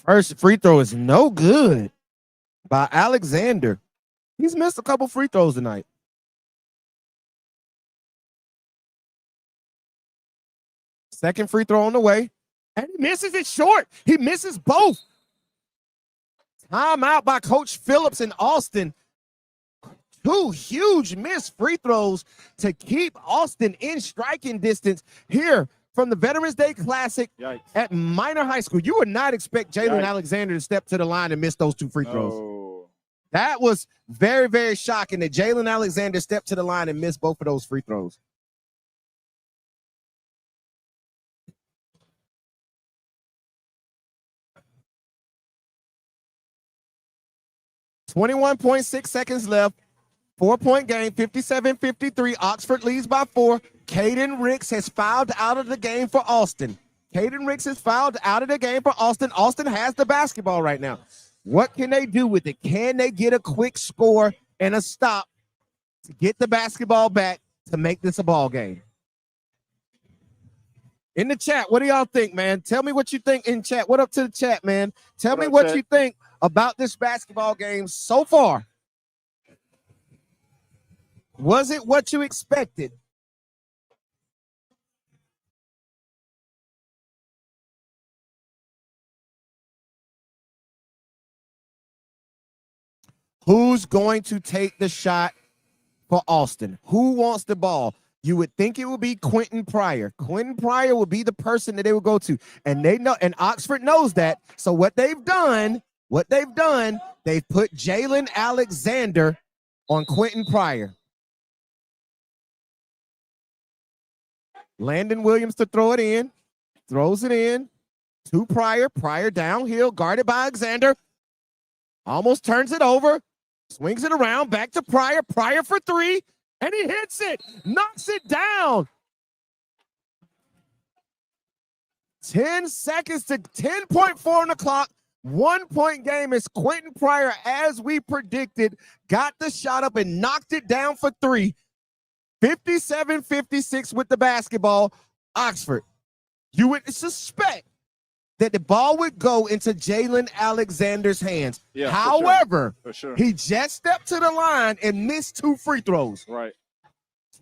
First free throw is no good by Alexander. He's missed a couple free throws tonight. Second free throw on the way. And he misses it short. He misses both. Timeout by Coach Phillips in Austin. 2 huge missed free throws to keep Austin in striking distance here from the Veterans Day Classic at Minor High School. You would not expect Jalen Alexander to step to the line and miss those 2 free throws. No. That was very, very shocking that Jalen Alexander stepped to the line and missed both of those free throws. .6 seconds left. 4-point game, 57-53. Oxford leads by 4. Caden Ricks has fouled out of the game for Austin. Caden Ricks has fouled out of the game for Austin. Austin has the basketball right now. What can they do with it? Can they get a quick score and a stop to get the basketball back to make this a ball game? In the chat, what do y'all think, man? Tell me what you think in chat. What up to the chat, man? Tell me what you think about this basketball game so far. Was it what you expected? Who's going to take the shot for Austin? Who wants the ball? You would think it would be Quentin Pryor. Quentin Pryor would be the person that they would go to. And they know, and Oxford knows that. So what they've done, they've put Jalen Alexander on Quentin Pryor. Landon Williams to throw it in. Throws it in to Pryor. Pryor downhill, guarded by Alexander. Almost turns it over. Swings it around. Back to Pryor. Pryor for three. And he hits it. Knocks it down. 10 seconds to 10.4 on the clock. 1 point game is Quentin Pryor, as we predicted, got the shot up and knocked it down for three. 57-56 with the basketball. Oxford, you would suspect that the ball would go into Jalen Alexander's hands. Yeah, however, for sure. he just stepped to the line and missed 2 free throws. Right.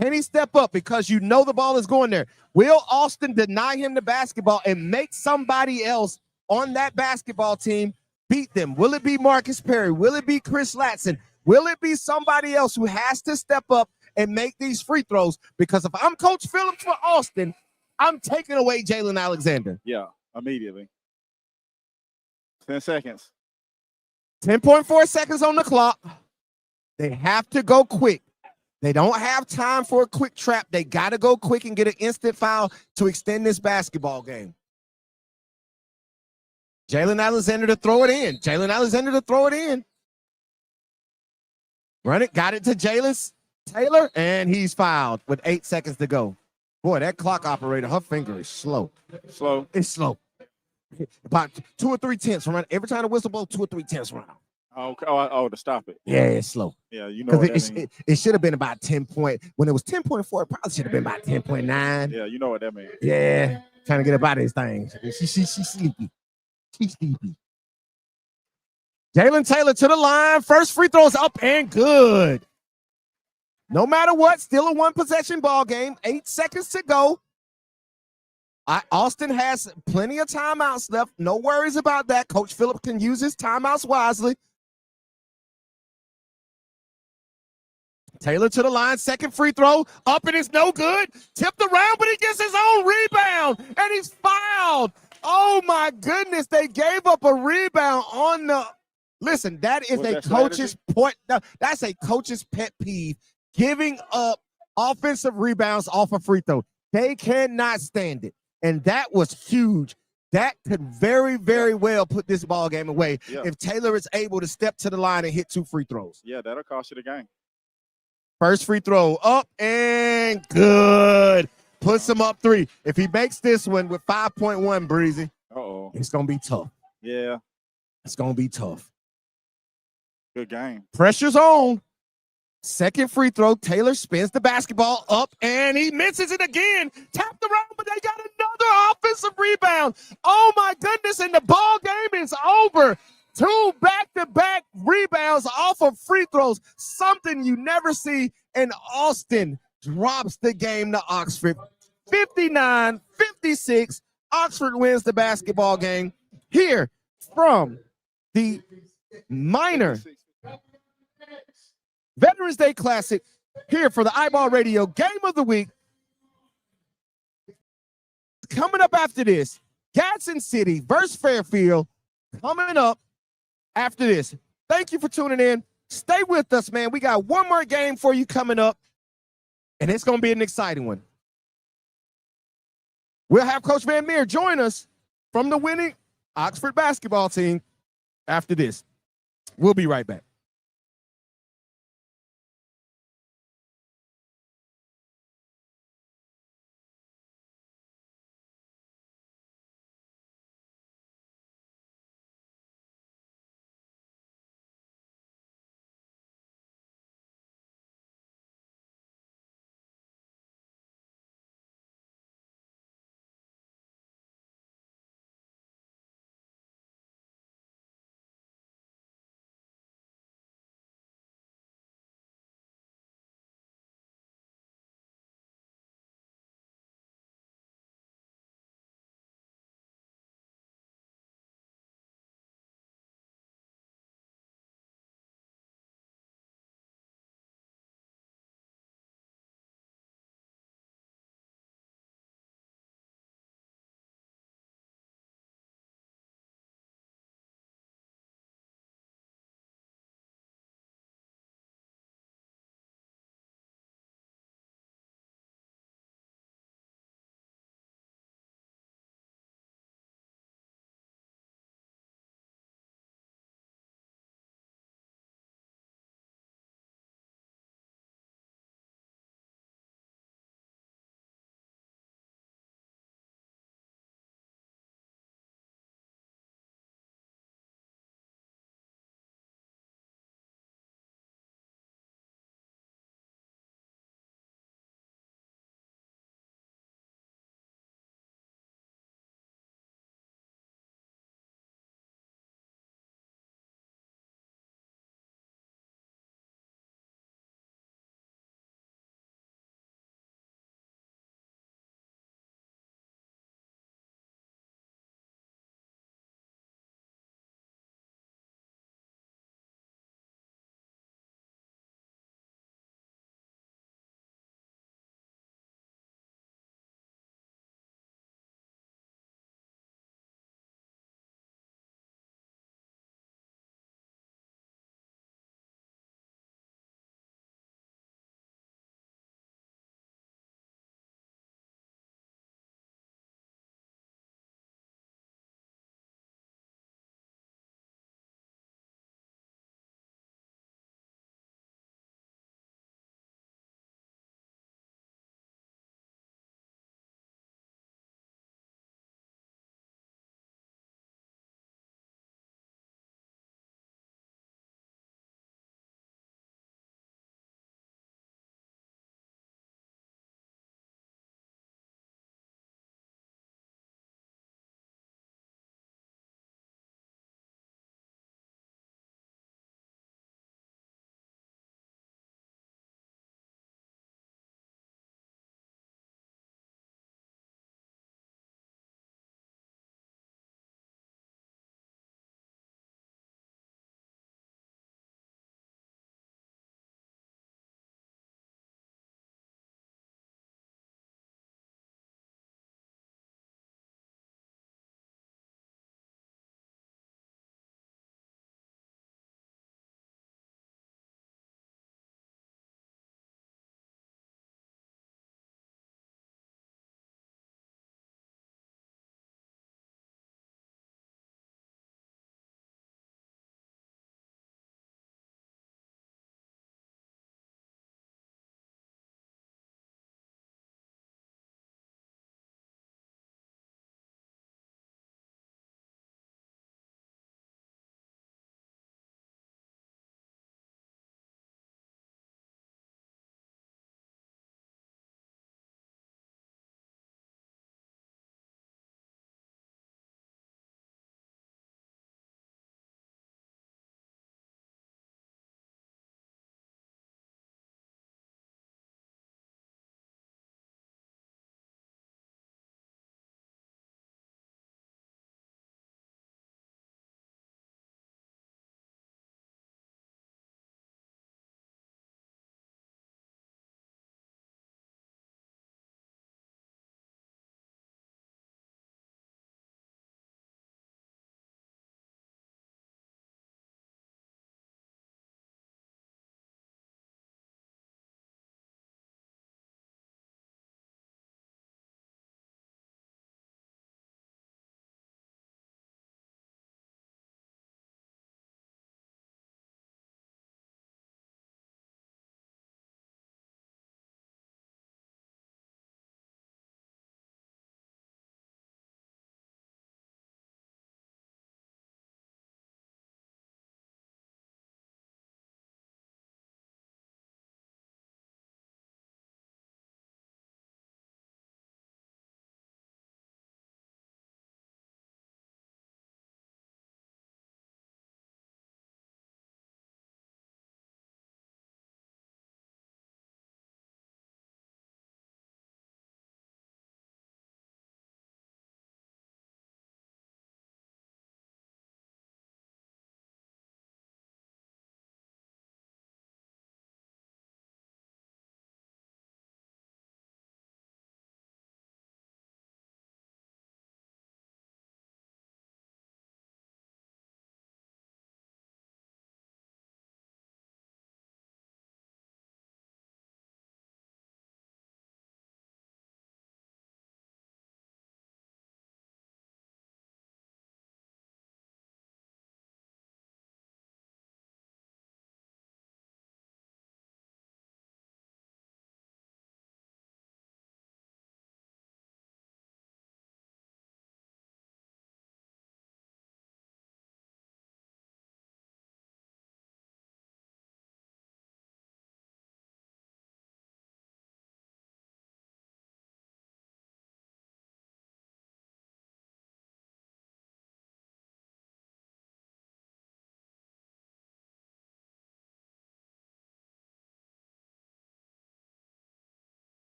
Can he step up because you know the ball is going there? Will Austin deny him the basketball and make somebody else on that basketball team beat them? Will it be Marcus Perry? Will it be Chris Latson? Will it be somebody else who has to step up and make these free throws? Because if I'm Coach Phillips for Austin, I'm taking away Jalen Alexander. Yeah, immediately. 10 seconds. 10.4 seconds on the clock. They have to go quick. They don't have time for a quick trap. They got to go quick and get an instant foul to extend this basketball game. Jalen Alexander to throw it in. Jalen Alexander to throw it in. Run it. Got it to Jalen Taylor, and he's fouled with 8 seconds to go. Boy, that clock operator, her finger is slow. Slow. It's slow. About 2 or 3 tenths around. Every time the whistle blows, 2 or 3 tenths around. Oh, to stop it. Yeah, it's slow. Yeah, you know what that means. It should have been about 10 point. When it was 10.4, it probably should have been about 10.9. Yeah, you know what that means. Yeah, trying to get up out of this thing. She's sleepy. She's sleepy. Jalen Taylor to the line. First free throw is up and good. No matter what, still a 1-possession ball game. 8 seconds to go. Austin has plenty of timeouts left. No worries about that. Coach Phillips can use his timeouts wisely. Taylor to the line, second free throw, up and it's no good. Tipped around, but he gets his own rebound, and he's fouled. Oh, my goodness, they gave up a rebound on the – listen, that is a coach's point. No, that's a coach's pet peeve, giving up offensive rebounds off a free throw. They cannot stand it, and that was huge. That could very, very well put this ball game away if Taylor is able to step to the line and hit 2 free throws. Yeah, that'll cost you the game. First free throw up and good. Puts him up 3. If he makes this one with 5.1, Breezy, it's going to be tough. Yeah. It's going to be tough. Good game. Pressure's on. Second free throw. Taylor spins the basketball up and he misses it again. Tapped around, but they got another offensive rebound. Oh, my goodness. And the ball game is over. 2 back-to-back rebounds off of free throws, something you never see, and Austin drops the game to Oxford. 59-56, Oxford wins the basketball game here from the minor Veterans Day Classic here for the iBall Radio Game of the Week. Coming up after this, Gadsden City versus Fairfield coming up after this. Thank you for tuning in. Stay with us, man. We got one more game for you coming up, and it's going to be an exciting one. We'll have Coach Van Meer join us from the winning Oxford basketball team after this. We'll be right back.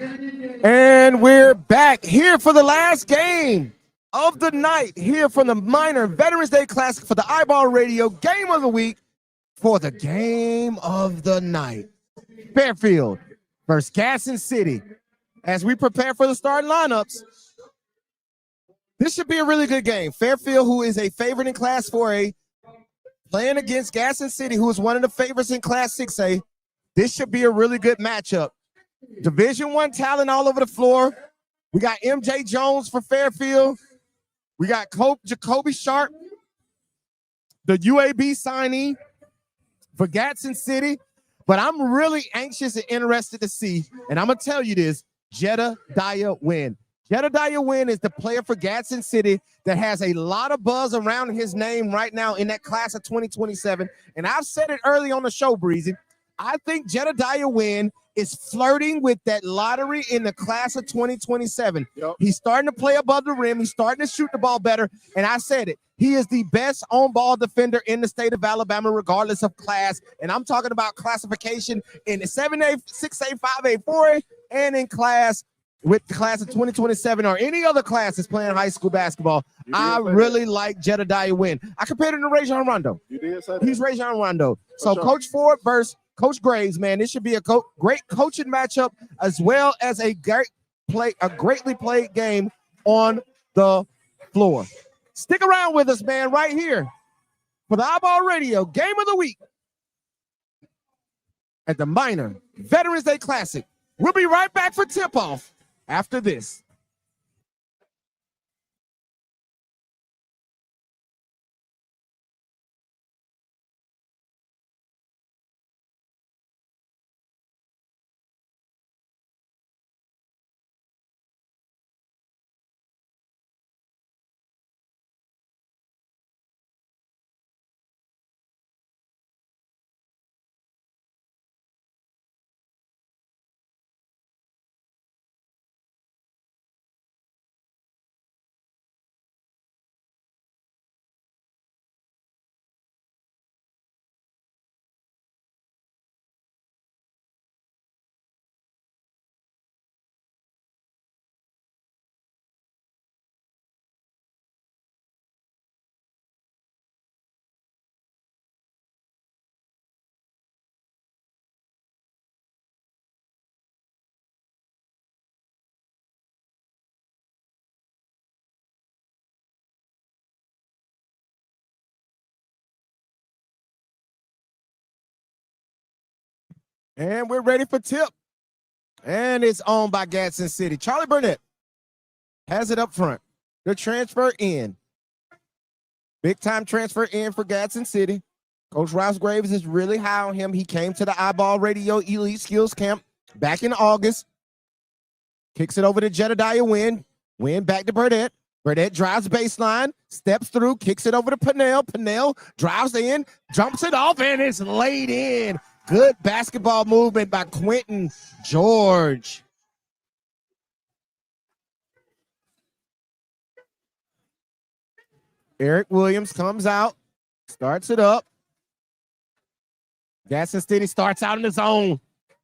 And we're back here for the last game of the night here from the Minor Veterans Day Classic for the iBall Radio Game of the Week for the game of the night. Fairfield versus Gaston City. As we prepare for the starting lineups, this should be a really good game. Fairfield, who is a favorite in Class 4A, playing against Gaston City, who is one of the favorites in Class 6A. This should be a really good matchup. Division I talent all over the floor. We got MJ Jones for Fairfield. We got Jacoby Sharp, the UAB signee for Gaston City. But I'm really anxious and interested to see, and I'm going to tell you this, Jedediah Wynn. Jedediah Wynn is the player for Gaston City that has a lot of buzz around his name right now in that class of 2027. And I've said it early on the show, Breezy. I think Jedediah Wynn is flirting with that lottery in the class of 2027. Yep. He's starting to play above the rim. He's starting to shoot the ball better. And I said it. He is the best on-ball defender in the state of Alabama, regardless of class. And I'm talking about classification in the 7A, 6A, 5A, 4A, and in class with the class of 2027 or any other class that's playing high school basketball. I really like Jedediah Wynn. I compared him to Rajon Rondo. You did say that? He's Rajon Rondo. So sure. Coach Ford versus Coach Graves, man, this should be a great coaching matchup as well as a greatly played game on the floor. Stick around with us, man, right here for the iBall Radio Game of the Week at the Minor Veterans Day Classic. We'll be right back for tip-off after this. And we're ready for tip. And it's owned by Gaston City. Charlie Burnett has it up front. The transfer in. Big time transfer in for Gaston City. Coach Rouse Graves is really high on him. He came to the iBall Radio Elite Skills Camp back in August. Kicks it over to Jedediah Wynn. Wynn back to Burnett. Burnett drives baseline, steps through, kicks it over to Pennell. Pennell drives in, jumps it off, and it's laid in. Good basketball movement by Quentin George. Eric Williams comes out, starts it up. Gaston City starts out in the zone.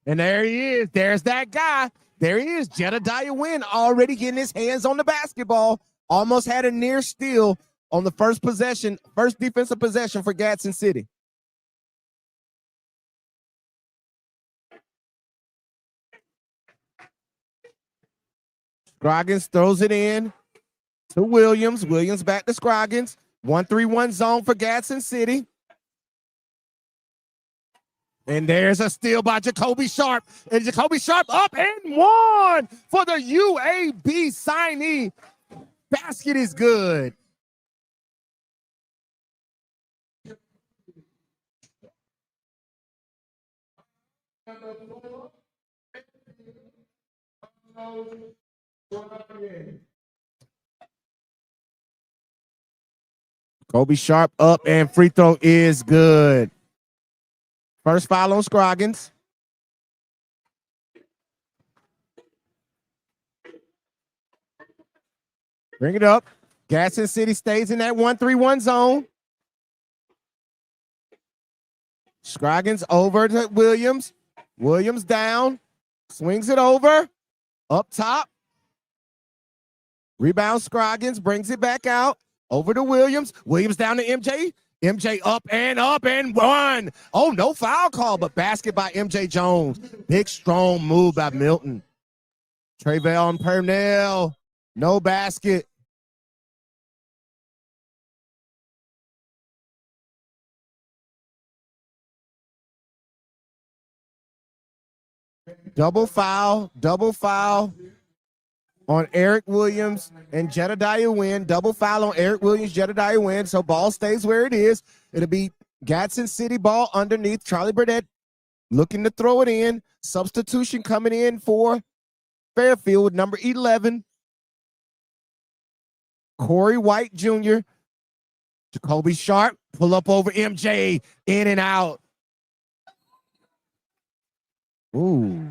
And there he is. There's that guy. There he is. Jedediah Wynn already getting his hands on the basketball. Almost had a near steal on the first possession, first defensive possession for Gaston City. Scroggins throws it in to Williams. Williams back to Scroggins. 1-3-1 zone for Gaston City. And there's a steal by Jacoby Sharp. And Jacoby Sharp up and one for the UAB signee. Basket is good. Kobe Sharp up and free throw is good. First foul on Scroggins. Bring it up. Gaston City stays in that 1-3-1 zone. Scroggins over to Williams. Williams down. Swings it over. Up top. Rebound Scroggins brings it back out. Over to Williams. Williams down to MJ. MJ up and one. Oh, no foul call, but basket by MJ Jones. Big, strong move by Milton. Trayvon Purnell. No basket. Double foul on Eric Williams and Jedediah Wynn. Double foul on Eric Williams, Jedediah Wynn. So ball stays where it is. It'll be Gadsden City ball underneath. Charlie Burdett looking to throw it in. Substitution coming in for Fairfield with number 11. Corey White Jr. Jacoby Sharp pull up over MJ. In and out. Ooh.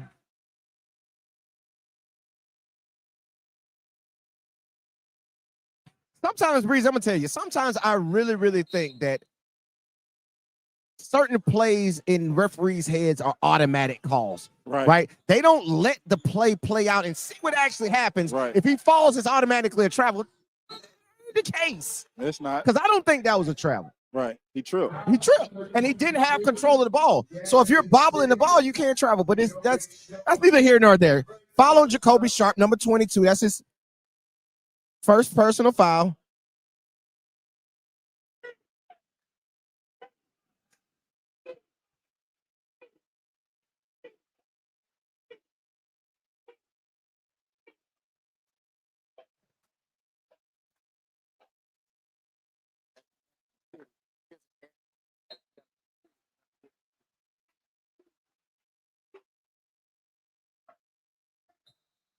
Sometimes, Breeze, I'm going to tell you, sometimes I really, really think that certain plays in referees' heads are automatic calls, right? They don't let the play out and see what actually happens. Right. If he falls, it's automatically a travel. The case. It's not. Because I don't think that was a travel. Right. He tripped. He tripped, and he didn't have control of the ball. So if you're bobbling the ball, you can't travel. But that's neither here nor there. Foul on Jacoby Sharp, number 22. That's his first personal foul.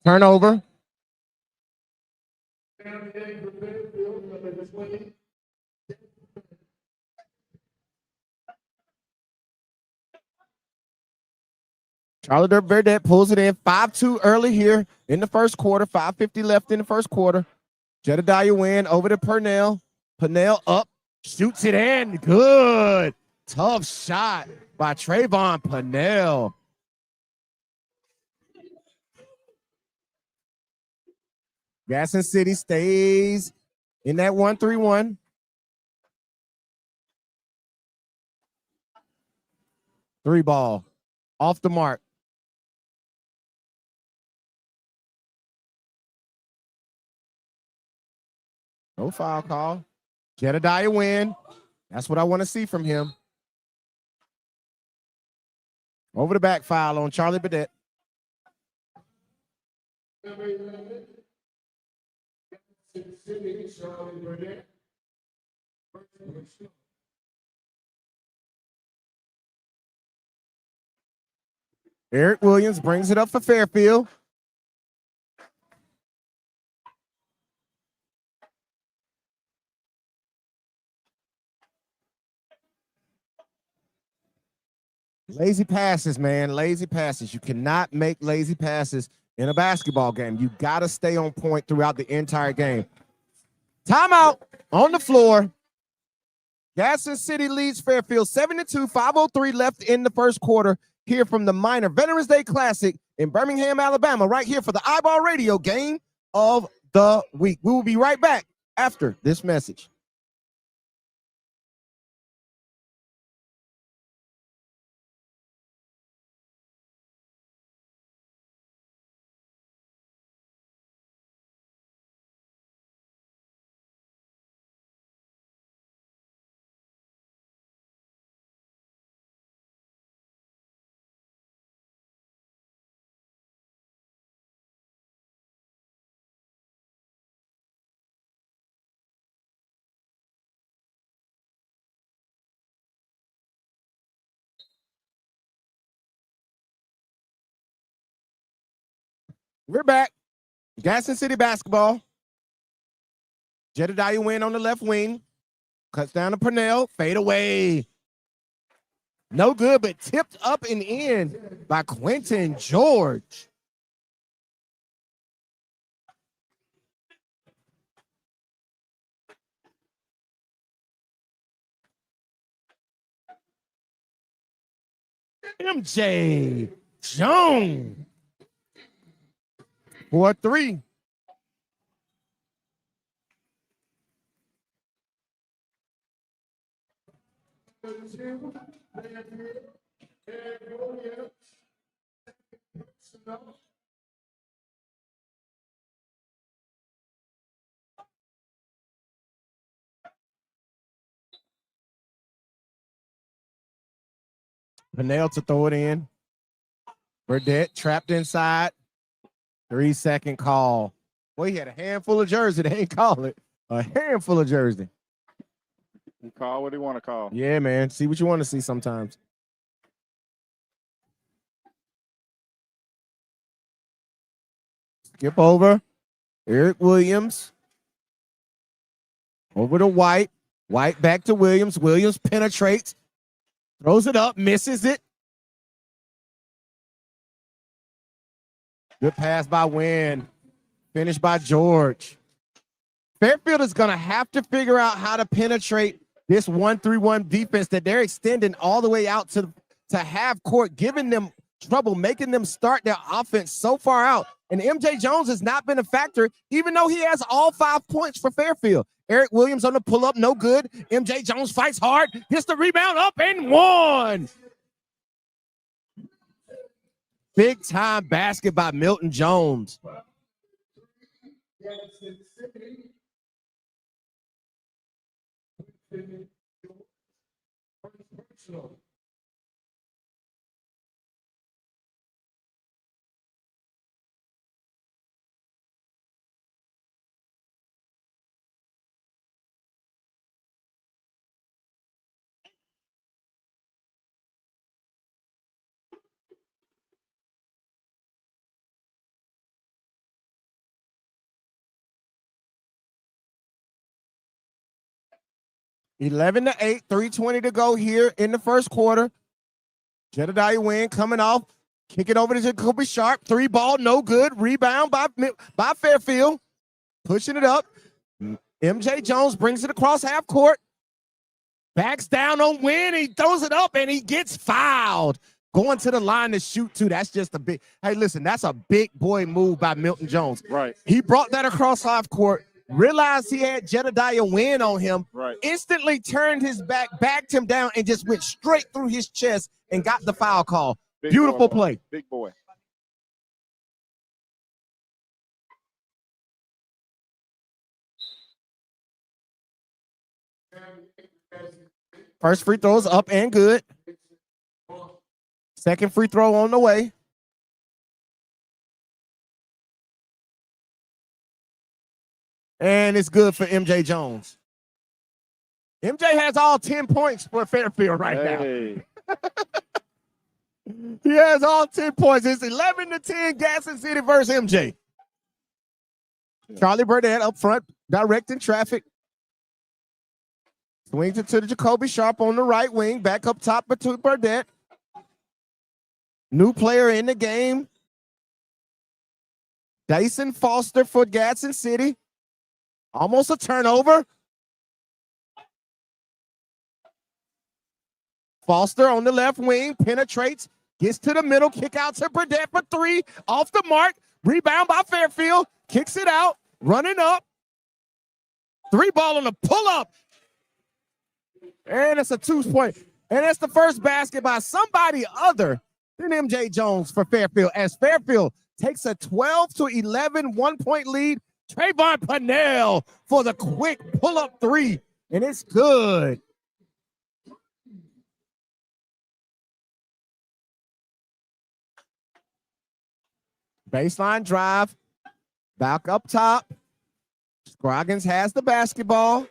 Turnover. Charlie Burdett pulls it in. 5-2 early here in the first quarter. 5:50 left in the first quarter. Jedediah Wynn over to Purnell. Purnell up. Shoots it in. Good. Tough shot by Trayvon Purnell. Gadsden City stays in that 1-3-1. Three ball. Off the mark. No foul call. Jedediah Wynn. That's what I want to see from him. Over the back foul on Charlie Burdett. Eric Williams brings it up for Fairfield. Lazy passes, man. Lazy passes. You cannot make lazy passes in a basketball game. You got to stay on point throughout the entire game. Timeout on the floor. Gadsden City leads Fairfield 7-2, 5:03 left in the first quarter. Here from the Minor Veterans Day Classic in Birmingham, Alabama, right here for the iBall Radio Game of the Week. We will be right back after this message. We're back. Gadsden City basketball. Jedediah Wynn on the left wing. Cuts down to Purnell. Fade away. No good, but tipped up and in by Quentin George. MJ Jones. for 3. Pennell to throw it in. Burdette trapped inside. 3-second call. Boy, he had a handful of jersey. They ain't call it. A handful of jersey. You call what he want to call. Yeah, man. See what you want to see sometimes. Skip over. Eric Williams. Over to White. White back to Williams. Williams penetrates. Throws it up. Misses it. Good pass by Wynn. Finished by George. Fairfield is going to have to figure out how to penetrate this 1-3-1 defense that they're extending all the way out to half court, giving them trouble, making them start their offense so far out. And MJ Jones has not been a factor, even though he has all 5 points for Fairfield. Eric Williams on the pull-up, no good. MJ Jones fights hard, gets the rebound up and one. Big-time basket by Milton Jones. Eleven to 8, 3:20 to go here in the first quarter. Jedediah Wynn coming off, kick it over to Jacoby Sharp. 3 ball, no good. Rebound by Fairfield. Pushing it up. MJ Jones brings it across half court. Backs down on Wynn. He throws it up and he gets fouled. Going to the line to shoot too. That's just a big. Hey, listen, that's a big boy move by Milton Jones. Right. He brought that across half court. Realized he had Jedediah Wynn on him. Right. Instantly turned his back, backed him down, and just went straight through his chest and got the foul call. Big Beautiful boy, play. Big boy. First free throw is up and good. Second free throw on the way. And it's good for MJ Jones. MJ has all 10 points for Fairfield right now. He has all 10 points. It's 11 to 10 Gaston City versus MJ. Charlie Burdette up front, directing traffic. Swings it to the Jacoby Sharp on the right wing. Back up top to Burdette. New player in the game. Dyson Foster for Gadsden City. Almost a turnover. Foster on the left wing, penetrates, gets to the middle, kick out to Burdette for 3, off the mark, rebound by Fairfield, kicks it out, running up. 3 ball on the pull-up. And it's a 2-point. And it's the first basket by somebody other than MJ Jones for Fairfield, as Fairfield takes a 12-11 1-point lead. Trayvon Pennell for the quick pull-up 3, and it's good. Baseline drive, back up top. Scroggins has the basketball.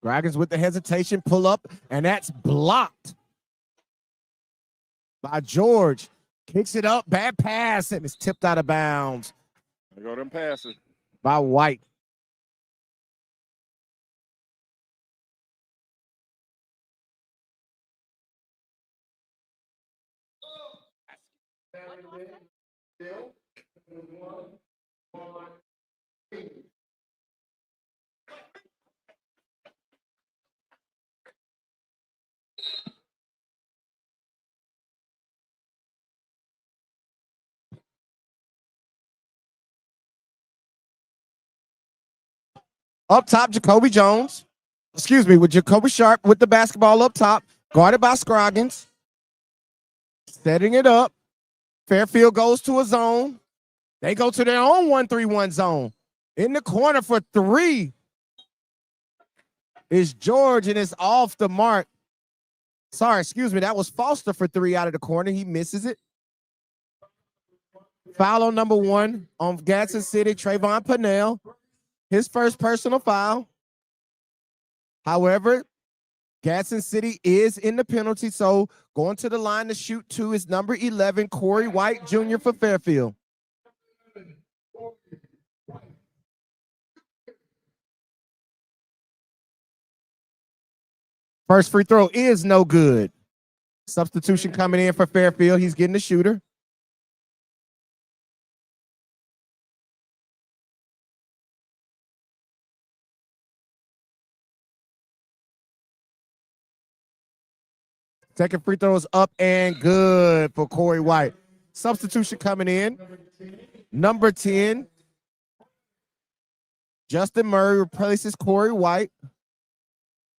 Scroggins with the hesitation, pull up, and that's blocked by George. Kicks it up, bad pass, and it's tipped out of bounds. There go them passes. By White. Up top, Jacoby Jones. Excuse me, with Jacoby Sharp with the basketball up top, guarded by Scroggins. Setting it up. Fairfield goes to a zone. They go to their own 1-3-1 zone. In the corner for three is George, and it's off the mark. Sorry, excuse me. That was Foster for three out of the corner. He misses it. Foul on number 1 on Gadsden City, Trayvon Pennell. His first personal foul. However, Gadsden City is in the penalty, so going to the line to shoot 2 is number 11, Corey White Jr. for Fairfield. First free throw is no good. Substitution coming in for Fairfield. He's getting the shooter. Second free throw is up and good for Corey White. Substitution coming in. Number 10, Justin Murray replaces Corey White.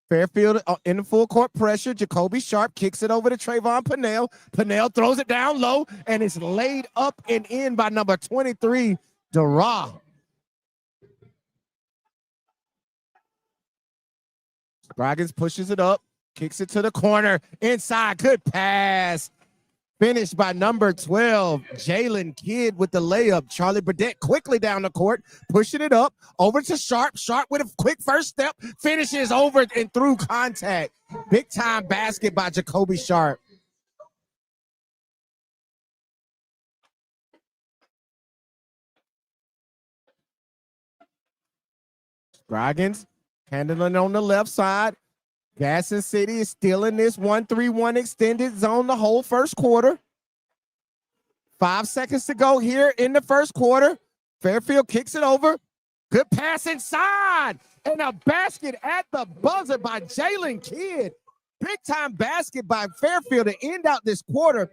Fairfield in the full court pressure. Jacoby Sharp kicks it over to Trayvon Pennell. Pennell throws it down low, and it's laid up and in by number 23, Dara. Scroggins pushes it up, kicks it to the corner. Inside, good pass. Finished by number 12, Jalen Kidd with the layup. Charlie Burdett quickly down the court, pushing it up, over to Sharp. Sharp with a quick first step, finishes over and through contact. Big time basket by Jacoby Sharp. Scroggins handling on the left side. Gadsden City is still in this 1-3-1 extended zone the whole first quarter. 5 seconds to go here in the first quarter. Fairfield kicks it over. Good pass inside. And a basket at the buzzer by Jalen Kidd. Big time basket by Fairfield to end out this quarter,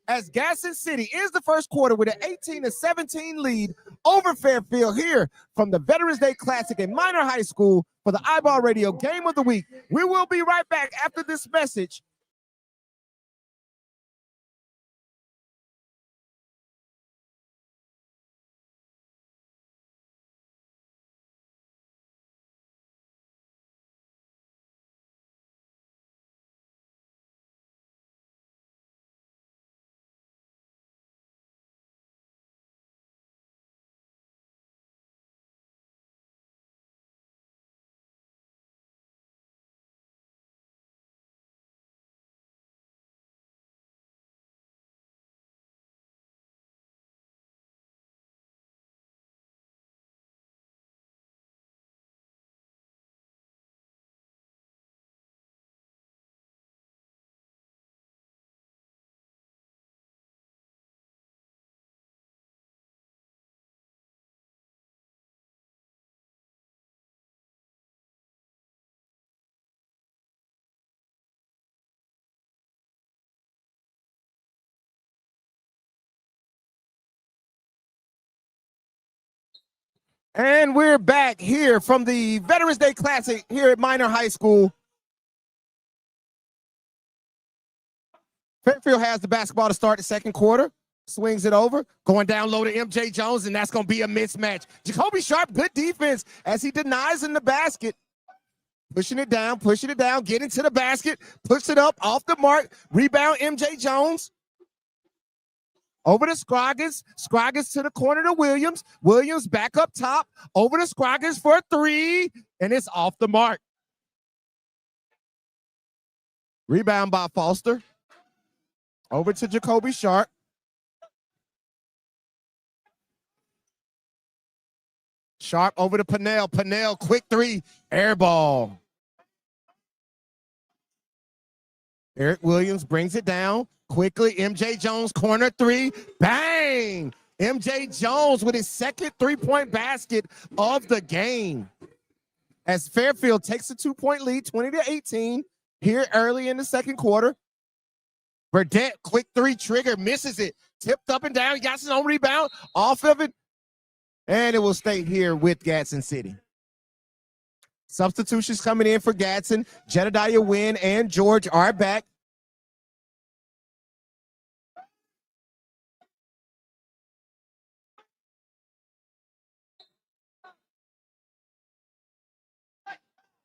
as Gadsden City is the first quarter with an 18-17 lead over Fairfield here from the Veterans Day Classic in Minor High School for the iBall Radio Game of the Week. We will be right back after this message. And we're back here from the Veterans Day Classic here at Minor High School. Fairfield has the basketball to start the second quarter. Swings it over, going down low to MJ Jones, and that's going to be a mismatch. Jacoby Sharp, good defense as he denies in the basket. Pushing it down, getting to the basket, puts it up, off the mark. Rebound, MJ Jones. Over to Scroggins. Scroggins to the corner to Williams. Williams back up top. Over to Scroggins for a three. And it's off the mark. Rebound by Foster. Over to Jacoby Sharp. Sharp over to Pennell. Pennell, quick three. Air ball. Eric Williams brings it down. quickly. MJ Jones, corner three. Bang! MJ Jones with his second three-point basket of the game. As Fairfield takes a 2-point lead, 20-18, here early in the second quarter. Burdett, quick three trigger, misses it. Tipped up and down, he got his own rebound, off of it. And it will stay here with Gadsden City. Substitutions coming in for Gadsden. Jedediah Wynn and George are back.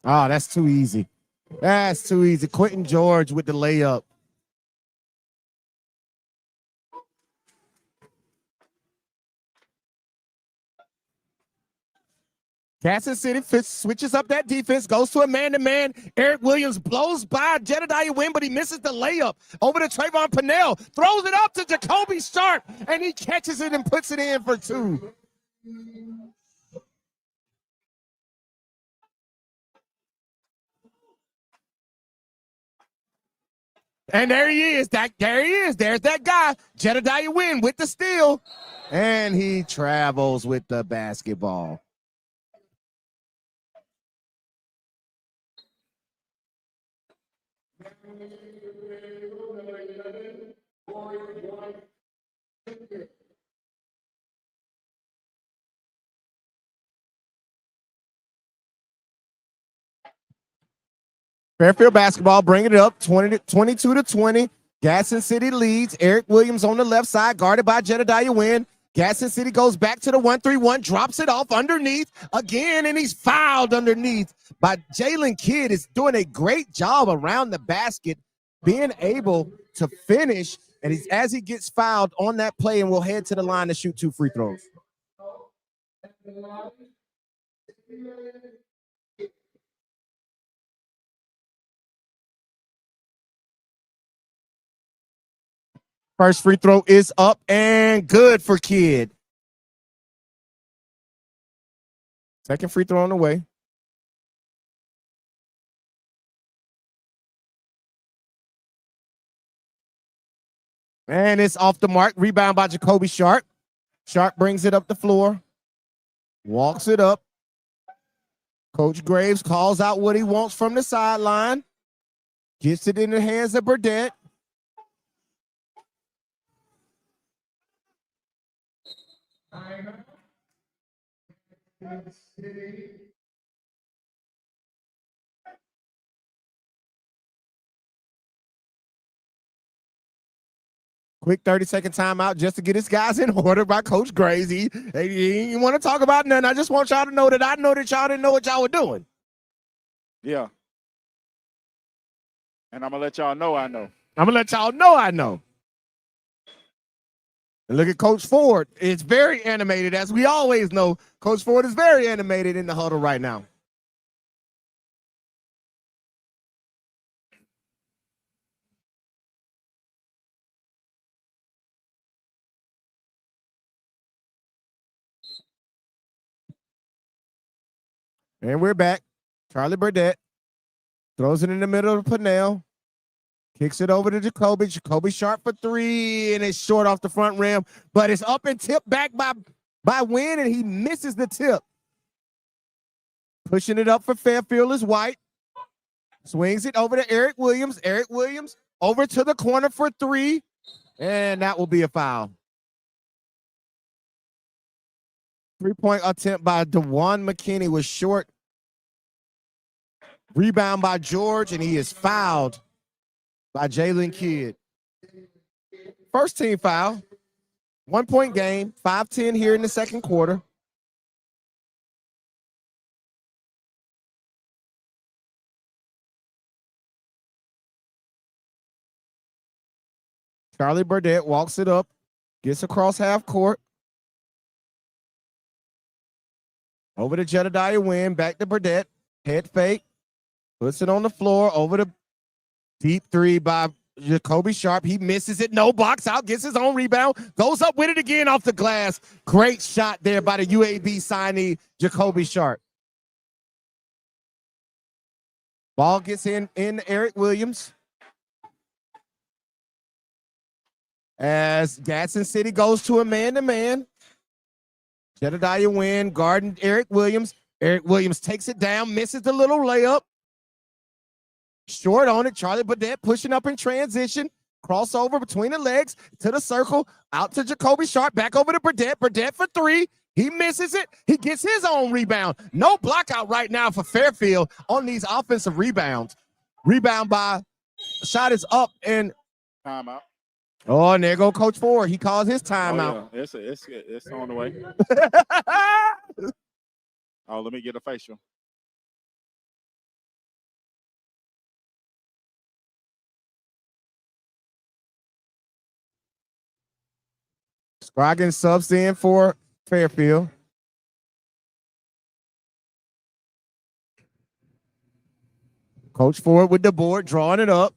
Oh, that's too easy. That's too easy. Quentin George with the layup. Kansas City switches up that defense, goes to a man-to-man. Eric Williams blows by Jedediah Wynn, but he misses the layup. Over to Trayvon Pennell, throws it up to Jacoby Sharp, and he catches it and puts it in for two. And there he is. There he is. There's that guy, Jedediah Wynn with the steal. And he travels with the basketball. Fairfield basketball bringing it up 22-20. Gadsden City leads. Eric Williams on the left side, guarded by Jedediah Wynn. Gadsden City goes back to the 1-3-1, drops it off underneath again, and he's fouled underneath by Jalen Kidd. Is doing a great job around the basket, being able to finish, and as he gets fouled on that play, and will head to the line to shoot 2 free throws. First free throw is up and good for Kidd. Second free throw on the way. And it's off the mark. Rebound by Jacoby Sharp. Sharp brings it up the floor. Walks it up. Coach Graves calls out what he wants from the sideline. Gets it in the hands of Burdett. Quick 30-second timeout just to get his guys in order by Coach Graves. He didn't want to talk about nothing. I just want y'all to know that I know that y'all didn't know what y'all were doing. Yeah. And I'm going to let y'all know I know. I'm going to let y'all know I know. And look at Coach Ford. It's very animated. As we always know, Coach Ford is very animated in the huddle right now. And we're back. Charlie Burdett throws it in the middle of Pennell. Kicks it over to Jacoby. Jacoby Sharp for three, and it's short off the front rim. But it's up and tipped back by Wynn, and he misses the tip. Pushing it up for Fairfield is White. Swings it over to Eric Williams. Eric Williams over to the corner for three, and that will be a foul. 3-point attempt by DeJuan McKinney was short. Rebound by George, and he is fouled by Jalen Kidd. First team foul. 1-point game. 5-10 here in the second quarter. Charlie Burdett walks it up. Gets across half court. Over to Jedediah Wynn. Back to Burdett. Head fake. Puts it on the floor. Over to deep three by Jacoby Sharp. He misses it. No, box out. Gets his own rebound. Goes up with it again off the glass. Great shot there by the UAB signee, Jacoby Sharp. Ball gets in Eric Williams. as Gadsden City goes to a man-to-man. Jedediah Wynn guarding Eric Williams. Eric Williams takes it down, misses the little layup. Short on it. Charlie Burdett pushing up in transition. Crossover between the legs to the circle. Out to Jacoby Sharp. Back over to Burdett. Burdett for three. He misses it. He gets his own rebound. No block out right now for Fairfield on these offensive rebounds. Rebound by shot is up and Timeout. oh, and there go Coach Ford. He calls his timeout. Oh, yeah. It's on the way. Oh, let me get a facial. Scroggins subs in for Fairfield. Coach Ford with the board, drawing it up.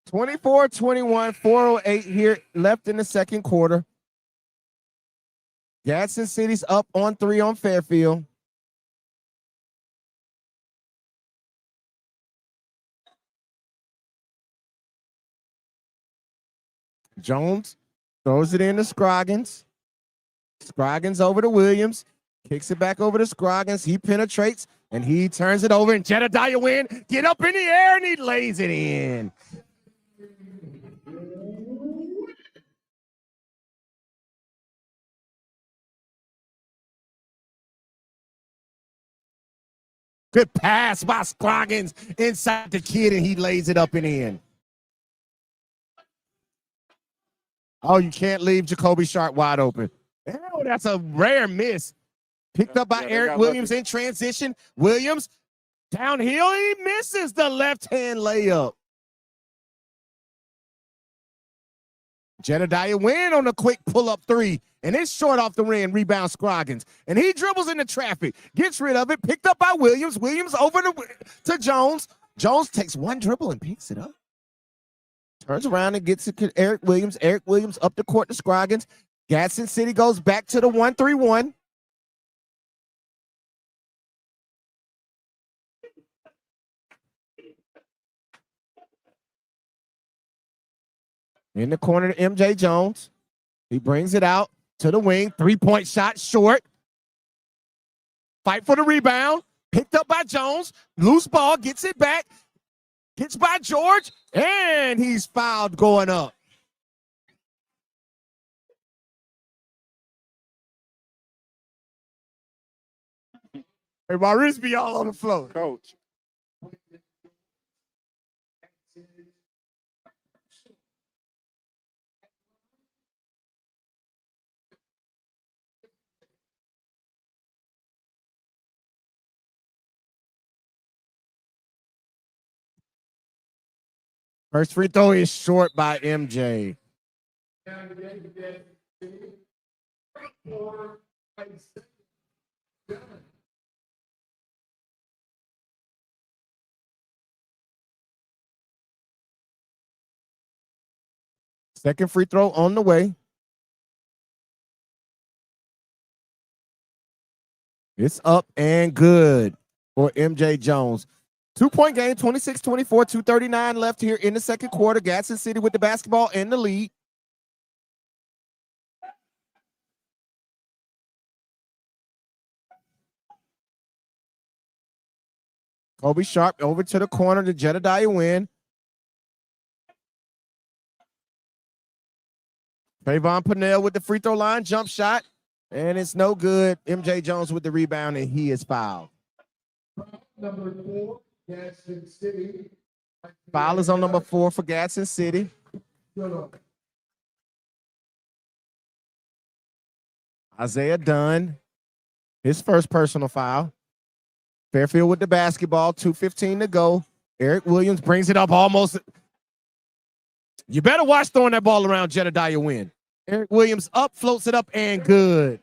(24-21), 4:08 here left in the second quarter. Gadsden City's up on 3 on Fairfield. Jones throws it in to Scroggins. Scroggins over to Williams. Kicks it back over to Scroggins. He penetrates and he turns it over. And Jedediah Wynn get up in the air and he lays it in. Good pass by Scroggins inside the kid and he lays it up and in. Oh, you can't leave Jacoby Sharp wide open. Oh, that's a rare miss. Picked up by Eric Williams in transition. Williams downhill. He misses the left-hand layup. Jedediah Wynn on a quick pull-up three. And it's short off the rim. Rebound Scroggins. And he dribbles into traffic. Gets rid of it. Picked up by Williams. Williams over to Jones. Jones takes one dribble and picks it up. Turns around and gets it to Eric Williams. Eric Williams up the court to Scroggins. Gadsden City goes back to the 1-3-1. In the corner to MJ Jones. He brings it out to the wing. Three-point shot short. Fight for the rebound. Picked up by Jones. Loose ball. Gets it back. Gets by George. And he's fouled going up. Hey, Maurice be all on the floor. Coach. First free throw is short by MJ. Second free throw on the way. It's up and good for MJ Jones. 2-point game, 26-24, 2:39 left here in the second quarter. Gadsden City with the basketball in the lead. Kobe Sharp over to the corner to Jedediah Wynn. Trayvon Pennell with the free throw line jump shot. And it's no good. MJ Jones with the rebound, and he is fouled. Number 4, Gadsden City. Foul is on number 4 for Gadsden City. Isaiah Dunn, his first personal foul. Fairfield with the basketball, 2:15 to go. Eric Williams brings it up almost. You better watch throwing that ball around Jedediah Wynn. Eric Williams up, floats it up, and good.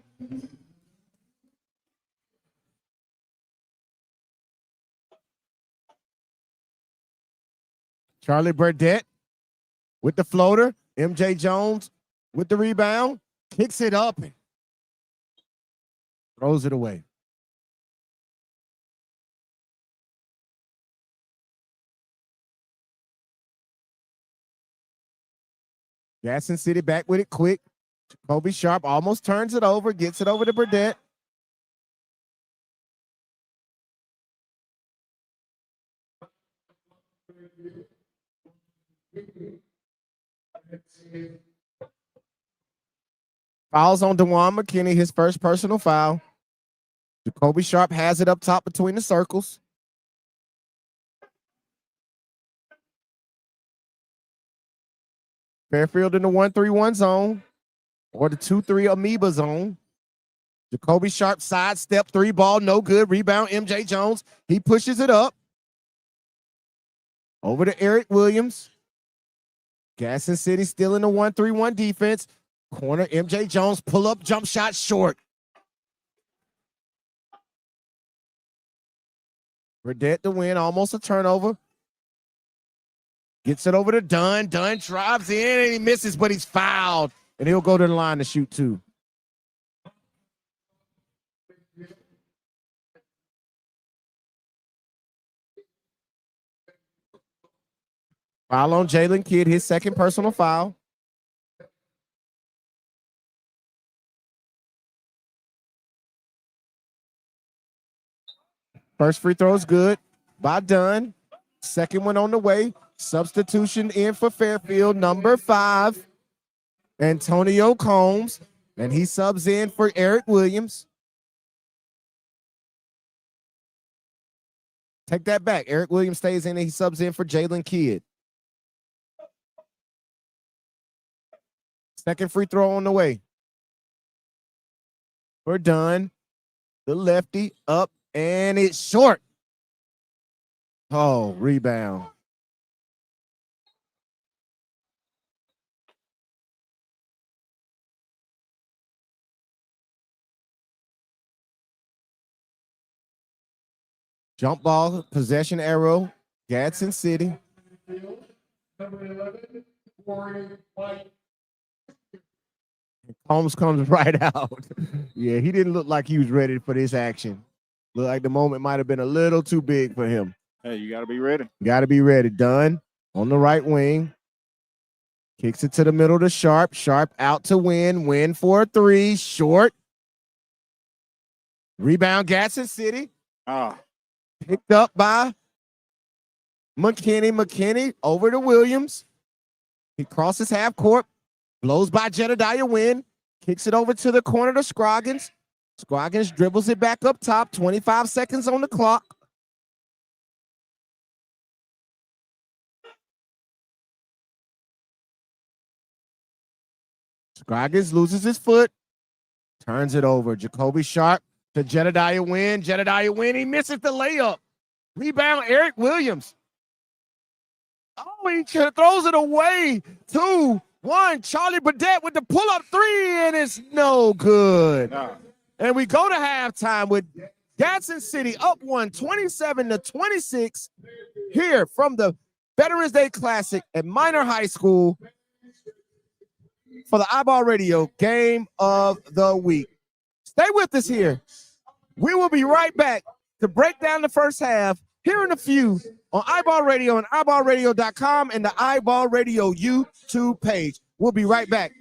Charlie Burdett with the floater. MJ Jones with the rebound. Kicks it up and throws it away. Gaston City back with it quick. Jacoby Sharp almost turns it over, gets it over to Burdett. Fouls on DeJuan McKinney, his first personal foul. Jacoby Sharp has it up top between the circles. Fairfield in the 1-3-1 zone or the 2-3 amoeba zone. Jacoby Sharp sidestep, 3 ball, no good. Rebound, MJ Jones. He pushes it up. Over to Eric Williams. Gaston City still in the 1-3-1 defense. Corner, MJ Jones, pull up, jump shot, short. Burdett to win, almost a turnover. Gets it over to Dunn. Dunn drives in and he misses, but he's fouled. And he'll go to the line to shoot 2. Foul on Jalen Kidd, his second personal foul. First free throw is good by Dunn. Second one on the way. Substitution in for Fairfield, number 5, Antonio Combs. And he subs in for Eric Williams. Take that back. Eric Williams stays in and he subs in for Jalen Kidd. Second free throw on the way. We're done. The lefty up and it's short. Oh, rebound. Jump ball, possession arrow, Gadsden City. Number 11, Corey White. Holmes comes right out. Yeah, he didn't look like he was ready for this action. Looked like the moment might have been a little too big for him. Hey, you got to be ready. Got to be ready. Dunn on the right wing. Kicks it to the middle to Sharp. Sharp out to Win. Win for a 3. Short. Rebound, Gadsden City. Picked up by McKinney. McKinney over to Williams. He crosses half court. Blows by Jedediah Wynn. Kicks it over to the corner to Scroggins. Scroggins dribbles it back up top. 25 seconds on the clock. Scroggins loses his foot. Turns it over. Jacoby Sharp to Jedediah Wynn. Jedediah Wynn, he misses the layup. Rebound, Eric Williams. Oh, he throws it away. 2-1. Charlie Burdett with the pull-up 3, and it's no good. And we go to halftime with Gadsden City up 27-26 here from the Veterans Day Classic at Minor High School for the iBall Radio Game of the Week. Stay with us here. We will be right back to break down the first half here in a few on iBall Radio and iBallRadio.com and the iBall Radio YouTube page. We'll be right back.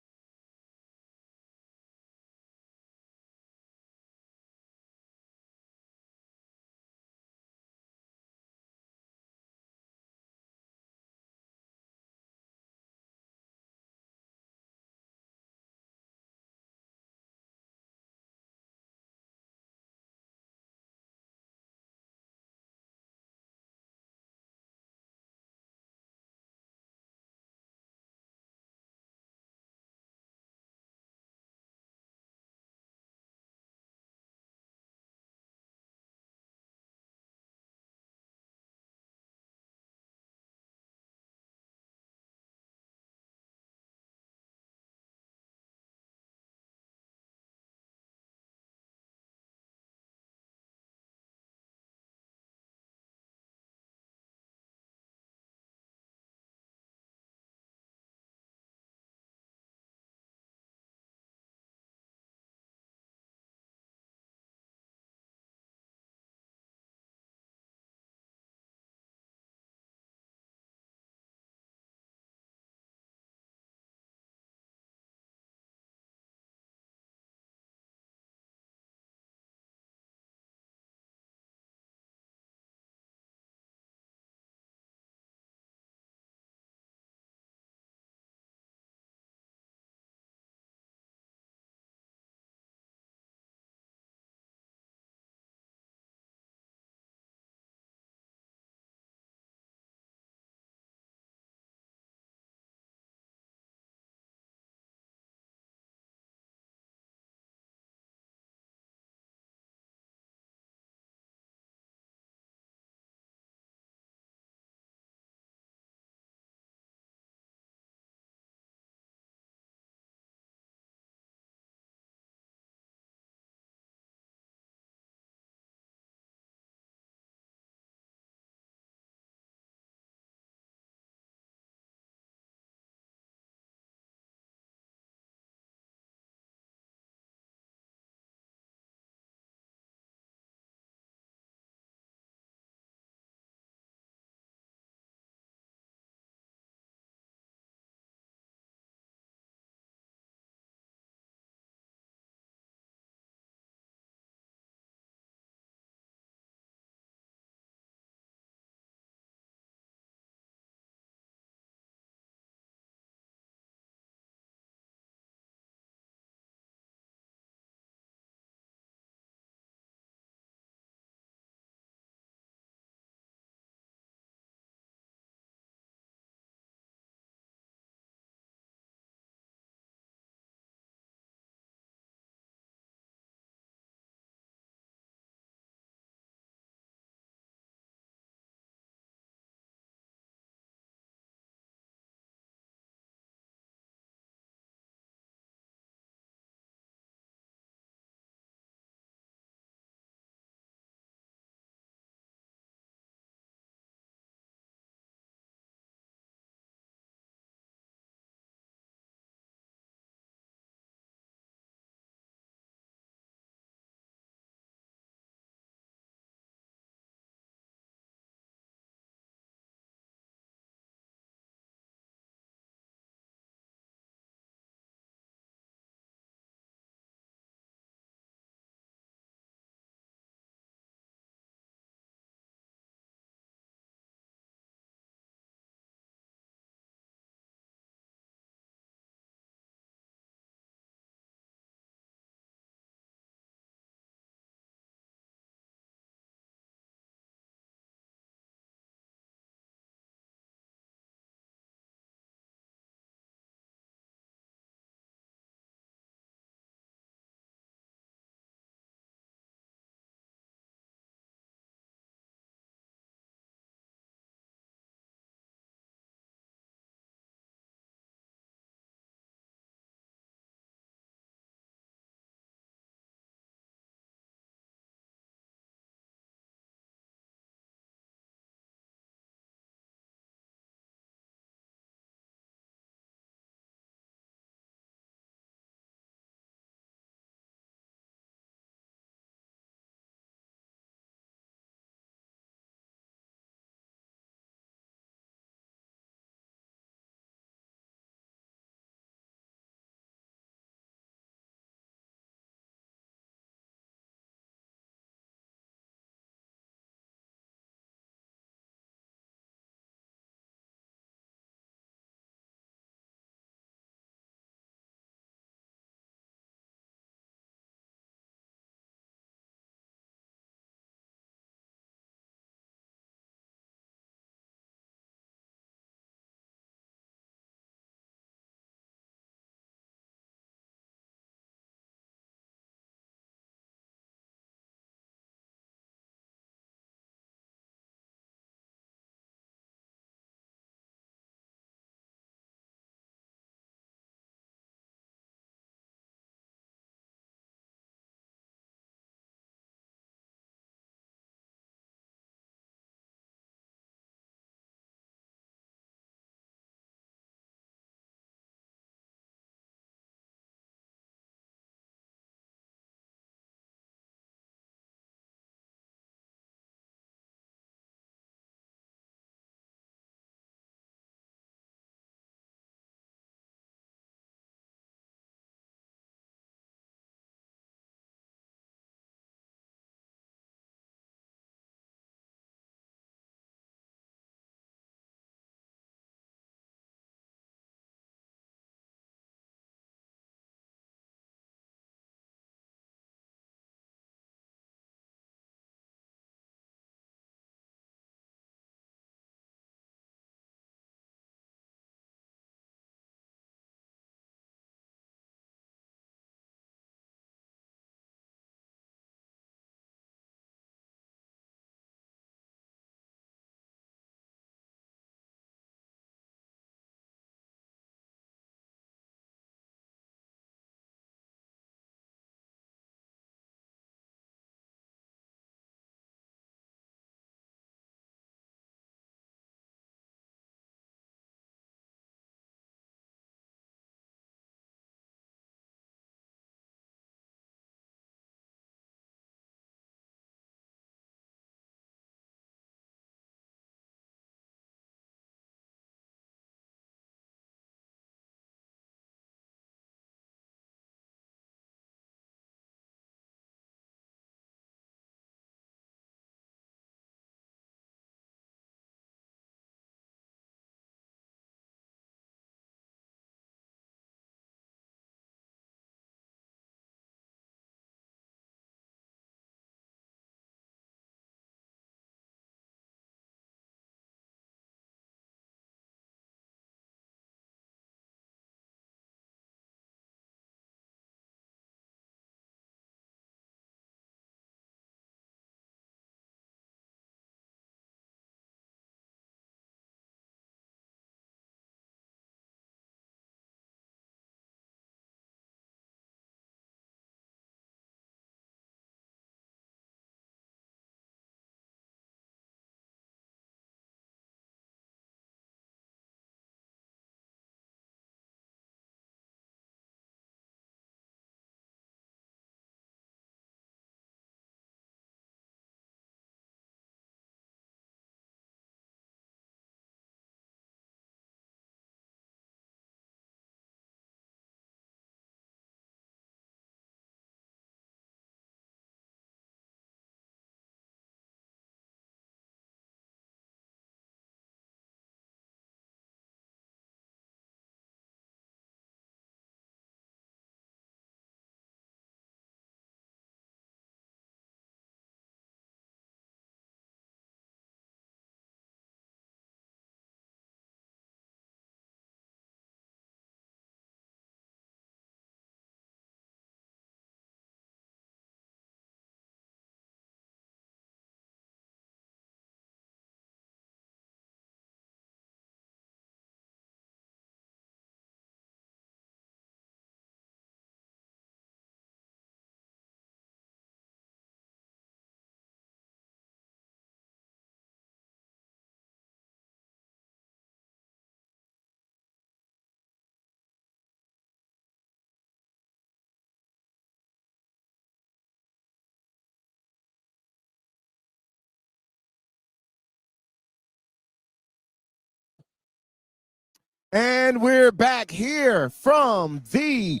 And we're back here from the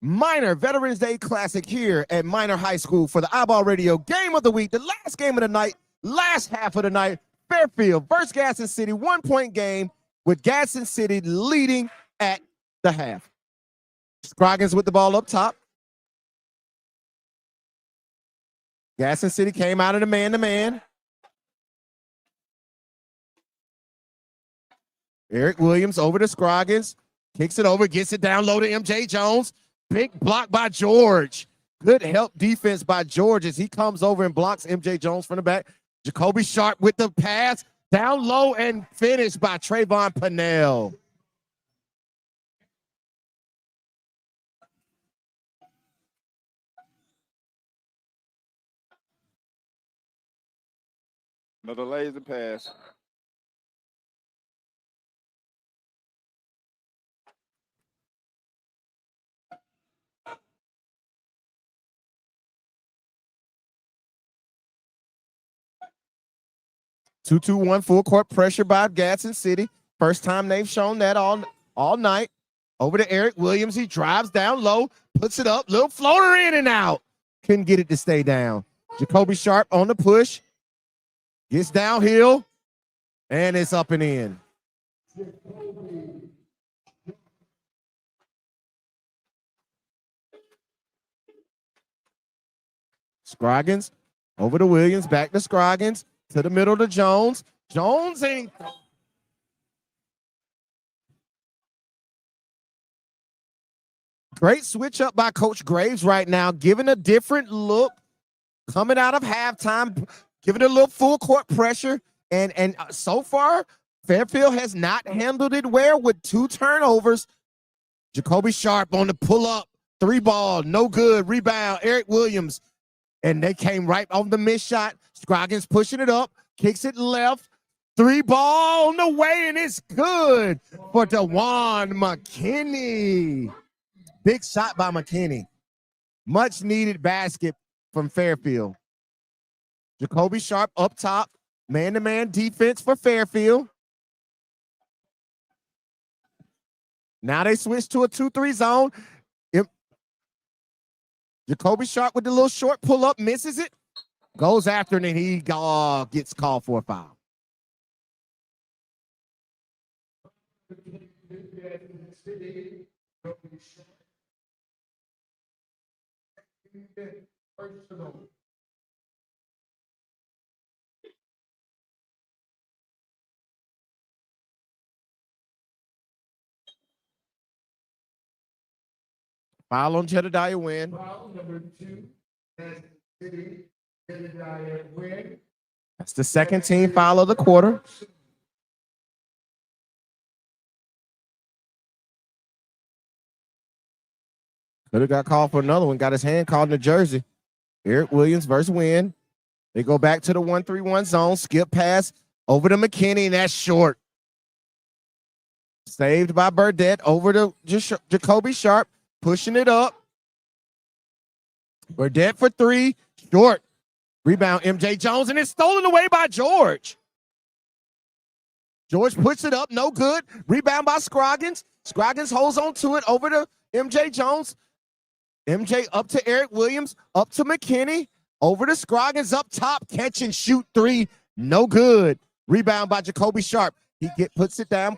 Minor Veterans Day Classic here at Minor High School for the iBall Radio Game of the Week, the last game of the night, last half of the night. Fairfield versus Gaston City, 1-point game with Gaston City leading at the half. Scroggins with the ball up top. Gaston City came out of the man-to-man. Eric Williams over to Scroggins. Kicks it over, gets it down low to MJ Jones. Big block by George. Good help defense by George as he comes over and blocks MJ Jones from the back. Jacoby Sharp with the pass. Down low and finished by Trayvon Pennell. Another lazy pass. Two-2-1 full court pressure by Gaston City. First time they've shown that all night. Over to Eric Williams. He drives down low, puts it up, little floater in and out. Couldn't get it to stay down. Jacoby Sharp on the push. Gets downhill, and it's up and in. Scroggins over to Williams, back to Scroggins, to the middle to Jones. Jones ain't. Great switch up by Coach Graves right now, giving a different look, coming out of halftime, giving it a little full court pressure. And so far, Fairfield has not handled it well with 2 turnovers. Jacoby Sharp on the pull-up, 3 ball, no good, rebound, Eric Williams. And they came right off the missed shot. Scroggins pushing it up, kicks it left, 3 ball on the way, and it's good for DeJuan McKinney. Big shot by McKinney. Much needed basket from Fairfield. Jacoby Sharp up top, man-to-man defense for Fairfield. Now they switch to a 2-3 zone. Jacoby Sharp with the little short pull-up, misses it, goes after it, and he gets called for a foul. Foul on Jedediah Wynn. Foul number 2, City, Jedediah Wynn. That's the second team foul of the quarter. Could have got called for another one. Got his hand called in the jersey. Eric Williams versus Wynn. They go back to the 1-3-1 zone. Skip pass over to McKinney, and that's short. Saved by Burdette over to Jacoby Sharp. Pushing it up. Burdette for 3. Short. Rebound MJ Jones, and it's stolen away by George. George puts it up. No good. Rebound by Scroggins. Scroggins holds on to it over to MJ Jones. MJ up to Eric Williams. Up to McKinney. Over to Scroggins up top. Catch and shoot 3. No good. Rebound by Jacoby Sharp. He puts it down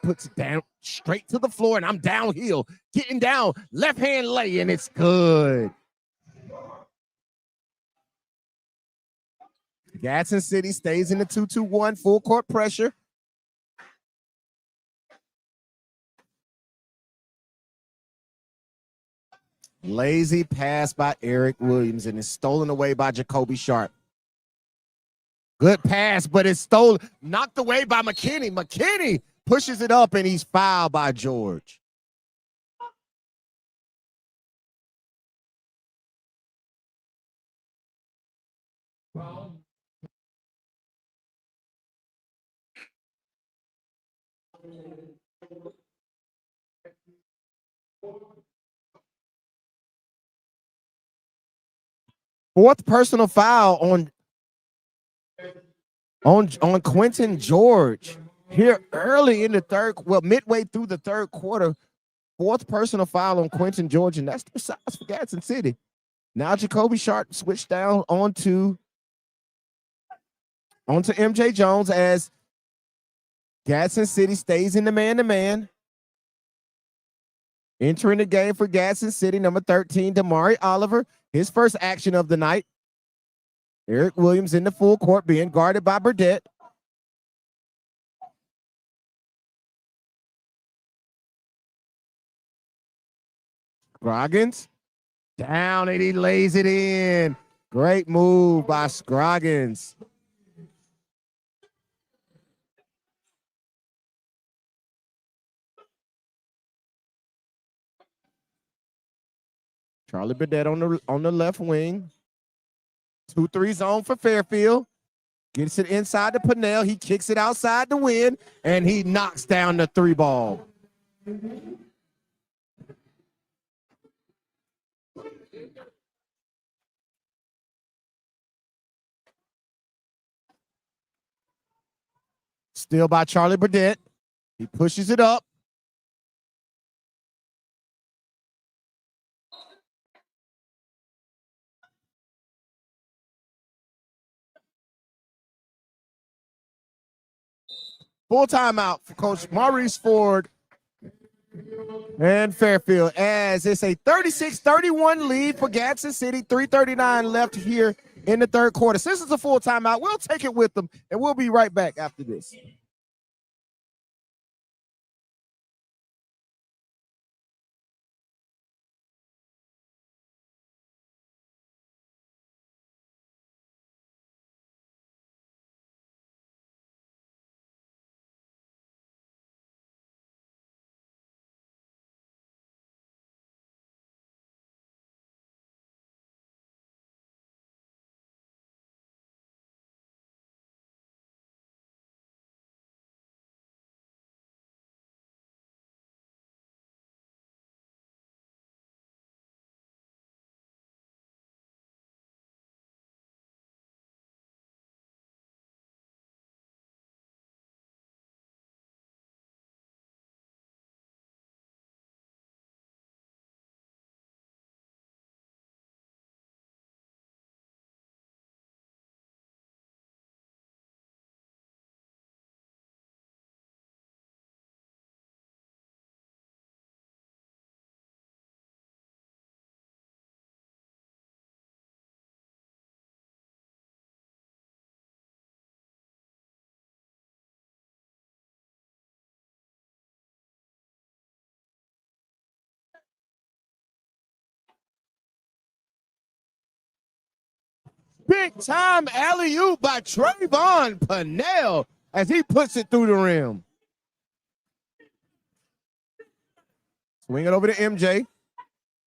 straight to the floor, and I'm downhill. Getting down, left hand lay, and it's good. Gaston City stays in the 2-2-1 full court pressure. Lazy pass by Eric Williams, and it's stolen away by Jacoby Sharp. Good pass, but it's stolen, knocked away by McKinney. McKinney pushes it up, and he's fouled by George. Foul. Fourth personal foul on Quentin George. here early in the midway through the third quarter. Fourth personal foul on Quentin George, and that's their size for Gadsden City. Now Jacoby Sharp switched down onto MJ Jones as Gadsden City stays in the man-to-man. Entering the game for Gadsden City, number 13, Damari Oliver. His first action of the night. Eric Williams in the full court, being guarded by Burdett. Scroggins down, and he lays it in. Great move by Scroggins. Charlie Burdett on the left wing. 2-3 zone for Fairfield. Gets it inside to Pennell. He kicks it outside to win, and he knocks down the 3 ball. Still by Charlie Burdett. He pushes it up. Full timeout for Coach Maurice Ford and Fairfield, as it's a 36-31 lead for Gadsden City. 3:39 left here in the third quarter. Since it's a full timeout, we'll take it with them, and we'll be right back after this. Big time alley-oop by Trayvon Pennell as he puts it through the rim. Swing it over to MJ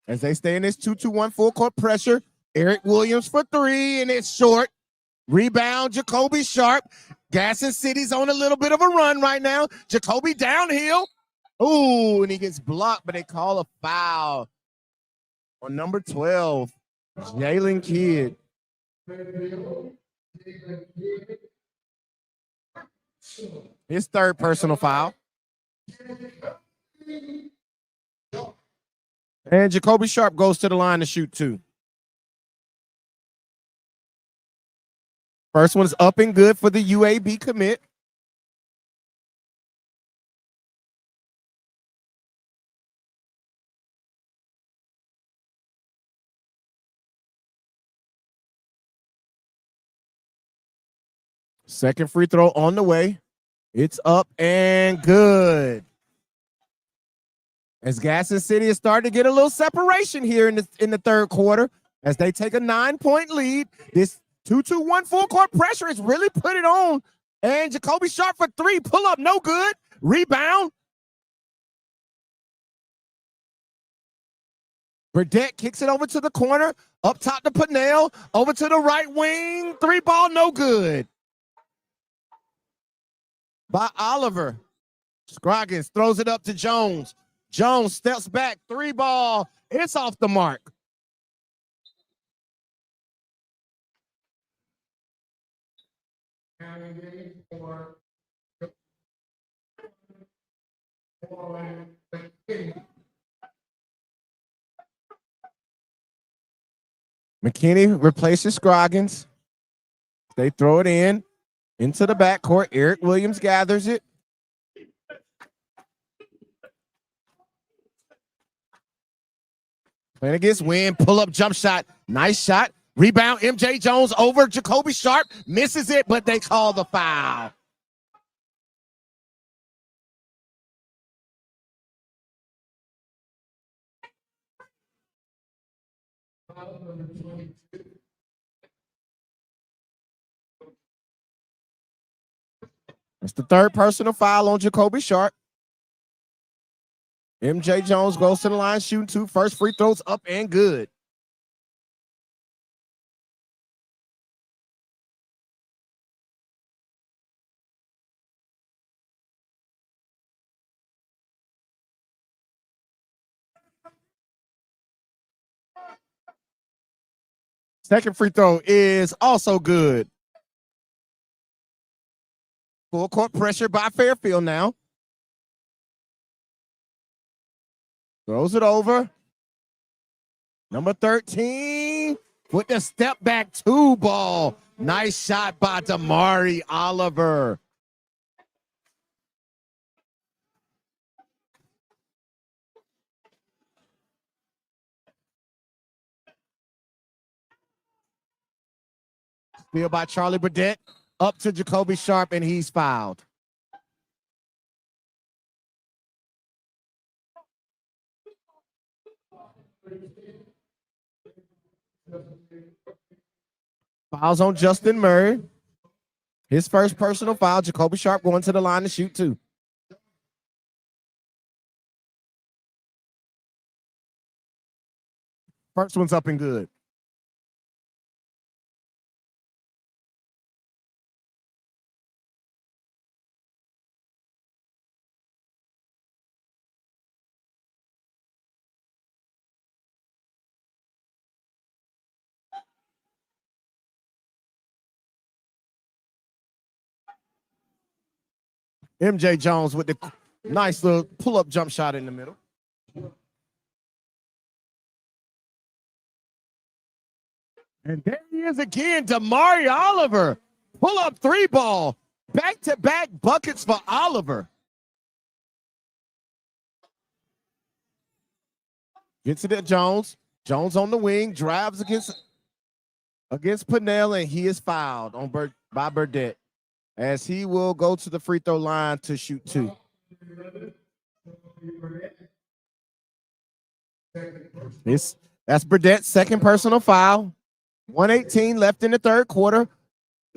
as they stay in this 2-2-1 full court pressure. Eric Williams for 3, and it's short. Rebound, Jacoby Sharp. Gadsden City's on a little bit of a run right now. Jacoby downhill. Ooh, and he gets blocked, but they call a foul on number 12, Jalen Kidd. His third personal foul. And Jacoby Sharp goes to the line to shoot 2. First one's up and good for the UAB commit. Second free throw on the way. It's up and good. As Gadsden City is starting to get a little separation here in the third quarter as they take a 9-point lead. This 2-2-1 full court pressure is really put it on. And Jacoby Sharp for 3, pull up, no good. Rebound. Burdett kicks it over to the corner, up top to Pennell, over to the right wing. 3 ball, no good. By Oliver. Scroggins throws it up to Jones. Jones steps back, 3 ball. It's off the mark. McKinney replaces Scroggins. They throw it into the backcourt. Eric Williams gathers it. Playing against Wynn. Pull-up jump shot. Nice shot. Rebound. MJ Jones over Jacoby Sharp. Misses it, but they call the foul. It's the third personal foul on Jacoby Sharp. MJ Jones goes to the line, shooting 2. First free throws up and good. Second free throw is also good. Full court pressure by Fairfield now. Throws it over. Number 13 with the step back 2 ball. Nice shot by Damari Oliver. Steal by Charlie Burdett. Up to Jacoby Sharp, and he's fouled. Fouls on Justin Murray. His first personal foul. Jacoby Sharp going to the line to shoot 2. First one's up and good. MJ Jones with the nice little pull-up jump shot in the middle. And there he is again, Damari Oliver. Pull-up 3 ball. Back-to-back buckets for Oliver. Gets it at Jones. Jones on the wing, drives against Pennell, and he is fouled by Burdett, as he will go to the free throw line to shoot 2. That's Burdett's second personal foul. 1:18 left in the third quarter.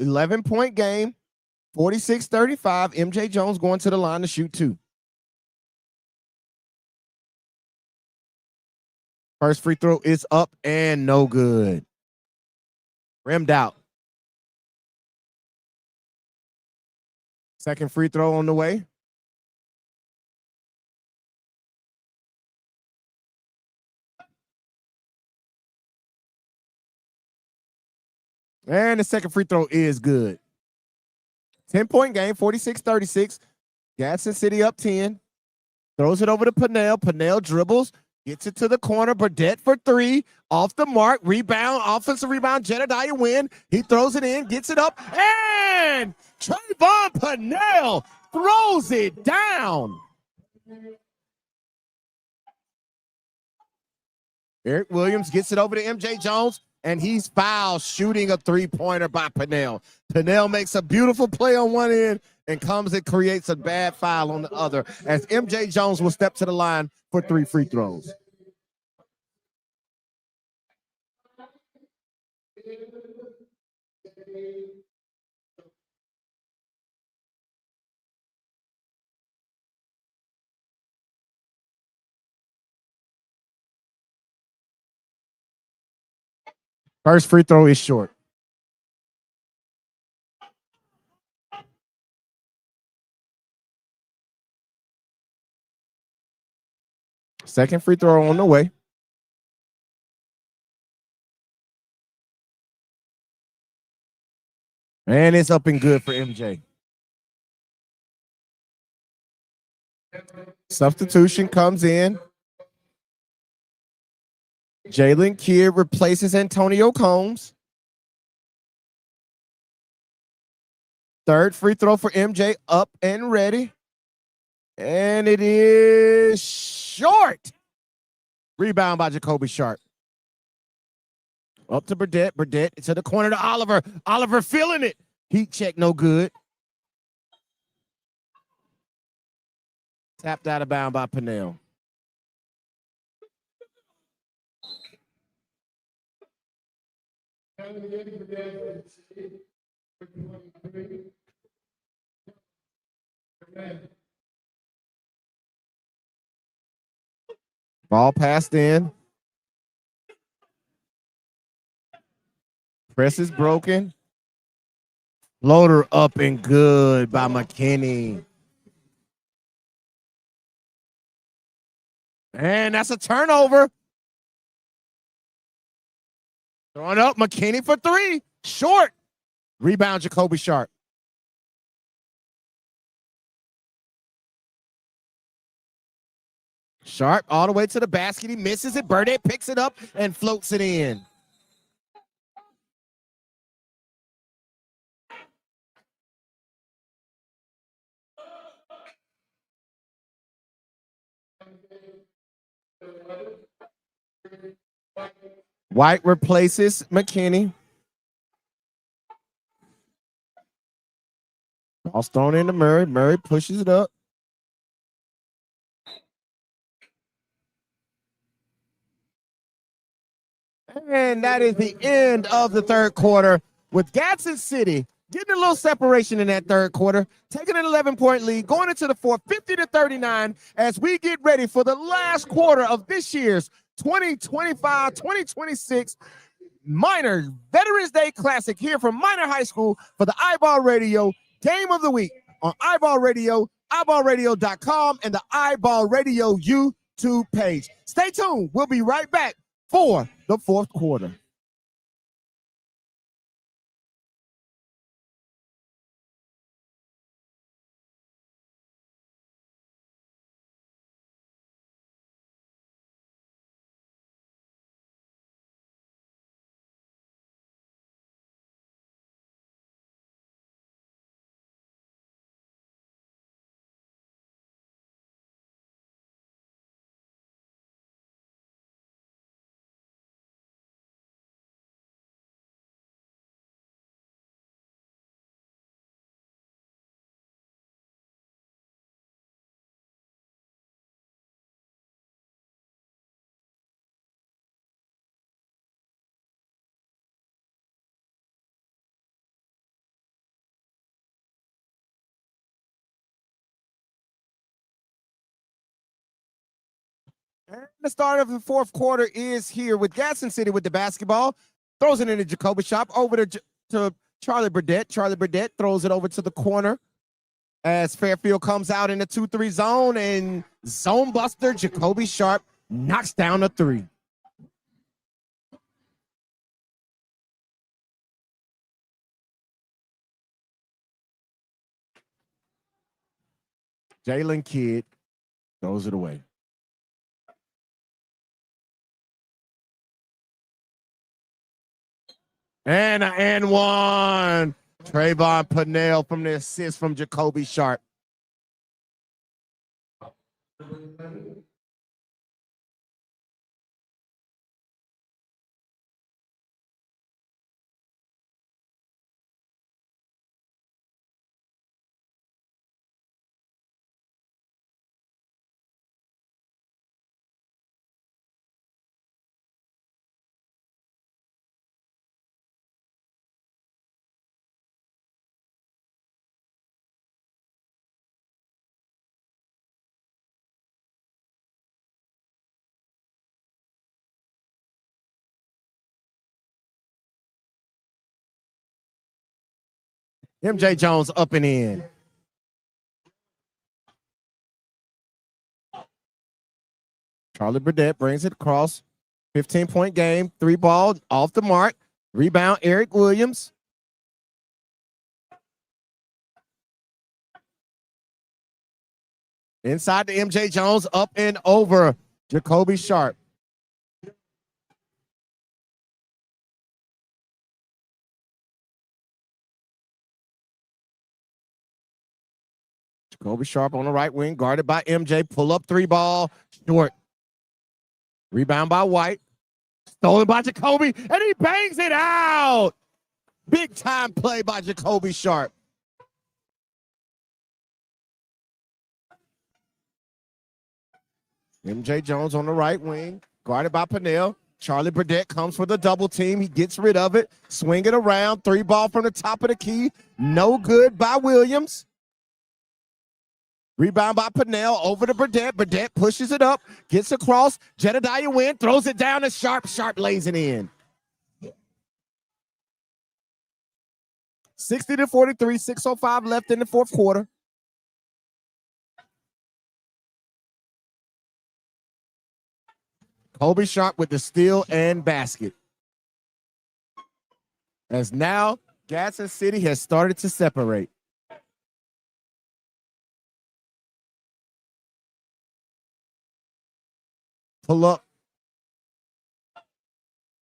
11-point game. 46-35. MJ Jones going to the line to shoot 2. First free throw is up and no good. Rimmed out. Second free throw on the way. And the second free throw is good. 10-point game, 46-36. Gadsden City up 10. Throws it over to Pennell. Pennell dribbles. Gets it to the corner. Burdett for 3. Off the mark. Rebound. Offensive rebound. Jedediah Wynn. He throws it in. Gets it up. And Trayvon Pennell throws it down. Eric Williams gets it over to MJ Jones, and he's fouled shooting a 3-pointer by Pennell. Pennell makes a beautiful play on one end and comes and creates a bad foul on the other, as MJ Jones will step to the line for 3 free throws. First free throw is short. Second free throw on the way. And it's up and good for MJ. Substitution comes in. Jalen Kidd replaces Antonio Combs. Third free throw for MJ, up and ready. And it is short. Rebound by Jacoby Sharp. Up to Burdett. Burdett to the corner to Oliver. Oliver feeling it. Heat check, no good. Tapped out of bound by Pennell. Ball passed in. Press is broken. Loader up and good by McKinney. And that's a turnover. Throwing up McKinney for three. Short. Rebound Jacoby Sharp. Sharp all the way to the basket. He misses it. Burdett picks it up and floats it in. White replaces McKinney. Ball's thrown into Murray. Murray pushes it up. And that is the end of the third quarter with Gadsden City getting a little separation in that third quarter, taking an 11-point lead, going into the fourth, 50-39, as we get ready for the last quarter of this year's 2025-2026 Minor Veterans Day Classic here from Minor High School for the iBall Radio Game of the Week on iBall Radio, iBallRadio.com, and the iBall Radio YouTube page. Stay tuned. We'll be right back for the fourth quarter. And the start of the fourth quarter is here with Gadsden City with the basketball. Throws it into Jacoby Shop over to Charlie Burdett. Charlie Burdett throws it over to the corner as Fairfield comes out in the 2-3 zone, and zone buster Jacoby Sharp knocks down a three. Jalen Kidd throws it away. And one. Trayvon Pennell from the assist from Jacoby Sharp. MJ Jones up and in. Charlie Burdett brings it across. 15-point game. 3 ball off the mark. Rebound, Eric Williams. Inside to MJ Jones, up and over Jacoby Sharp. Jacoby Sharp on the right wing, guarded by MJ. Pull up three ball, short. Rebound by White. Stolen by Jacoby, and he bangs it out. Big time play by Jacoby Sharp. MJ Jones on the right wing, guarded by Pennell. Charlie Burdette comes for the double team. He gets rid of it. Swing it around. Three ball from the top of the key. No good by Williams. Rebound by Pennell over to Burdette. Burdette pushes it up, gets across. Jedediah Wynn throws it down to Sharp. Sharp lays it in. 60-43, 6:05 left in the fourth quarter. Kobe Sharp with the steal and basket. As now, Gadsden City has started to separate. Pull up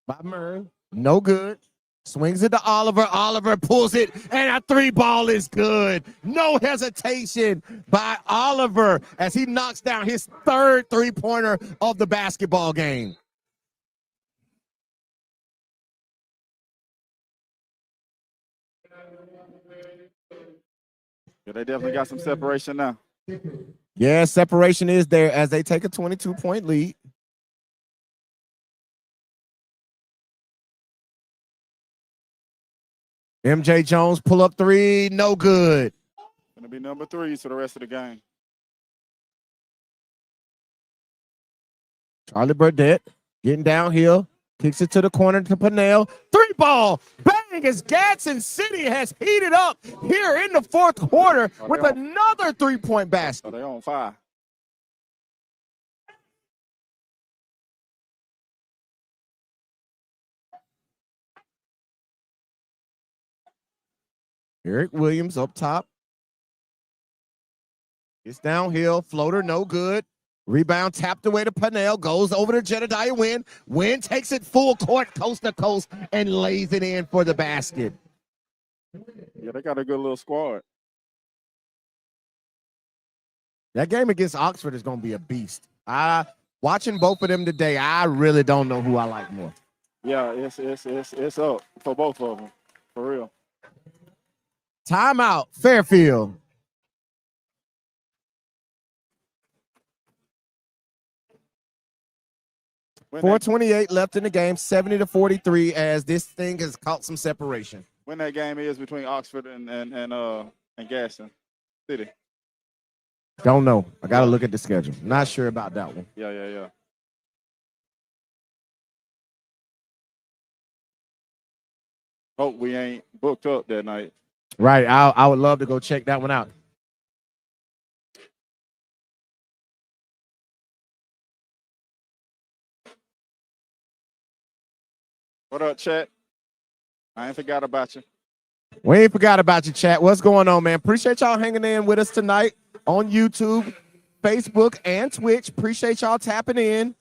by Murray. No good. Swings it to Oliver. Oliver pulls it, and a three ball is good. No hesitation by Oliver as he knocks down his third three-pointer of the basketball game. Yeah, they definitely got some separation now. Yeah, separation is there as they take a 22-point lead. MJ Jones pull up three, no good. Gonna be number 3 for the rest of the game. Charlie Burdette getting downhill, kicks it to the corner to Pennell. Three ball, bang, as Gadsden City has heated up here in the fourth quarter with another three-point basket. So they on fire. Eric Williams up top. It's downhill, floater, no good. Rebound tapped away to Pennell, goes over to Jedediah Wynn. Wynn takes it full court, coast to coast, and lays it in for the basket. Yeah, they got a good little squad. That game against Oxford is going to be a beast. Watching both of them today, I really don't know who I like more. Yeah, it's up for both of them, for real. Timeout, Fairfield. When 4:28 left in the game, 70-43, as this thing has caught some separation. when that game is between Oxford and Gadsden City. Don't know. I got to look at the schedule. Not sure about that one. Yeah. Hope we ain't booked up that night. Right. I would love to go check that one out. What up, chat? I ain't forgot about you. We ain't forgot about you, chat. What's going on, man? Appreciate y'all hanging in with us tonight on YouTube, Facebook, and Twitch. Appreciate y'all tapping in.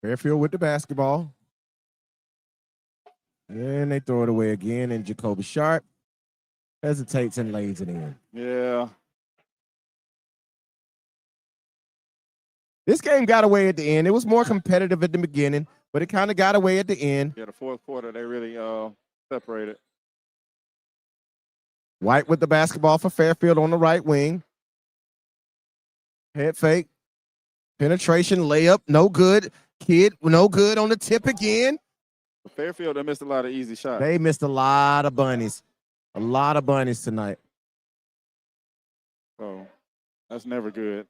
Fairfield with the basketball. And they throw it away again, and Jacoby Sharp hesitates and lays it in. Yeah. This game got away at the end. It was more competitive at the beginning, but it kind of got away at the end. Yeah, the fourth quarter, they really separated. White with the basketball for Fairfield on the right wing. Head fake. Penetration, layup, no good. Kid, no good on the tip again. Fairfield, they missed a lot of easy shots. They missed a lot of bunnies. A lot of bunnies tonight. So that's never good.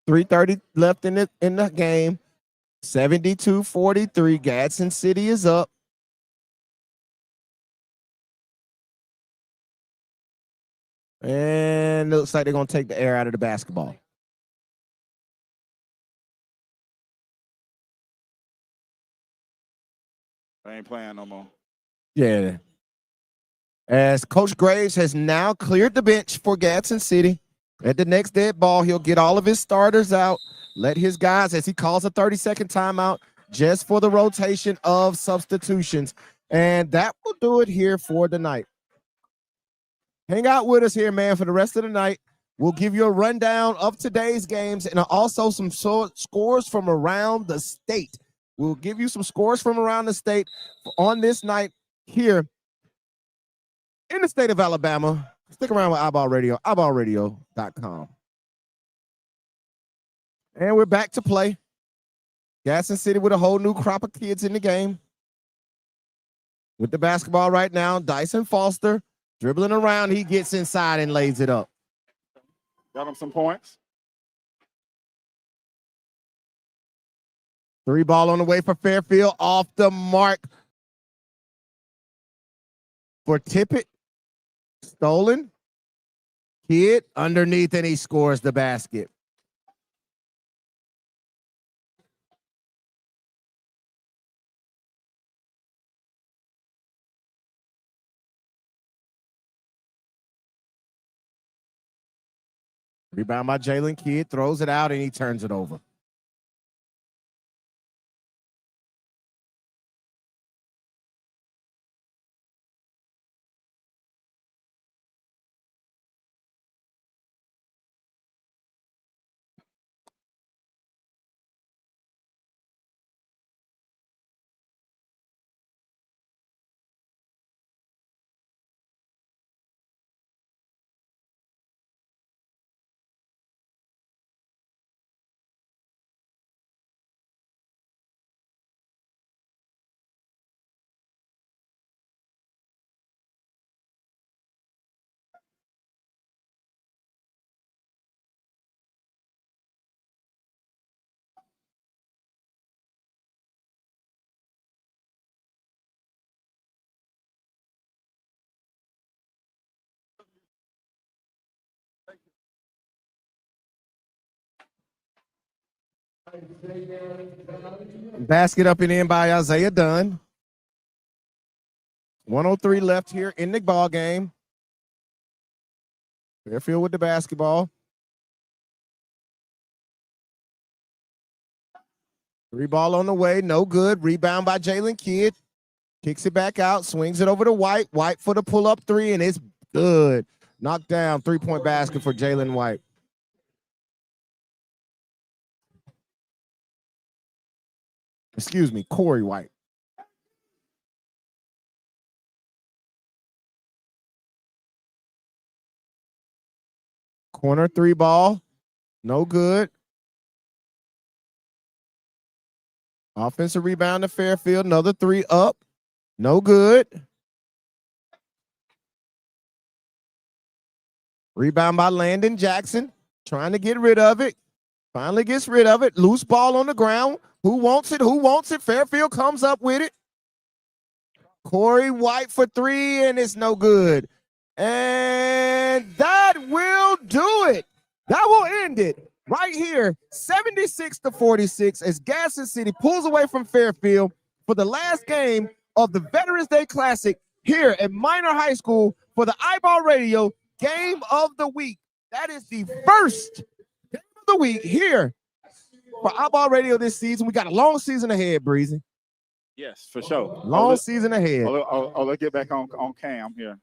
3:30 left in the game. 72-43. Gadsden City is up. And it looks like they're going to take the air out of the basketball. I ain't playing no more. Yeah. As Coach Graves has now cleared the bench for Gadsden City. At the next dead ball, he'll get all of his starters out, let his guys, as he calls a 30-second timeout, just for the rotation of substitutions. And that will do it here for the night. Hang out with us here, man, for the rest of the night. We'll give you a rundown of today's games and also some scores from around the state. We'll give you some scores from around the state on this night here in the state of Alabama. Stick around with iBall Radio, iBallradio.com. And we're back to play. Gadsden City with a whole new crop of kids in the game. With the basketball right now, Dyson Foster dribbling around. He gets inside and lays it up. Got him some points. 3 ball on the way for Fairfield. Off the mark for Tippett. Stolen. Kid underneath, and he scores the basket. Rebound by Jalen Kidd, throws it out, and he turns it over. Basket up and in by Isaiah Dunn. 103 left here in the ball game. Fairfield with the basketball. 3 ball on the way, no good. Rebound by Jalen Kidd. Kicks it back out, swings it over to White. White for the pull-up 3, and it's good. Knocked down, 3-point basket for Jalen White. Excuse me, Corey White. Corner 3 ball, no good. Offensive rebound to Fairfield, another 3 up, no good. Rebound by Landon Jackson, trying to get rid of it. Finally gets rid of it. Loose ball on the ground. Who wants it? Who wants it? Fairfield comes up with it. Corey White for 3, and it's no good. And that will do it. That will end it right here. 76-46 as Gadsden City pulls away from Fairfield for the last game of the Veterans Day Classic here at Minor High School for the iBall Radio Game of the Week. That is the first game of the week here for iBall Radio this season. We got a long season ahead, Breezy. Yes, for sure. Long season ahead. Let's get back on cam here.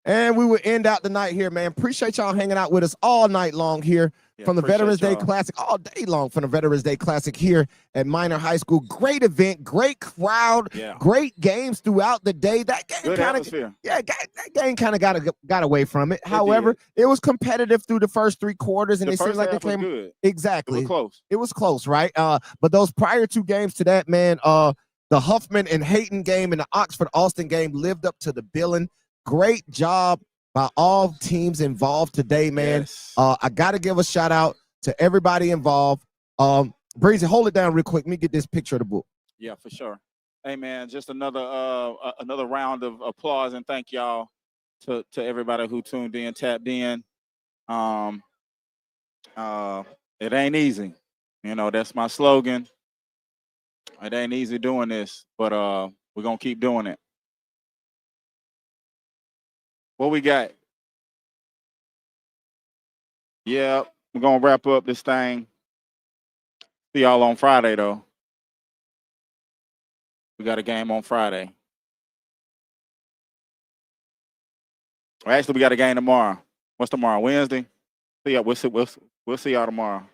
And we will end out the night here, man. Appreciate y'all hanging out with us all night long here from the Veterans Day Classic, all day long from the Veterans Day Classic here at Minor High School. Great event, great crowd, great games throughout the day. That game kind of, that game kind of got away from it. However, it was competitive through the first 3 quarters, and it seemed like it came good. Exactly. It was close. It was close, right? But those prior 2 games to that, man, the Huffman and Hayton game and the Oxford Austin game lived up to the billing. Great job by all teams involved today, man. Yes. I got to give a shout out to everybody involved. Breezy, hold it down real quick. Let me get this picture of the book. Yeah, for sure. Hey man, just another round of applause and thank y'all to everybody who tuned in, tapped in. It ain't easy. You know, that's my slogan. It ain't easy doing this, but we're gonna keep doing it. What we got? Yeah, we're gonna wrap up this thing. See y'all on Friday though. We got a game on Friday. Actually, we got a game tomorrow. What's tomorrow? Wednesday? See ya. We'll see y'all tomorrow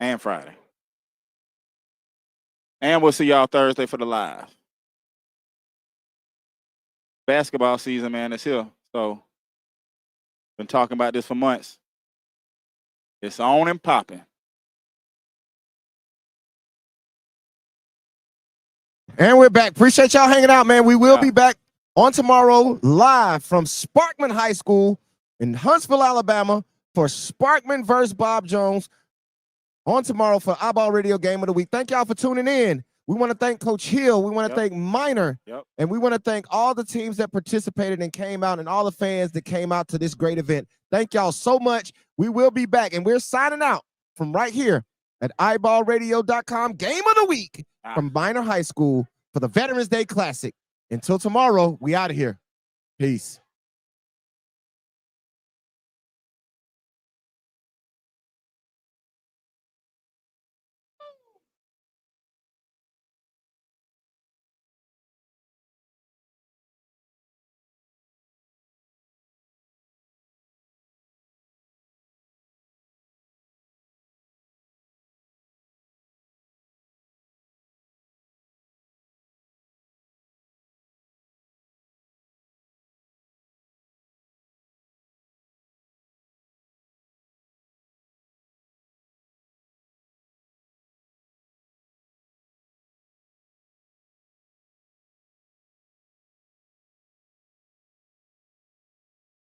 and Friday. And we'll see y'all Thursday for the live. Basketball season, man, is here. So, been talking about this for months. It's on and popping. And we're back. Appreciate y'all hanging out, man. We will be back on tomorrow live from Sparkman High School in Huntsville, Alabama for Sparkman versus Bob Jones on tomorrow for iBall Radio Game of the Week. Thank y'all for tuning in. We want to thank Coach Hill. We want to thank Minor. And we want to thank all the teams that participated and came out and all the fans that came out to this great event. Thank y'all so much. We will be back. And we're signing out from right here at iBallRadio.com. Game of the Week from Minor High School for the Veterans Day Classic. Until tomorrow, we out of here. Peace.